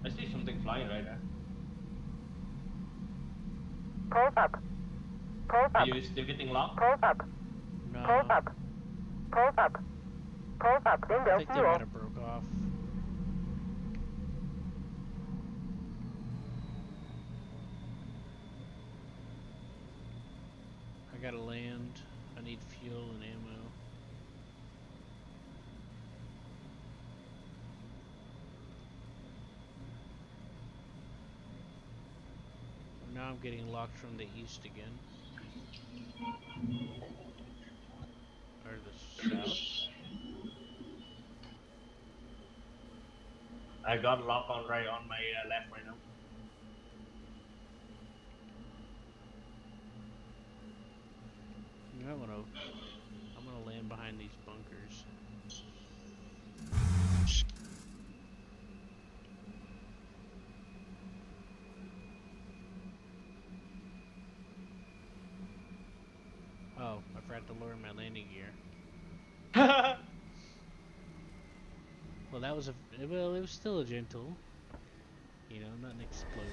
I see something flying right there. Pulse up. Pulse Are up. you still getting locked? Pulse up. No. Pulse up. Pulse up. Pulse up. I Bingo think they fuel. might have broke off. I gotta land. I need fuel and ammo. Now I'm getting locked from the east again. Or the south. I got locked on my left right now. You know, I'm gonna land behind these bunkers. forgot to lower my landing gear. Yeah. Well, that was well, it was still a gentle. You know, nothing exploded.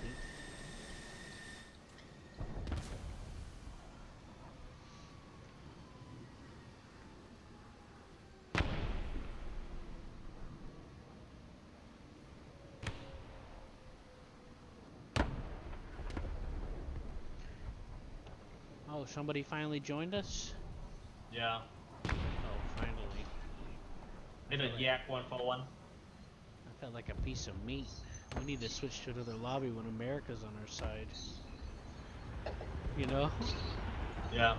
Oh, somebody finally joined us? Oh, finally. Did a yak 1-for-1. I felt like a piece of meat. We need to switch to another lobby when America's on our side. You know? Yeah.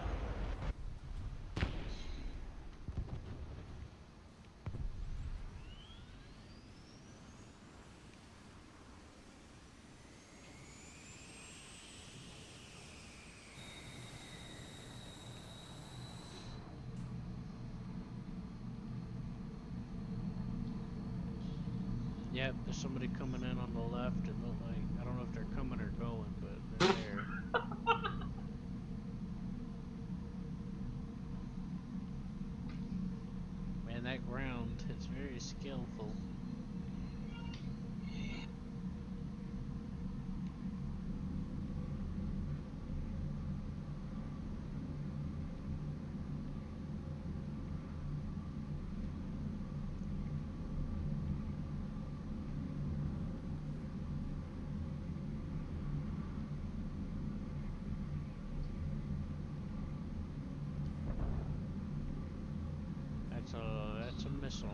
Yep, there's somebody coming in on the left. It looked like, I don't know if they're coming or going, but they're there. Man, that ground is very skillful. That's a missile.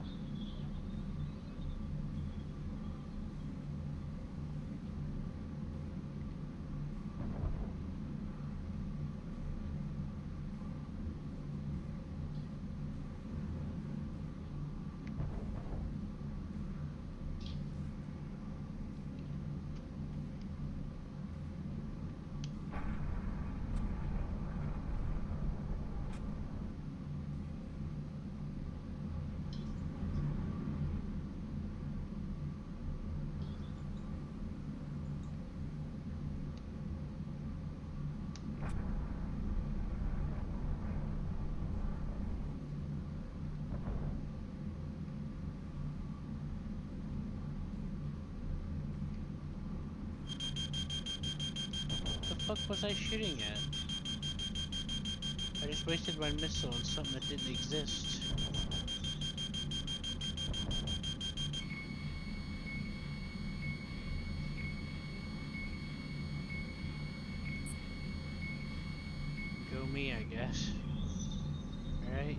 What the fuck was I shooting at? I just wasted my missile on something that didn't exist. Go me, I guess. Alright?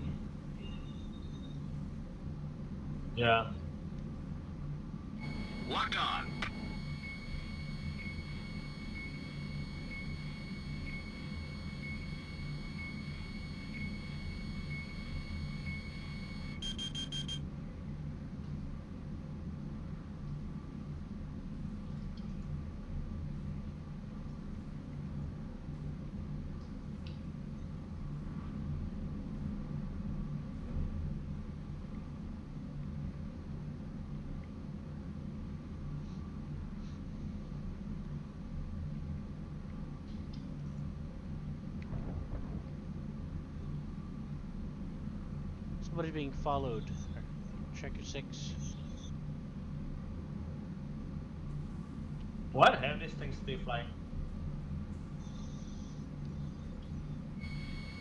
Yeah. Locked on. Somebody's being followed. Check your 6. What have these things still flying?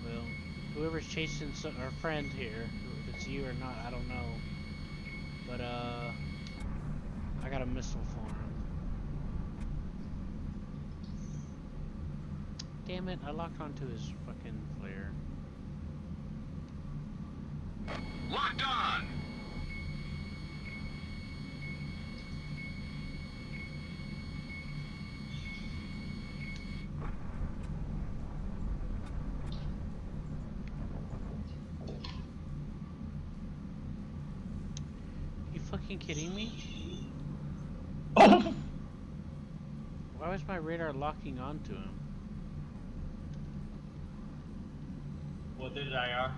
Well, whoever's chasing our friend here, if it's you or not, I don't know. But, I got a missile for him. Damn it, I locked onto his fucking flare. Locked on. You fucking kidding me? Oh! Why was my radar locking onto him? What did IR?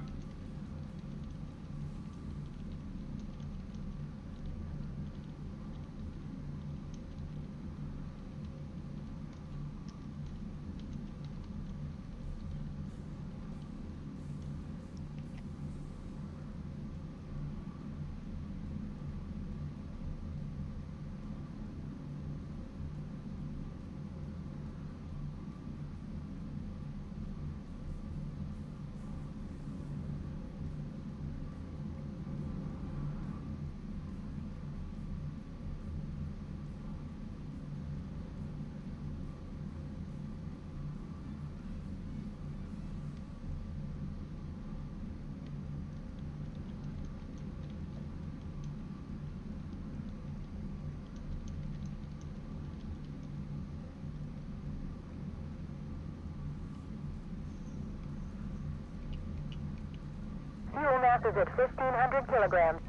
mass is at 1,500 kilograms.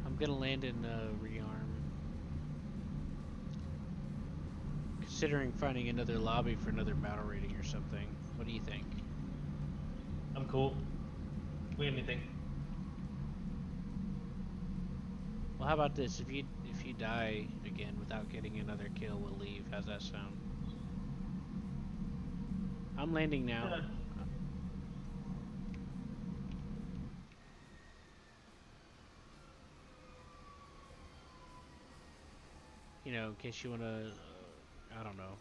I'm gonna land in Rearm. Considering finding another lobby for another battle rating or something. What do you think? I'm cool. Do anything. Well, how about this? If you die again without getting another kill, we'll leave. How's that sound? I'm landing now. Yeah. You know, in case you wanna, I don't know,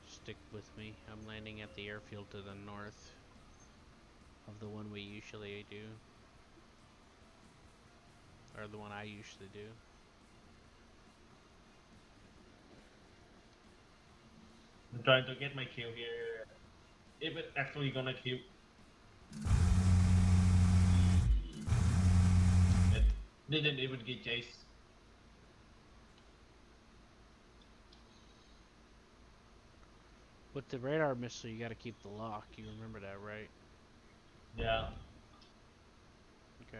stick with me. I'm landing at the airfield to the north of the one we usually do. Or the one I usually do. I'm trying to get my kill here. If it actually gonna kill. It didn't even get chased. With the radar missile, you gotta keep the lock. You remember that, right? Yeah. Okay.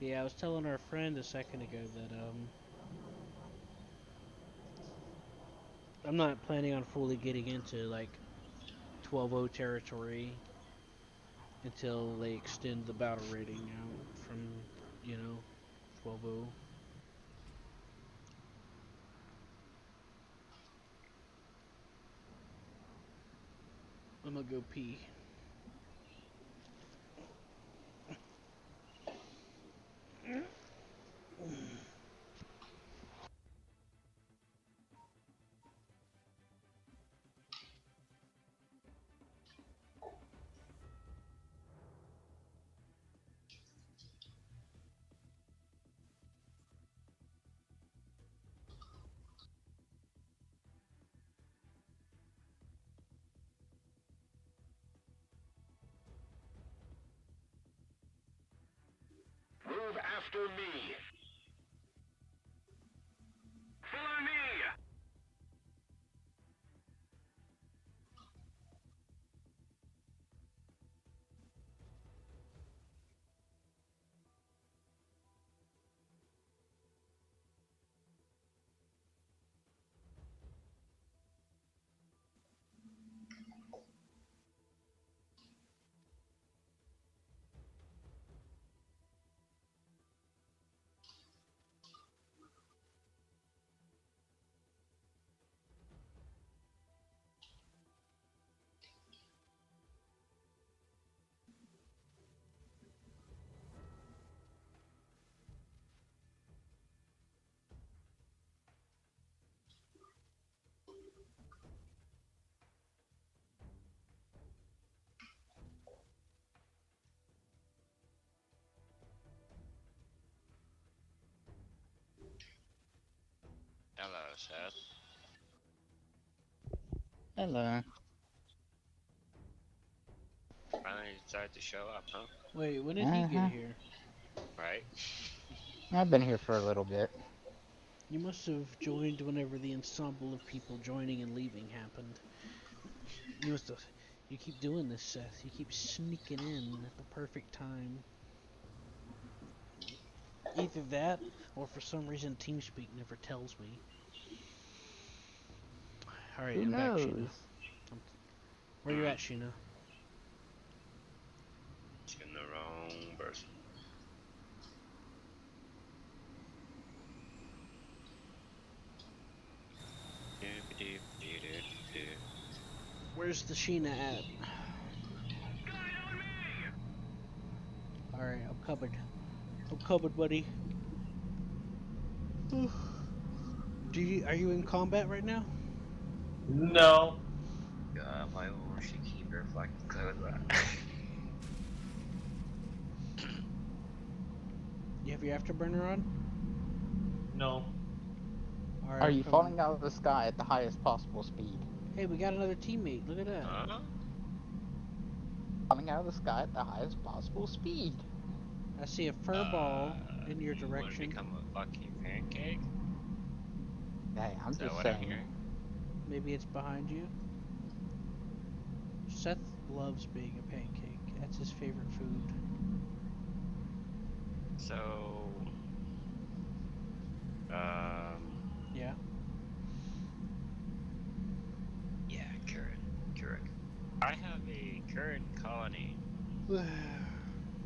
Yeah, I was telling our friend a second ago that I'm not planning on fully getting into like 12-0 territory until they extend the battle rating out from, you know, 12-0. I'm gonna go pee. Move after me. Follow me. Hello, Seth. Hello. Finally decided to show up, huh? Wait, when did he get here? Right? I've been here for a little bit. You must have joined whenever the ensemble of people joining and leaving happened. You must have. You keep doing this, Seth. You keep sneaking in at the perfect time. Either that, or for some reason TeamSpeak never tells me. Alright, Who I'm back, knows? Sheena. Where you at, Sheena? In the wrong person. Where's the Sheena at? Alright, I'm covered. I'm covered, buddy. Are you in combat right now? No. Why won't she keep her fucking clothes on? You have your afterburner on? No. Alright, Are I'm you coming. falling out of the sky at the highest possible speed? Hey, we got another teammate. Look at that. Huh? Falling out of the sky at the highest possible speed. I see a fur ball in your You want to direction. become a fucking pancake? Hey, I'm Is that just what I'm saying. hearing? Maybe it's behind you. Seth loves being a pancake. That's his favorite food. So, Yeah. yeah, current. I have a current colony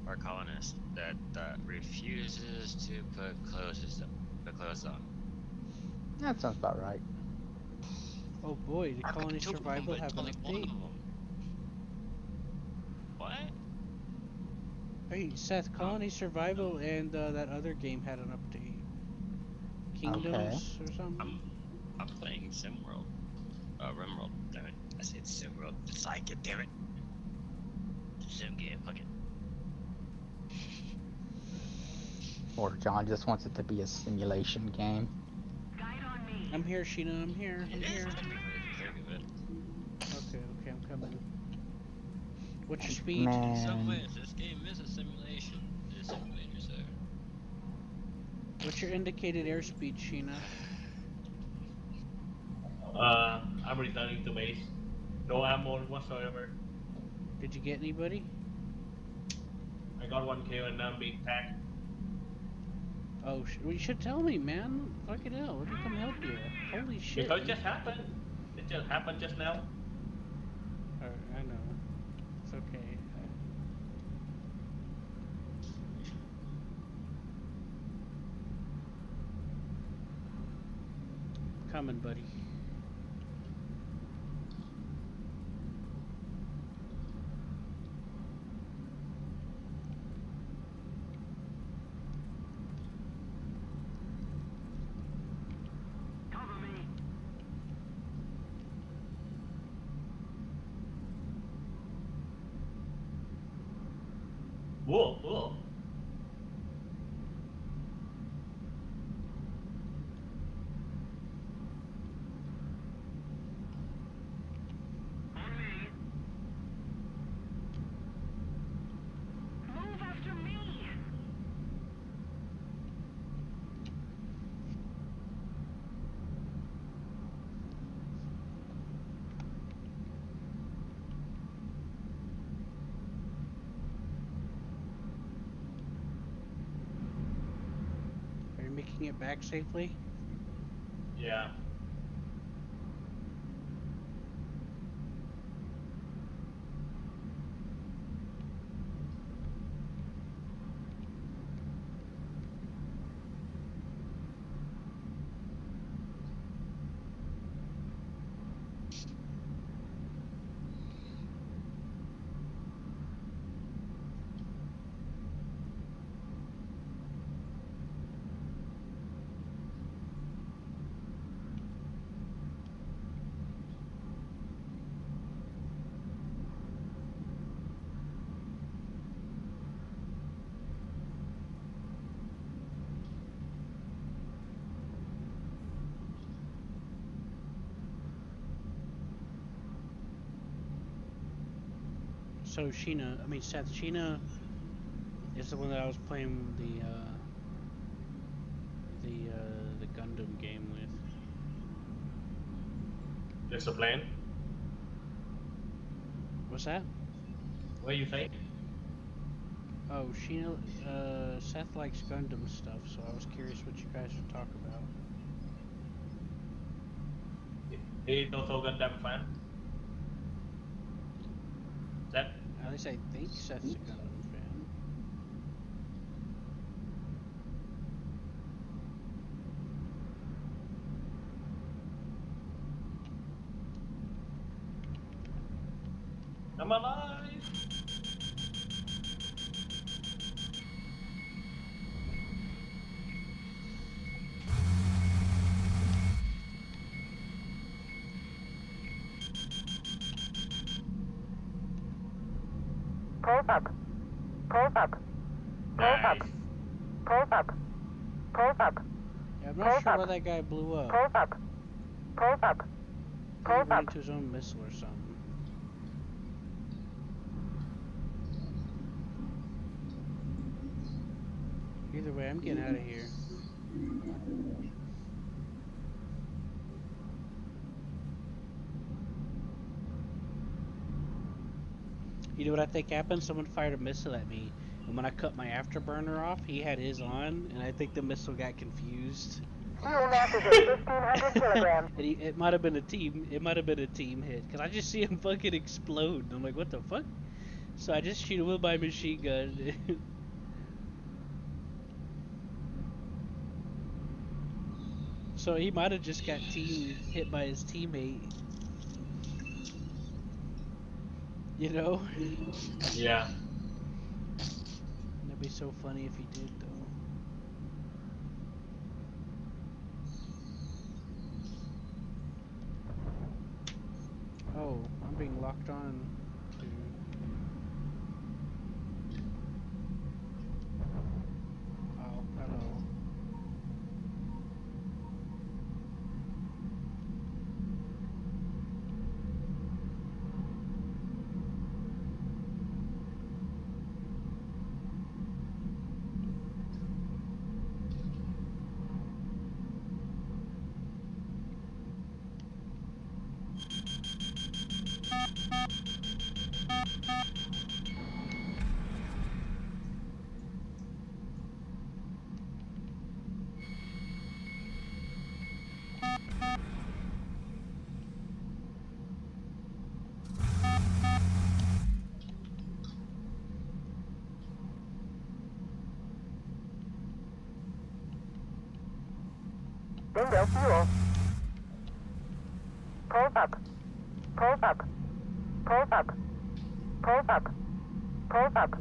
or colonist that refuses to put clothes on. That sounds about right. Oh boy, did I've got Colony two of them, Survival but have an only one update? of them. What? Hey, Seth, Colony Survival and that other game had an update. Kingdoms or something? I'm playing SimWorld. RimWorld. Damn it! I said SimWorld. It's like it. Damn it! It's a sim game. Fuck it. Or John just wants it to be a simulation game. I'm here, Sheena. I'm here. I'm It is here. technically if you think of it. Okay, I'm coming. What's your speed? In some Man. ways, this game is a simulation. It is a simulator, so. What's your indicated airspeed, Sheena? I'm returning to base. No ammo whatsoever. Did you get anybody? I got 1 KO and now I'm being tagged. Oh, well, you should tell me, man. Fucking hell, let me come help you. Holy shit. Because it just happened. It just happened just now. Alright, I know. It's okay. Coming, buddy. Cover me. Whoa, whoa. On me. Move after me. Are you making it back safely? Yeah. So Sheena, I mean Seth, Sheena is the one that I was playing the Gundam game with. There's a plan. What's that? What you say? Oh, Sheena, Seth likes Gundam stuff, so I was curious what you guys would talk about. He's also Gundam fan. That At least I think Seth's a Gundam fan. I'm alive. Pulls up. Pulls up. Pulls up. Nice. Pulls up. Pulls up. Yeah, I'm not sure why that guy blew up. Pulls up. Pulls up. He Pulls ran up. into his own missile or something. Either way, I'm getting out of here. You know what I think happened? Someone fired a missile at me, and when I cut my afterburner off, he had his on, and I think the missile got confused. Fuel mass is at 1,500 kilograms. And it might have been a team. It might have been a team hit, cause I just see him fucking explode. And I'm like, what the fuck? So I just shoot him with my machine gun. So he might have just got team hit by his teammate. You know? Yeah. That'd be so funny if he did, though. Oh, I'm being locked on to... Oh, hello. Bingo fuel. Pulls up. Pulls up. Pulls up. Pulls up. Pulls up.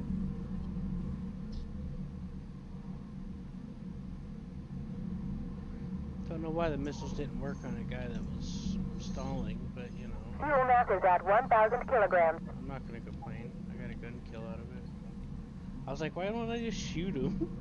Don't know why the missiles didn't work on a guy that was stalling, but you know. Fuel mass is at 1,000 kilograms. I'm not gonna complain. I got a gun kill out of it. I was like, why don't I just shoot him?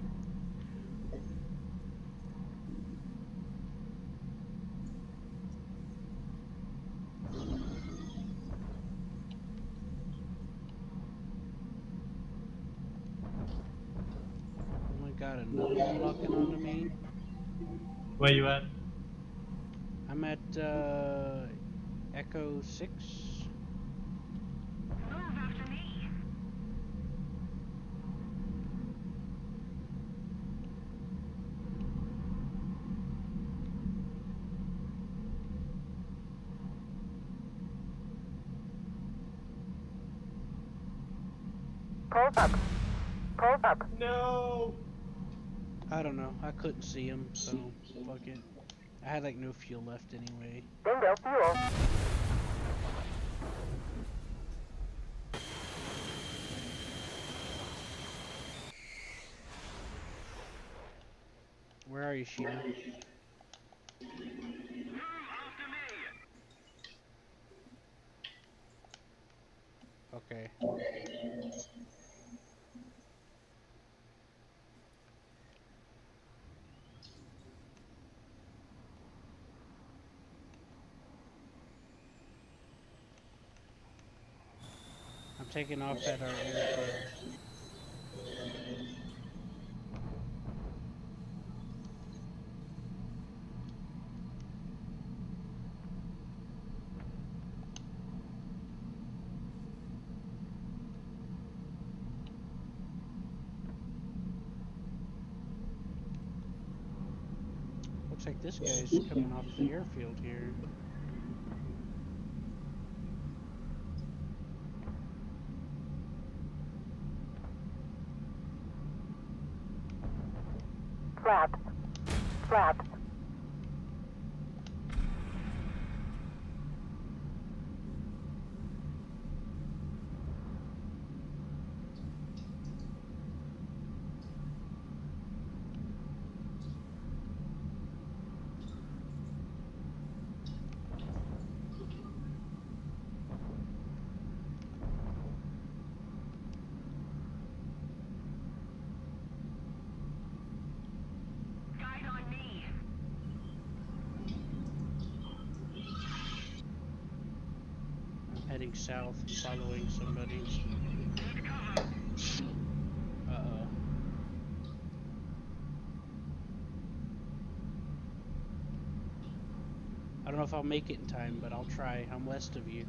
Oh my god, another one locking onto me. Where you at? I'm at Echo 6. Move after me. Pulls up. Pulls up. No. I don't know. I couldn't see him, so fuck it. I had like no fuel left anyway. Bingo fuel. Where are you, Sheena? Move after me. Okay. I'm taking off at our airfield. Looks like this guy's coming off the airfield here. Flaps. Flaps. going south and following somebody. Uh-oh. I don't know if I'll make it in time, but I'll try. I'm west of you.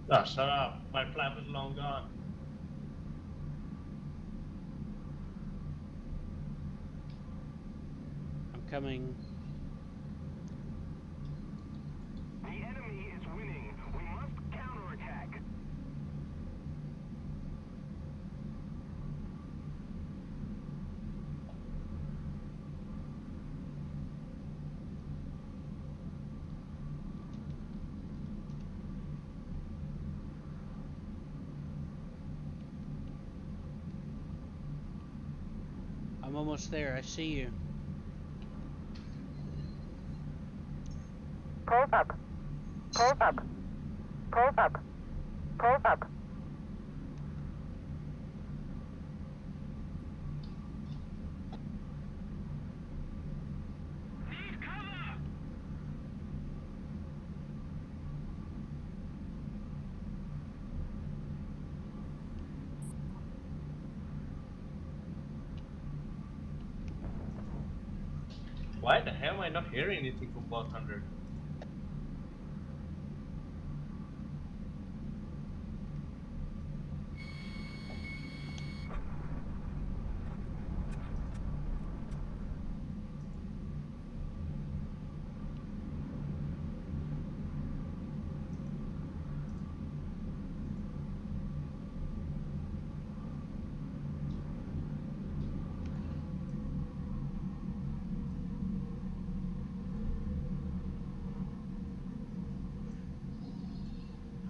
Ah, shut up. My flap is long gone. I'm coming. The enemy is winning. We must counterattack. I'm almost there. I see you. Pulse up. Pulse up. Pulse up. Pulse up. Need cover! Why the hell am I not hearing anything from Bot Thunder?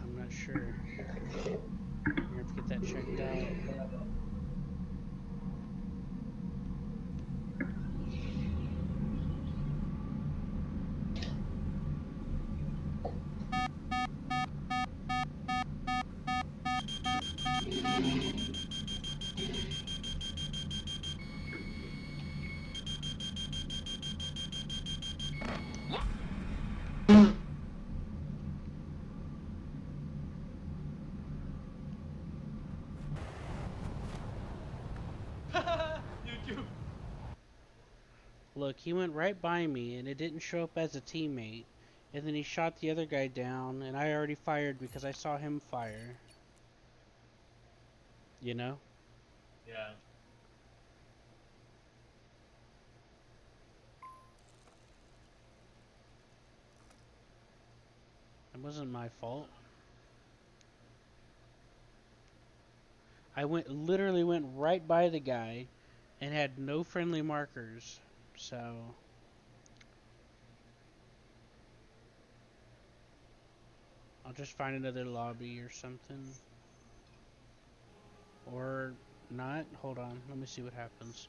I'm not sure. We're gonna have to get that checked out. YouTube. Look, he went right by me and it didn't show up as a teammate. And then he shot the other guy down and I already fired because I saw him fire. You know? Yeah. It wasn't my fault. I literally went right by the guy and had no friendly markers. So I'll just find another lobby or something. Or not. Hold on. Let me see what happens.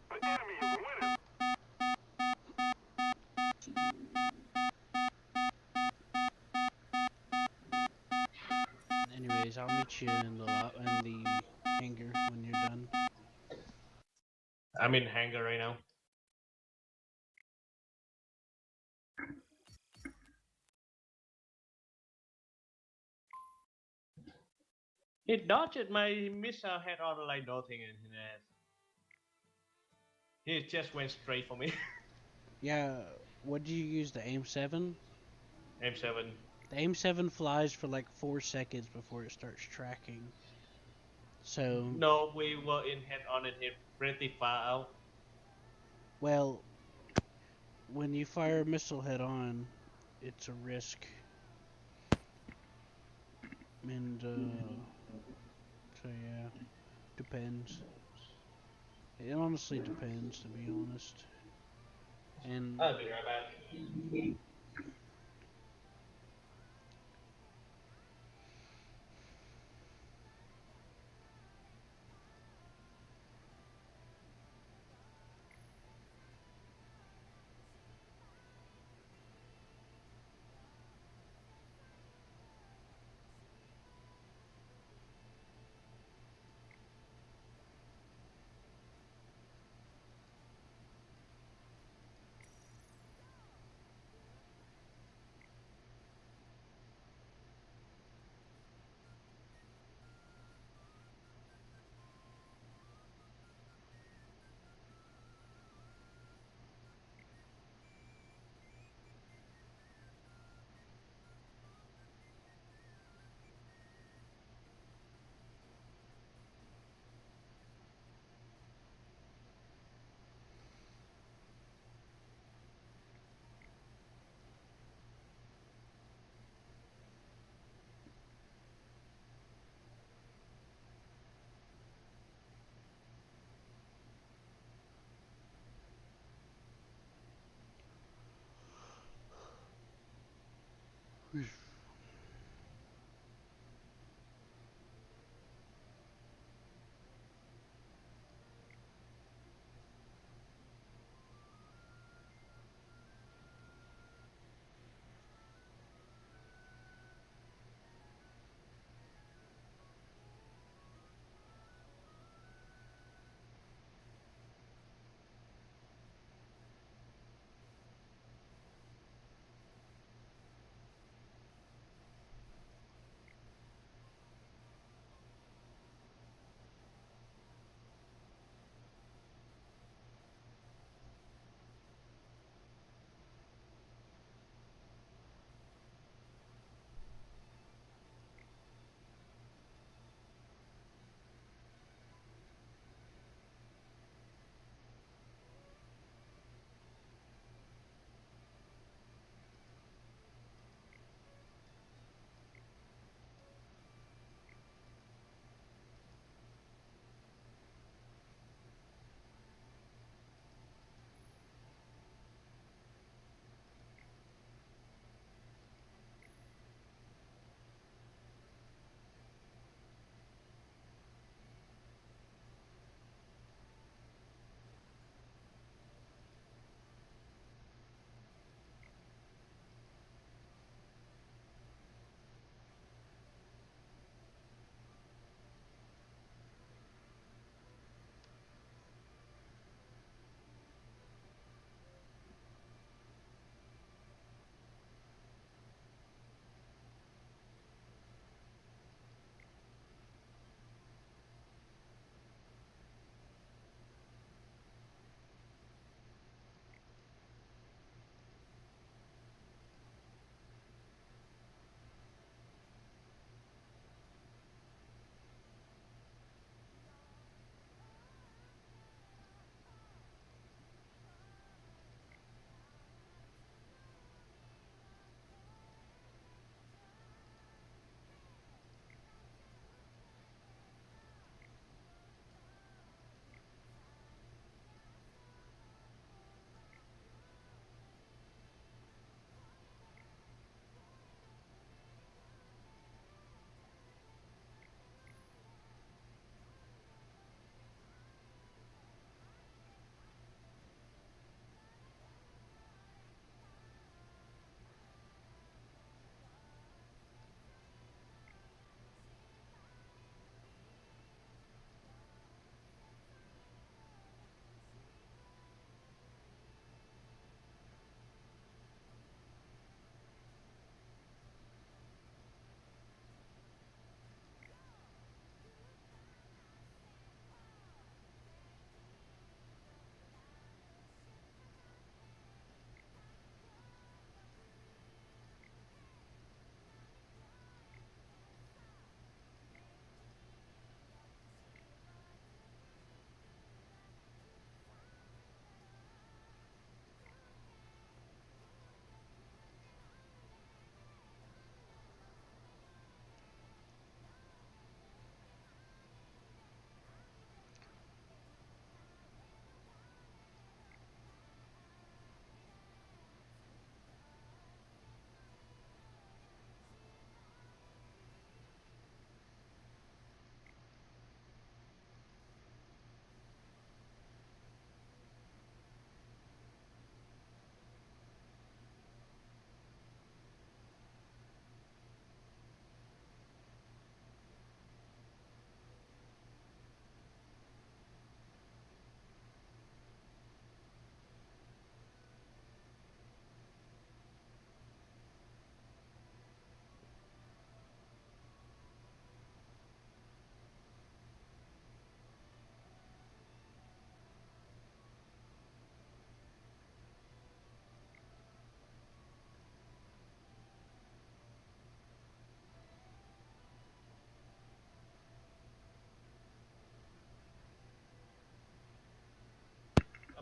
The enemy is winning. Anyways, I'll meet you in the hangar when you're done. I'm in hangar right now. He dodged my missile head on like nothing in his ass. He just went straight for me. Yeah, what do you use? The AIM 7? M7. The AIM 7 flies for like 4 seconds before it starts tracking. So, No, we were in head on and hit pretty far out. well, when you fire a missile head on, it's a risk. And, so yeah, depends. It honestly depends, to be honest. And I'll be right back.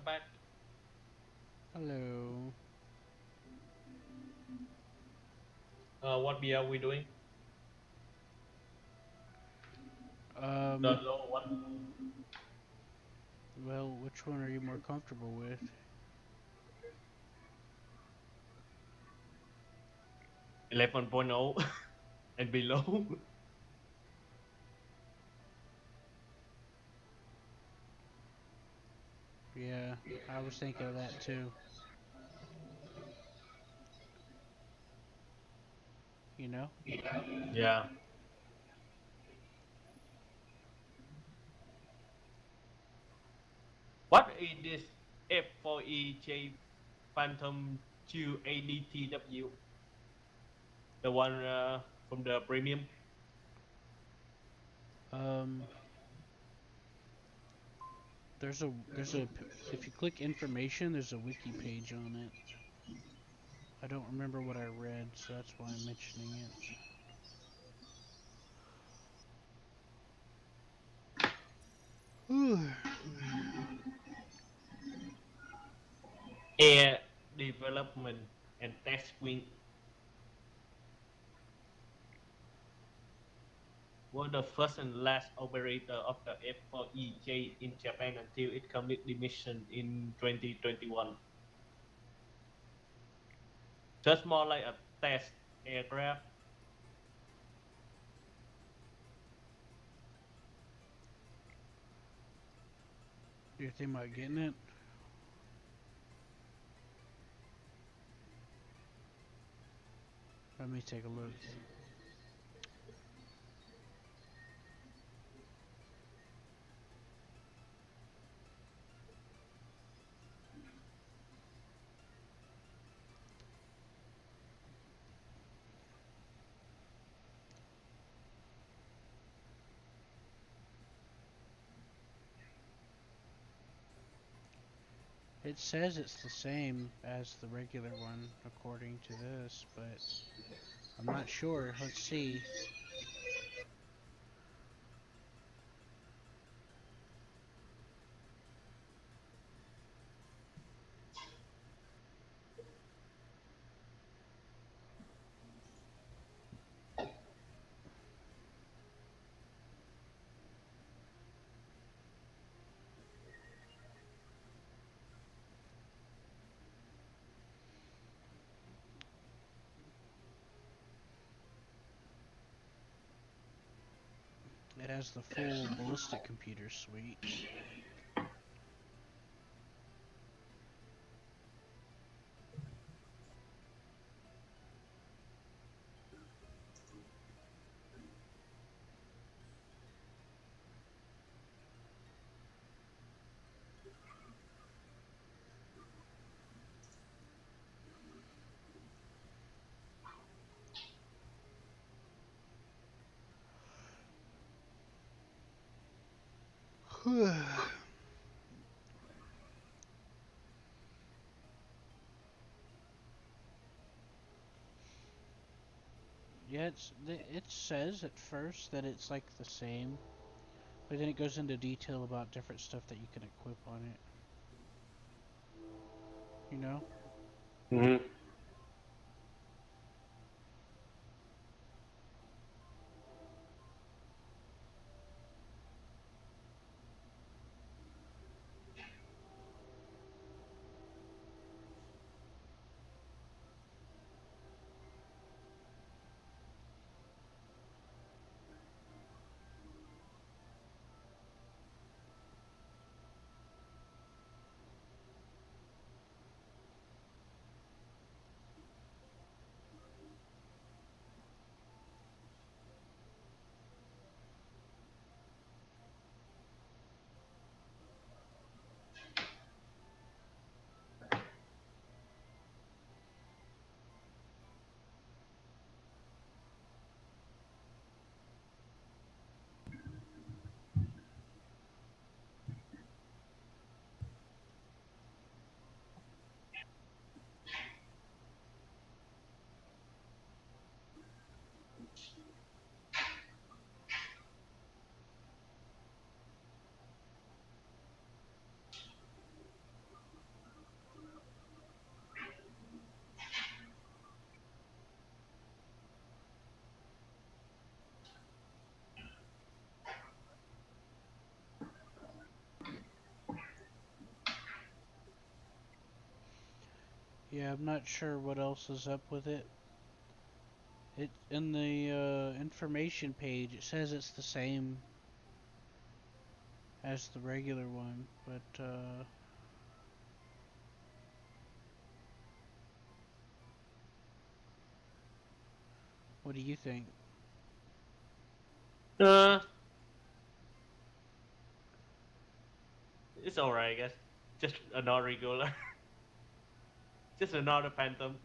back. Hello. What we are we doing? Um. Don't know what. Well, which one are you more comfortable with? Eleven point oh and below. Yeah, I was thinking of that too. You know? Yeah. What is this F4EJ Phantom 2 ADTW? The one from the premium? Um. If you click information, there's a wiki page on it. I don't remember what I read, so that's why I'm mentioning it. Air Development and Test Wing was the first and last operator of the F4EJ in Japan until it completed mission in 2021. Just more like a test aircraft. Do you think about getting it? Let me take a look. It says it's the same as the regular one, according to this, but I'm not sure. Let's see. It has the full ballistic computer suite. Yeah, it says at first that it's like the same, but then it goes into detail about different stuff that you can equip on it. You know? Mm-hmm. Yeah, I'm not sure what else is up with it. It in the information page it says it's the same as the regular one, but what do you think? Uh, it's alright, I guess. Just another regular. Just another Phantom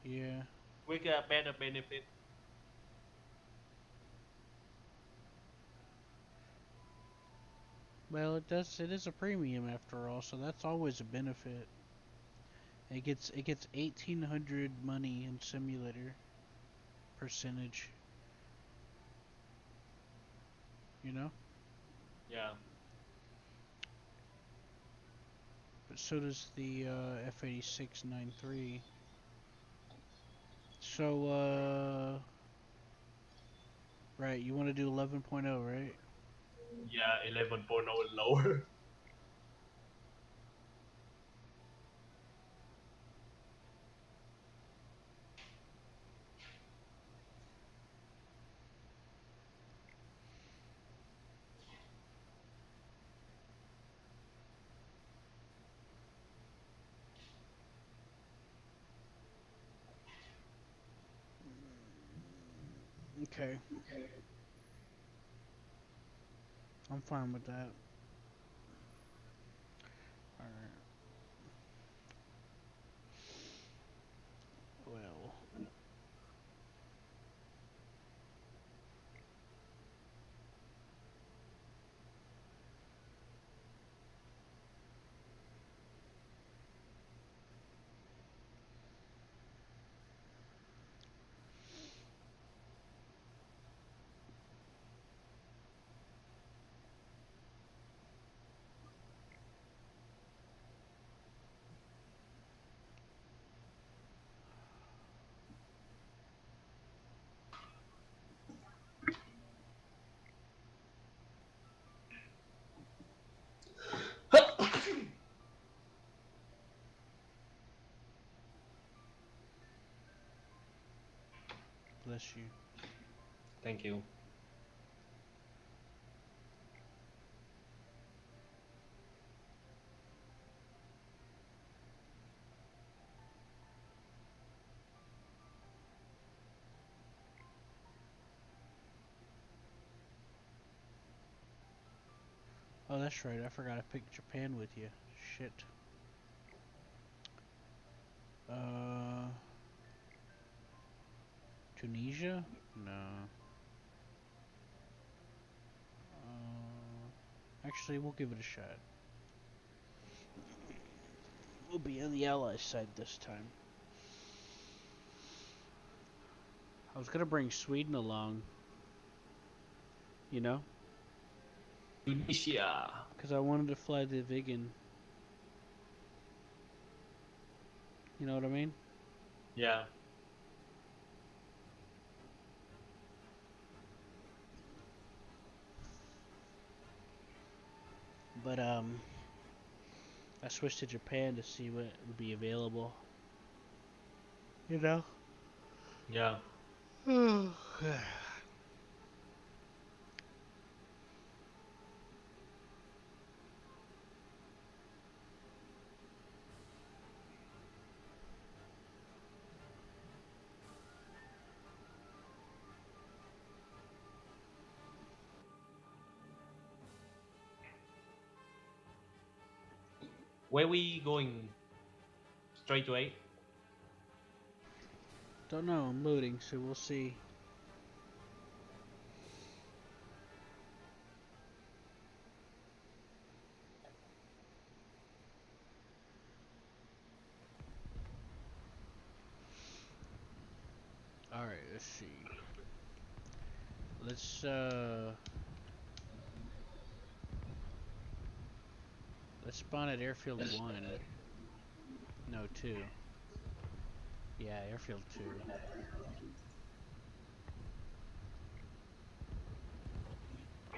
Yeah. with a better benefit. Well, it is a premium after all, so that's always a benefit. It gets 1800 money in simulator percentage, you know? Yeah. But so does the F8693. So right, you want to do 11.0, right? Yeah, 11.0 and lower. Okay. I'm fine with that. Alright. Well. Bless you. Thank you. Oh, that's right. I forgot I picked Japan with you. Shit. Uh, Tunisia? No. Actually, we'll give it a shot. We'll be on the Allies side this time. I was gonna bring Sweden along. You know? Tunisia. Because I wanted to fly the Vigan. You know what I mean? Yeah. But, I switched to Japan to see what would be available. You know? Yeah. Where we going? Straight to 8? Don't know, I'm loading, so we'll see. Alright, let's see. Let's spawn at airfield 1. No, 2. Yeah, airfield 2.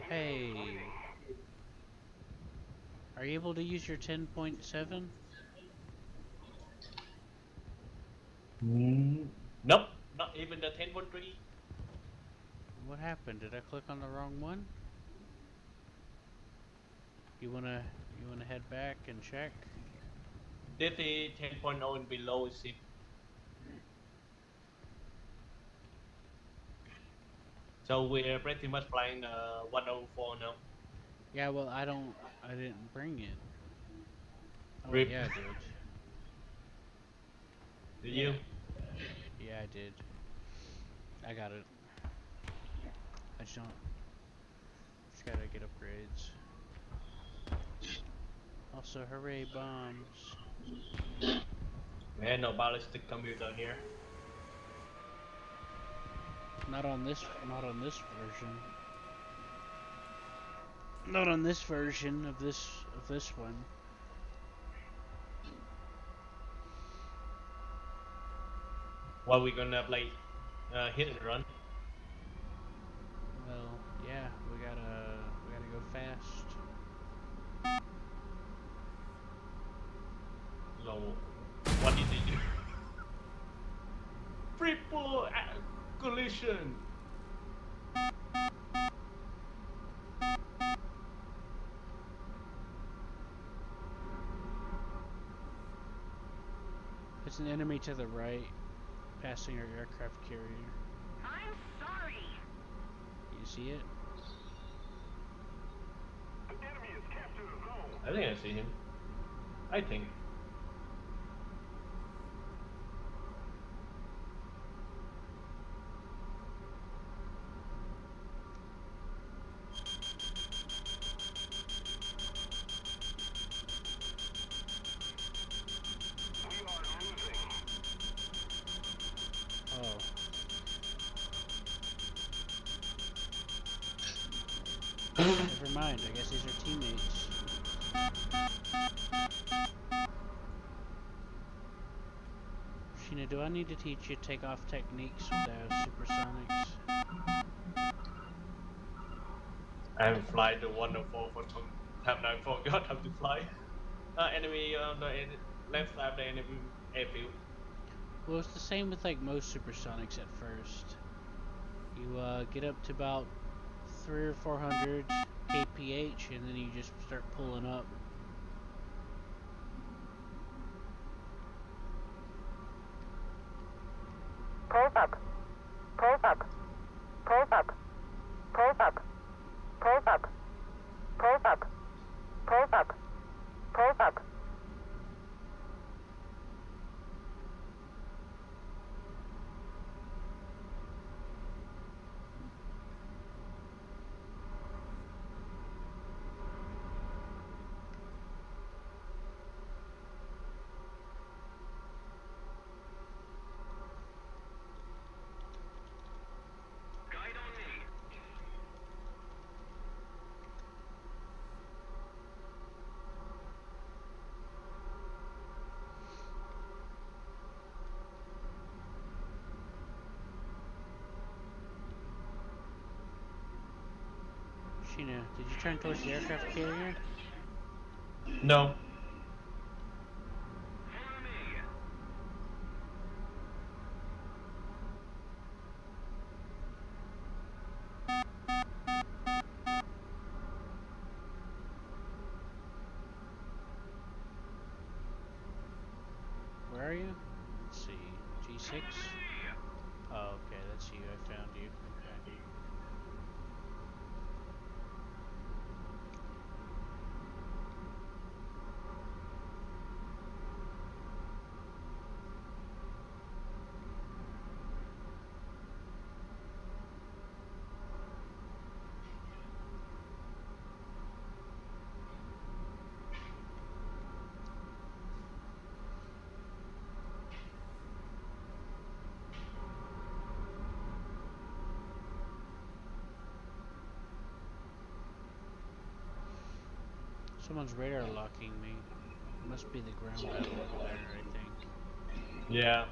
Hey. Are you able to use your 10.7? Nope, not even the 10.3. What happened? Did I click on the wrong one? You wanna head back and check? This is 10.0 and below is it. So we're pretty much flying 104 now. Yeah, well, I didn't bring it. Oh, Rip. yeah, I did. Did Yeah. you? Yeah, I did. I got it. I just gotta get upgrades. Also, hooray bombs. Man, no ballistic computer here. Not on this version. Not on this version of this one. What we gonna play? Hit and run. Well, yeah, we gotta go fast. So, what did they do? Triple collision. It's an enemy to the right, passing our aircraft carrier. I'm sorry. You see it? The enemy has captured a zone. I think I see him. I think. We are losing. Oh. Never mind, I guess these are teammates. Sheena, do I need to teach you takeoff techniques with supersonics? I haven't fly the 104 for some time now. I forgot how to fly. Enemy on the left side of the enemy airfield. Well, it's the same with like most supersonics at first. You get up to about 300 or 400 kph, and then you just start pulling up. Pulls up. Pulls up. Pulls up. Pulls up. Pulls up. Pulls up. Pulls up. Pulls up. Guide on me. Sheena, did you turn towards the aircraft carrier? No. Follow me. Where are you? Let's see. G6? Oh, okay, that's you. I found you. Okay. Someone's radar locking me. It must be the ground battle over there, I think. Yeah.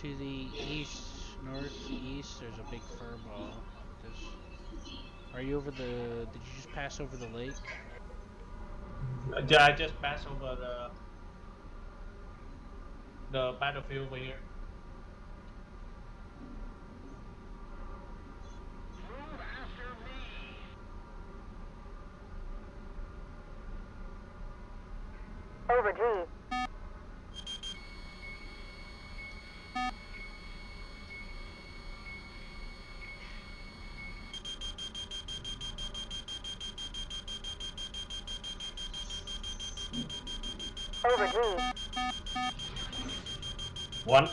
To the east, northeast, there's a big fur ball. Are you over the? Did you just pass over the lake? Yeah, I just passed over the battlefield over here. Move after me. Over G. Over G. One.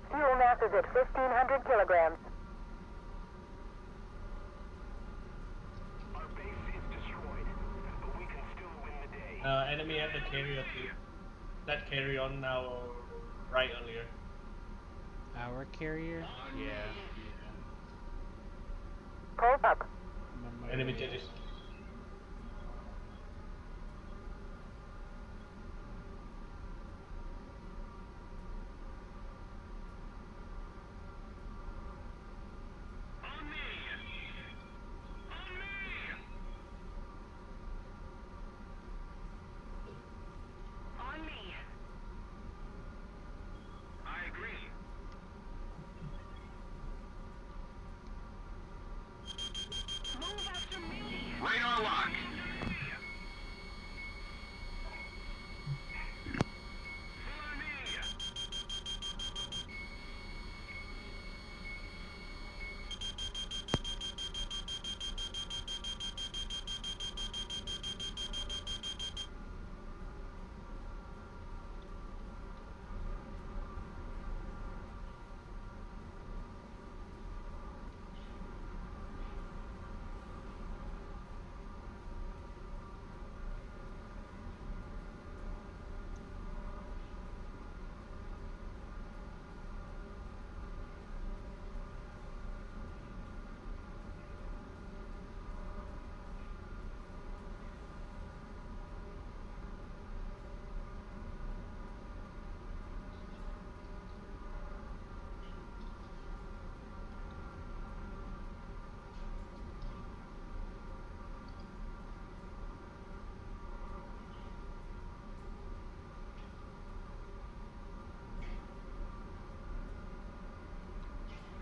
Fuel mass is at 1,500 kilograms. Our base is destroyed, but we can still win the day. Enemy at the carrier too. That carry on now, right earlier. Our carrier? Yeah. Pulse up. I'm on my Enemy way. did it. On me! On me! On me! I agree. Move after me! Radar lock! Follow me!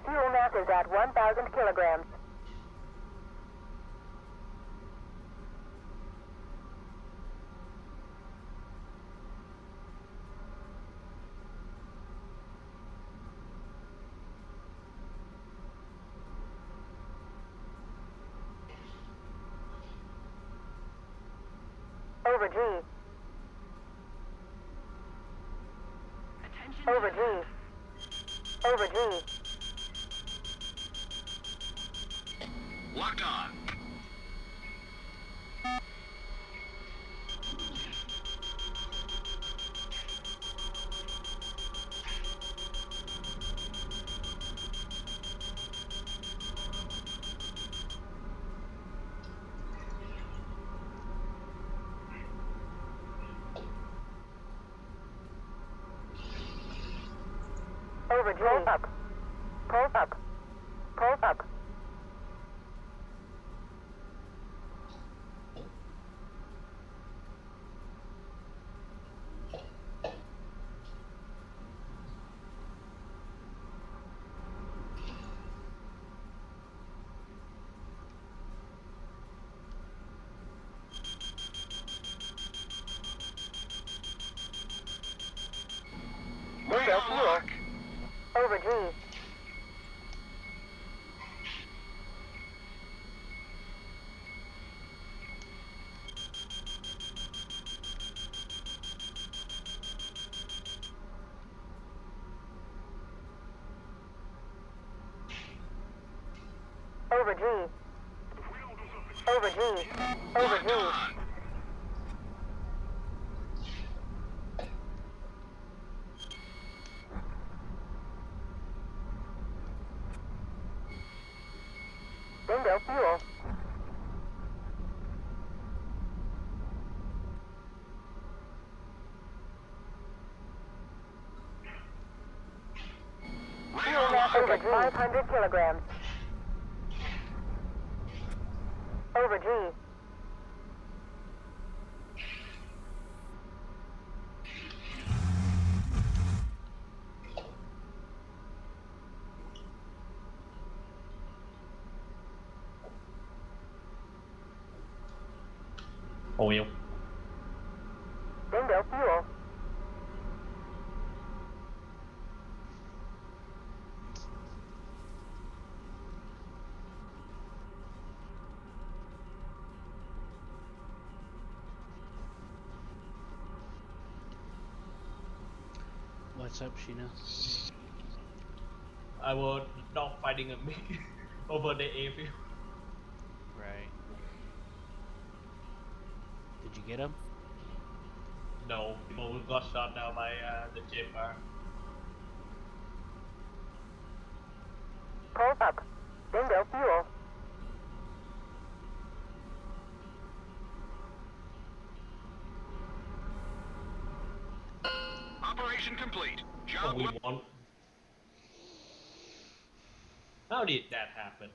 Fuel mass is at 1,000 kilograms. Over G. Attention. Over G. Over G. Locked on. Over G. Pulse up. Pulse up. Pulse up. Window fuel. Over G. Over G. Over G. Over G. Bingo fuel. Fuel mass over 500 kilograms. Over G. Oil. Bingo fuel. What's up, Sheena? I was not fighting a me over the airfield. Right. Did you get him? No, but we got shot down by the chamber. Pulse up. Bingo fuel. Operation complete. Oh, Job we well. won. How did that happen?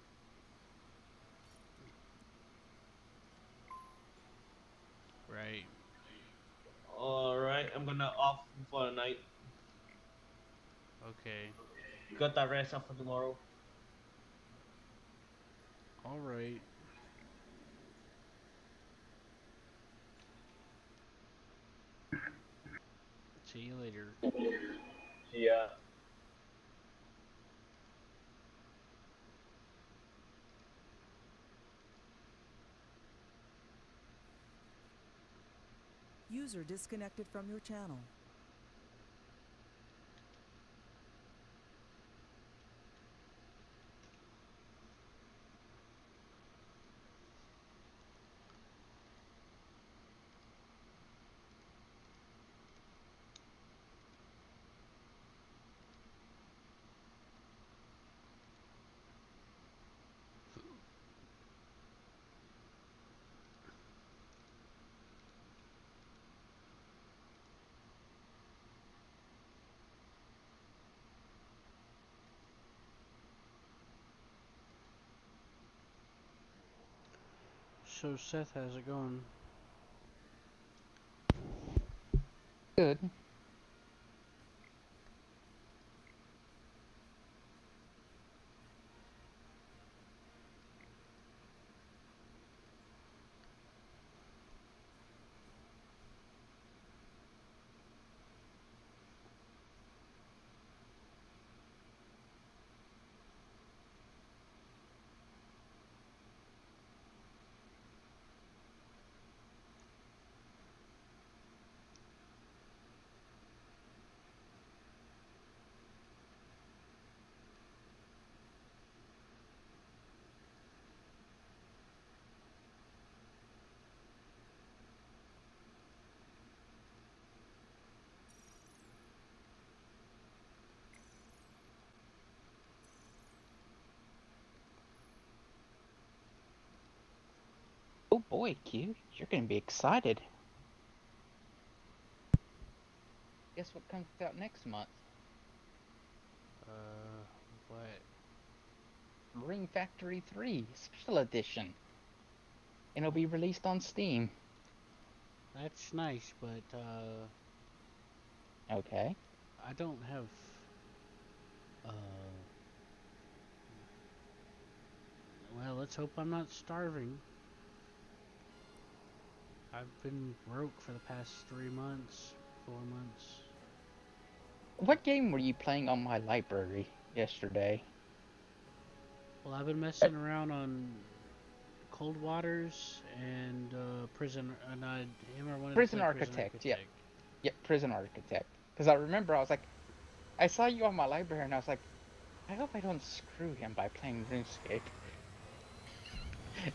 Right. Alright, I'm gonna off for the night. Okay. Got that rest up for tomorrow. All right. See you later. Yeah. User disconnected from your channel. So Seth, how's it going? Good. Oh boy, Q, you're gonna be excited. Guess what comes out next month? What? Ring Factory 3 Special Edition. And it'll be released on Steam. That's nice, but Okay. I don't have well, let's hope I'm not starving. I've been broke for the past 3 months, 4 months. What game were you playing on my library yesterday? Well, I've been messing around on Cold Waters and Prison, and I wanted Prison to play Architect, Prison Architect. Yep, Prison Architect. Because I remember I was like, I saw you on my library and I was like, I hope I don't screw him by playing RuneScape.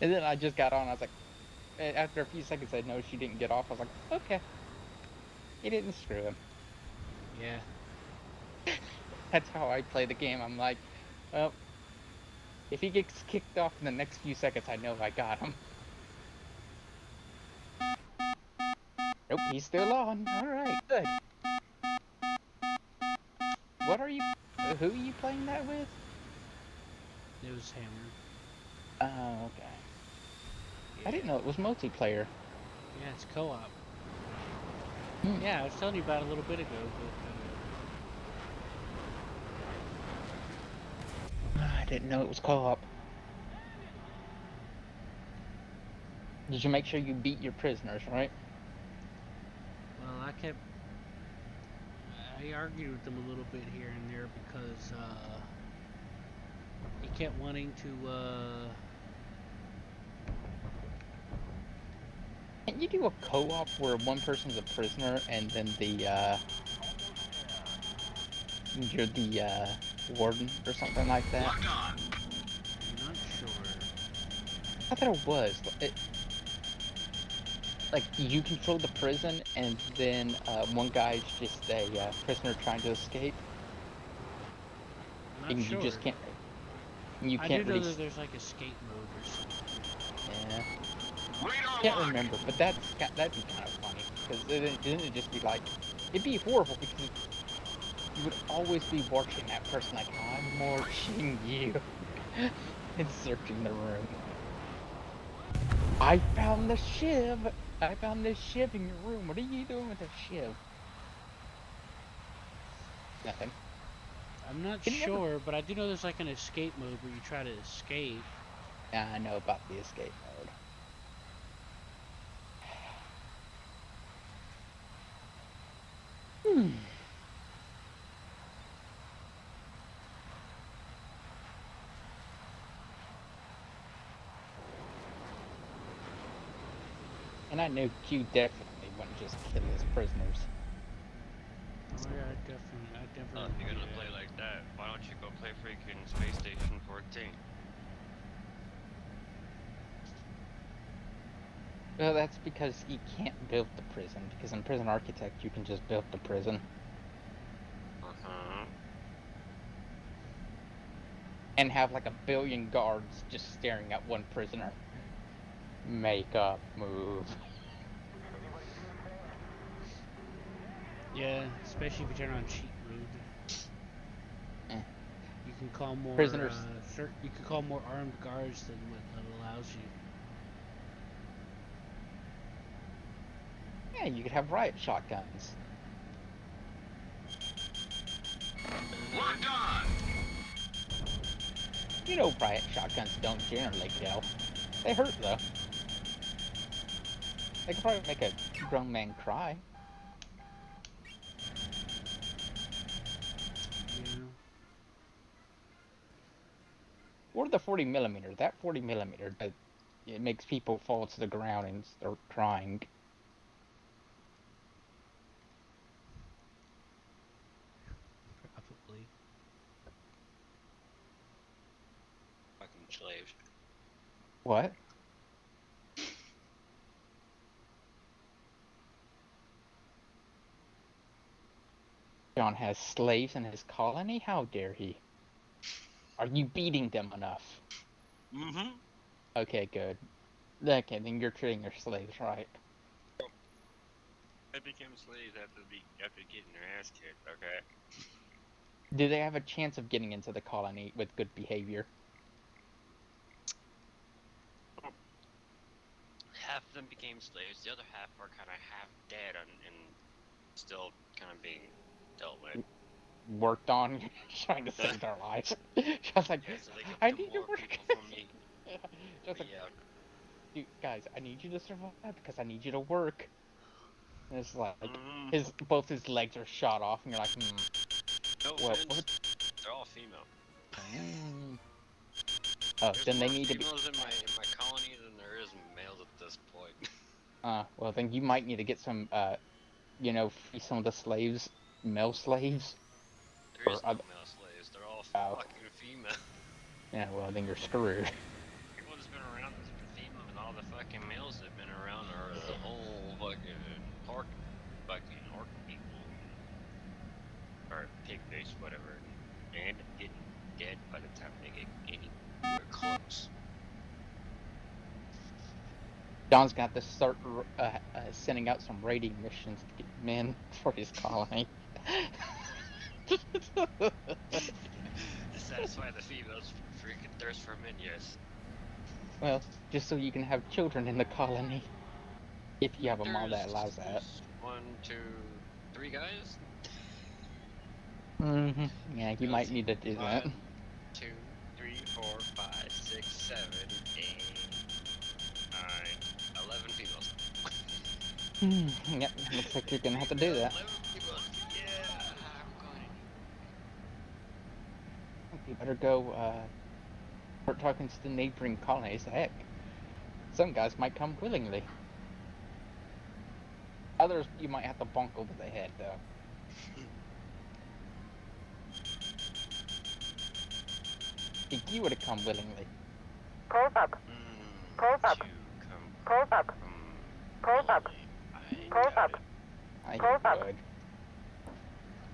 And then I just got on, I was like, after a few seconds I noticed you didn't get off, I was like, okay. He didn't screw him. Yeah. That's how I play the game. I'm like, well, If he gets kicked off in the next few seconds, I know I got him. Nope, he's still on. Alright, good. What are you... Who are you playing that with? It was Hammer. Oh, okay. Yeah. I didn't know it was multiplayer. Yeah, it's co-op. Hmm. Yeah, I was telling you about it a little bit ago, but I didn't know it was co-op. Did you make sure you beat your prisoners, right? well, I argued with them a little bit here and there because he kept wanting to. Can't you do a co-op where one person's a prisoner and then you're the warden or something like that? Locked on. I'm not sure. I thought it was. Like, you control the prison and then one guy's just a prisoner trying to escape. I'm not And sure. you just can't... You I can't do know really... that there's like escape mode or something. Yeah. Radar Can't locked. remember, but that'd be kind of funny. Because then it'd just be like... It'd be horrible because you would always be watching that person like, I'm watching you. And searching the room. I found the shiv! I found this shiv in your room. What are you doing with the shiv? Nothing. I'm not Can you ever- sure, but I do know there's like an escape mode where you try to escape. Yeah, I know about the escape mode. And I knew Q definitely wouldn't just kill his prisoners. Oh yeah, I definitely. If you're gonna play like that, why don't you go play freaking Space Station 14? Well, that's because you can't build the prison, because in Prison Architect you can just build the prison. And have like 1 billion guards just staring at one prisoner. Make a move. Yeah, especially if you turn on cheat mode. Eh. You can call more Prisoners. You can call more armed guards than what that allows you. Yeah, you could have riot shotguns. Locked on. You know riot shotguns don't generally kill. They hurt though. They could probably make a grown man cry. Yeah. Or the 40mm. That 40mm, it makes people fall to the ground and start crying. Probably. Fucking slaves. What? John has slaves in his colony? How dare he? Are you beating them enough? Mm-hmm. Okay, good. Okay, then you're treating your slaves right. They became slaves after getting their ass kicked, okay? Do they have a chance of getting into the colony with good behavior? Half of them became slaves, the other half are kind of half dead and still kind of being dealt with. Worked on, trying to save their lives. Just like, Yeah, so they get I to need to more work. people from me. Just like, Yeah. dude, guys, I need you to survive because I need you to work. And it's like, both his legs are shot off, and you're like, No what? offense, they're all female. Oh, There's then they more need to be. females in my colony than there is males at this point. Well, then you might need to get some, you know, free some of the slaves, male slaves. There is no male slaves, they're all fucking female. Yeah, well, then you're screwed. People that's been around is the female, and all the fucking males that have been around are the whole fucking orc people. Or pig fish, whatever. And they end up getting dead by the time they get any work. John's got to start sending out some raiding missions to get men for his colony. To satisfy the females' freaking thirst for men, yes. Well, just so you can have children in the colony. If you have a mom that allows that. There's 1, 2, 3 guys. Yeah, you might need to do that. 1, 2, 3, 4, 5, 6, 7, 8, 9, 11 females. Yep, looks like you're gonna have to do that. 11 females. Yeah, I'm going. You better go start talking to the neighboring colonies. Heck, some guys might come willingly. Others you might have to bonk over the head, though. Think you would have come willingly. Pulse up. Pulse up. Pulse up. Pulse up. Pulse up. I Pulse up. would.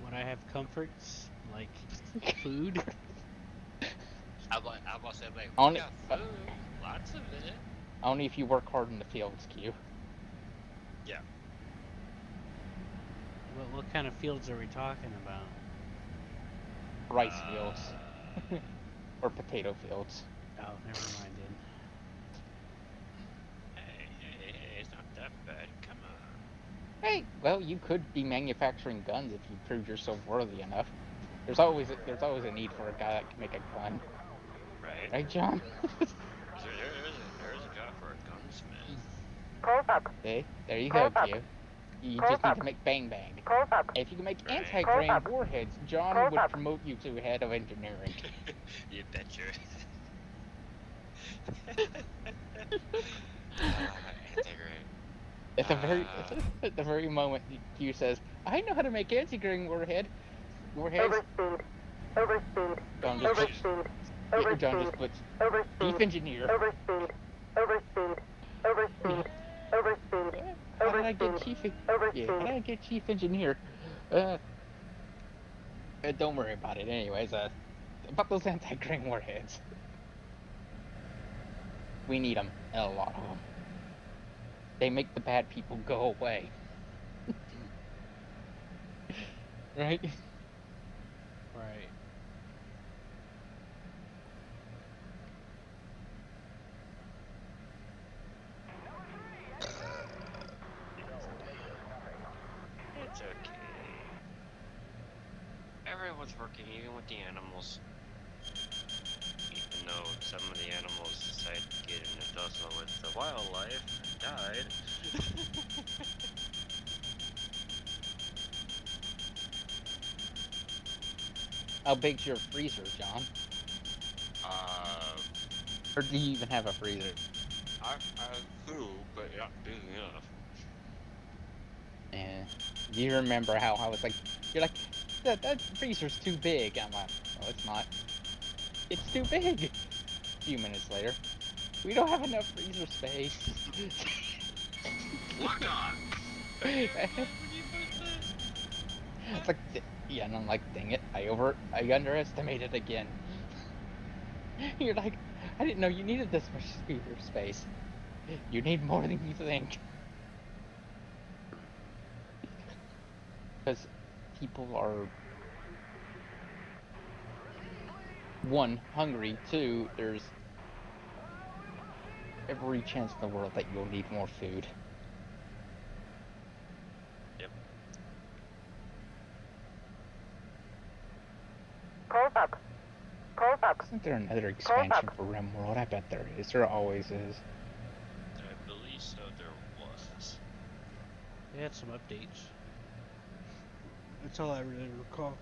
Would I have comforts like food? I'm about to say, like, On we it- got food, lots of it. Only if you work hard in the fields, Q. Yeah. What kind of fields are we talking about? Rice fields. Or potato fields. Oh, never mind then. Hey, it's not that bad. Come on. Hey, well, you could be manufacturing guns if you prove yourself worthy enough. There's always a need for a guy that can make a gun, Right? right, John? There's a job for a gunsmith. Pulse up. See, there you go, Pulse up. Q. You Pulse just need up. to make bang bang. Pulse up. If you can make Right. anti-grain Pulse up. warheads, John Pulse would up. promote you to head of engineering. You betcha. At the very moment Q says, "I know how to make anti-grain warheads," Overspeed. Overspeed. John just puts, Overspeed. John just Overspeed. puts Overspeed. chief engineer. Overspeed. Overspeed. Overspeed. Overspeed. How did I get Overspeed. chief? Overspeed. Yeah, how did I get chief engineer? Don't worry about it. Anyways, about those anti-grain warheads. We need them, and a lot of them. They make the bad people go away. Right? Right. It's okay. Everyone's working, even with the animals. Even though some of the animals decided to get in a tussle with the wildlife and died. How big's your freezer, John? Or do you even have a freezer? I do, but not big enough. Yeah. You remember how I was like, you're like, that freezer's too big. I'm like, no, it's not. It's too big. A few minutes later, we don't have enough freezer space. Locked on. It's like, yeah, and I'm like, dang it, I underestimated again. You're like, I didn't know you needed this much freezer space. You need more than you think. Because people are, one, hungry, two, there's every chance in the world that you'll need more food. Yep. Pulse up. Pulse up. Isn't there another expansion for RimWorld? I bet there is. There always is. I believe so, there was. They had some updates. That's all I really recall.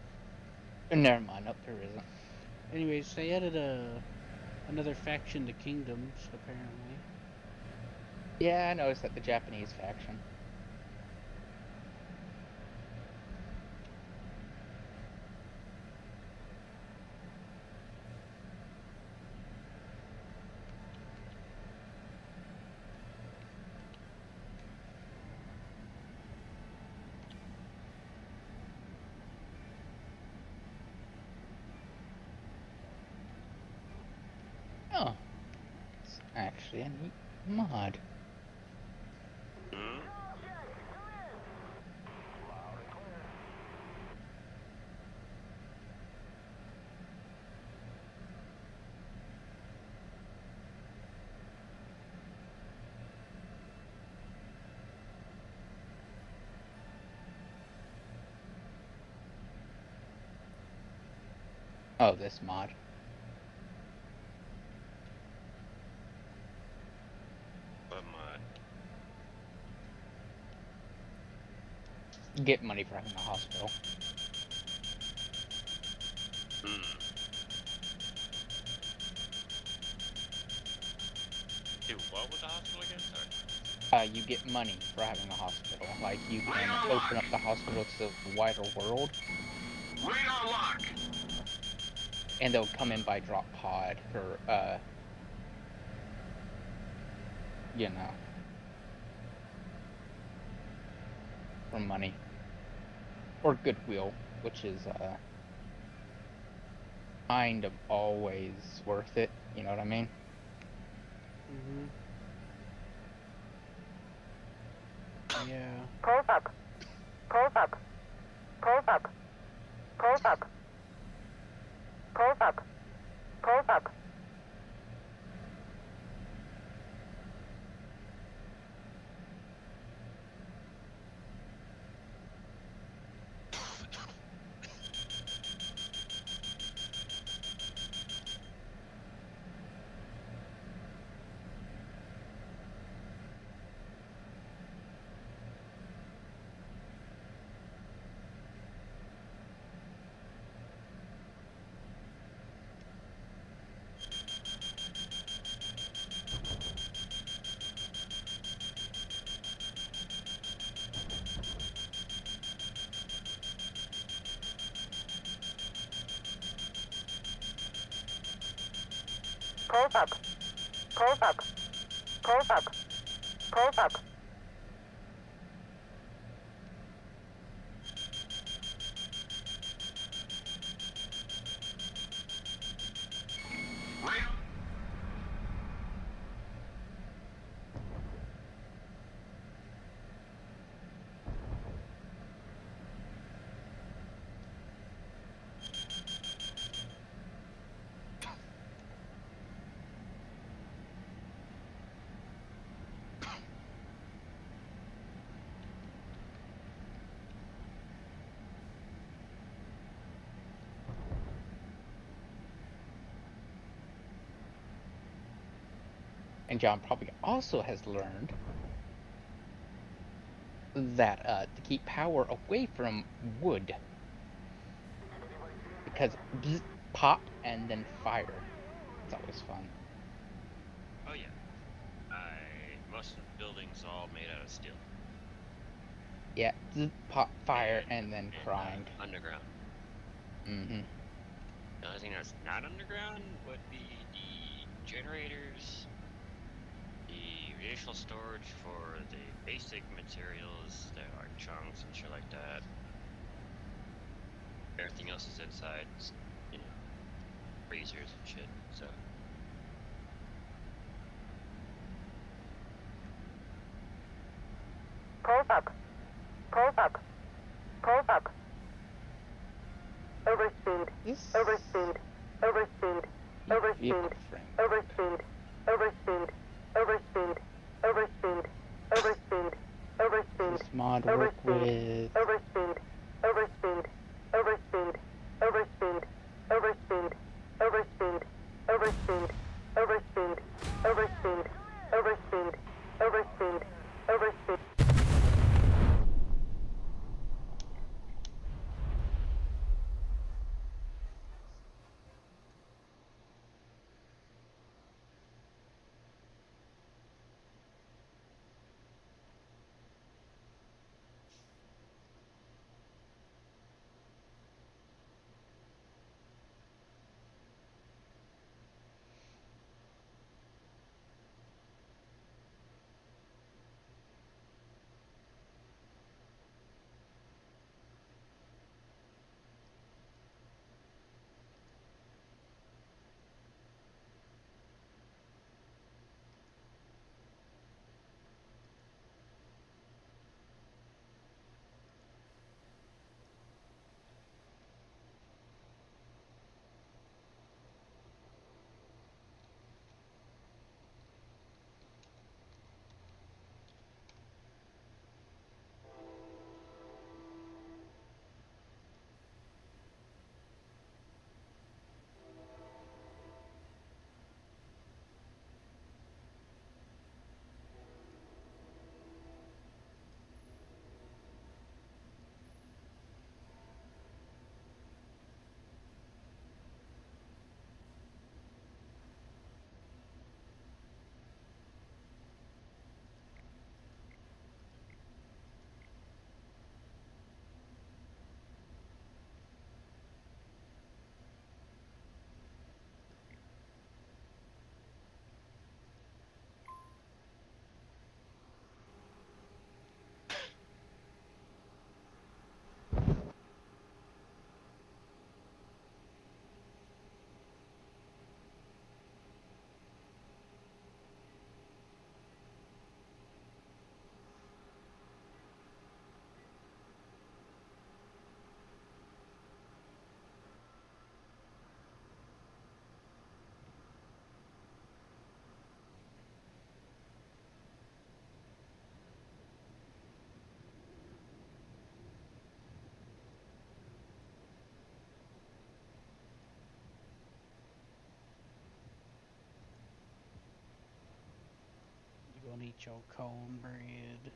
Never mind, nope, there isn't. Anyways, they added another faction to Kingdoms, apparently. Yeah, I noticed that the Japanese faction. Oh, it's actually a neat mod. Hmm? Oh, this mod. But my Get money for having a hospital. hmm. Do what with the hospital again? Sorry. You get money for having a hospital. Like, you can open up the hospital to the wider world, Radar lock. and they'll come in by drop pod for, you know, for money. Or goodwill, which is, kind of always worth it, you know what I mean? Mm-hmm. Yeah. Pulls up. Pulls up. Pulls up. Pulls up. Pulls up. Pulls up. Pulls up. Pulls up. Pulls up. Pulls up. And John probably also has learned that to keep power away from wood, because bzz, pop and then fire. It's always fun. Oh yeah. Most of the buildings all made out of steel. Yeah, bzz, pop, fire, and then crying. Underground. Mm-hmm. The only thing that's not underground would be the generators, the radiational storage for the basic materials that are chunks and shit like that. Everything else is inside, you know, freezers and shit. So. Pulls up. Pulls up. Pulls up. Overspeed. Overspeed. Overspeed. Overspeed. Overspeed. Overspeed. Overspeed. Overspeed. Overspeed. Overspeed. This mod work with Overspeed. Overspeed. Overspeed. Overspeed. Overspeed. Overspeed. Overspeed. Overspeed. Overspeed. Overspeed. Overspeed. Overspeed. eat your cornbread.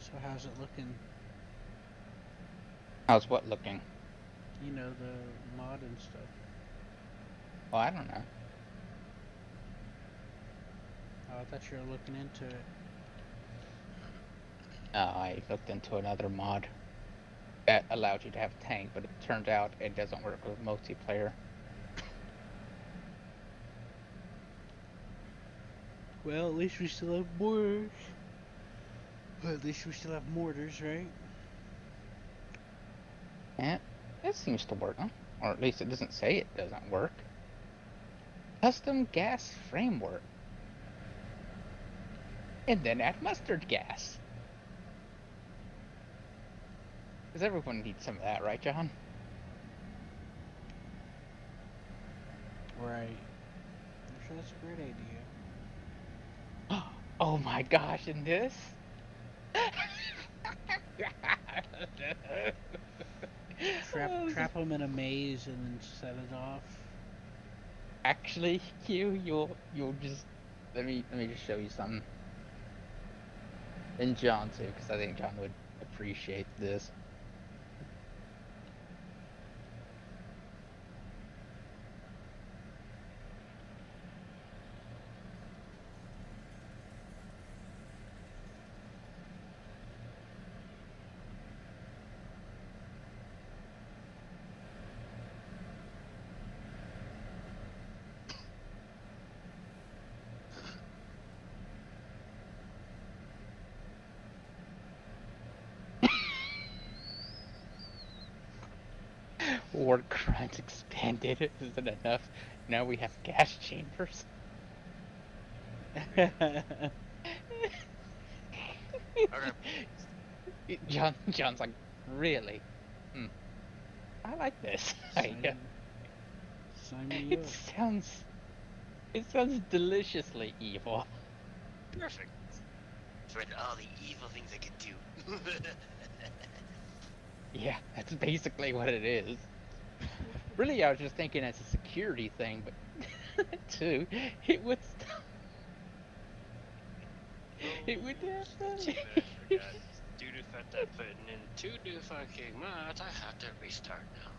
So how's it looking? How's what looking? You know, the mod and stuff. Well, I don't know. Oh, I thought you were looking into it. I looked into another mod that allowed you to have a tank, but it turns out it doesn't work with multiplayer. Well, at least we still have mortars. Well, at least we still have mortars, right? Yeah, it seems to work, huh? Or at least it doesn't say it doesn't work. Custom gas framework. And then add mustard gas. Because everyone needs some of that, right, John? Right. I'm sure that's a great idea. Oh my gosh, and this? Trap them in a maze and then set it off. Actually, you'll just let me just show you something. And John too, because I think John would appreciate this. War crimes expanded. Isn't enough? Now we have gas chambers. John's like, really? I like this. Sign me It up. sounds deliciously evil. Perfect. For all the evil things I could do. Yeah, that's basically what it is. Really, I was just thinking as a security thing, but too, it would. It would. Too bad I forgot. Due to the fact that I'm putting in 2 new fucking mods, I have to restart now.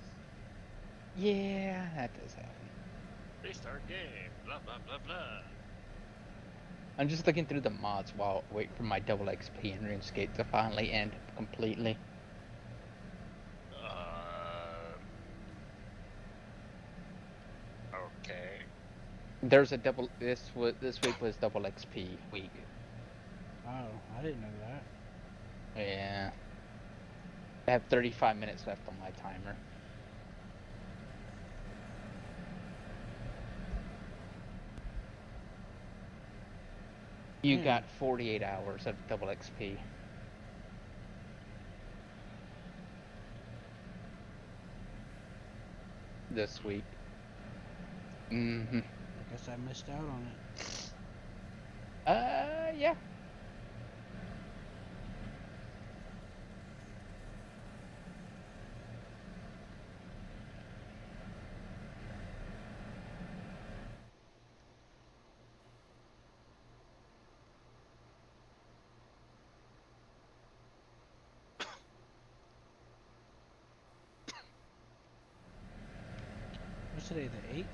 Yeah, that does happen. Restart game. Blah blah blah blah. I'm just looking through the mods while waiting for my double XP in RuneScape to finally end completely. Okay. There's a double. This week was double XP week. Oh, I didn't know that. Yeah. I have 35 minutes left on my timer. You got 48 hours of double XP. this week. Mm-hmm. I guess I missed out on it. Yeah. What's today, the 8th?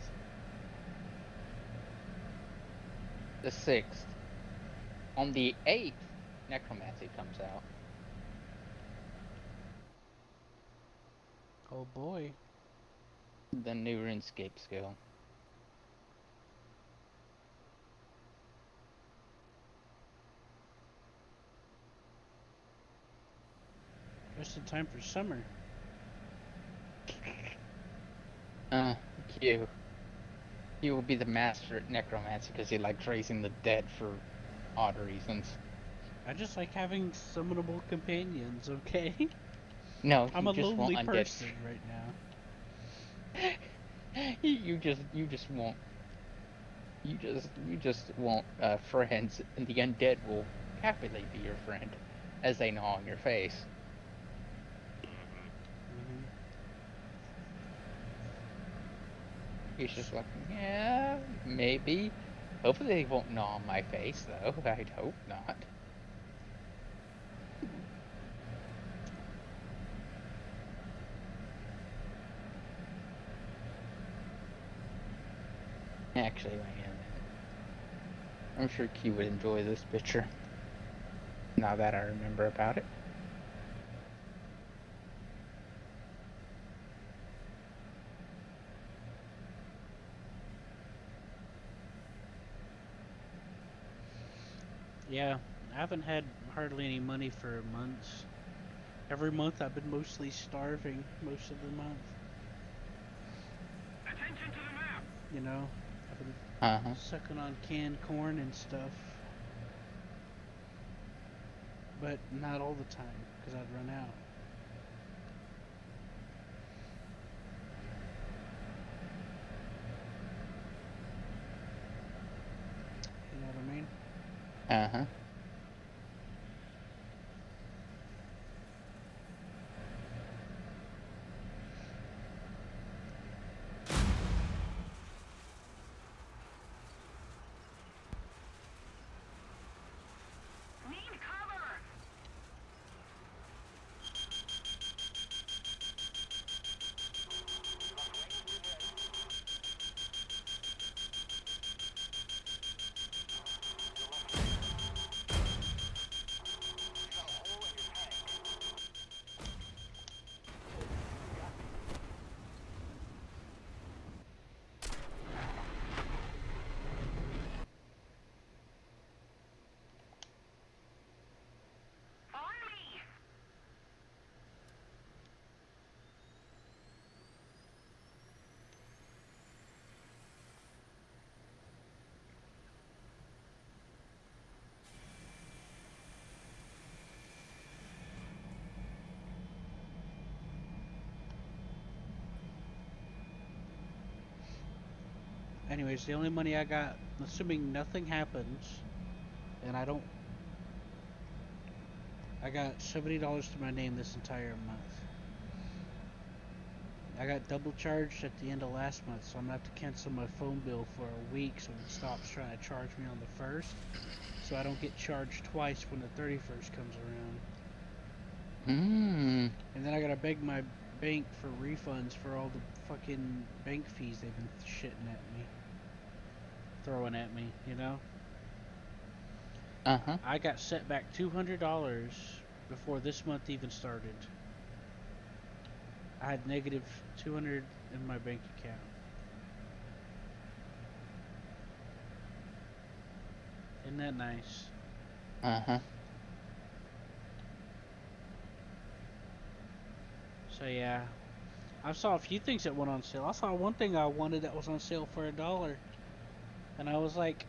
The 6th. On the 8th, Necromancy comes out. Oh boy. The new RuneScape skill. Just in time for summer. Q. He will be the master at necromancy because he likes raising the dead for odd reasons. I just like having summonable companions, okay? No, I'm you a just lonely want undead. person right now. you just want friends, and the undead will happily be your friend as they gnaw on your face. Mm-hmm. He's just like, yeah, maybe. Hopefully they won't gnaw on my face, though. I'd hope not. Actually, wait a minute. I'm sure Q would enjoy this picture. Now that I remember about it. Yeah, I haven't had hardly any money for months. Every month I've been mostly starving most of the month. Attention to the map. You know, I've been sucking on canned corn and stuff. But not all the time, because I'd run out. You know what I mean? Uh-huh. Need cover. Anyways, the only money I got, assuming nothing happens, and I got $70 to my name this entire month. I got double charged at the end of last month, so I'm gonna have to cancel my phone bill for a week so it stops trying to charge me on the 1st, so I don't get charged twice when the 31st comes around. Mm. And then I gotta beg my bank for refunds for all the fucking bank fees they've been throwing at me, you know? Uh-huh. I got set back $200 before this month even started. I had negative 200 in my bank account. Isn't that nice? Uh-huh. So yeah, I saw a few things that went on sale. I saw one thing I wanted that was on sale for $1, and I was like,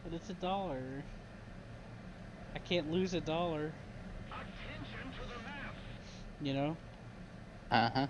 but it's $1. I can't lose $1. Attention to the map. You know? Uh-huh.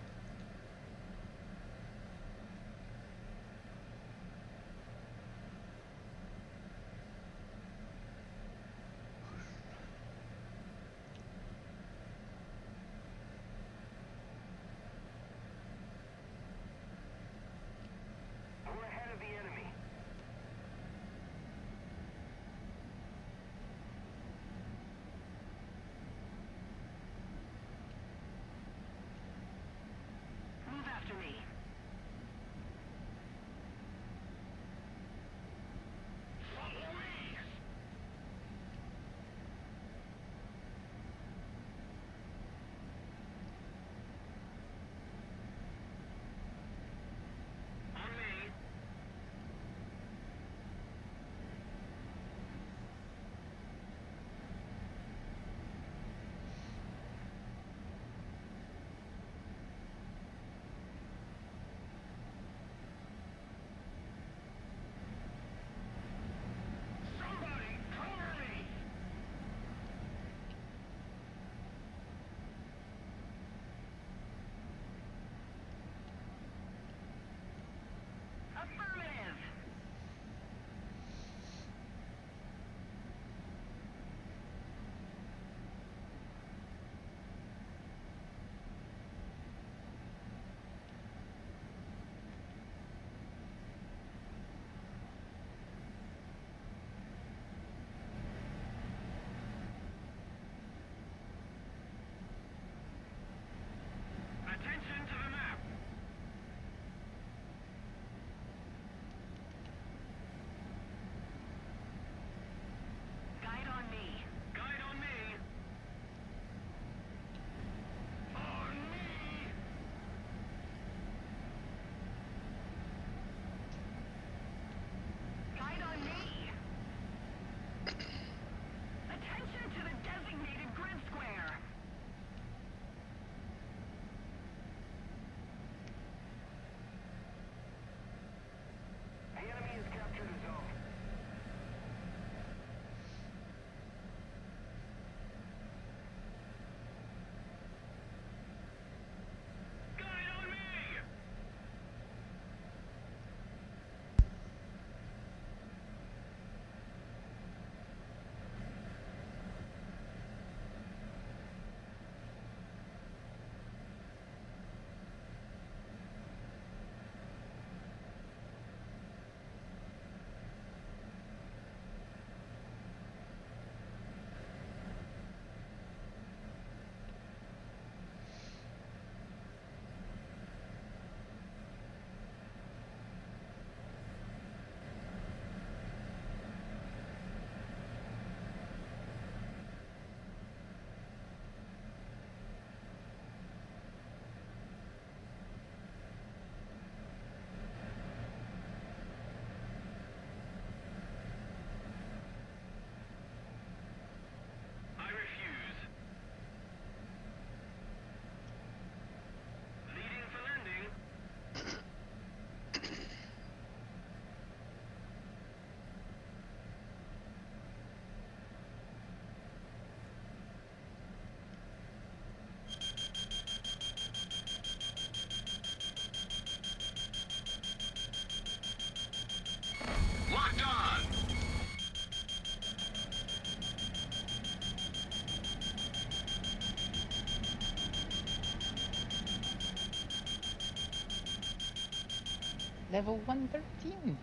Level 113.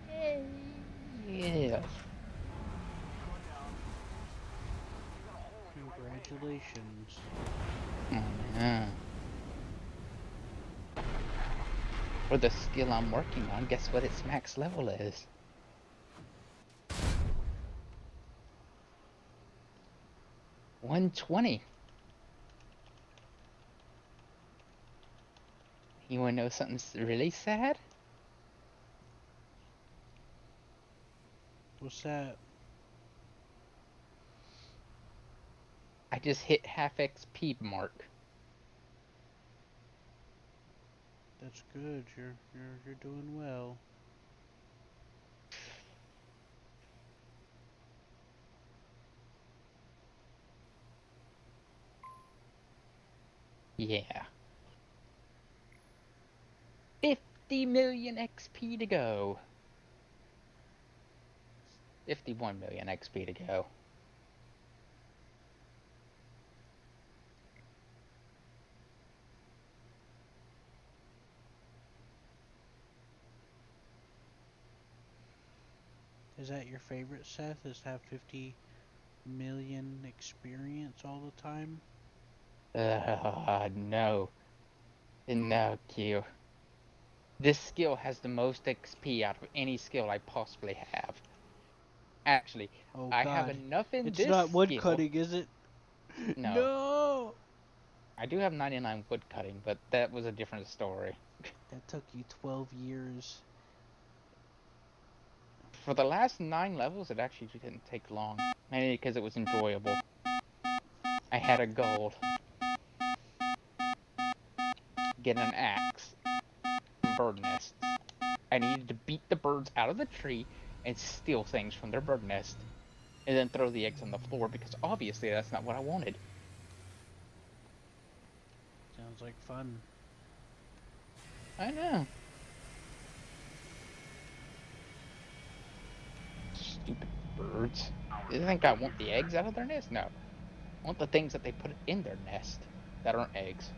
Yay! Yeah. Congratulations. Yeah. For the skill I'm working on, guess what its max level is? 120. You wanna know something really sad? What's that? I just hit half XP mark. That's good. You're doing well. Yeah. 50 million XP to go. 51 million XP to go. Is that your favorite, Seth? Is to have 50 million experience all the time? No. No, Q. This skill has the most XP out of any skill I possibly have. Actually, Oh I have God. enough in It's this not wood skill. cutting, is it? No. No! I do have 99 wood cutting, but that was a different story. That took you 12 years. For the last 9 levels, it actually didn't take long. Mainly because it was enjoyable. I had a goal. Get an axe from bird nests. I needed to beat the birds out of the tree and steal things from their bird nest. And then throw the eggs on the floor, because obviously that's not what I wanted. Sounds like fun. I know. Stupid birds. Do you think I want the eggs out of their nest? No. I want the things that they put in their nest that aren't eggs.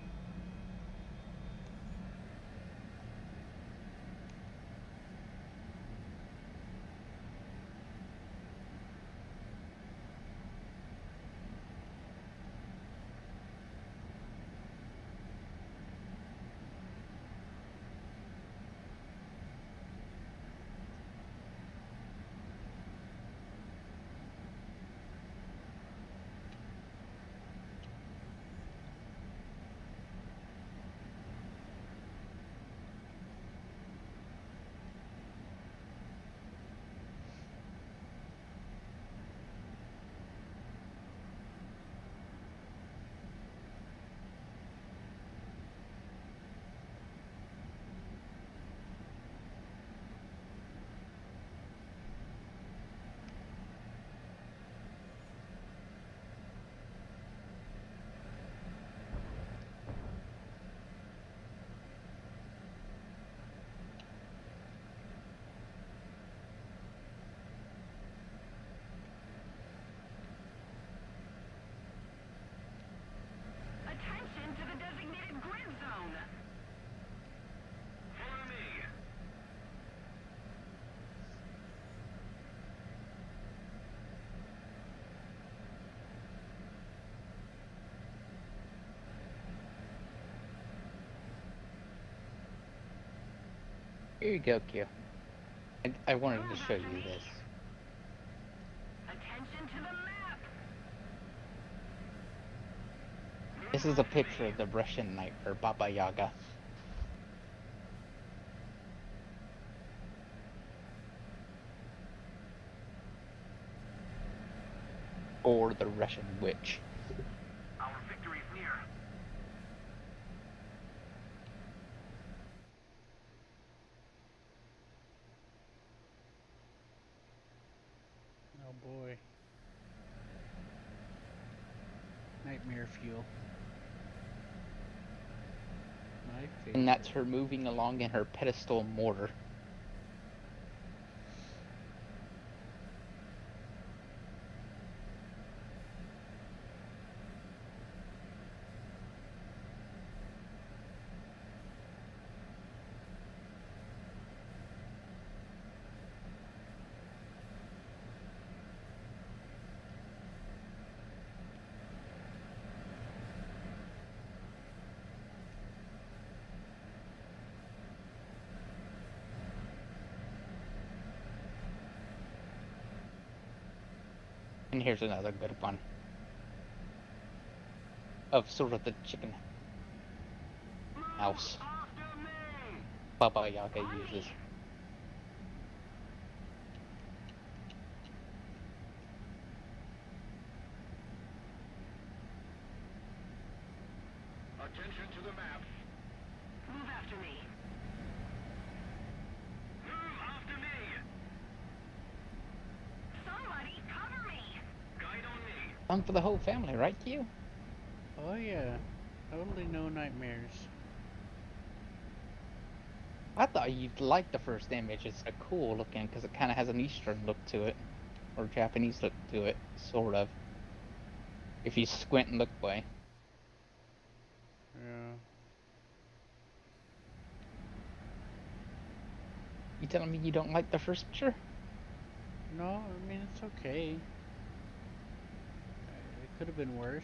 Attention to the designated grid zone. Follow me. Here you go, Q. I wanted to show you this. Attention to the map. This is a picture of the Russian nightmare, Baba Yaga. Or the Russian witch. Our victory's near. Oh boy. Nightmare fuel. My favorite. And that's her moving along in her pedestal mortar. And here's another good one. Of sort of the chicken house Baba Yaga uses. Attention to the map. Move after me. Move after me. Somebody cover me. Guide on me. Fun for the whole family, right, Q? Oh yeah, totally no nightmares. I thought you'd like the first image. It's cool looking because it kind of has an Eastern look to it, or Japanese look to it, sort of. If you squint and look away. Yeah. You telling me you don't like the first picture? No, I mean it's okay. It could have been worse.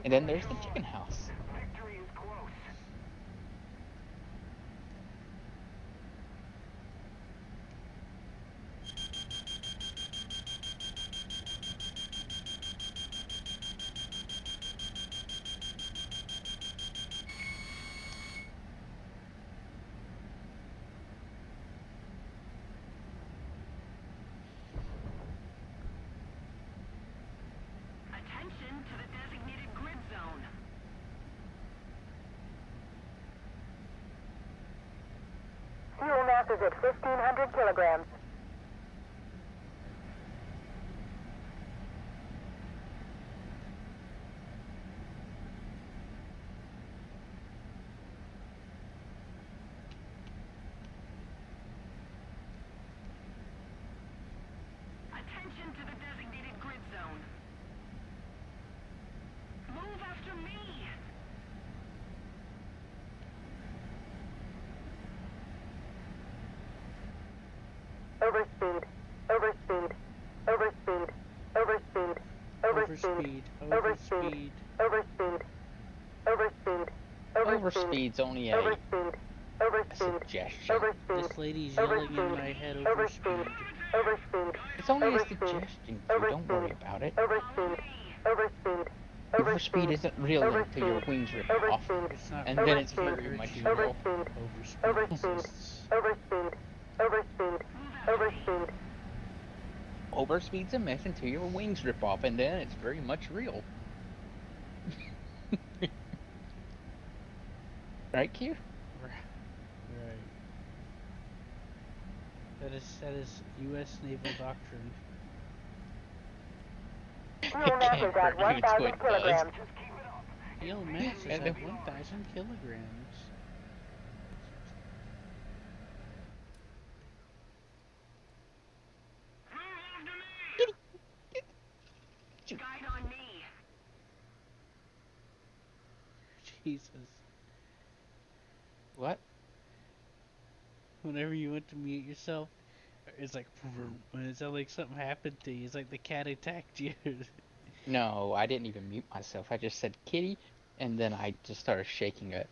And then there's the chicken house. Victory is close. Attention to the designated grid zone. Fuel mass is at 1,500 kilograms. Attention to the designated grid zone. Move after me. Overspeed. Overspeed. Overspeed. Overspeed. Overspeed. Overspeed. Overspeed. Overspeed. Overspeed's only a Overspeed. Overspeed. suggestion. Overspeed. This lady's yelling in my head overspeed. Overspeed. It's only a Overspeed. suggestion, Q. Don't worry about it. Overspeed. Overspeed. Overspeed isn't real until your wings rip off. Overspeed. It's not And real then it's to very hurt much you. real. Overspeed. Overspeed Overspeed. exists. Overspeed. Overspeed. Overspeed. Overspeed's a myth until your wings rip off, and then it's very much real. Right, Q? Right. That is U.S. naval doctrine. Fuel mass is at 1,000 kilograms. Fuel mass is And at then- 1,000 kilograms. Guide on me. Jesus. What? Whenever you went to mute yourself, it's like when it sounds like something happened to you. It's like the cat attacked you. No, I didn't even mute myself. I just said kitty, and then I just started shaking it.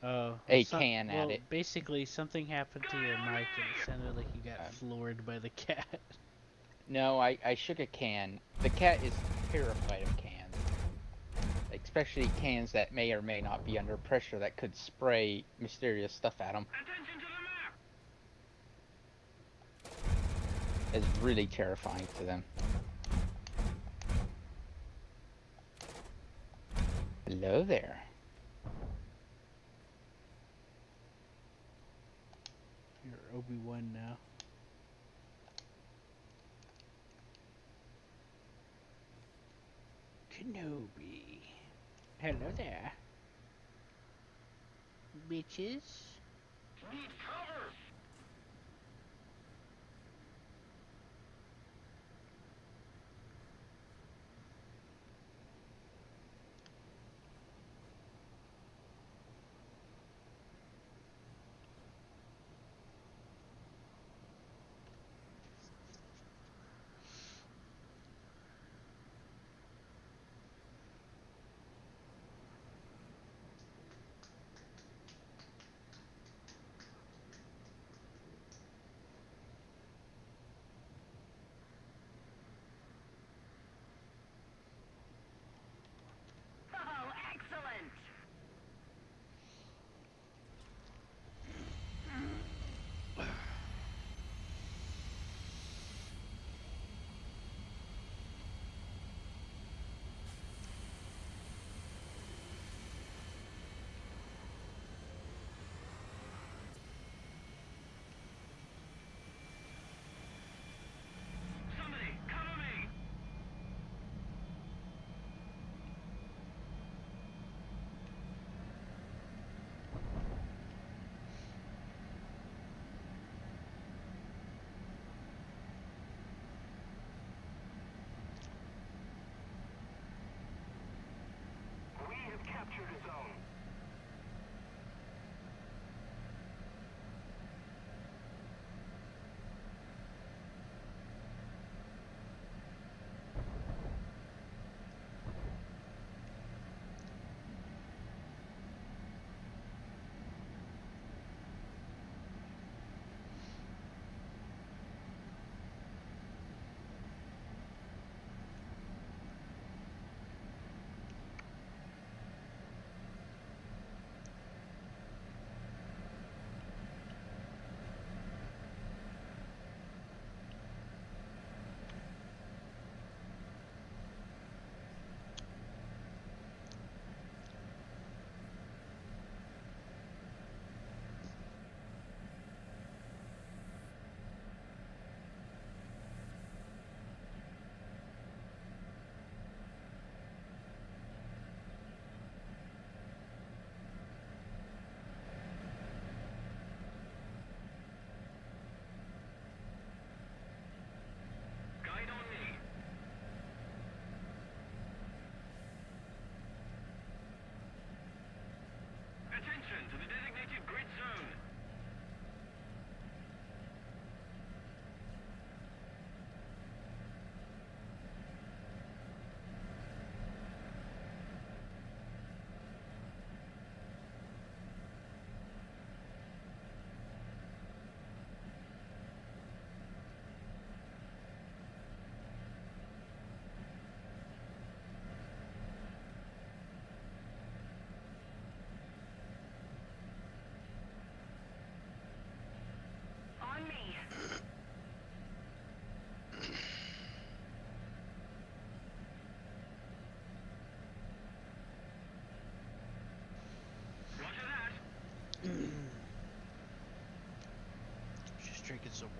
Oh, A can at well, it. basically something happened to your mic and it sounded like you got floored by the cat. No, I shook a can. The cat is terrified of cans. Especially cans that may or may not be under pressure that could spray mysterious stuff at them. Attention to the map. It's really terrifying to them. Hello there. You're Obi-Wan now. Kenobi. Hello there. Bitches. Need cover.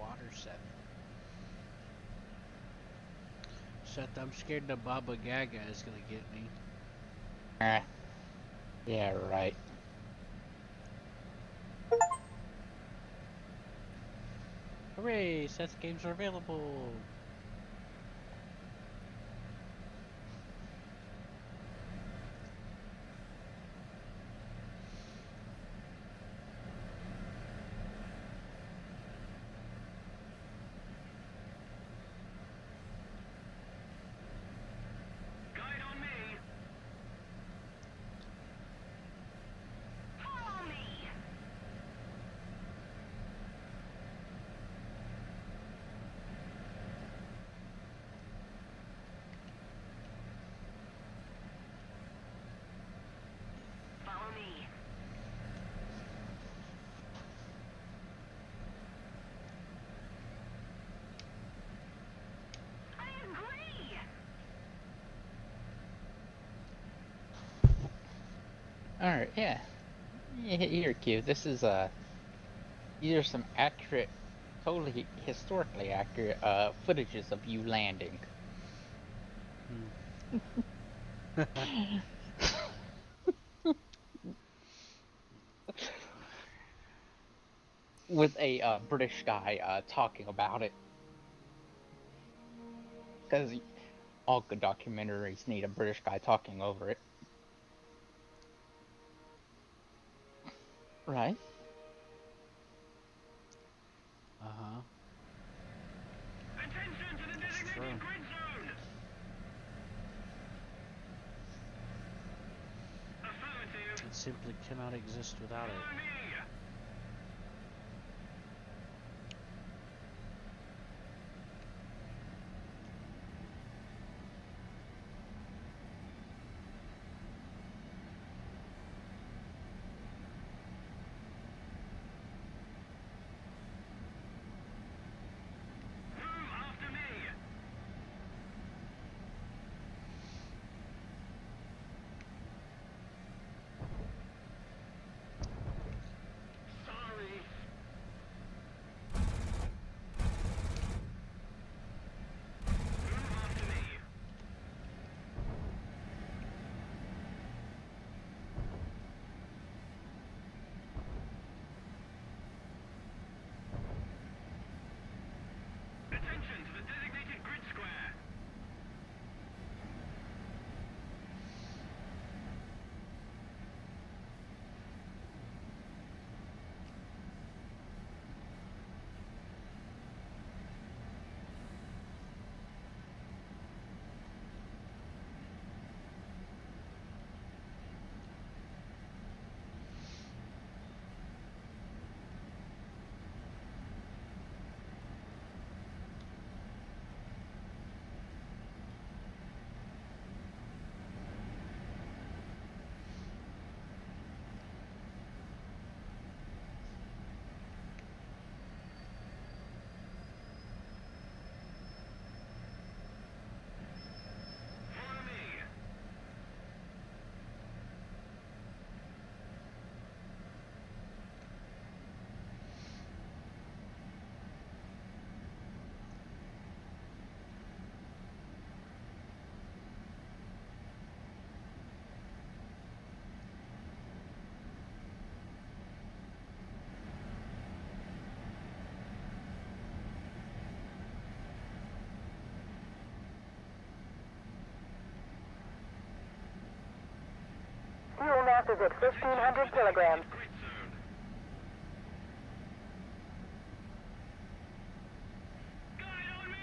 water, Seth. Seth, I'm scared the Baba Gaga is gonna get me. Yeah, right. Hooray! Seth's games are available. Guide on me. Follow me. Follow me. I agree. Alright, yeah. Here, Q. This is these are some accurate, totally historically accurate footages of you landing. With a British guy talking about it. Because all good documentaries need a British guy talking over it. Right? Uh-huh. Attention to the That's designated true. grid zone. Affirmative. It simply cannot exist without it. Follow me. Move after me. Sorry. Move after me. Attention to the designated grid square. Follow me. Fuel mass is at 1,500 kilograms. Grid zone. Guide on me.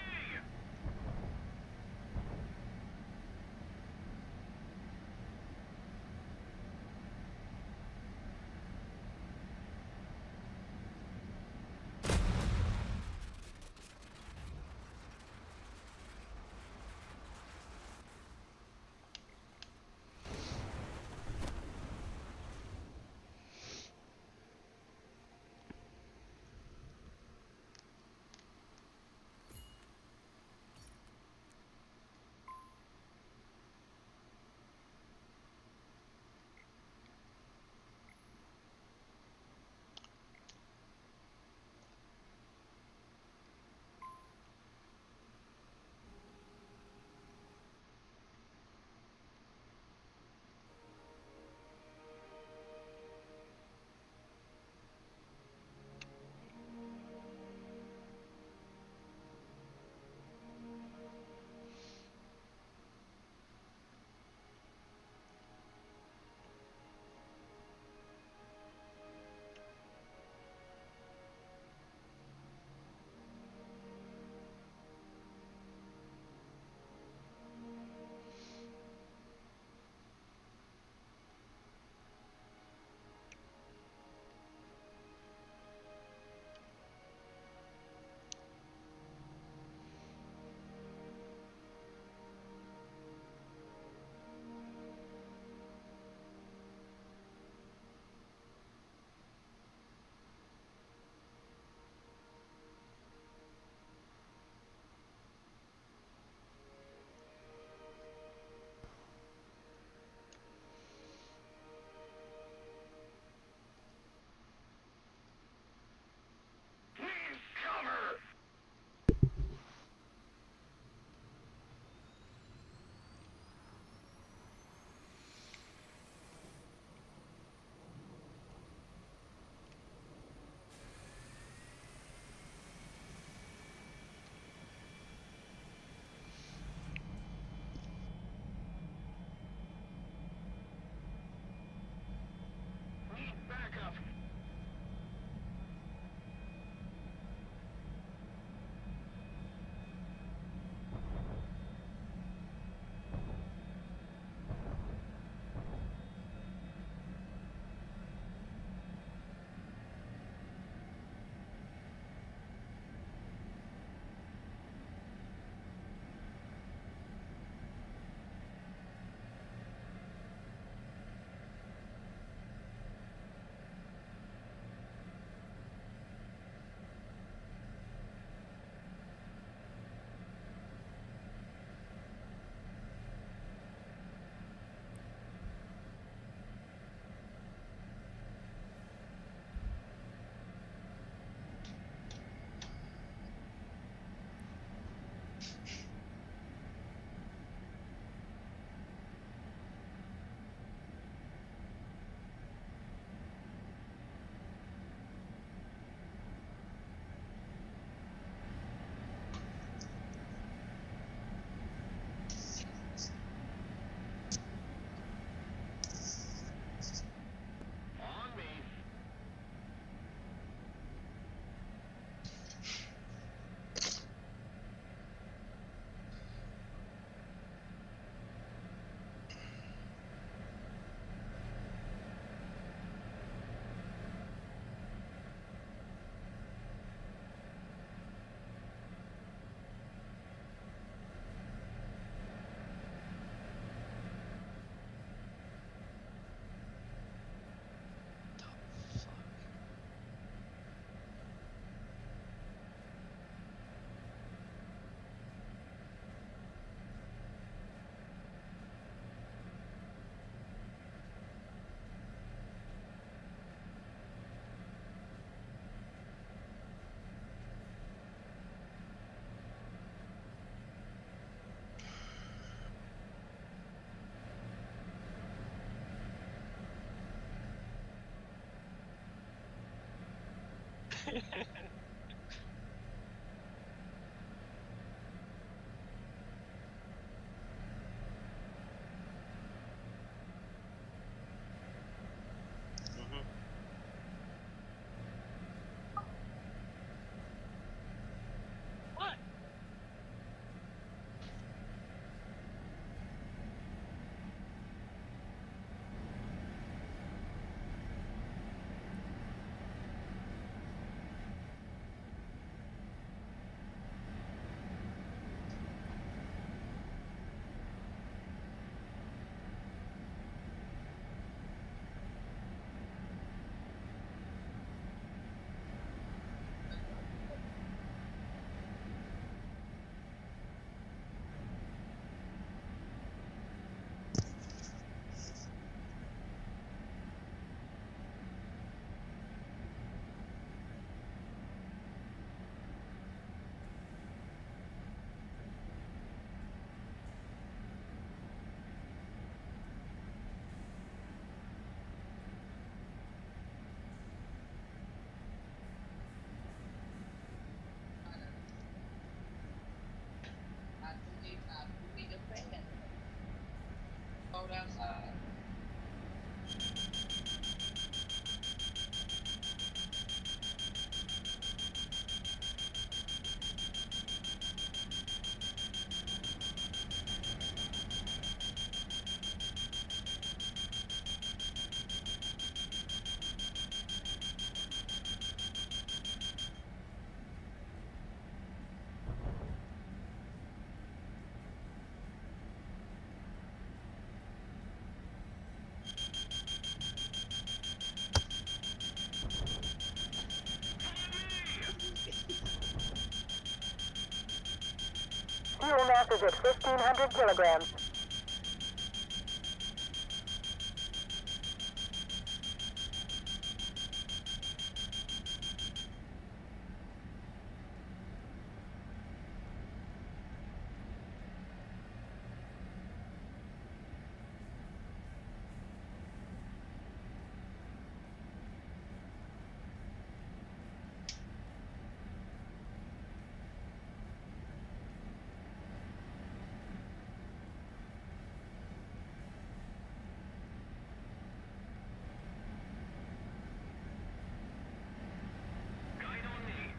Mhm. What? Fuel mass is at 1,500 kilograms. Guide on me.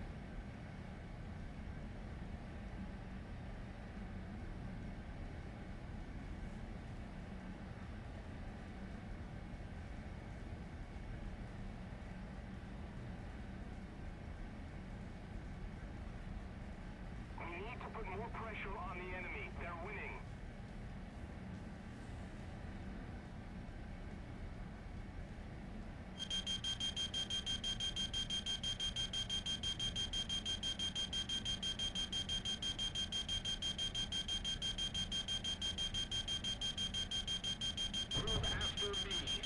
We need to put more pressure on the enemy. They're winning. Move after me.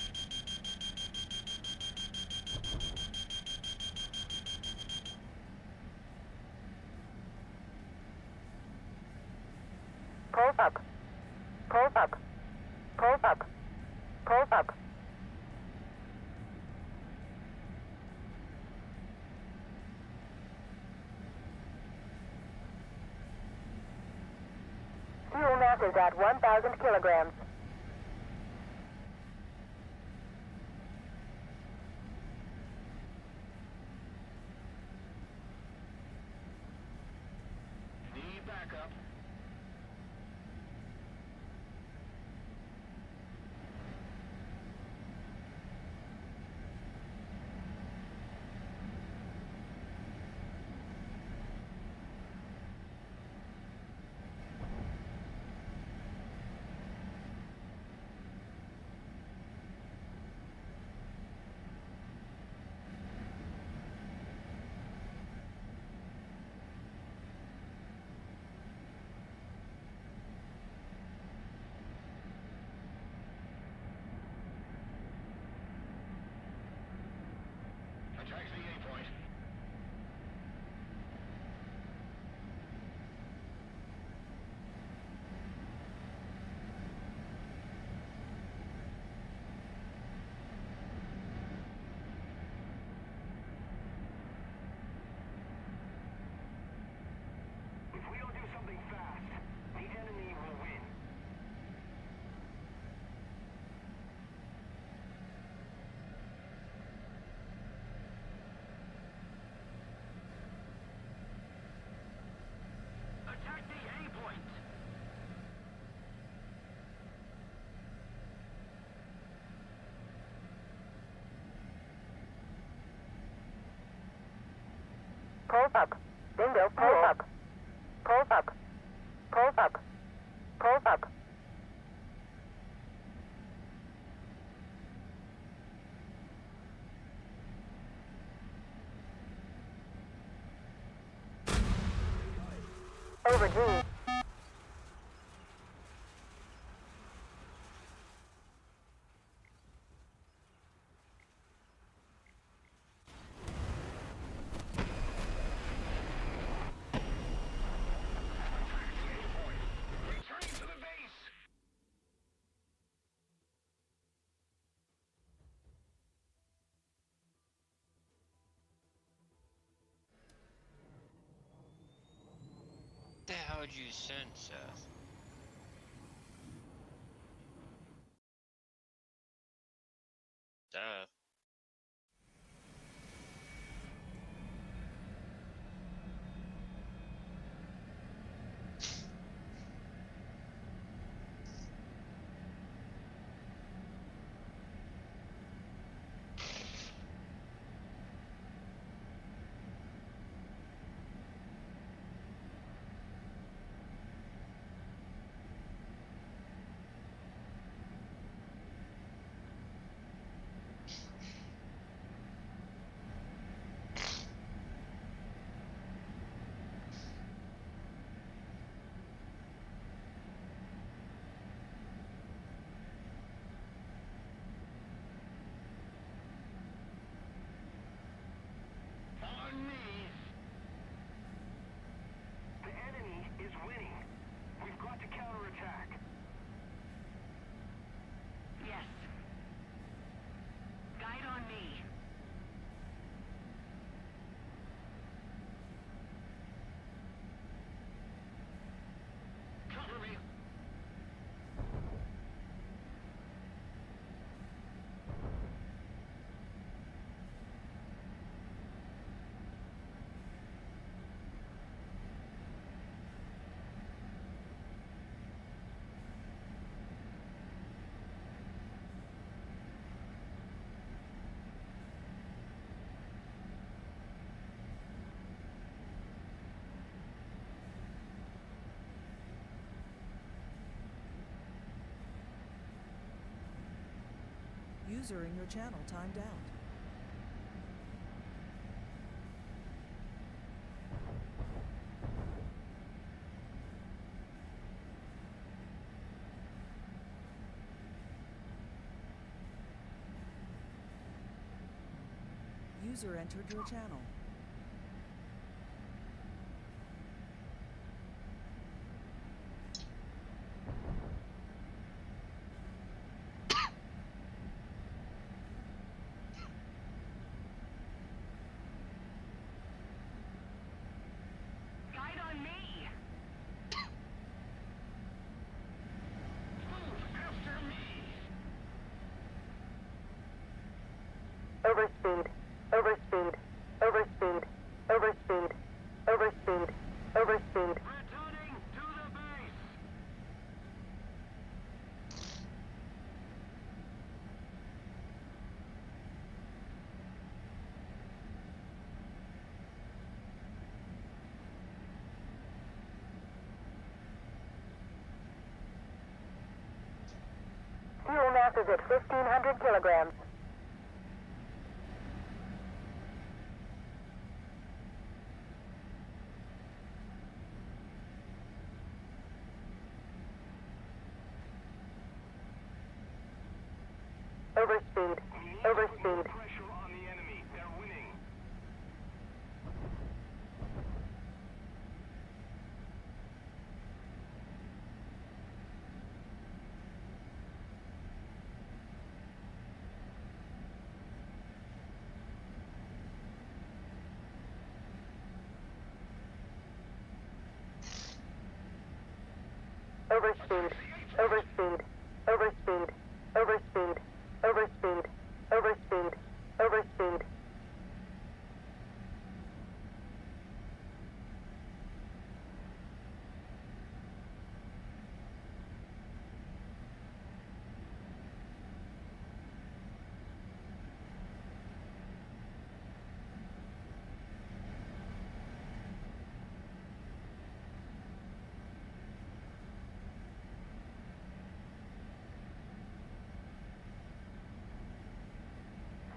Pulse up. Pulse up. Pulse up. Pulse up. Fuel mass is at 1,000 kilograms. Need backup. Pulls up. Bingo. Pulls up. Pulls up. Pulls up. Pulls up. Over G. Returning to the base. The hell would you send, Seth? Seth. On me. The enemy is winning. We've got to counterattack. Yes. Guide on me. Cover me. User in your channel timed out. User entered your channel. Guide on me. Move after me. Overspeed. Overspeed. Overspeed. Overspeed. Overspeed. Overspeed. Returning to the base. Fuel mass is at 1,500 kilograms. Overspeed. Overspeed. Pressure on the enemy. They're winning. Overspeed. Overspeed. Overspeed. Overspeed. Overspeed. Overspeed. Overspeed.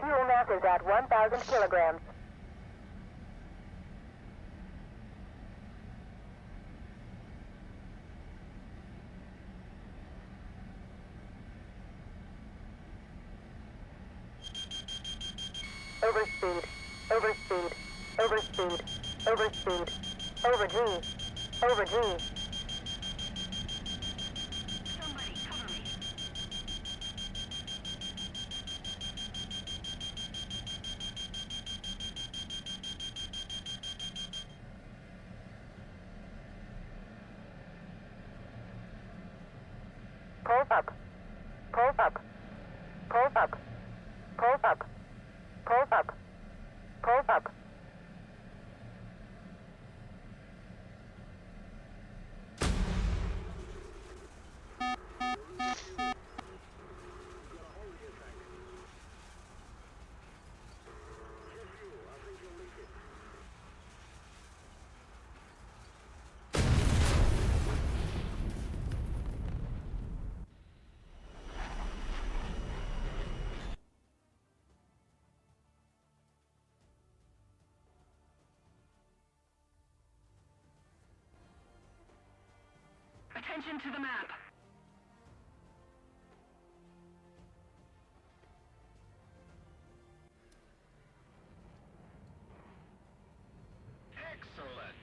Fuel mass is at 1,000 kilograms. Overspeed. Overspeed. Overspeed. Overspeed. Over G. Over G. Somebody cover me. Pulse up. Pulse up. Pulse up. Pulse up. Pulse up. Pulse up. Attention to the map. Excellent.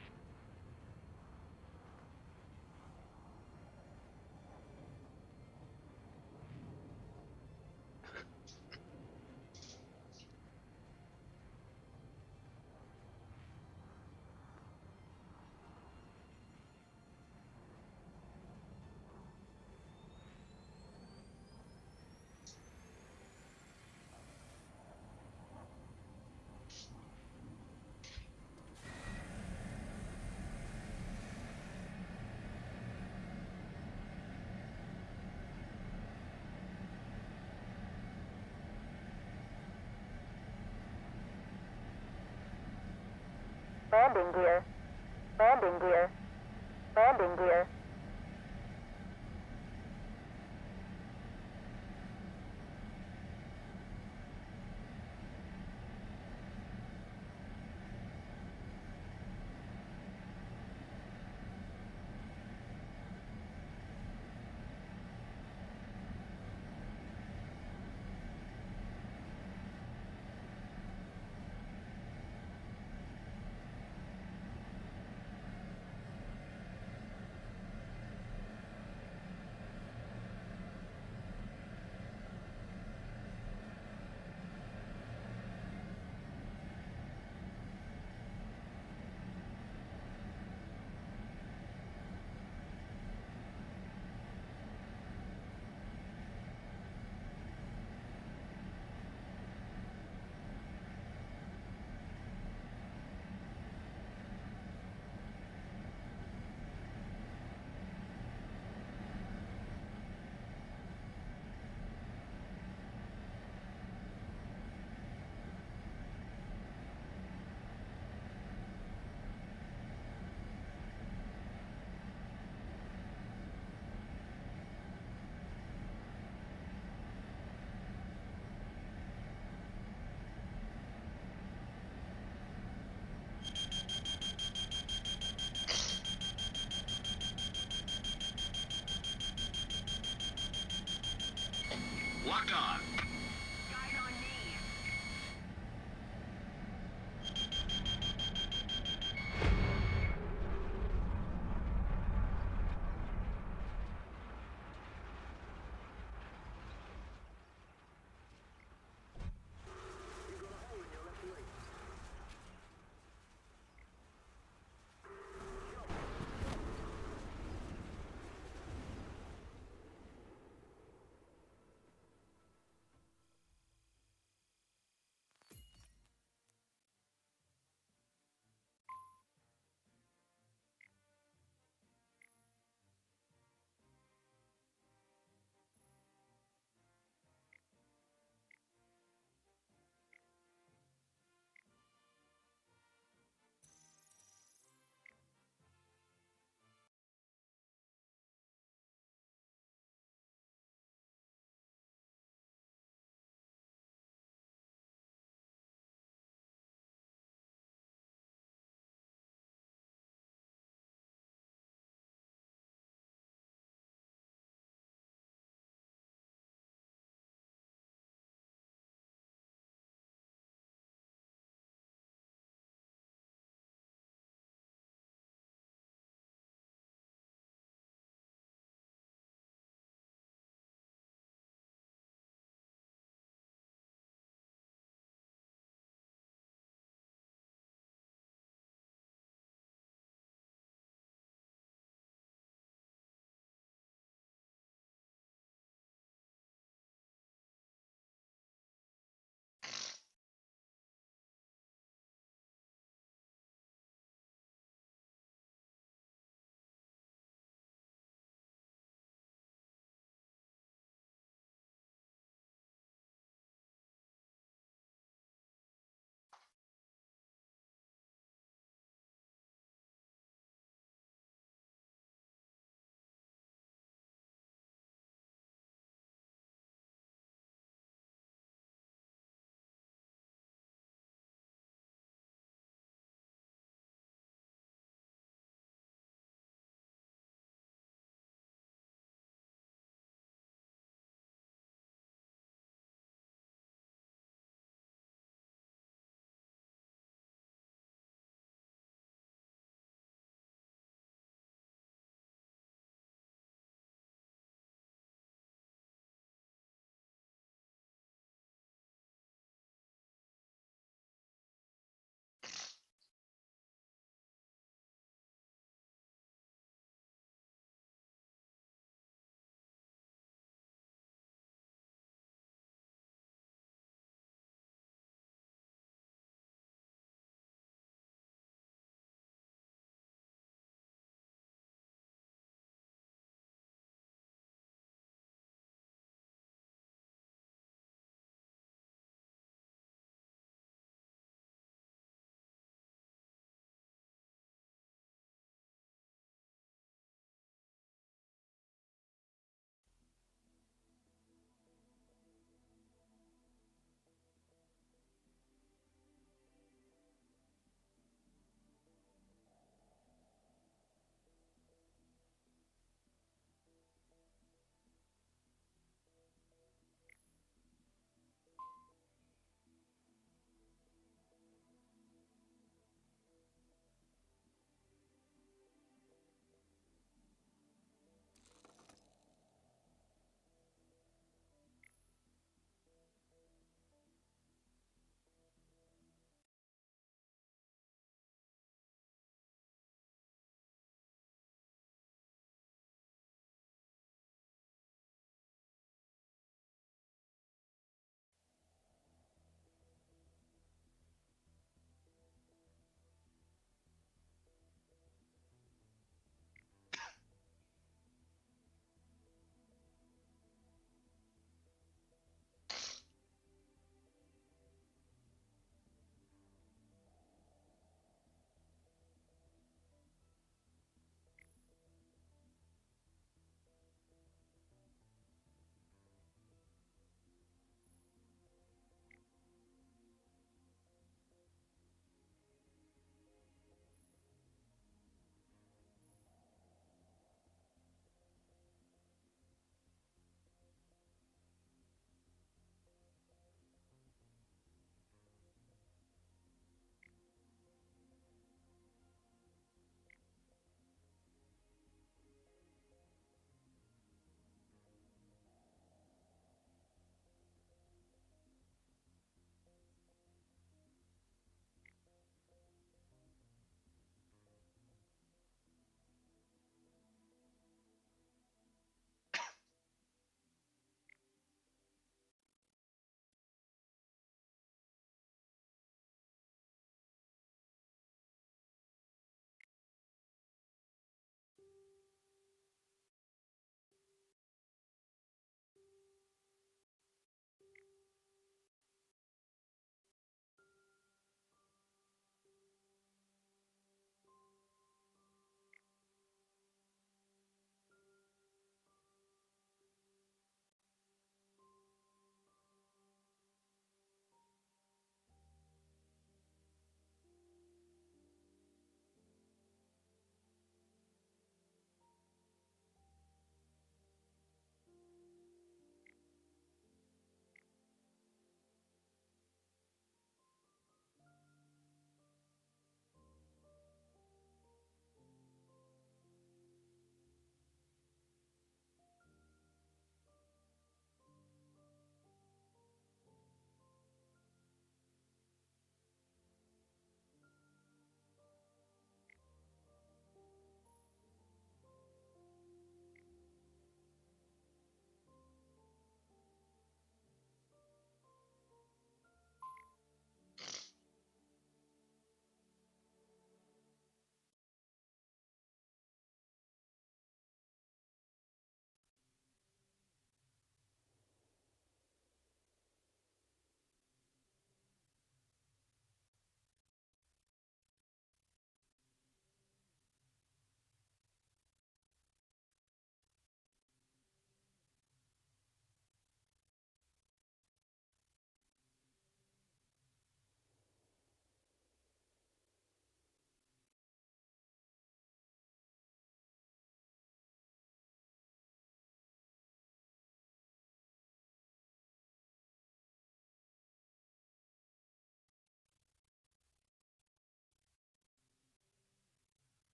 Landing gear. Landing gear. Landing gear. Locked on. Guide on me.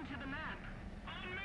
into the map. On me!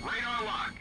Radar lock.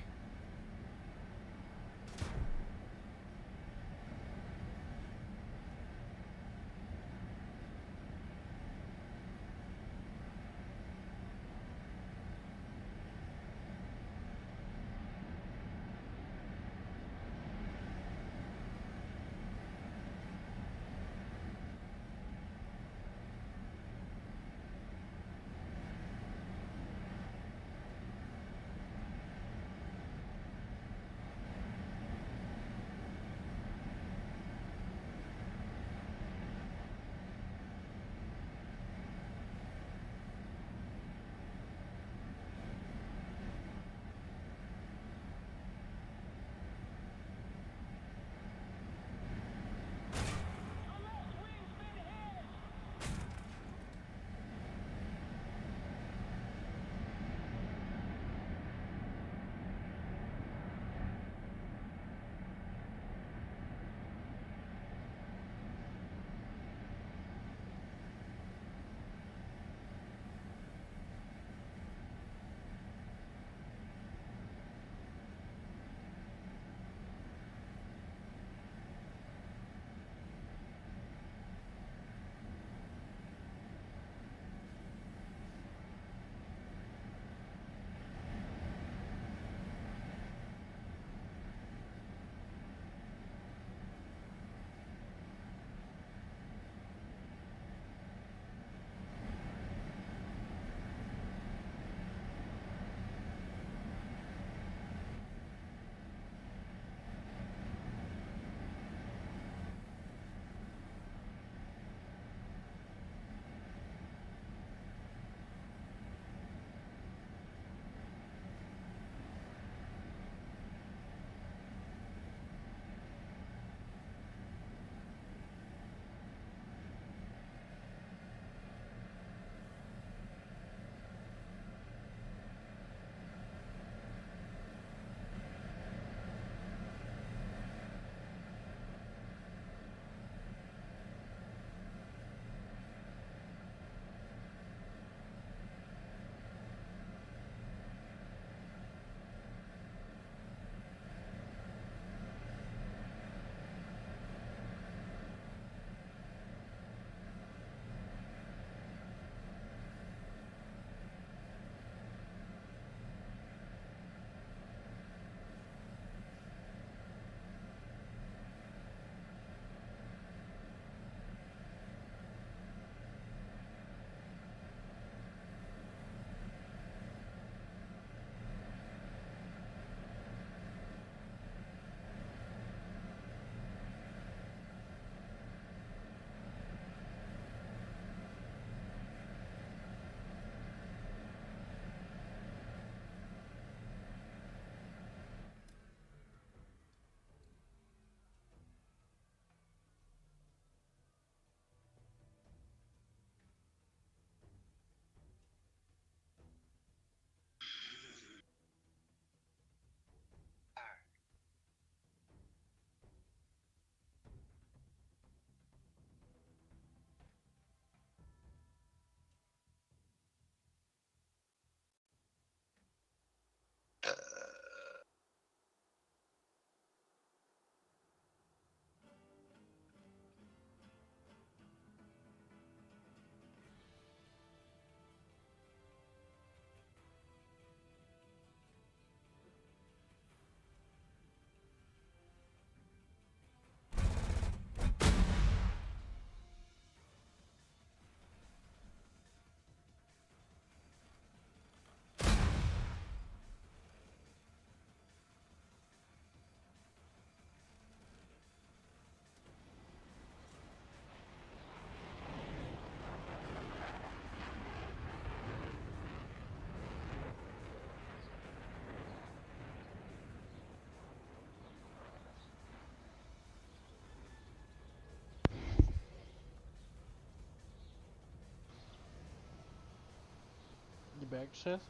You back, Seth?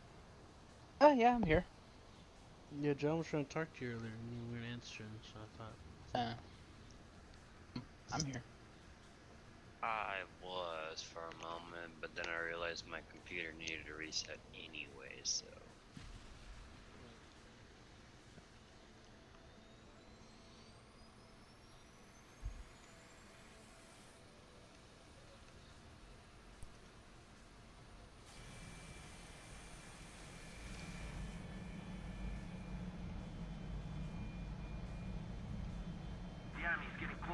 Oh yeah, I'm here. Yeah, John was trying to talk to you earlier and you weren't answering, so I thought. I'm here. I was for a moment, but then I realized my computer needed a reset anyway, so.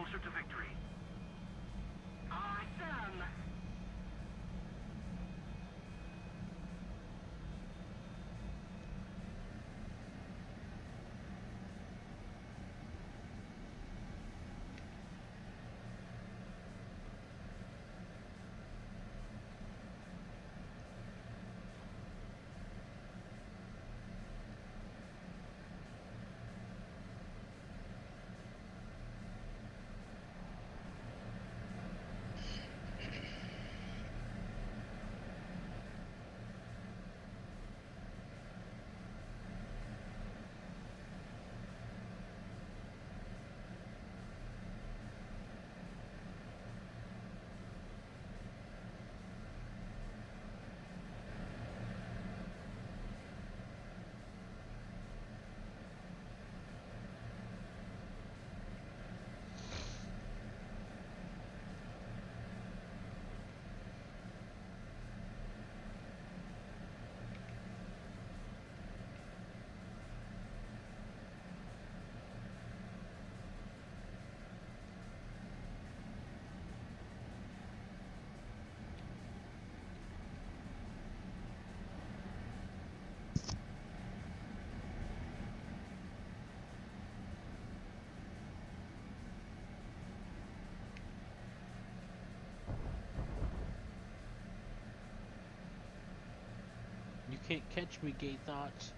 closer to victory. Awesome! You can't catch me, gay thoughts.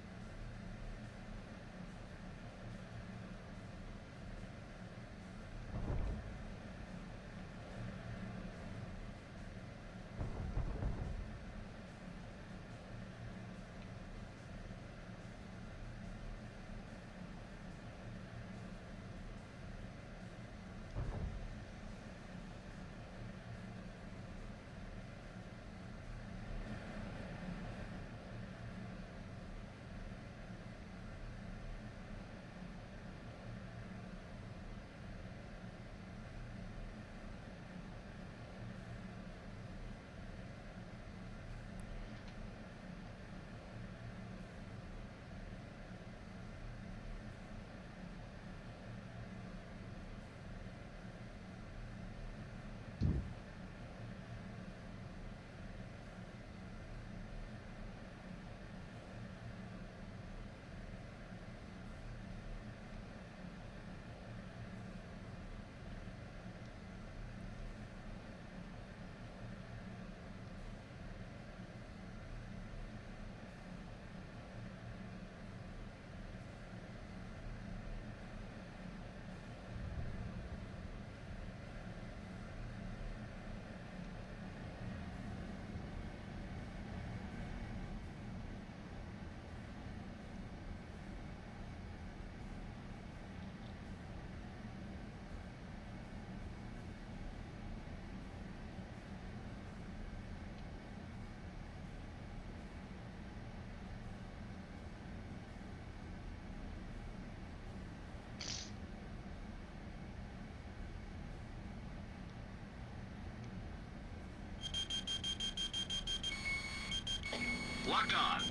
Locked on.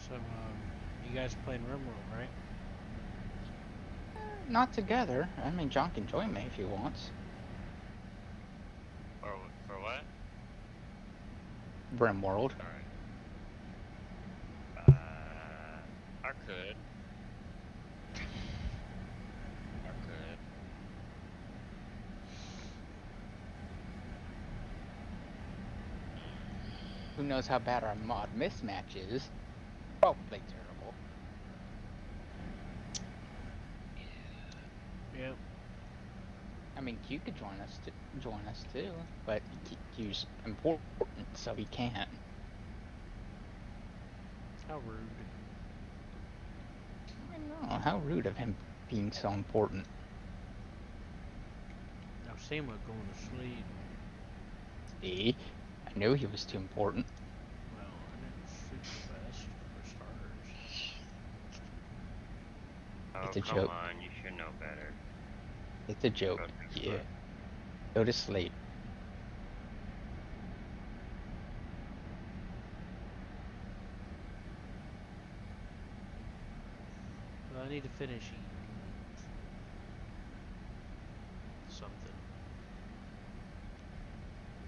So, you guys playing RimWorld, right? Not together. I mean, John can join me if he wants. For what? RimWorld. Alright. I could. I could. Who knows how bad our mod mismatch is? Probably terrible. Yep. I mean, Q could join us too, but Q's important, so he can't. How rude. I know, how rude of him. being so important. I was saying about going to sleep. See? I knew he was too important. Well, I didn't sleep the best for starters. Oh, It's a come joke. on, you should know better. It's a joke. Go to Yeah. sleep. Go to sleep. Well, I need to finish eating something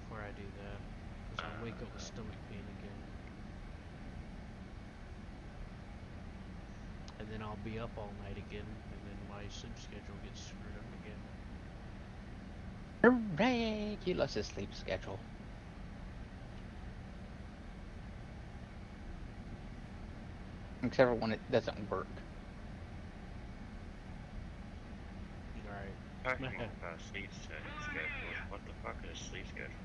before I do that, because I'll wake up with stomach pain again. And then I'll be up all night again, and then my sleep schedule gets screwed up again. Hooray! He loves his sleep schedule. Except for when it doesn't work. Alright. Talking about sleep schedule. What the fuck is sleep schedule?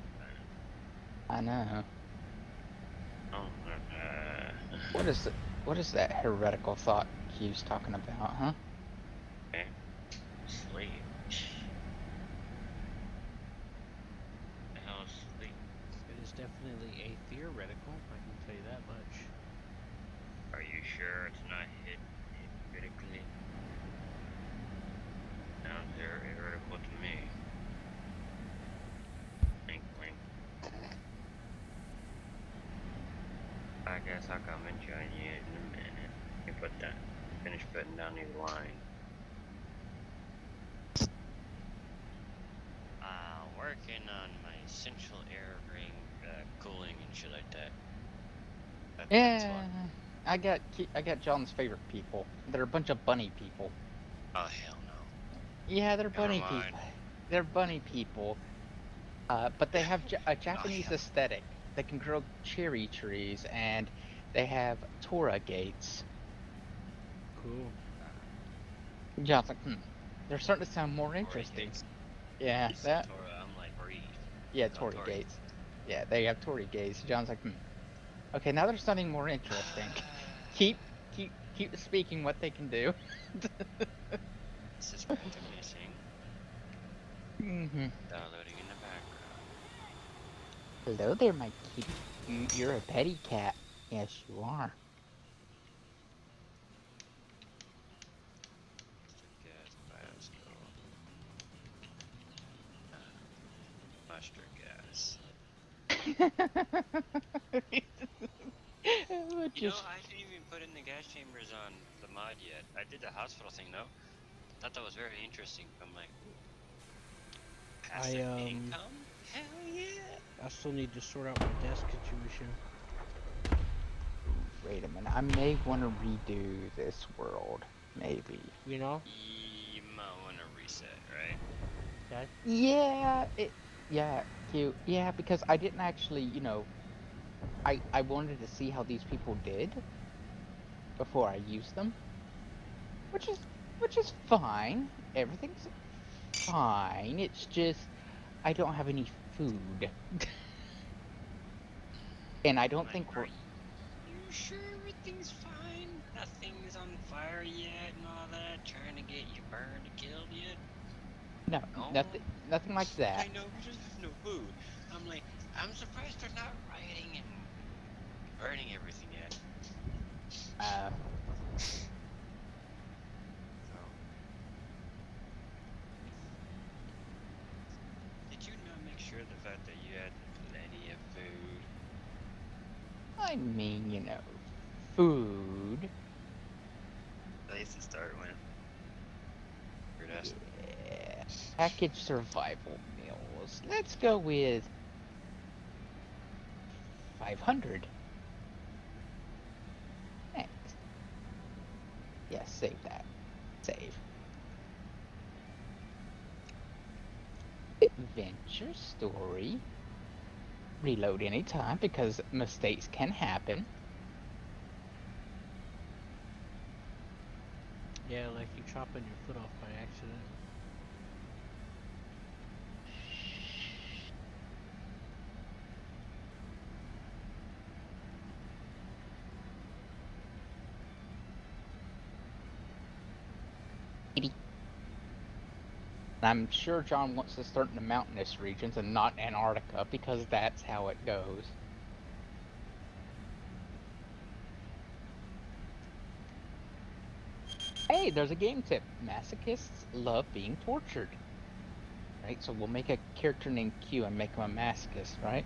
I know. Oh, What is that heretical thought he was talking about, huh? okay. Sleep. The hell is sleep? It is definitely a theoretical, I can tell you that much. Are you sure it's not hit critically? Sounds theoretical to me. Blink, blink. I guess I'll come and join you in a minute. You finish putting down these lines. Working on my central air ring cooling and shit like that. That's Yeah. fun. I got John's favorite people. They're a bunch of bunny people. Oh hell no. Yeah, they're Never bunny mind. people. They're bunny people. But they have a Japanese yeah. aesthetic. They can grow cherry trees, and they have Torah gates. Cool. John's like, they're starting to sound more interesting. Yeah, You said that. Torah, I'm like, breathe. Yeah, No, Torah gates. Yeah, they have Torah gates. John's like, okay, now there's something more interesting. keep speaking what they can do. This is what they're missing. Mm-hmm. Downloading in the background. Hello there, my kitty. You're a petty cat. Yes, you are. Gas bioscope. Mustard gas. You know, I didn't even put in the gas chambers on the mod yet. I did the hospital thing though. Thought that was very interesting. I'm like, ooh. Passive income? Hell yeah! I still need to sort out my desk situation. Wait a minute. I may want to redo this world. Maybe. You know? You might want to reset, right? Okay. Yeah. Cute. Yeah, because I didn't actually, I wanted to see how these people did before I used them, which is fine. Everything's fine. It's just I don't have any food, and I don't think we're. You sure everything's fine? Nothing's on fire yet and all that? Trying to get you burned or killed yet? No, nothing like that. I know, we just have no food. I'm like, I'm surprised they're not rioting and burning everything yet. Did you not make sure the fact that you had plenty of food? I mean, food. Place to start with. Yeah. Package survival meals. Let's go with 500. Thanks. Yeah, save that. Save. Adventure story. Reload anytime because mistakes can happen. Yeah, like you chopping your foot off by accident. Kitty. I'm sure John wants to start in the mountainous regions and not Antarctica because that's how it goes. Hey, there's a game tip. Masochists love being tortured. Right? So we'll make a character named Q and make him a masochist, right?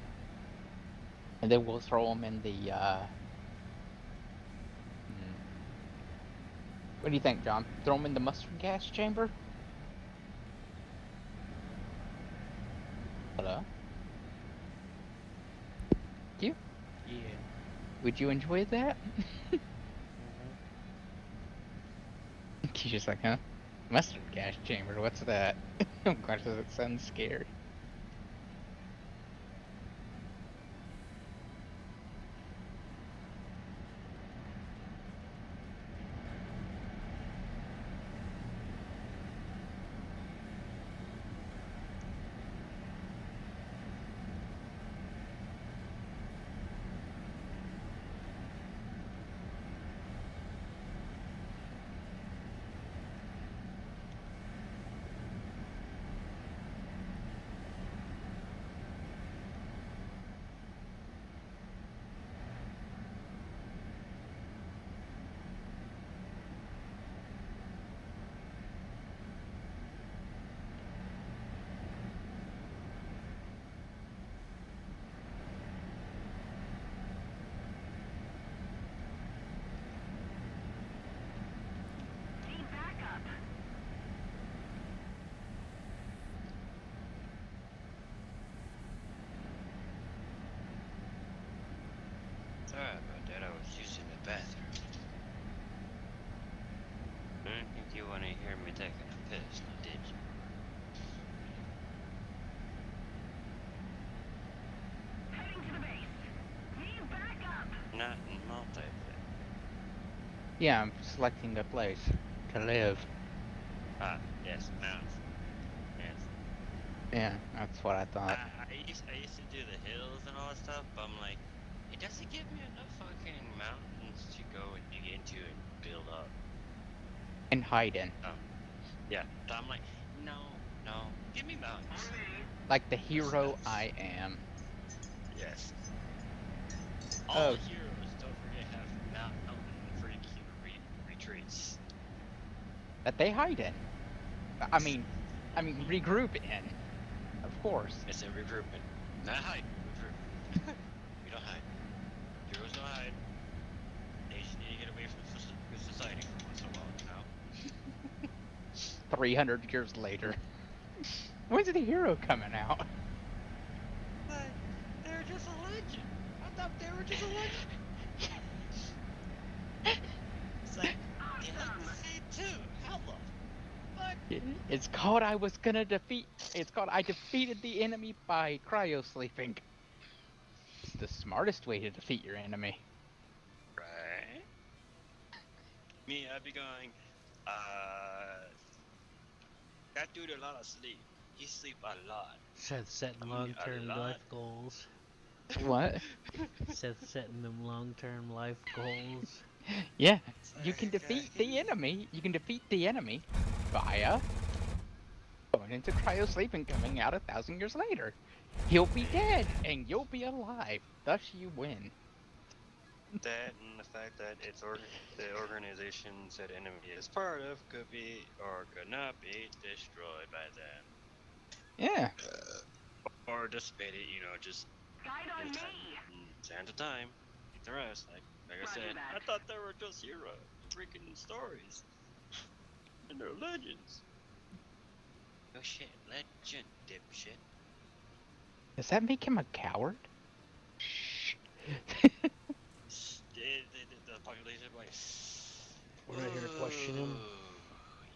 And then we'll throw him in the, What do you think, John? Throw him in the mustard gas chamber? Hello? Q? Yeah. Would you enjoy that? Q's just like, huh? Mustard gas chamber, what's that? Of course, does it sound scary? Need backup. Sorry about that, I was using the bathroom. I didn't think you want to hear me taking a piss, now did you? Heading to the base. Need backup. Not in multiplayer. Yeah, I'm selecting a place to live. Ah, yes, mountains. Yes. Yeah, that's what I thought. I used to do the hills and all that stuff, but I'm like, it doesn't give me enough fucking mountains to go and dig into and build up. And hide in. Yeah, so I'm like, no, give me mountains. Like the hero I am. Yes. Oh. All the heroes, don't forget, have mountain freaking retreats. That they hide in. I mean, regroup in. Of course. It's a regroupment. Not hide, regroup. We don't hide. Heroes don't hide. They just need to get away from society for once in a while, you know? 300 years later. When's the hero coming out? But they're just a legend. I thought they were just a legend. It's like, they like to say it too. How the fuck? It's called I defeated the enemy by cryo-sleeping. It's the smartest way to defeat your enemy. Right? Me, I'd be going, that dude a lot of sleep. He sleep a lot. Seth setting long-term life goals. What? Seth setting them long-term life goals. Yeah, you can defeat the enemy. You can defeat the enemy via going into cryo-sleep and coming out 1,000 years later. He'll be dead, and you'll be alive. Thus, you win. That and the fact that the organization that enemy is part of could be or could not be destroyed by them. Yeah. Or dissipated, you know, just Guide on me. time to time. Eat the rest. Like I said, I thought they were just heroes, freaking stories. And they're legends. Oh shit, legend, dipshit. Does that make him a coward? The population like We're not here to question him.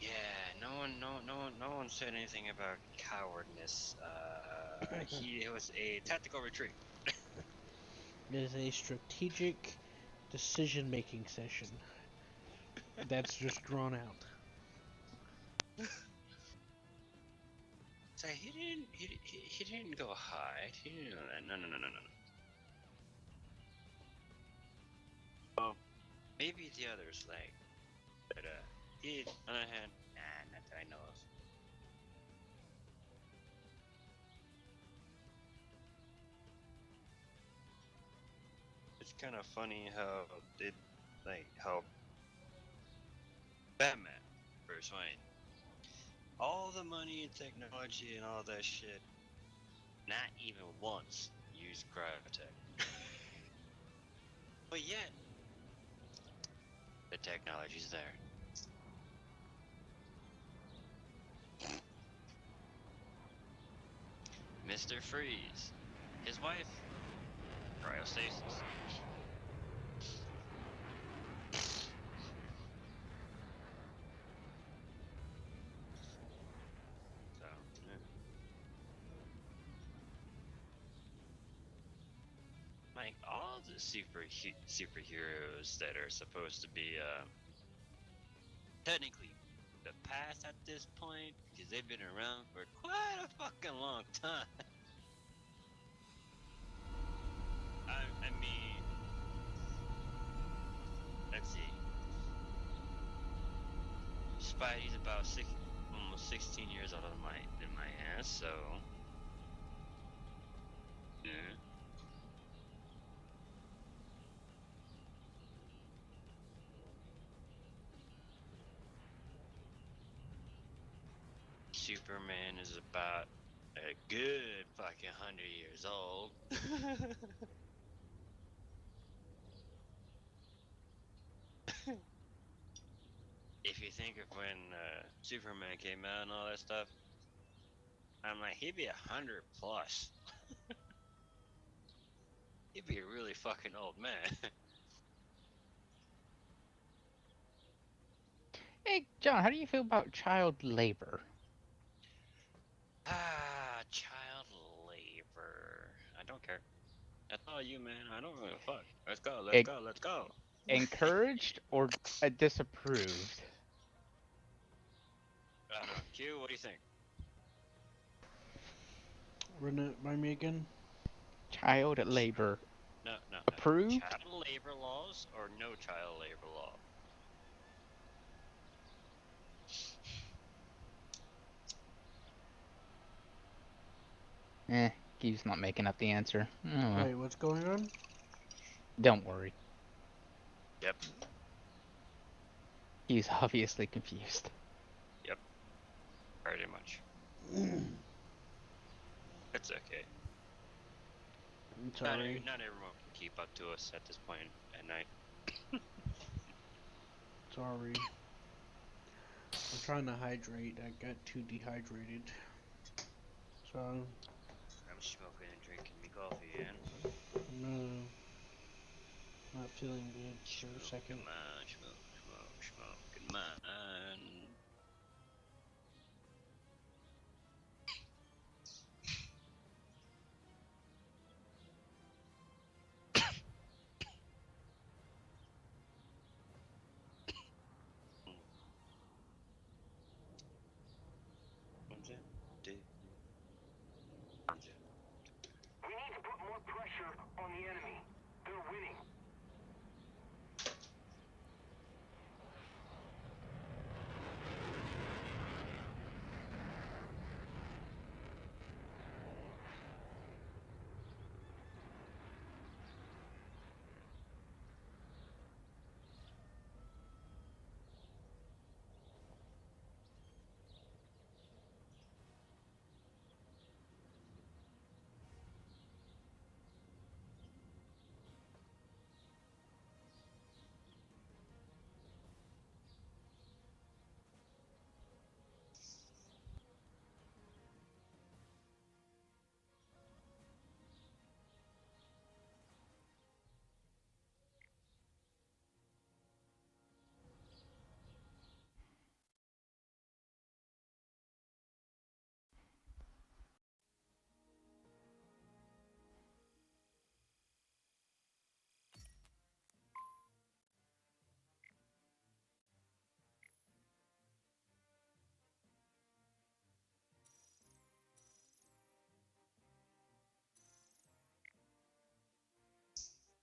Yeah, no one said anything about cowardness. It was a tactical retreat. It is a strategic decision-making session. That's just drawn out. So he didn't go hide. He didn't know that. No. Well, maybe the others like, but he on the other hand, nah, not that I know of. it's kind of funny how they, like, how Batman, Bruce Wayne, all the money and technology and all that shit, not even once used cryotech. But yet, the technology's there. Mr. Freeze, his wife, cryostasis. So, yeah. Like all the superheroes that are supposed to be technically the past at this point, because they've been around for quite a fucking long time. I mean, let's see. Spidey's about almost 16 years older than my ass, so yeah. Superman is about a good fucking 100 years old. If you think of when Superman came out and all that stuff, I'm like, he'd be 100 plus. He'd be a really fucking old man. Hey, John, how do you feel about child labor? Child labor. I don't care. That's all you, man. I don't really fuck. Let's go, let's En- go, let's go. Encouraged or disapproved? I don't know. Q, what do you think? Run it by me again. Child labor. No. Approved? Child labor laws or no child labor law? He's not making up the answer. Wait, what's going on? Don't worry. Yep. He's obviously confused. Yep. Pretty much. It's okay. I'm sorry. Not everyone can keep up to us at this point at night. Sorry. I'm trying to hydrate. I got too dehydrated. So, I'm smoking and drinking me coffee, and no. Not feeling good for a second. smoking mine. We need to put more pressure on the enemy. They're winning.